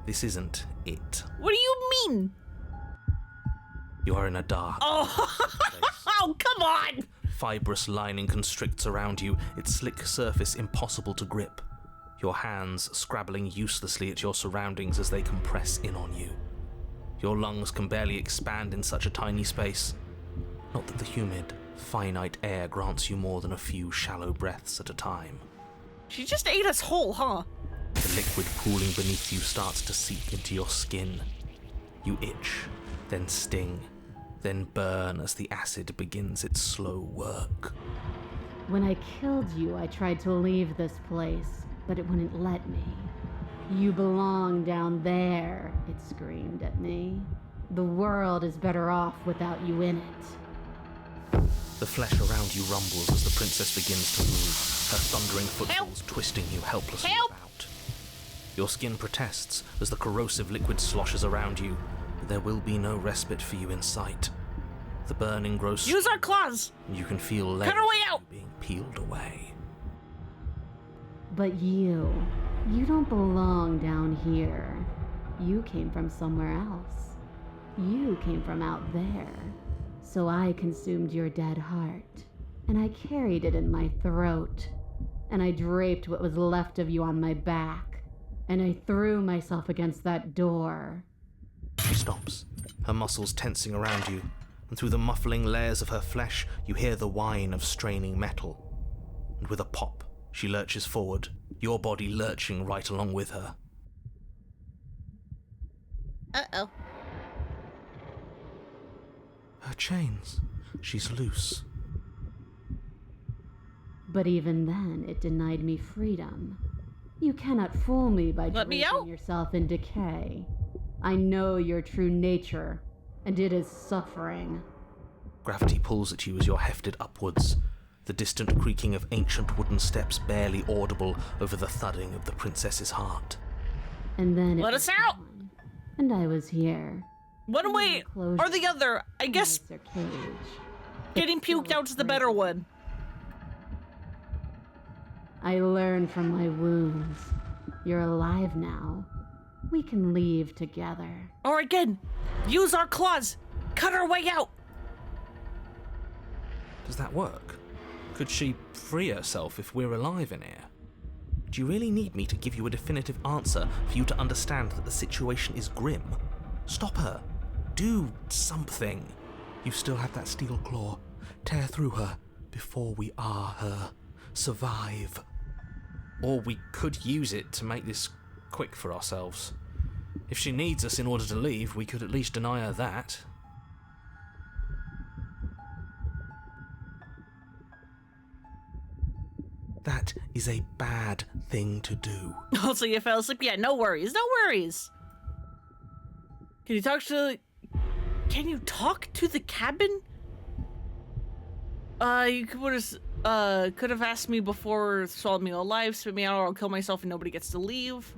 This isn't it. What do you mean? You are in a dark, Oh, oh, come on! fibrous lining constricts around you, its slick surface impossible to grip. Your hands scrabbling uselessly at your surroundings as they compress in on you. Your lungs can barely expand in such a tiny space. Not that the humid, finite air grants you more than a few shallow breaths at a time. She just ate us whole, huh? The liquid pooling beneath you starts to seep into your skin. You itch, then sting, then burn as the acid begins its slow work. When I killed you, I tried to leave this place, but it wouldn't let me. You belong down there, it screamed at me. The world is better off without you in it. The flesh around you rumbles as the princess begins to move, her thundering footfalls twisting you helplessly about. Your skin protests as the corrosive liquid sloshes around you, but there will be no respite for you in sight. The burning grows. Use our claws! And you can feel layers Cut our way out! being peeled away. But you don't belong down here. You came from somewhere else. You came from out there. So I consumed your dead heart, and I carried it in my throat, and I draped what was left of you on my back, and I threw myself against that door. She stops, her muscles tensing around you, and through the muffling layers of her flesh, you hear the whine of straining metal. And with a pop, she lurches forward, your body lurching right along with her. Uh-oh. Her chains. She's loose. But even then, it denied me freedom. You cannot fool me by Let me drinking out. yourself in decay. I know your true nature, and it is suffering. Gravity pulls at you as you're hefted upwards, the distant creaking of ancient wooden steps barely audible over the thudding of the princess's heart. And then Let us out! gone, and I was here. One way or the other. I guess Nicer cage. getting puked out is the better one. I learned from my wounds. You're alive now. We can leave together. Or again, use our claws. Cut our way out. Does that work? Could she free herself if we're alive in here? Do you really need me to give you a definitive answer for you to understand that the situation is grim? Stop her. Do something. You still have that steel claw. Tear through her before we are her. Survive. Or we could use it to make this quick for ourselves. If she needs us in order to leave, we could at least deny her that. That is a bad thing to do. Also, you fell asleep? Yeah, no worries. No worries. Can you talk to... Can you talk to the cabin? You could have asked me before, swallowed me alive, spit me out, or I'll kill myself and nobody gets to leave.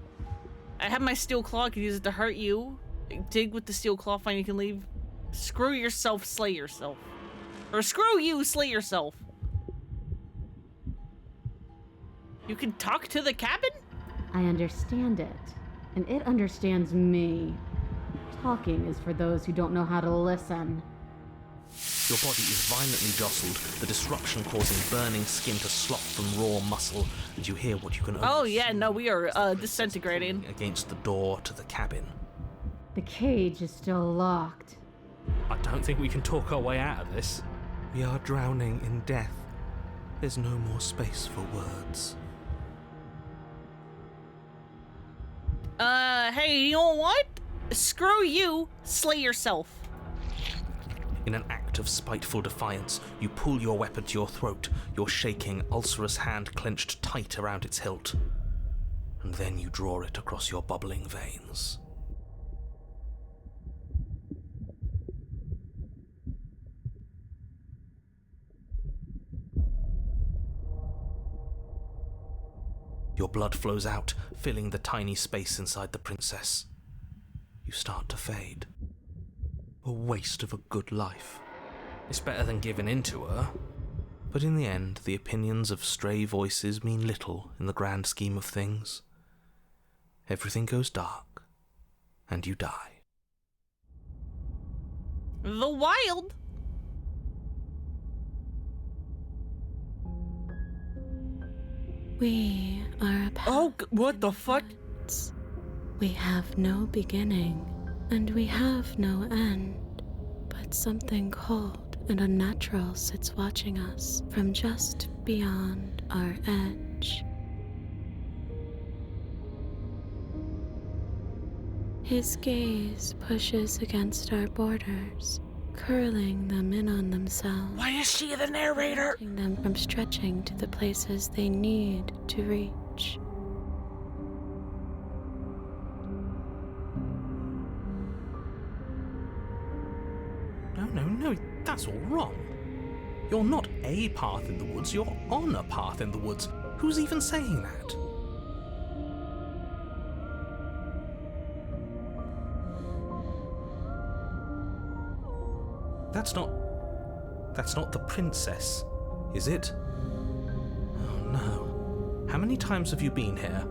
I have my steel claw, I could use it to hurt you. Dig with the steel claw, fine, you can leave. Screw yourself, slay yourself. Or screw you, slay yourself. You can talk to the cabin? I understand it, and it understands me. Talking is for those who don't know how to listen. Your body is violently jostled, the disruption causing burning skin to slop from raw muscle, and you hear what you can only Oh yeah, no, we are disintegrating. against the door to the cabin. The cage is still locked. I don't think we can talk our way out of this. We are drowning in death. There's no more space for words. Hey, you know what? Screw you, slay yourself. In an act of spiteful defiance, you pull your weapon to your throat, your shaking, ulcerous hand clenched tight around its hilt. And then you draw it across your bubbling veins. Your blood flows out, filling the tiny space inside the princess. You start to fade. A waste of a good life. It's better than giving in to her. But in the end, the opinions of stray voices mean little in the grand scheme of things. Everything goes dark, and you die. The wild. We are a Oh, what the fuck? paths. We have no beginning, and we have no end. But something cold and unnatural sits watching us from just beyond our edge. His gaze pushes against our borders, curling them in on themselves. Why is she the narrator? Preventing them from stretching to the places they need to reach. No, that's all wrong. You're not a path in the woods, you're on a path in the woods. Who's even saying that? That's not the princess, is it? Oh no. How many times have you been here?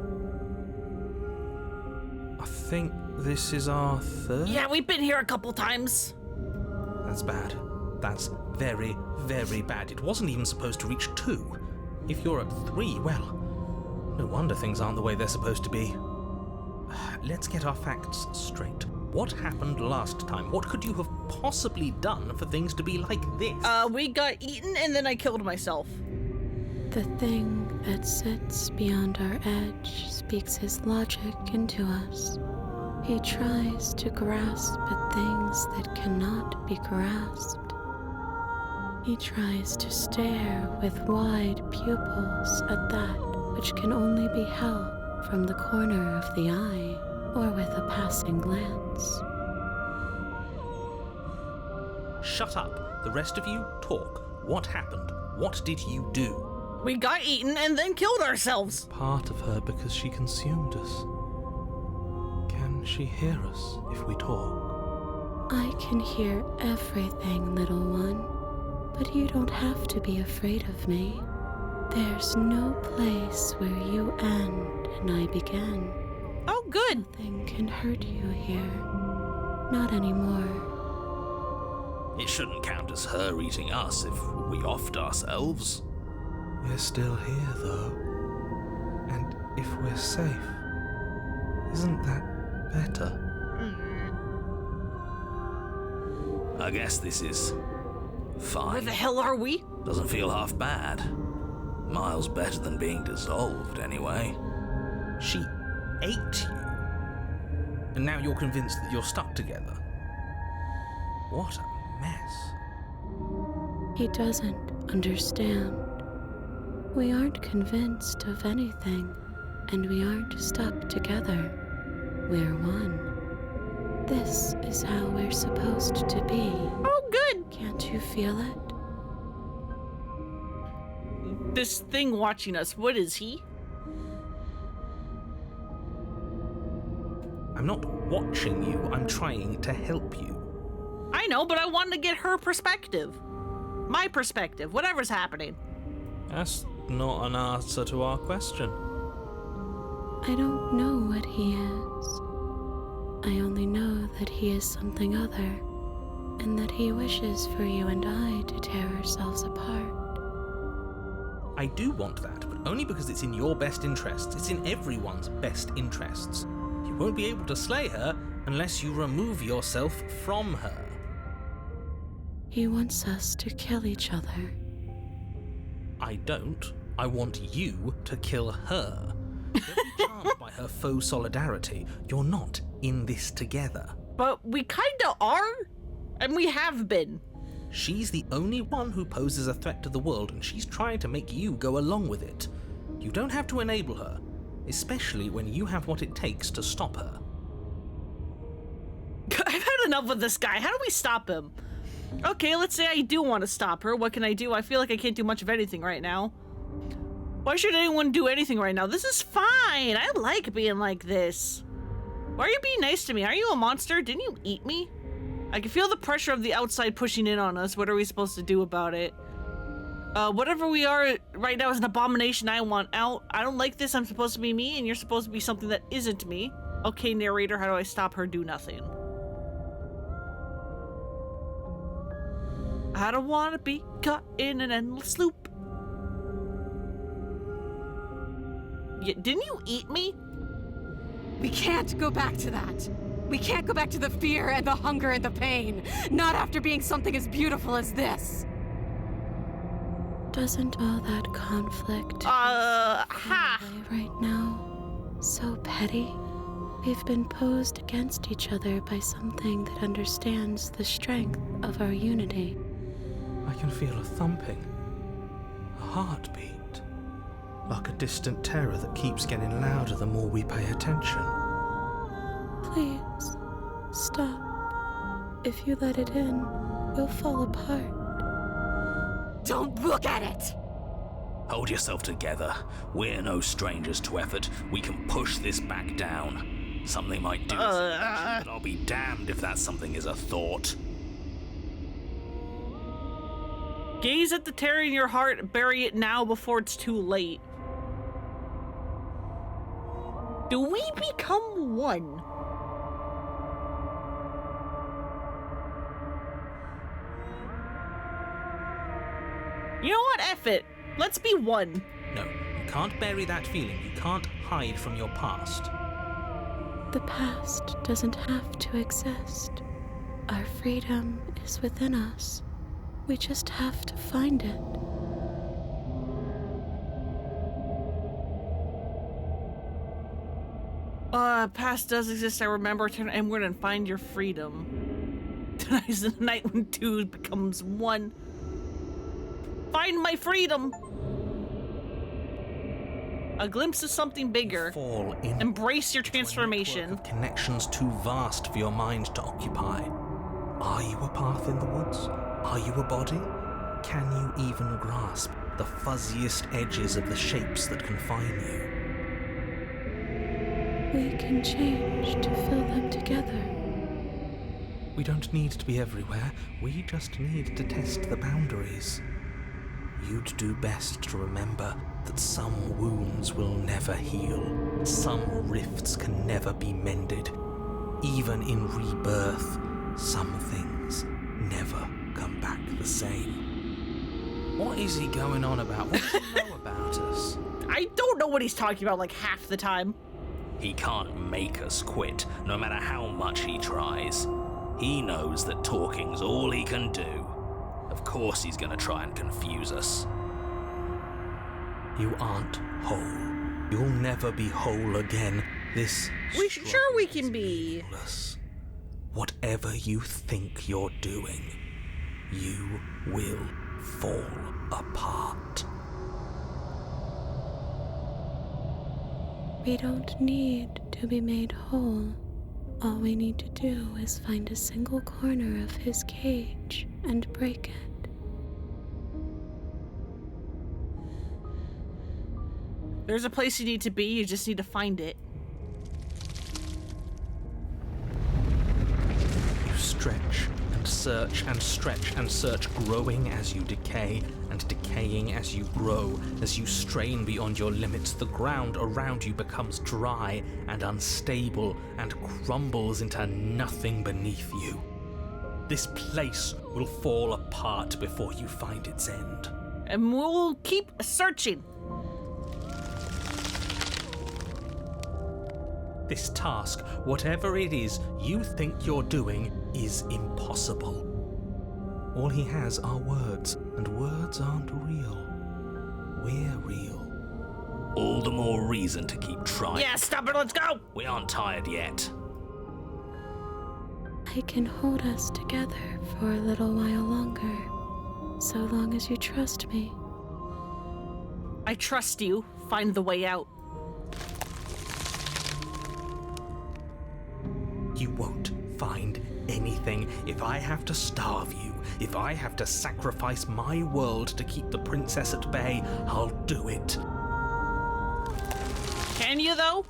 I think this is our third? Yeah, we've been here a couple times. That's bad. That's very, very bad. It wasn't even supposed to reach 2. If you're at 3, well, no wonder things aren't the way they're supposed to be. Let's get our facts straight. What happened last time? What could you have possibly done for things to be like this? We got eaten and then I killed myself. The thing that sits beyond our edge speaks his logic into us. He tries to grasp at things that cannot be grasped. He tries to stare with wide pupils at that which can only be held from the corner of the eye or with a passing glance. Shut up. The rest of you, talk. What happened? What did you do? We got eaten and then killed ourselves. Part of her because she consumed us. Can she hear us if we talk? I can hear everything, little one, but you don't have to be afraid of me. There's no place where you end and I begin. Oh, good. Nothing can hurt you here. Not anymore. It shouldn't count as her eating us if we offed ourselves. We're still here, though. And if we're safe, isn't that better? I guess this is fine. Where the hell are we? Doesn't feel half bad. Miles better than being dissolved, anyway. She ate you. And now you're convinced that you're stuck together. What a mess. He doesn't understand. We aren't convinced of anything, and we aren't stuck together. We're one. This is how we're supposed to be. Oh, good. Can't you feel it? This thing watching us, what is he? I'm not watching you, I'm trying to help you. I know, but I wanted to get her perspective. My perspective, whatever's happening. That's not an answer to our question. I don't know what he is. I only know that he is something other, and that he wishes for you and I to tear ourselves apart. I do want that, but only because it's in your best interests. It's in everyone's best interests. You won't be able to slay her unless you remove yourself from her. He wants us to kill each other. I don't. I want you to kill her. Don't be charmed by her faux solidarity. You're not in this together. But we kinda are, and we have been. She's the only one who poses a threat to the world, and she's trying to make you go along with it. You don't have to enable her, especially when you have what it takes to stop her. I've had enough of this guy. How do we stop him? Okay, let's say I do want to stop her. What can I do? I feel like I can't do much of anything right now. Why should anyone do anything right now? This is fine. I like being like this. Why are you being nice to me? Are you a monster? Didn't you eat me? I can feel the pressure of the outside pushing in on us. What are we supposed to do about it? Whatever we are right now is an abomination I want out. I don't like this. I'm supposed to be me, and you're supposed to be something that isn't me. Okay, narrator, how do I stop her? Do nothing. I don't want to be caught in an endless loop. Didn't you eat me? We can't go back to that. We can't go back to the fear and the hunger and the pain. Not after being something as beautiful as this. Doesn't all that conflict Ha! right now so petty? We've been posed against each other by something that understands the strength of our unity. I can feel a thumping, a heartbeat, like a distant terror that keeps getting louder the more we pay attention. Please, stop. If you let it in, we'll fall apart. Don't look at it! Hold yourself together. We're no strangers to effort. We can push this back down. Something might do it, but I'll be damned if that something is a thought. Gaze at the terror in your heart, bury it now before it's too late. Do we become one? You know what? F it. Let's be one. No, you can't bury that feeling. You can't hide from your past. The past doesn't have to exist. Our freedom is within us. We just have to find it. Past does exist. I remember. Turn inward and find your freedom. Tonight's the night when two becomes one. Find my freedom. A glimpse of something bigger. Fall in. Embrace your transformation. Of connections too vast for your mind to occupy. Are you a path in the woods? Are you a body? Can you even grasp the fuzziest edges of the shapes that confine you? We can change to fill them together. We don't need to be everywhere. We just need to test the boundaries. You'd do best to remember that some wounds will never heal. Some rifts can never be mended. Even in rebirth, some things never come back the same. What is he going on about? What does he know about us? I don't know what he's talking about like half the time. He can't make us quit, no matter how much he tries. He knows that talking's all he can do. Of course he's gonna try and confuse us. You aren't whole. You'll never be whole again. This Sure we can be. meaningless. Whatever you think you're doing, you will fall apart. We don't need to be made whole. All we need to do is find a single corner of his cage and break it. There's a place you need to be, you just need to find it. You stretch and search and stretch and search, growing as you decay and decaying as you grow. As you strain beyond your limits, the ground around you becomes dry and unstable and crumbles into nothing beneath you. This place will fall apart before you find its end. And we'll keep searching. This task, whatever it is you think you're doing, is impossible. All he has are words, and words aren't real. We're real. All the more reason to keep trying. Yeah, stop it, let's go! We aren't tired yet. I can hold us together for a little while longer, so long as you trust me. I trust you. Find the way out. You won't find anything. If I have to starve you, if I have to sacrifice my world to keep the princess at bay, I'll do it. Can you, though?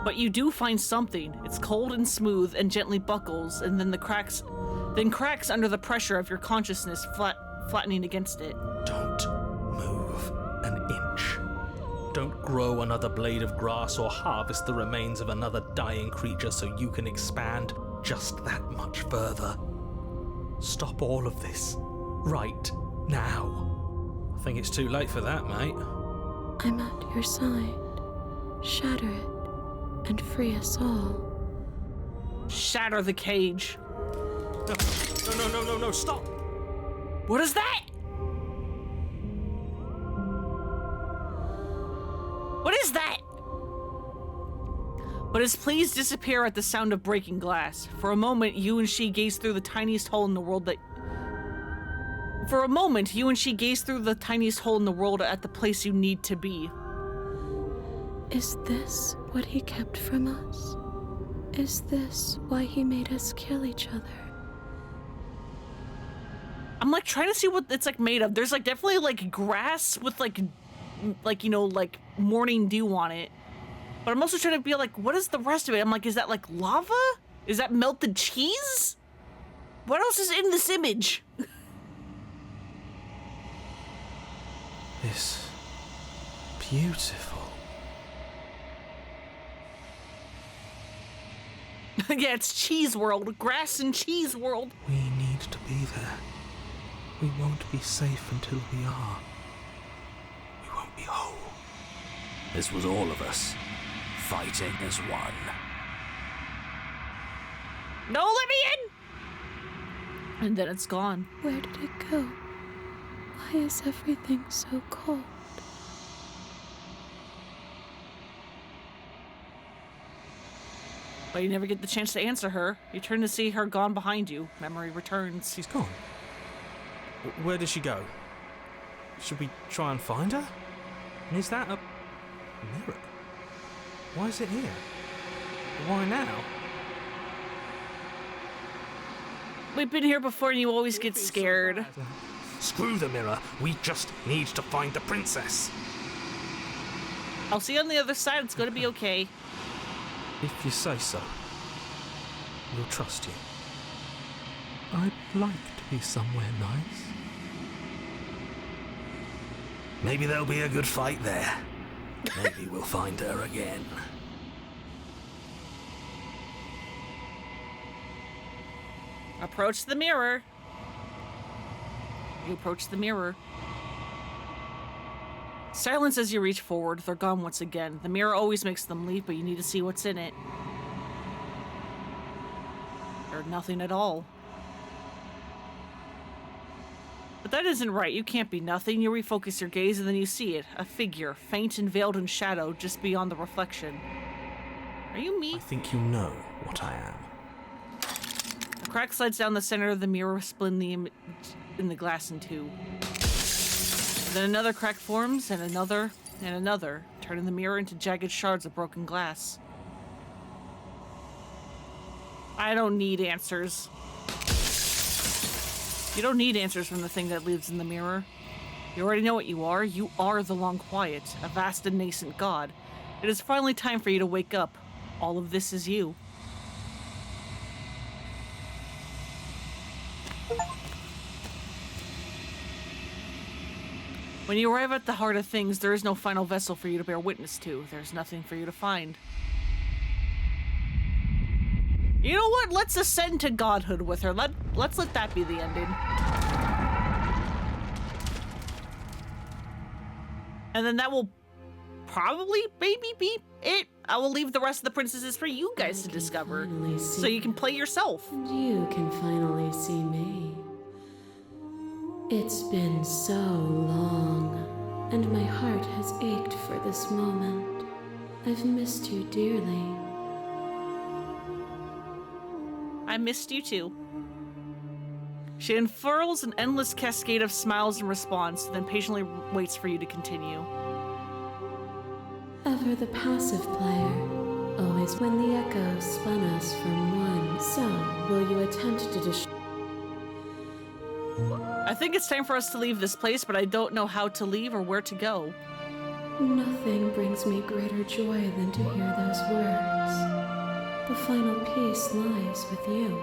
But you do find something. It's cold and smooth and gently buckles, and then cracks under the pressure of your consciousness, flattening against it. Don't move an inch. Don't grow another blade of grass or harvest the remains of another dying creature so you can expand just that much further. Stop all of this right now. I think it's too late for that, mate. I'm at your side. Shatter it and free us all. Shatter the cage. No, stop! What is that? What is that? But his pleas disappear at the sound of breaking glass. For a moment, you and she gaze through the tiniest hole in the world at the place you need to be. Is this what he kept from us? Is this why he made us kill each other? I'm like trying to see what it's like made of. There's like definitely like grass with like you know, like morning dew on it. But I'm also trying to be like, what is the rest of it? I'm like, is that like lava? Is that melted cheese? What else is in this image? It's beautiful. Yeah, it's Cheese World. Grass and Cheese World. We need to be there. We won't be safe until we are. We won't be whole. This was all of us, fighting as one. No, let me in! And then it's gone. Where did it go? Why is everything so cold? But you never get the chance to answer her. You turn to see her gone behind you. Memory returns. She's gone. Where did she go? Should we try and find her? And is that a mirror? Why is it here? Why now? We've been here before and you always get scared. Screw the mirror. We just need to find the princess. I'll see you on the other side. It's going to be okay. If you say so, we'll trust you. I'd like to be somewhere nice. Maybe there'll be a good fight there. Maybe we'll find her again. Approach the mirror. You approach the mirror. Silence as you reach forward. They're gone once again. The mirror always makes them leave, but you need to see what's in it. Or nothing at all. But that isn't right. You can't be nothing. You refocus your gaze and then you see it. A figure, faint and veiled in shadow, just beyond the reflection. Are you me? I think you know what I am. A crack slides down the center of the mirror, splitting the image in the glass in two. Then another crack forms, and another, turning the mirror into jagged shards of broken glass. I don't need answers. You don't need answers from the thing that lives in the mirror. You already know what you are. You are the Long Quiet, a vast and nascent god. It is finally time for you to wake up. All of this is you. When you arrive at the heart of things, there is no final vessel for you to bear witness to. There's nothing for you to find. You know what? Let's ascend to godhood with her. Let's let that be the ending. And then that will probably maybe be it. I will leave the rest of the princesses for you guys to discover. So you can play yourself. And you can finally see me. It's been so long, and my heart has ached for this moment. I've missed you dearly. I missed you too. She unfurls an endless cascade of smiles in response, then patiently waits for you to continue. Ever the passive player, always when the echoes spun us from one. So, will you attempt to destroy? I think it's time for us to leave this place, but I don't know how to leave or where to go. Nothing brings me greater joy than to hear those words. The final piece lies with you.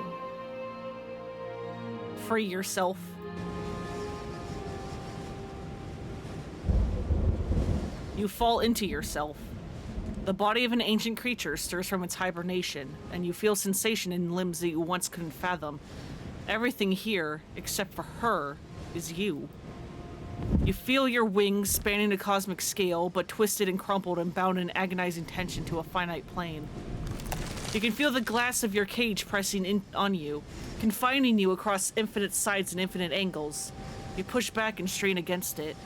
Free yourself. You fall into yourself. The body of an ancient creature stirs from its hibernation, and you feel sensation in limbs that you once couldn't fathom. Everything here, except for her, is you. You feel your wings spanning a cosmic scale, but twisted and crumpled and bound in agonizing tension to a finite plane. You can feel the glass of your cage pressing in on you, confining you across infinite sides and infinite angles. You push back and strain against it,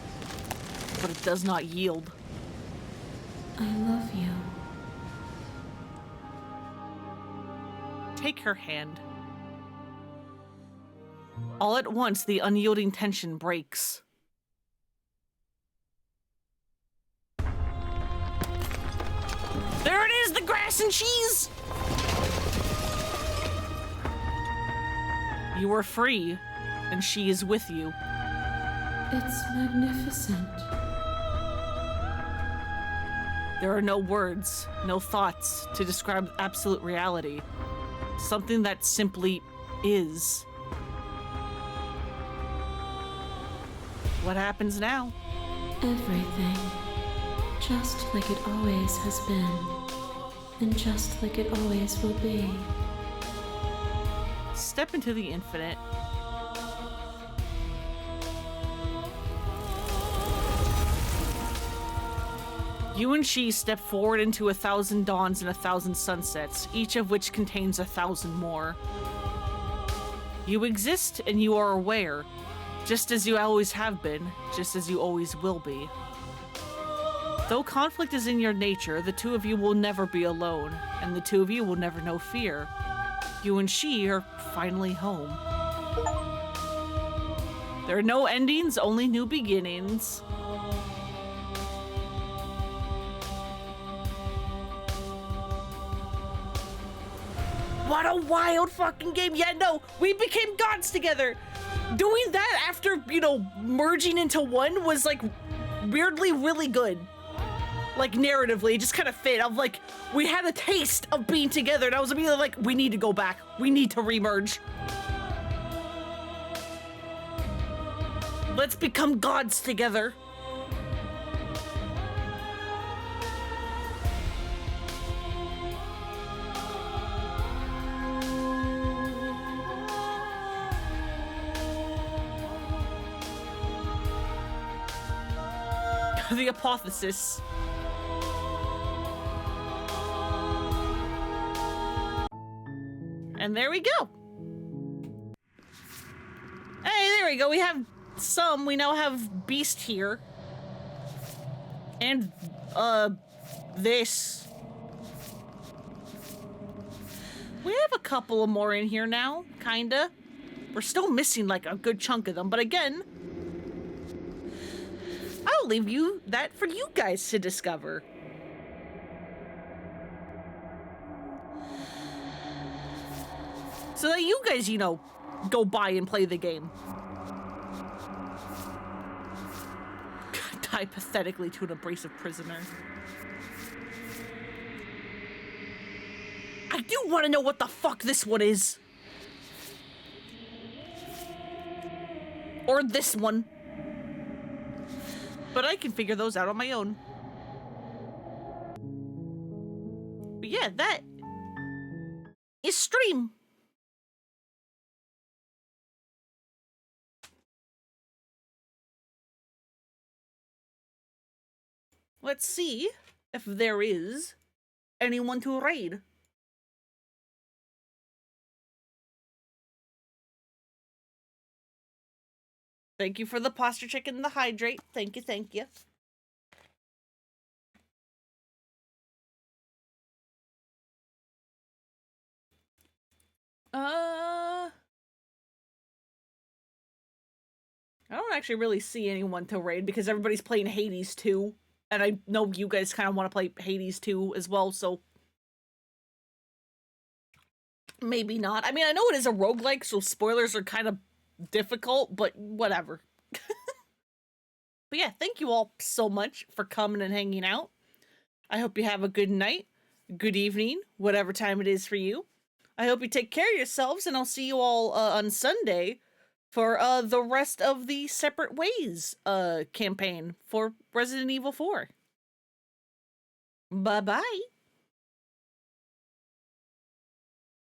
but it does not yield. I love you. Take her hand. All at once, the unyielding tension breaks. There it is, the grass and cheese! You are free, and she is with you. It's magnificent. There are no words, no thoughts to describe absolute reality. Something that simply is. What happens now? Everything. Just like it always has been. And just like it always will be. Step into the infinite. You and she step forward into 1,000 dawns and 1,000 sunsets, each of which contains 1,000 more. You exist and you are aware, just as you always have been, just as you always will be. Though conflict is in your nature, the two of you will never be alone, and the two of you will never know fear. You and she are finally home. There are no endings, only new beginnings. What a wild fucking game. Yeah, no, we became gods together. Doing that after, you know, merging into one was like weirdly really good. Like narratively, it just kind of fit. Of like, we had a taste of being together and I was immediately like, we need to go back. We need to remerge. Let's become gods together. The hypothesis. And there we go. Hey, there we go. We have some. We now have Beast here. And, this. We have a couple of more in here now, kinda. We're still missing, like, a good chunk of them, but again, I'll leave you that for you guys to discover. So that you guys, you know, go by and play the game. Die pathetically to an abrasive prisoner. I do want to know what the fuck this one is. Or this one. But I can figure those out on my own. But yeah, that is stream. Let's see if there is anyone to raid. Thank you for the posture check and the hydrate. Thank you, thank you. I don't actually really see anyone to raid because everybody's playing Hades 2. And I know you guys kind of want to play Hades 2 as well, so maybe not. I mean, I know it is a roguelike, so spoilers are kind of difficult, but whatever. But yeah, thank you all so much for coming and hanging out. I hope you have a good night, good evening, whatever time it is for you. I hope you take care of yourselves, and I'll see you all on Sunday for the rest of the Separate Ways campaign for Resident Evil 4. Bye-bye.